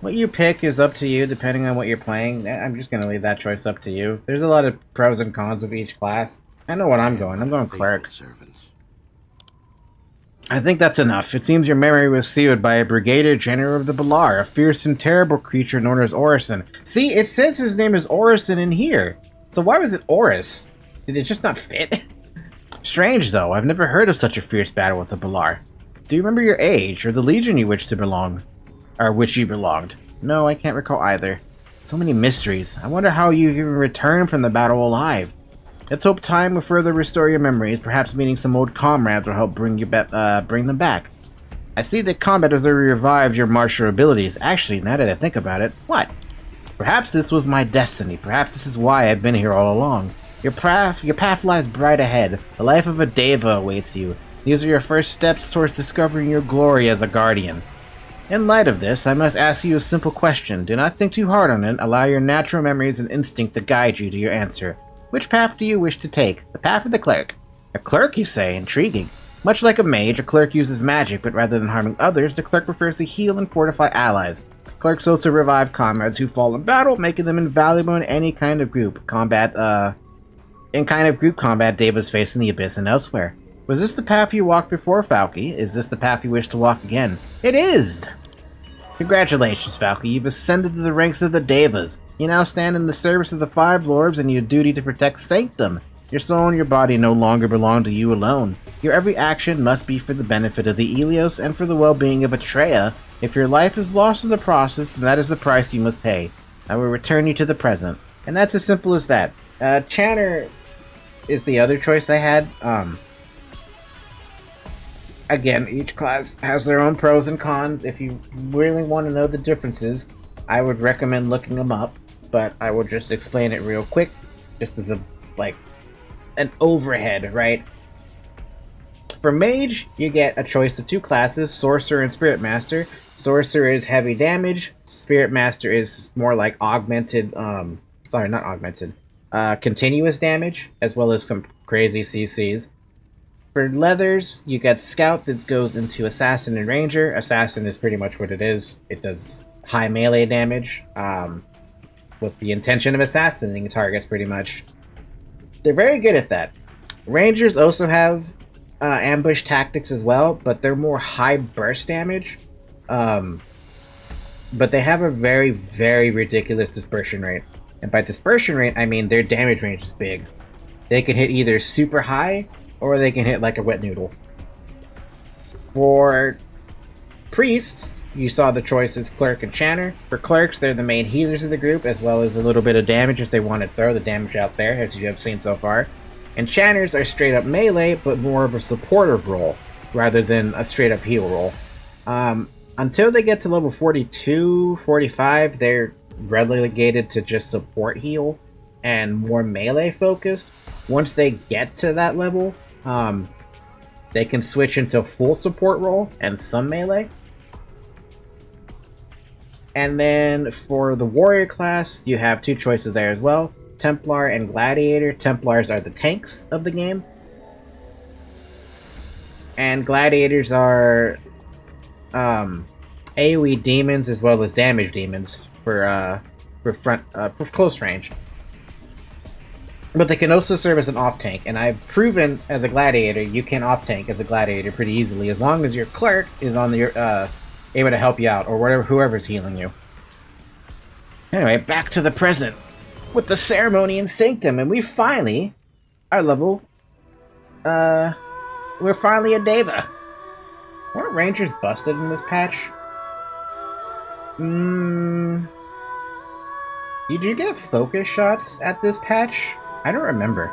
What you pick is up to you, depending on what you're playing. I'm just going to leave that choice up to you. There's a lot of pros and cons of each class. I know what I'm going. I'm going cleric. I think that's enough. It seems your memory was sealed by a Brigadier General of the Balar, a fierce and terrible creature known as Orison. See, it says his name is Orison in here. So why was it Oris? Did it just not fit? Strange, though. I've never heard of such a fierce battle with the Balar. Do you remember your age, or the legion you wish to belong? Or which you belonged? No, I can't recall either. So many mysteries. I wonder how you even returned from the battle alive. Let's hope time will further restore your memories. Perhaps meeting some old comrades will help bring them back. I see that combat has already revived your martial abilities. Actually, now that I think about it, what? Perhaps this was my destiny. Perhaps this is why I've been here all along. Your path lies bright ahead. The life of a Deva awaits you. These are your first steps towards discovering your glory as a guardian. In light of this, I must ask you a simple question. Do not think too hard on it. Allow your natural memories and instinct to guide you to your answer. Which path do you wish to take? The path of the cleric. A cleric, you say? Intriguing. Much like a mage, a cleric uses magic, but rather than harming others, the cleric prefers to heal and fortify allies. Clerics also revive comrades who fall in battle, making them invaluable in any kind of group combat. In kind of group combat, Dave was facing the abyss and elsewhere. Was this the path you walked before, Falky? Is this the path you wish to walk again? It is! Congratulations, Falky. You've ascended to the ranks of the Devas. You now stand in the service of the Five Lords and your duty to protect Sanctum. Your soul and your body no longer belong to you alone. Your every action must be for the benefit of the Elios and for the well-being of Atreia. If your life is lost in the process, then that is the price you must pay. I will return you to the present. And that's as simple as that. Channer is the other choice I had. Again, each class has their own pros and cons. If you really want to know the differences, I would recommend looking them up. But I will just explain it real quick, just as an overhead, right? For Mage, you get a choice of two classes, Sorcerer and Spirit Master. Sorcerer is heavy damage. Spirit Master is more like augmented, continuous damage, as well as some crazy CCs. For Leathers, you get Scout that goes into Assassin and Ranger. Assassin is pretty much what it is. It does high melee damage, with the intention of assassinating targets, pretty much. They're very good at that. Rangers also have ambush tactics as well, but they're more high burst damage. But they have a very, very ridiculous dispersion rate. And by dispersion rate, I mean their damage range is big. They can hit either super high, or they can hit like a wet noodle. For Priests, you saw the choices Cleric and Channer. For Clerics, they're the main healers of the group, as well as a little bit of damage if they want to throw the damage out there, as you have seen so far. And Channers are straight up melee, but more of a supportive role, rather than a straight up heal role. Until they get to level 42, 45, they're relegated to just support heal and more melee focused. Once they get to that level, they can switch into full support role and some melee. And then for the warrior class, you have two choices there as well. Templar and Gladiator. Templars are the tanks of the game. And Gladiators are AoE demons as well as damage demons for close range. But they can also serve as an off-tank, and I've proven as a Gladiator you can off-tank as a Gladiator pretty easily, as long as your Cleric is on the able to help you out, or whoever's healing you. Anyway, back to the present, with the ceremony in Sanctum, and we finally are level, we're finally a Deva. Weren't Rangers busted in this patch? Did you get focus shots at this patch? I don't remember.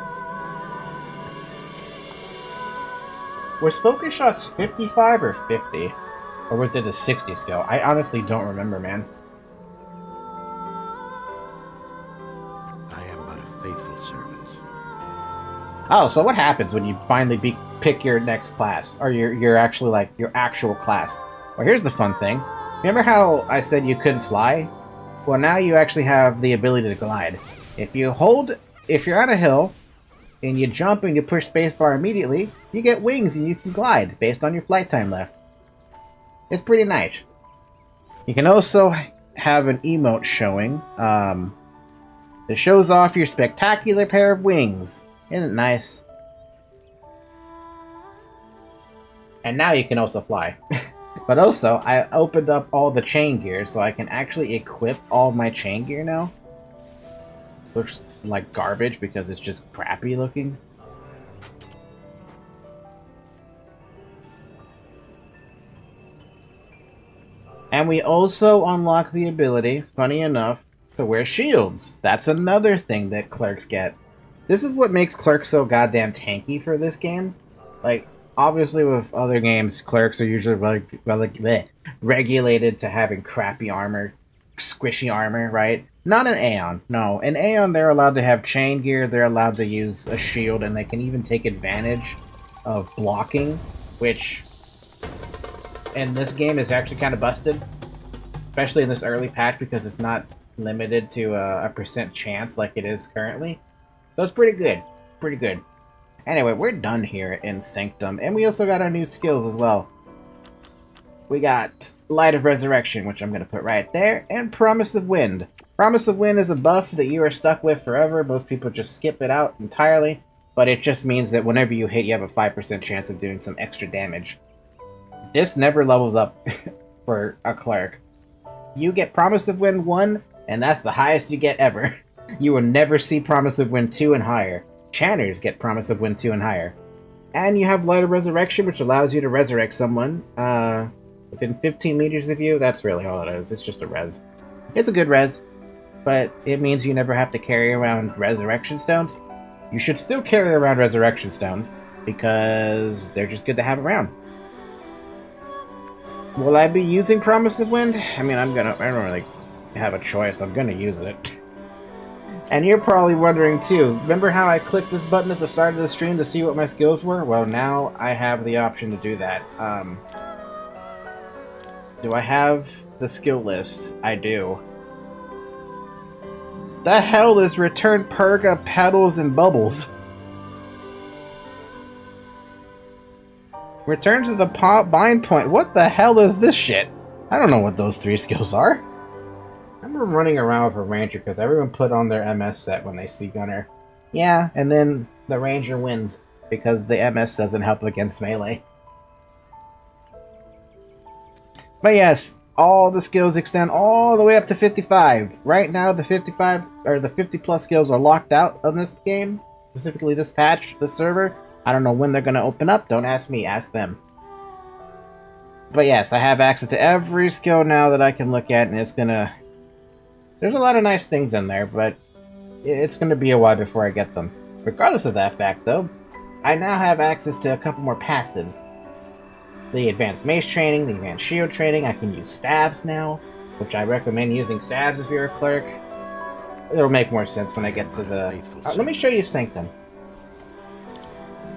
Was focus shots 55 or 50? Or was it a 60 skill? I honestly don't remember, man. I am but a faithful servant. Oh, so what happens when you finally pick your next class? Or your actual class? Well, here's the fun thing. Remember how I said you couldn't fly? Well, now you actually have the ability to glide. If you're on a hill, and you jump and you push spacebar immediately, you get wings and you can glide, based on your flight time left. It's pretty nice. You can also have an emote showing, that shows off your spectacular pair of wings. Isn't it nice? And now you can also fly. But also, I opened up all the chain gear, so I can actually equip all my chain gear now. Looks like garbage because it's just crappy looking. And we also unlock the ability, funny enough, to wear shields. That's another thing that clerics get. This is what makes clerics so goddamn tanky for this game. Like, obviously with other games, clerics are usually regulated to having crappy armor, squishy armor, right? Not in Aion, no. In Aion, they're allowed to have chain gear, they're allowed to use a shield, and they can even take advantage of blocking, which in this game is actually kind of busted. Especially in this early patch, because it's not limited to a percent chance like it is currently. So it's pretty good. Pretty good. Anyway, we're done here in Sanctum, and we also got our new skills as well. We got Light of Resurrection, which I'm going to put right there, and Promise of Wind. Promise of Wind is a buff that you are stuck with forever. Most people just skip it out entirely, but it just means that whenever you hit, you have a 5% chance of doing some extra damage. This never levels up for a cleric. You get Promise of Wind 1, and that's the highest you get ever. You will never see Promise of Wind 2 and higher. Channers get Promise of Wind 2 and higher. And you have Light of Resurrection, which allows you to resurrect someone within 15 meters of you. That's really all it is. It's just a res. It's a good res, but it means you never have to carry around resurrection stones. You should still carry around resurrection stones, because they're just good to have around. Will I be using Promise of Wind? I mean, I don't really have a choice. I'm gonna use it. And you're probably wondering too, remember how I clicked this button at the start of the stream to see what my skills were? Well, now I have the option to do that. Do I have the skill list? I do. The hell is Return Purga, Petals, and Bubbles? Return to the bind point. What the hell is this shit? I don't know what those 3 skills are. I remember running around with a ranger because everyone put on their MS set when they see Gunner. Yeah, and then the ranger wins because the MS doesn't help against melee. But yes, all the skills extend all the way up to 55. Right now, the 55 or the 50 plus skills are locked out on this game, specifically this patch, this server. I don't know when they're going to open up. Don't ask me, ask them. But yes, I have access to every skill now that I can look at, and it's going to... There's a lot of nice things in there, but it's going to be a while before I get them. Regardless of that fact, though, I now have access to a couple more passives. The Advanced Mace Training, the Advanced Shield Training. I can use Staves now, which I recommend using Staves if you're a cleric. It'll make more sense when I get to the... let me show you Sanctum.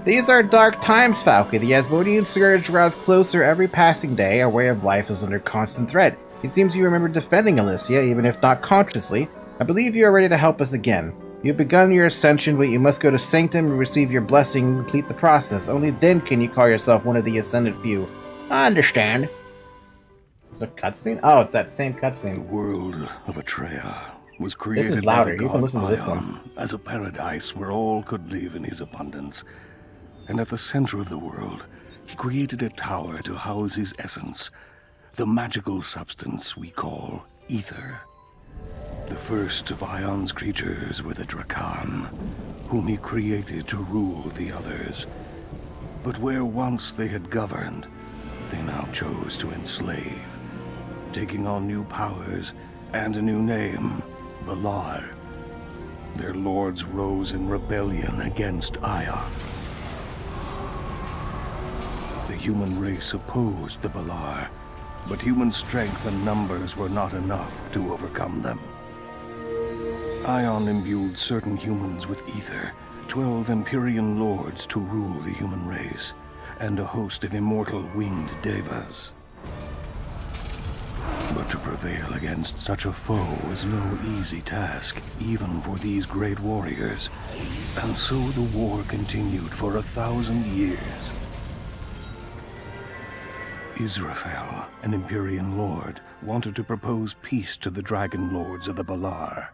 These are dark times, Falky. The Asmodean Scourge draws closer every passing day. Our way of life is under constant threat. It seems you remember defending Alicia, even if not consciously. I believe you are ready to help us again. You've begun your ascension, but you must go to Sanctum and receive your blessing and complete the process. Only then can you call yourself one of the Ascended Few. I understand. Is it a cutscene? Oh, it's that same cutscene. The world of Atreia was created this is louder. by the You can listen to this one. Aion as a paradise where all could live in his abundance. And at the center of the world, he created a tower to house his essence, the magical substance we call ether. The first of Aion's creatures were the Drakan, whom he created to rule the others. But where once they had governed, they now chose to enslave, taking on new powers and a new name, Valar. Their lords rose in rebellion against Aion. The human race opposed the Valar, but human strength and numbers were not enough to overcome them. Aion imbued certain humans with ether, 12 Empyrean lords to rule the human race, and a host of immortal winged devas. But to prevail against such a foe is no easy task, even for these great warriors. And so the war continued for 1,000 years. Israfel, an Empyrean lord, wanted to propose peace to the dragon lords of the Valar.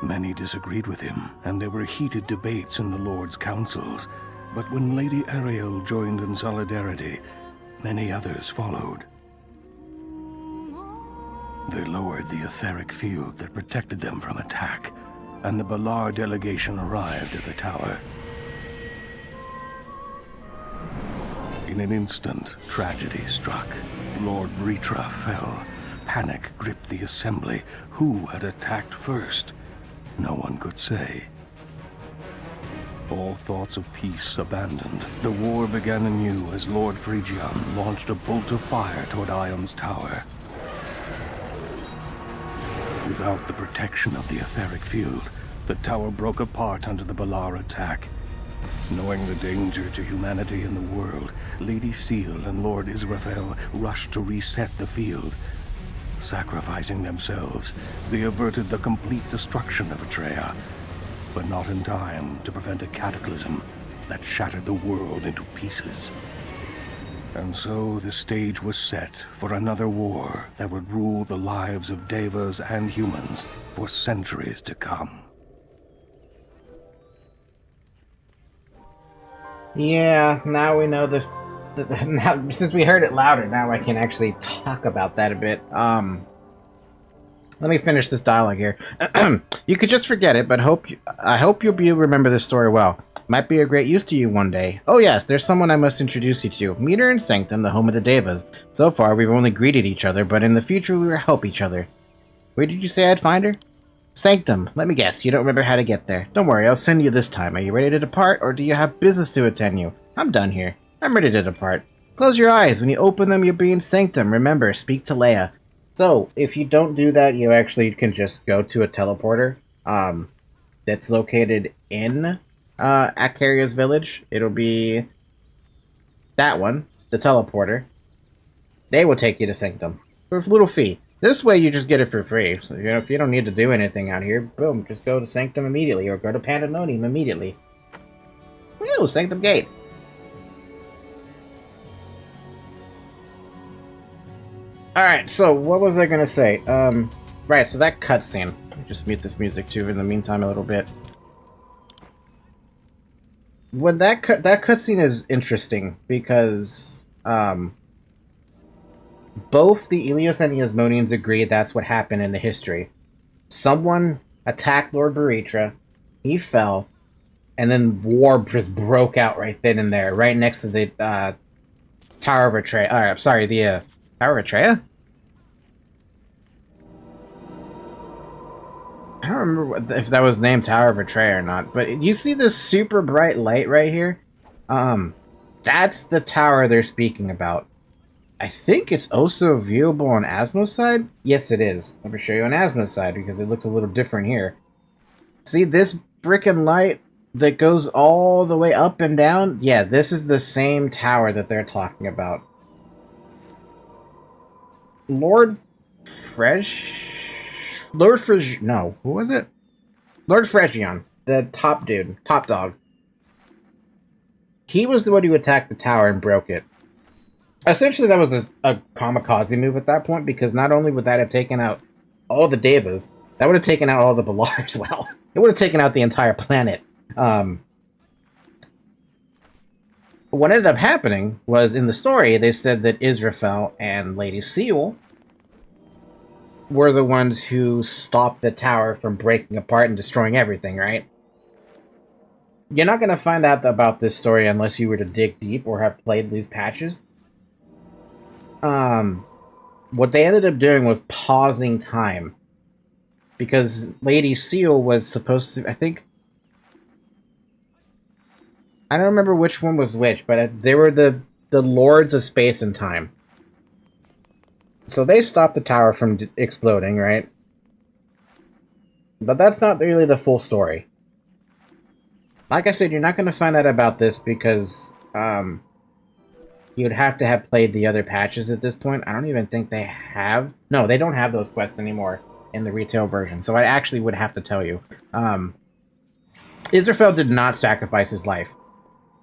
Many disagreed with him, and there were heated debates in the lords' councils. But when Lady Ariel joined in solidarity, many others followed. They lowered the etheric field that protected them from attack, and the Valar delegation arrived at the tower. In an instant, tragedy struck. Lord Ritra fell. Panic gripped the assembly. Who had attacked first? No one could say. All thoughts of peace abandoned, the war began anew as Lord Phrygian launched a bolt of fire toward Aion's tower. Without the protection of the etheric field, the tower broke apart under the Valar attack. Knowing the danger to humanity in the world, Lady Seal and Lord Israfel rushed to reset the field. Sacrificing themselves, they averted the complete destruction of Atreia. but not in time to prevent a cataclysm that shattered the world into pieces. And so the stage was set for another war that would rule the lives of devas and humans for centuries to come. Yeah, now we know this. Now, since we heard it louder, now I can actually talk about that a bit. Let me finish this dialogue here. You could just forget it, but I hope you'll remember this story well. Might be of great use to you one day. Oh yes, there's someone I must introduce you to. Meet her in Sanctum, the home of the Devas. So far, we've only greeted each other, but in the future we will help each other. Where did you say I'd find her? Sanctum. Let me guess, you don't remember how to get there. Don't worry, I'll send you this time. Are you ready to depart, or do you have business to attend you? I'm done here. I'm ready to depart. Close your eyes. When you open them, you'll be in Sanctum. Remember, speak to Leia. So, if you don't do that, you actually can just go to a teleporter that's located in Atreia's village. It'll be that one, the teleporter. They will take you to Sanctum for a little fee. This way, you just get it for free. So, you know, if you don't need to do anything out here, boom, just go to Sanctum immediately, or go to Pandemonium immediately. Woo, Sanctum Gate. Alright, so what was I gonna say? Right, so that cutscene. Just mute this music too in the meantime a little bit. When that cutscene is interesting because both the Ilios and the Asmodeans agree that's what happened in the history. Someone attacked Lord Baritra, he fell, and then war just broke out right then and there, right next to the Tower of Atreia. Sorry, the Tower of Atreia? I don't remember if that was named Tower of Atreia or not, but you see this super bright light right here? That's the tower they're speaking about. I think it's also viewable on Asmo's side? Yes, it is. Let me show you on Asmo's side, because it looks a little different here. See this frickin' light that goes all the way up and down? Yeah, this is the same tower that they're talking about. Lord no, who was it? Lord Fregion, the top dude, top dog. He was the one who attacked the tower and broke it. Essentially, that was a kamikaze move at that point, because not only would that have taken out all the Devas, that would have taken out all the Balar as well. It would have taken out the entire planet. What ended up happening was, in the story, they said that Israfel and Lady Seal were the ones who stopped the tower from breaking apart and destroying everything, right? You're not going to find out about this story unless you were to dig deep or have played these patches. What they ended up doing was pausing time. Because Lady Seal was supposed to, I think... I don't remember which one was which, but they were the Lords of Space and Time. So they stopped the tower from exploding, right? But that's not really the full story. Like I said, you're not going to find out about this because you'd have to have played the other patches at this point. I don't even think they have... No, they don't have those quests anymore in the retail version, so I actually would have to tell you. Israfel did not sacrifice his life.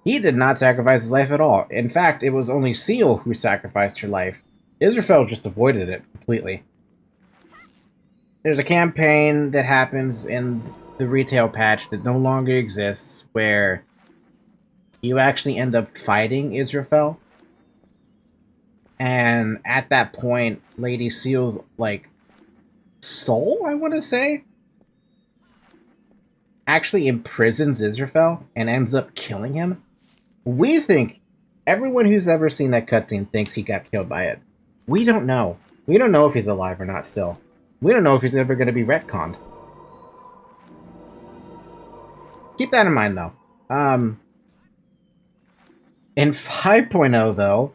He did not sacrifice his life at all. In fact, it was only Seal who sacrificed her life. Israfel just avoided it completely. There's a campaign that happens in the retail patch that no longer exists where you actually end up fighting Israfel. And at that point, Lady Seal's, like, soul, I want to say, actually imprisons Israfel and ends up killing him. We think, everyone who's ever seen that cutscene thinks he got killed by it. We don't know. We don't know if he's alive or not still. We don't know if he's ever going to be retconned. Keep that in mind, though. In 5.0, though,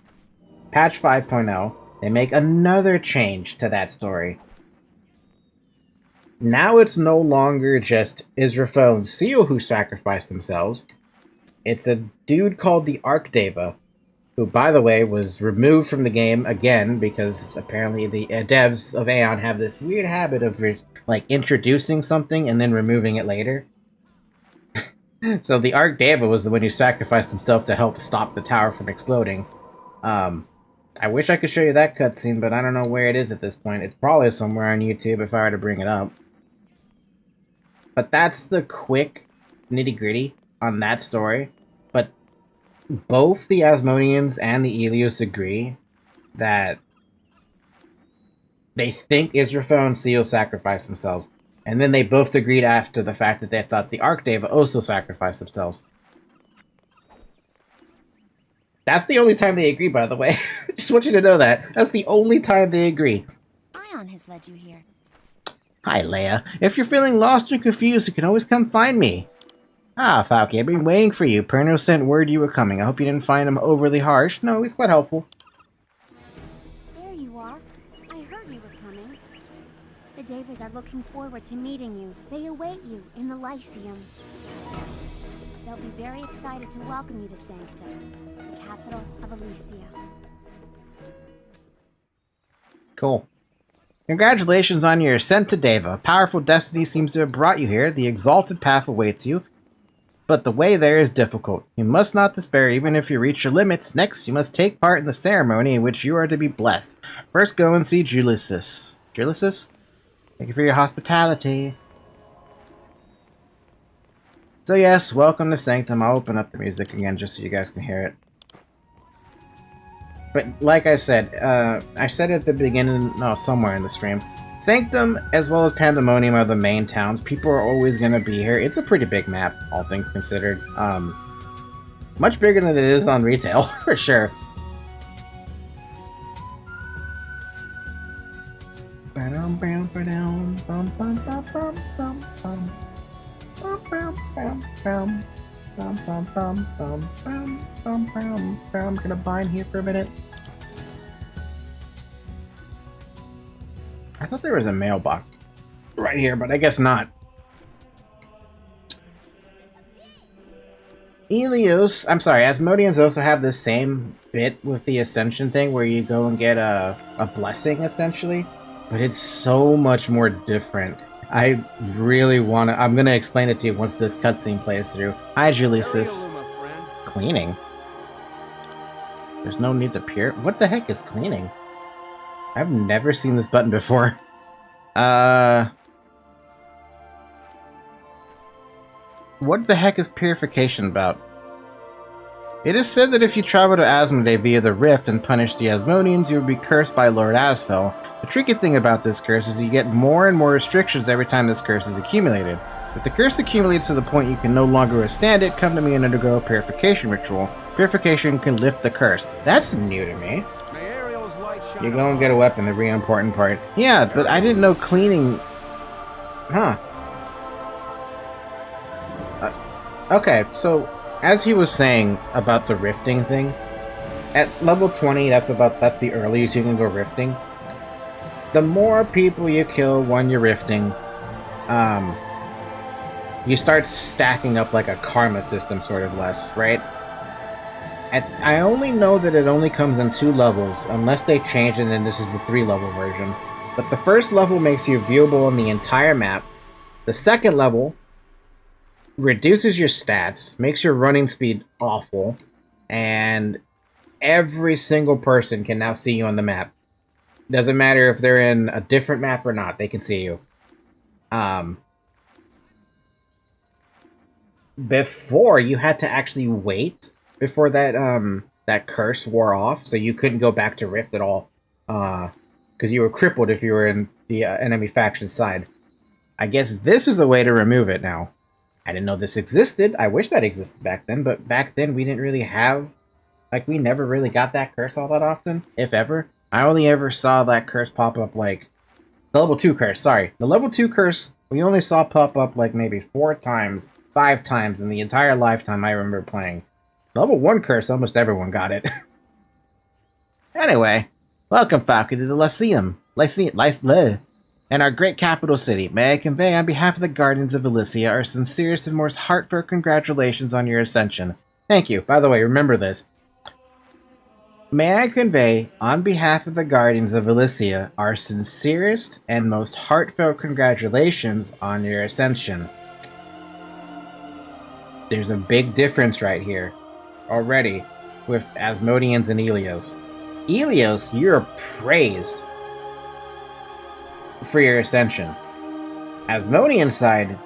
patch 5.0, they make another change to that story. Now it's no longer just Israfel and Seal who sacrifice themselves. It's a dude called the Archdeva, who, by the way, was removed from the game again because apparently the devs of Aion have this weird habit of, like, introducing something and then removing it later. So the Archdeva was the one who sacrificed himself to help stop the tower from exploding. I wish I could show you that cutscene, but I don't know where it is at this point. It's probably somewhere on YouTube if I were to bring it up. But that's the quick nitty-gritty on that story. But both the Asmodeans and the Ilios agree that they think Israfel and Seal sacrificed themselves. And then they both agreed after the fact that they thought the Archdeva also sacrificed themselves. That's the only time they agree, by the way. Just want you to know that. That's the only time they agree. Aion has led you here. Hi, Leia. If you're feeling lost or confused, you can always come find me. Ah, Falky, I've been waiting for you. Perno sent word you were coming. I hope you didn't find him overly harsh. No, he's quite helpful. There you are. I heard you were coming. The Davers are looking forward to meeting you. They await you in the Lyceum. They'll be very excited to welcome you to Sanctum, the capital of Elysia. Cool. Congratulations on your ascent to Deva. A powerful destiny seems to have brought you here. The exalted path awaits you. But the way there is difficult. You must not despair even if you reach your limits. Next, you must take part in the ceremony in which you are to be blessed. First, go and see Julius. Julius? Thank you for your hospitality. So yes, welcome to Sanctum. I'll open up the music again just so you guys can hear it. But like I said at the beginning, no, somewhere in the stream, Sanctum as well as Pandemonium are the main towns. People are always going to be here. It's a pretty big map, all things considered. Much bigger than it is on retail, for sure. I'm gonna bind here for a minute. I thought there was a mailbox right here, but I guess not. Asmodeans also have the same bit with the Ascension thing where you go and get a blessing, essentially. But it's so much more different. I really want to... I'm going to explain it to you once this cutscene plays through. Hi, Julius. Cleaning? There's no need to peer... What the heck is cleaning? I've never seen this button before. What the heck is purification about? It is said that if you travel to Asmodee via the Rift and punish the Asmodeans, you will be cursed by Lord Asfel. The tricky thing about this curse is you get more and more restrictions every time this curse is accumulated. If the curse accumulates to the point you can no longer withstand it, come to me and undergo a purification ritual. Purification can lift the curse. That's new to me. You go and get a weapon, the really important part. Yeah, but I didn't know cleaning... Huh. Okay, so... As he was saying about the rifting thing, at level 20, that's the earliest you can go rifting. The more people you kill when you're rifting, you start stacking up like a karma system, sort of less, right? I only know that it only comes in 2 levels, unless they change it and this is the 3-level version. But the first level makes you viewable on the entire map. The second level reduces your stats, makes your running speed awful, and every single person can now see you on the map. Doesn't matter if they're in a different map or not, they can see you. Before, you had to actually wait before that curse wore off, so you couldn't go back to Rift at all, because you were crippled if you were in the enemy faction side. I guess this is a way to remove it now. I didn't know this existed. I wish that existed back then, but back then we didn't really have... Like, we never really got that curse all that often, if ever. I only ever saw that curse pop up, like... The level 2 curse, sorry. The level 2 curse, we only saw pop up, like, maybe 4 times, 5 times in the entire lifetime I remember playing. The level 1 curse, almost everyone got it. Anyway, welcome, Falcon, to the Lyceum. And our great capital city. May I convey on behalf of the Guardians of Elysia our sincerest and most heartfelt congratulations on your ascension. Thank you. By the way, remember this. May I convey on behalf of the Guardians of Elysia our sincerest and most heartfelt congratulations on your ascension. there's a big difference right here already with Asmodeans and Helios. Helios, you're praised for your ascension. Asmodean side,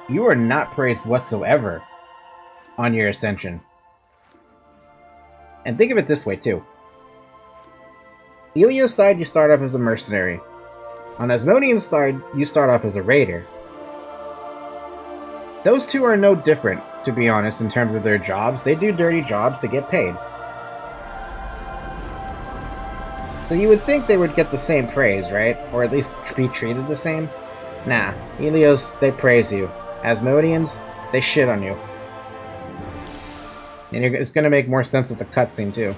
you are not praised whatsoever on your ascension. And think of it this way too. Helios side, you start off as a mercenary. On Asmodean's side, you start off as a raider. Those two are no different, to be honest, in terms of their jobs. They do dirty jobs to get paid. So you would think they would get the same praise, right? Or at least be treated the same? Nah, Helios, they praise you. Asmodeans, they shit on you. And it's gonna make more sense with the cutscene, too.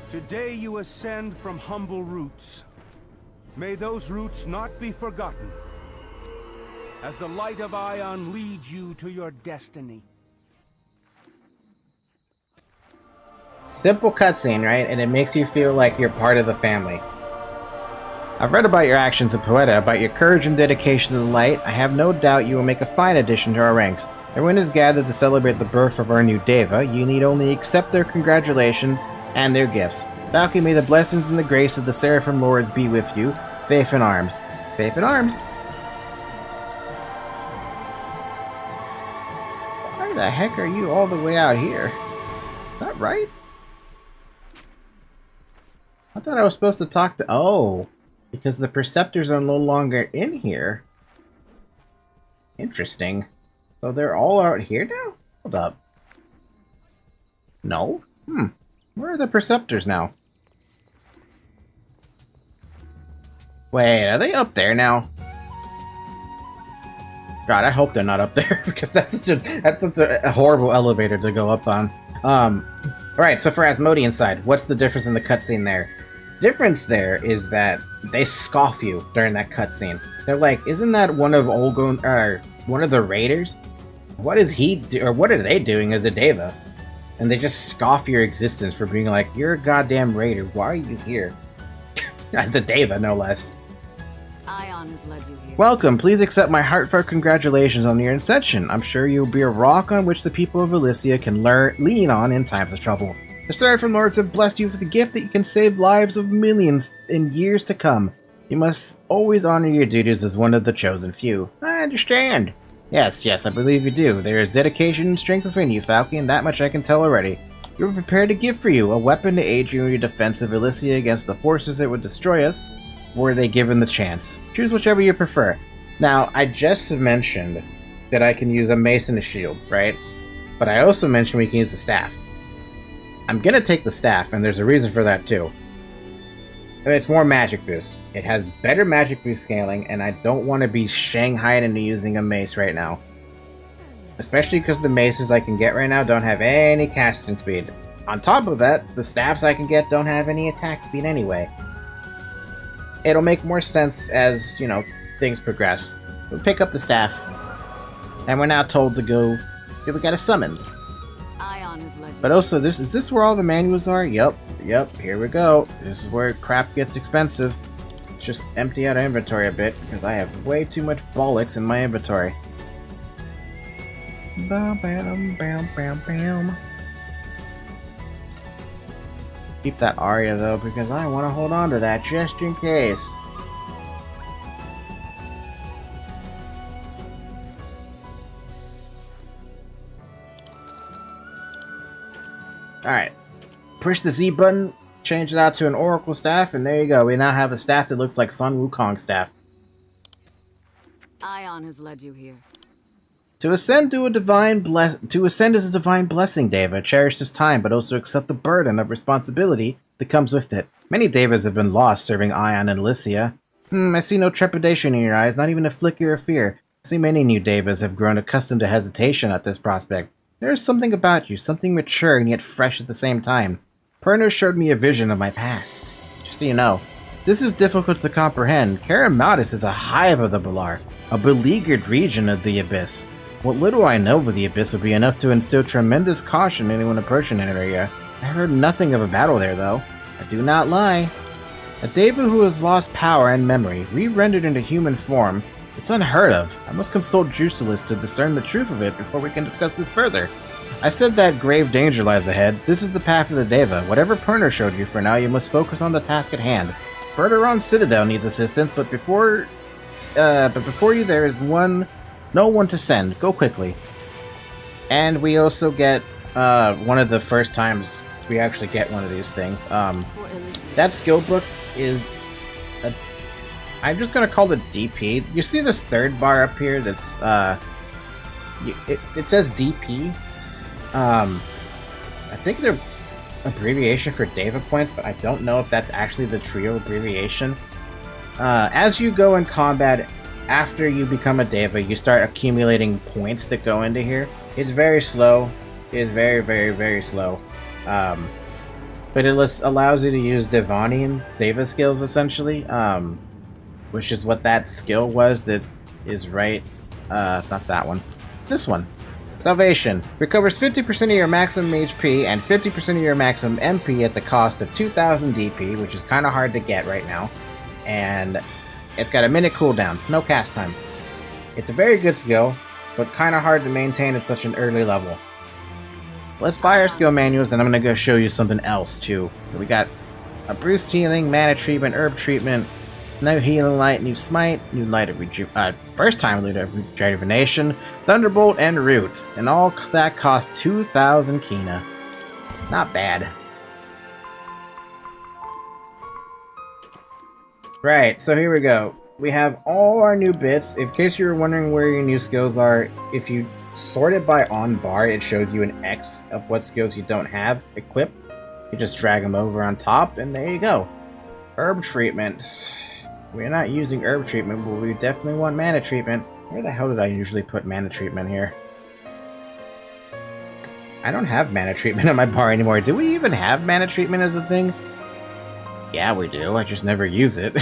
Today you ascend from humble roots. May those roots not be forgotten, as the light of Aion leads you to your destiny. Simple cutscene, right? And it makes you feel like you're part of the family. I've read about your actions in Poeta, about your courage and dedication to the light. I have no doubt you will make a fine addition to our ranks. Everyone is gathered to celebrate the birth of our new Deva. You need only accept their congratulations and their gifts. Valkyrie, may the blessings and the grace of the Seraphim Lords be with you. Faith in arms. Faith in arms. Why the heck are you all the way out here? Is that right? I thought I was supposed to talk to... Oh, because the Preceptors are no longer in here. Interesting. So they're all out here now? Hold up. No? Where are the Preceptors now? Wait, are they up there now? God, I hope they're not up there, because that's such a horrible elevator to go up on. Alright, so for Asmodean side, what's the difference in the cutscene there? Difference there is that they scoff you during that cutscene. They're like, isn't that one of one of the raiders? What is he or what are they doing as a Deva? And they just scoff your existence for being like, you're a goddamn raider, why are you here? As a Deva, no less. Aion has led you here. Welcome, please accept my heartfelt congratulations on your ascension. I'm sure you'll be a rock on which the people of Elysia can lean on in times of trouble. The Seraphim Lords have blessed you with the gift that you can save lives of millions in years to come. You must always honor your duties as one of the chosen few. I understand. Yes, I believe you do. There is dedication and strength within you, Falcon, that much I can tell already. You were prepared to give for you, a weapon to aid you in your defense of Elysia against the forces that would destroy us, were they given the chance. Choose whichever you prefer. Now, I just mentioned that I can use a mace and a shield, right? But I also mentioned we can use the staff. I'm gonna take the staff, and there's a reason for that too. And it's more magic boost. It has better magic boost scaling, and I don't want to be shanghaied into using a mace right now. Especially because the maces I can get right now don't have any casting speed. On top of that, the staffs I can get don't have any attack speed anyway. It'll make more sense as, you know, things progress. We'll pick up the staff, and we're now told to go... We got a summons. But also, is this where all the manuals are? Yep, here we go. This is where crap gets expensive. Let's just empty out our inventory a bit, because I have way too much bollocks in my inventory. Bam, bam, bam, bam, bam. Keep that Aria, though, because I want to hold on to that just in case. Alright. Push the Z button, change it out to an Oracle staff, and there you go. We now have a staff that looks like Sun Wukong's staff. Aion has led you here. To ascend as a divine blessing, Deva. Cherish this time, but also accept the burden of responsibility that comes with it. Many Devas have been lost serving Aion and Elysia. I see no trepidation in your eyes, not even a flicker of fear. I see many new Devas have grown accustomed to hesitation at this prospect. There is something about you, something mature and yet fresh at the same time. Perno showed me a vision of my past. Just so you know, this is difficult to comprehend. Karamaltis is a hive of the Balar, a beleaguered region of the Abyss. What little I know of the Abyss would be enough to instill tremendous caution in anyone approaching an area. I heard nothing of a battle there, though. I do not lie. A Deva who has lost power and memory, re-rendered into human form. It's unheard of. I must consult Jusilus to discern the truth of it before we can discuss this further. I said that grave danger lies ahead. This is the path of the Deva. Whatever Perner showed you for now, you must focus on the task at hand. Further on, Citadel needs assistance, but before you there is no one to send. Go quickly. And we also get one of the first times we actually get one of these things. That skill book is I'm just gonna call it DP. You see this third bar up here that's it says DP. I think they're abbreviation for Deva points, but I don't know if that's actually the trio abbreviation. As you go in combat, after you become a Deva, you start accumulating points that go into here. It's very slow. It is very, very, very slow. But it allows you to use Devonian Deva skills, essentially, which is what that skill was that is right. Not that one. This one. Salvation. Recovers 50% of your maximum HP and 50% of your maximum MP at the cost of 2000 DP, which is kind of hard to get right now. And it's got a minute cooldown. No cast time. It's a very good skill, but kind of hard to maintain at such an early level. Let's buy our skill manuals, and I'm going to go show you something else, too. So we got a Bruce Healing, Mana Treatment, Herb Treatment, new Healing Light, new Smite, new Light of first time Light of Rejuvenation, Thunderbolt, and Roots. And all that cost 2,000 Kina. Not bad. Right, so here we go. We have all our new bits. In case you were wondering where your new skills are, if you sort it by on bar, it shows you an X of what skills you don't have equipped. You just drag them over on top, and there you go. Herb treatment. We're not using herb treatment, but we definitely want mana treatment. Where the hell did I usually put mana treatment here? I don't have mana treatment on my bar anymore. Do we even have mana treatment as a thing? Yeah, we do. I just never use it.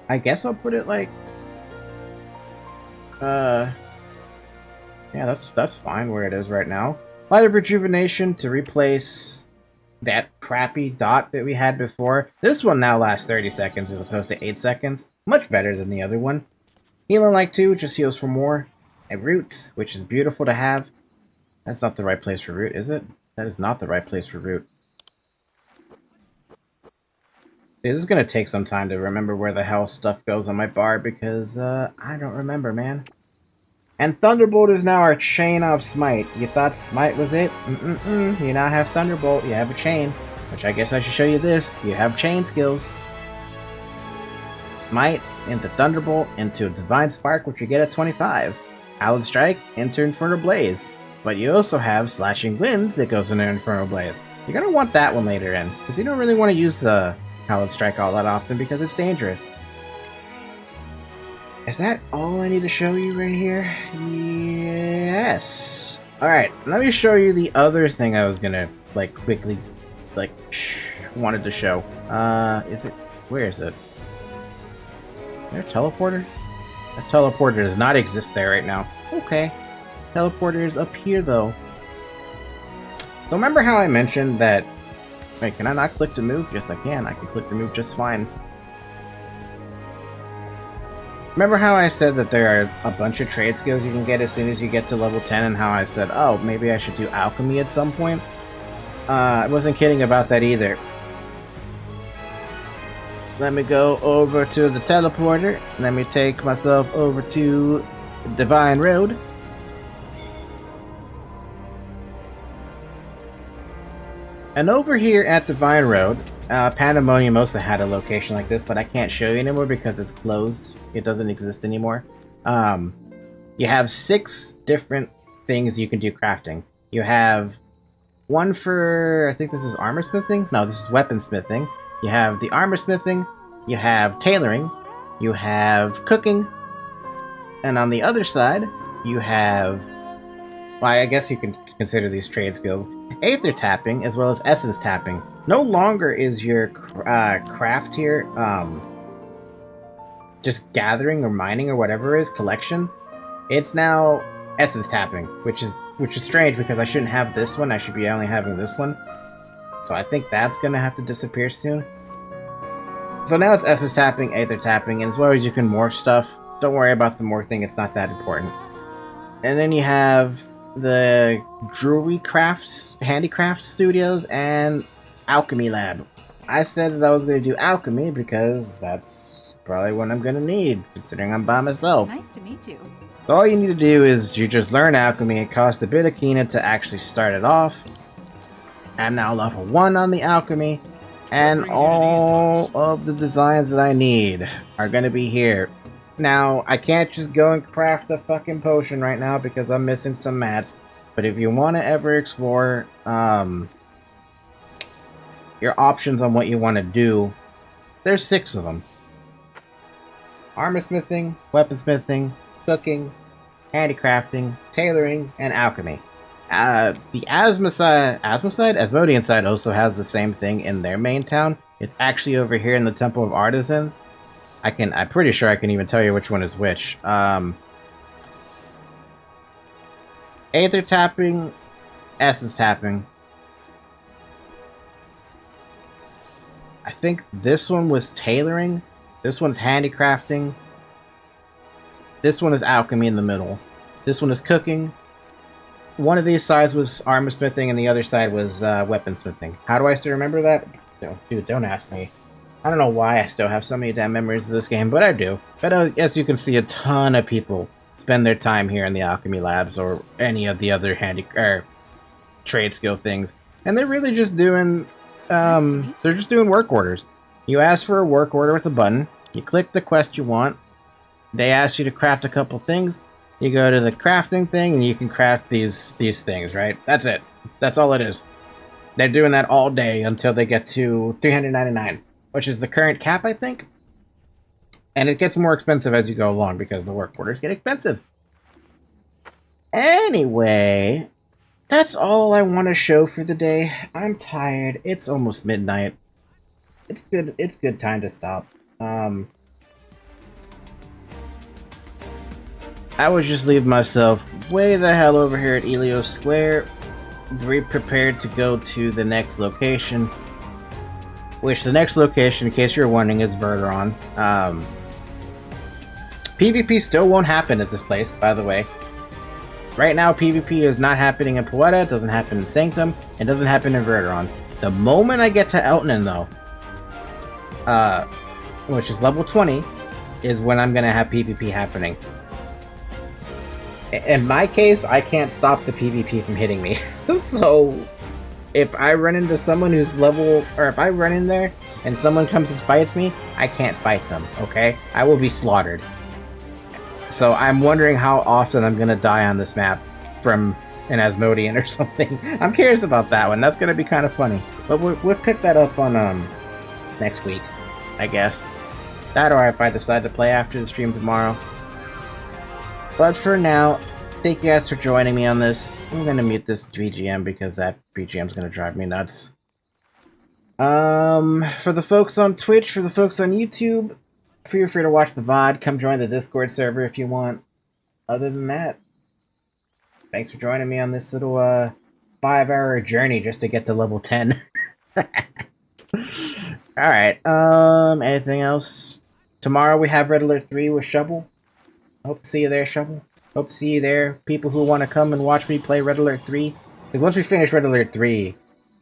I guess I'll put it like... Yeah, that's fine where it is right now. Light of Rejuvenation to replace that crappy dot that we had before. This one now lasts 30 seconds as opposed to 8 seconds. Much better than the other one. Healing like 2 just heals for more. A Root, which is beautiful to have. That's not the right place for Root, is it? That is not the right place for Root. This is going to take some time to remember where the hell stuff goes on my bar because I don't remember, man. And Thunderbolt is now our chain of Smite. You thought Smite was it? You now have Thunderbolt. You have a chain. Which I guess I should show you this. You have chain skills. Smite into Thunderbolt into Divine Spark, which you get at 25. Hallowed Strike into Infernal Blaze. But you also have Slashing Winds that goes into Infernal Blaze. You're going to want that one later in, because you don't really want to use Hallowed Strike all that often because it's dangerous. Is that all I need to show you right here? Yes. Alright, let me show you the other thing I was gonna, quickly, wanted to show. Is it? Where is it? Is there a teleporter? A teleporter does not exist there right now. Okay. Teleporter is up here, though. So remember how I mentioned that... Wait, can I not click to move? Yes, I can. I can click to move just fine. Remember how I said that there are a bunch of trade skills you can get as soon as you get to level 10, and how I said, oh, maybe I should do alchemy at some point? I wasn't kidding about that either. Let me go over to the teleporter. Let me take myself over to Divine Road. And over here at Divine Road, Pandemonium also had a location like this, but I can't show you anymore because it's closed. It doesn't exist anymore. You have 6 different things you can do crafting. You have one for, I think this is armor smithing? No, this is weapon smithing. You have the armor smithing, you have tailoring, you have cooking, and on the other side, you have, well, I guess you can consider these trade skills, Aether tapping as well as essence tapping. No longer is your craft here just gathering or mining or whatever it is, collection, it's now essence tapping, which is strange because I shouldn't have this one. I should be only having this one. So I think that's gonna have to disappear soon. So now it's essence tapping, aether tapping, and as well as you can morph stuff. Don't worry about the morph thing, it's not that important. And then you have the jewelry crafts, handicraft studios, and alchemy lab. I said that I was going to do alchemy because that's probably what I'm going to need, considering I'm by myself. Nice to meet you. So all you need to do is you just learn alchemy. It costs a bit of Kina to actually start it off. I'm now level 1 on the alchemy, and all of the designs that I need are going to be here. Now, I can't just go and craft a fucking potion right now because I'm missing some mats. But if you want to ever explore your options on what you want to do, there's 6 of them. Armorsmithing, weaponsmithing, cooking, handicrafting, tailoring, and alchemy. The Asmodian side also has the same thing in their main town. It's actually over here in the Temple of Artisans. I'm pretty sure I can even tell you which one is which. Aether tapping, essence tapping. I think this one was tailoring. This one's handicrafting. This one is alchemy in the middle. This one is cooking. One of these sides was armorsmithing and the other side was weaponsmithing. How do I still remember that? Dude, don't ask me. I don't know why I still have so many damn memories of this game, but I do. But as you can see, a ton of people spend their time here in the alchemy labs or any of the other trade skill things, and they're really just doing they're just doing work orders. You ask for a work order with a button, you click the quest you want, they ask you to craft a couple things, you go to the crafting thing and you can craft these things, right? That's it. That's all it is. They're doing that all day until they get to 399. Which is the current cap, I think. And it gets more expensive as you go along because the work orders get expensive. Anyway, that's all I want to show for the day. I'm tired. It's almost midnight. It's good time to stop. I would just leave myself way the hell over here at Ilios Square. Be prepared to go to the next location. Which the next location, in case you're wondering, is Verderon. PvP still won't happen at this place, by the way. Right now, PvP is not happening in Poeta, it doesn't happen in Sanctum, it doesn't happen in Verderon. The moment I get to Eltnan, though, which is level 20, is when I'm going to have PvP happening. In my case, I can't stop the PvP from hitting me. So if I run into someone who's level, or if I run in there and someone comes and fights me, I can't fight them, okay? I will be slaughtered. So I'm wondering how often I'm gonna die on this map from an Asmodian or something. I'm curious about that one. That's gonna be kind of funny. But we'll pick that up on next week, I guess. That or if I decide to play after the stream tomorrow. But for now, thank you guys for joining me on this. I'm gonna mute this BGM because that BGM is gonna drive me nuts. For the folks on Twitch, for the folks on YouTube, feel free to watch the VOD. Come join the Discord server if you want. Other than that, thanks for joining me on this little 5-hour journey just to get to level 10. Alright, anything else? Tomorrow we have Red Alert 3 with Shovel. Hope to see you there, Shovel. Hope to see you there, people who want to come and watch me play Red Alert 3. Because once we finish Red Alert 3,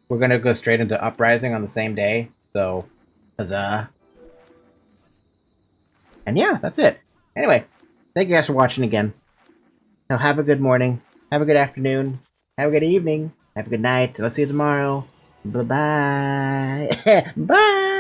we're going to go straight into Uprising on the same day. So, huzzah. And yeah, that's it. Anyway, thank you guys for watching again. Now have a good morning, have a good afternoon, have a good evening, have a good night, and I'll see you tomorrow. Bye-bye. Bye!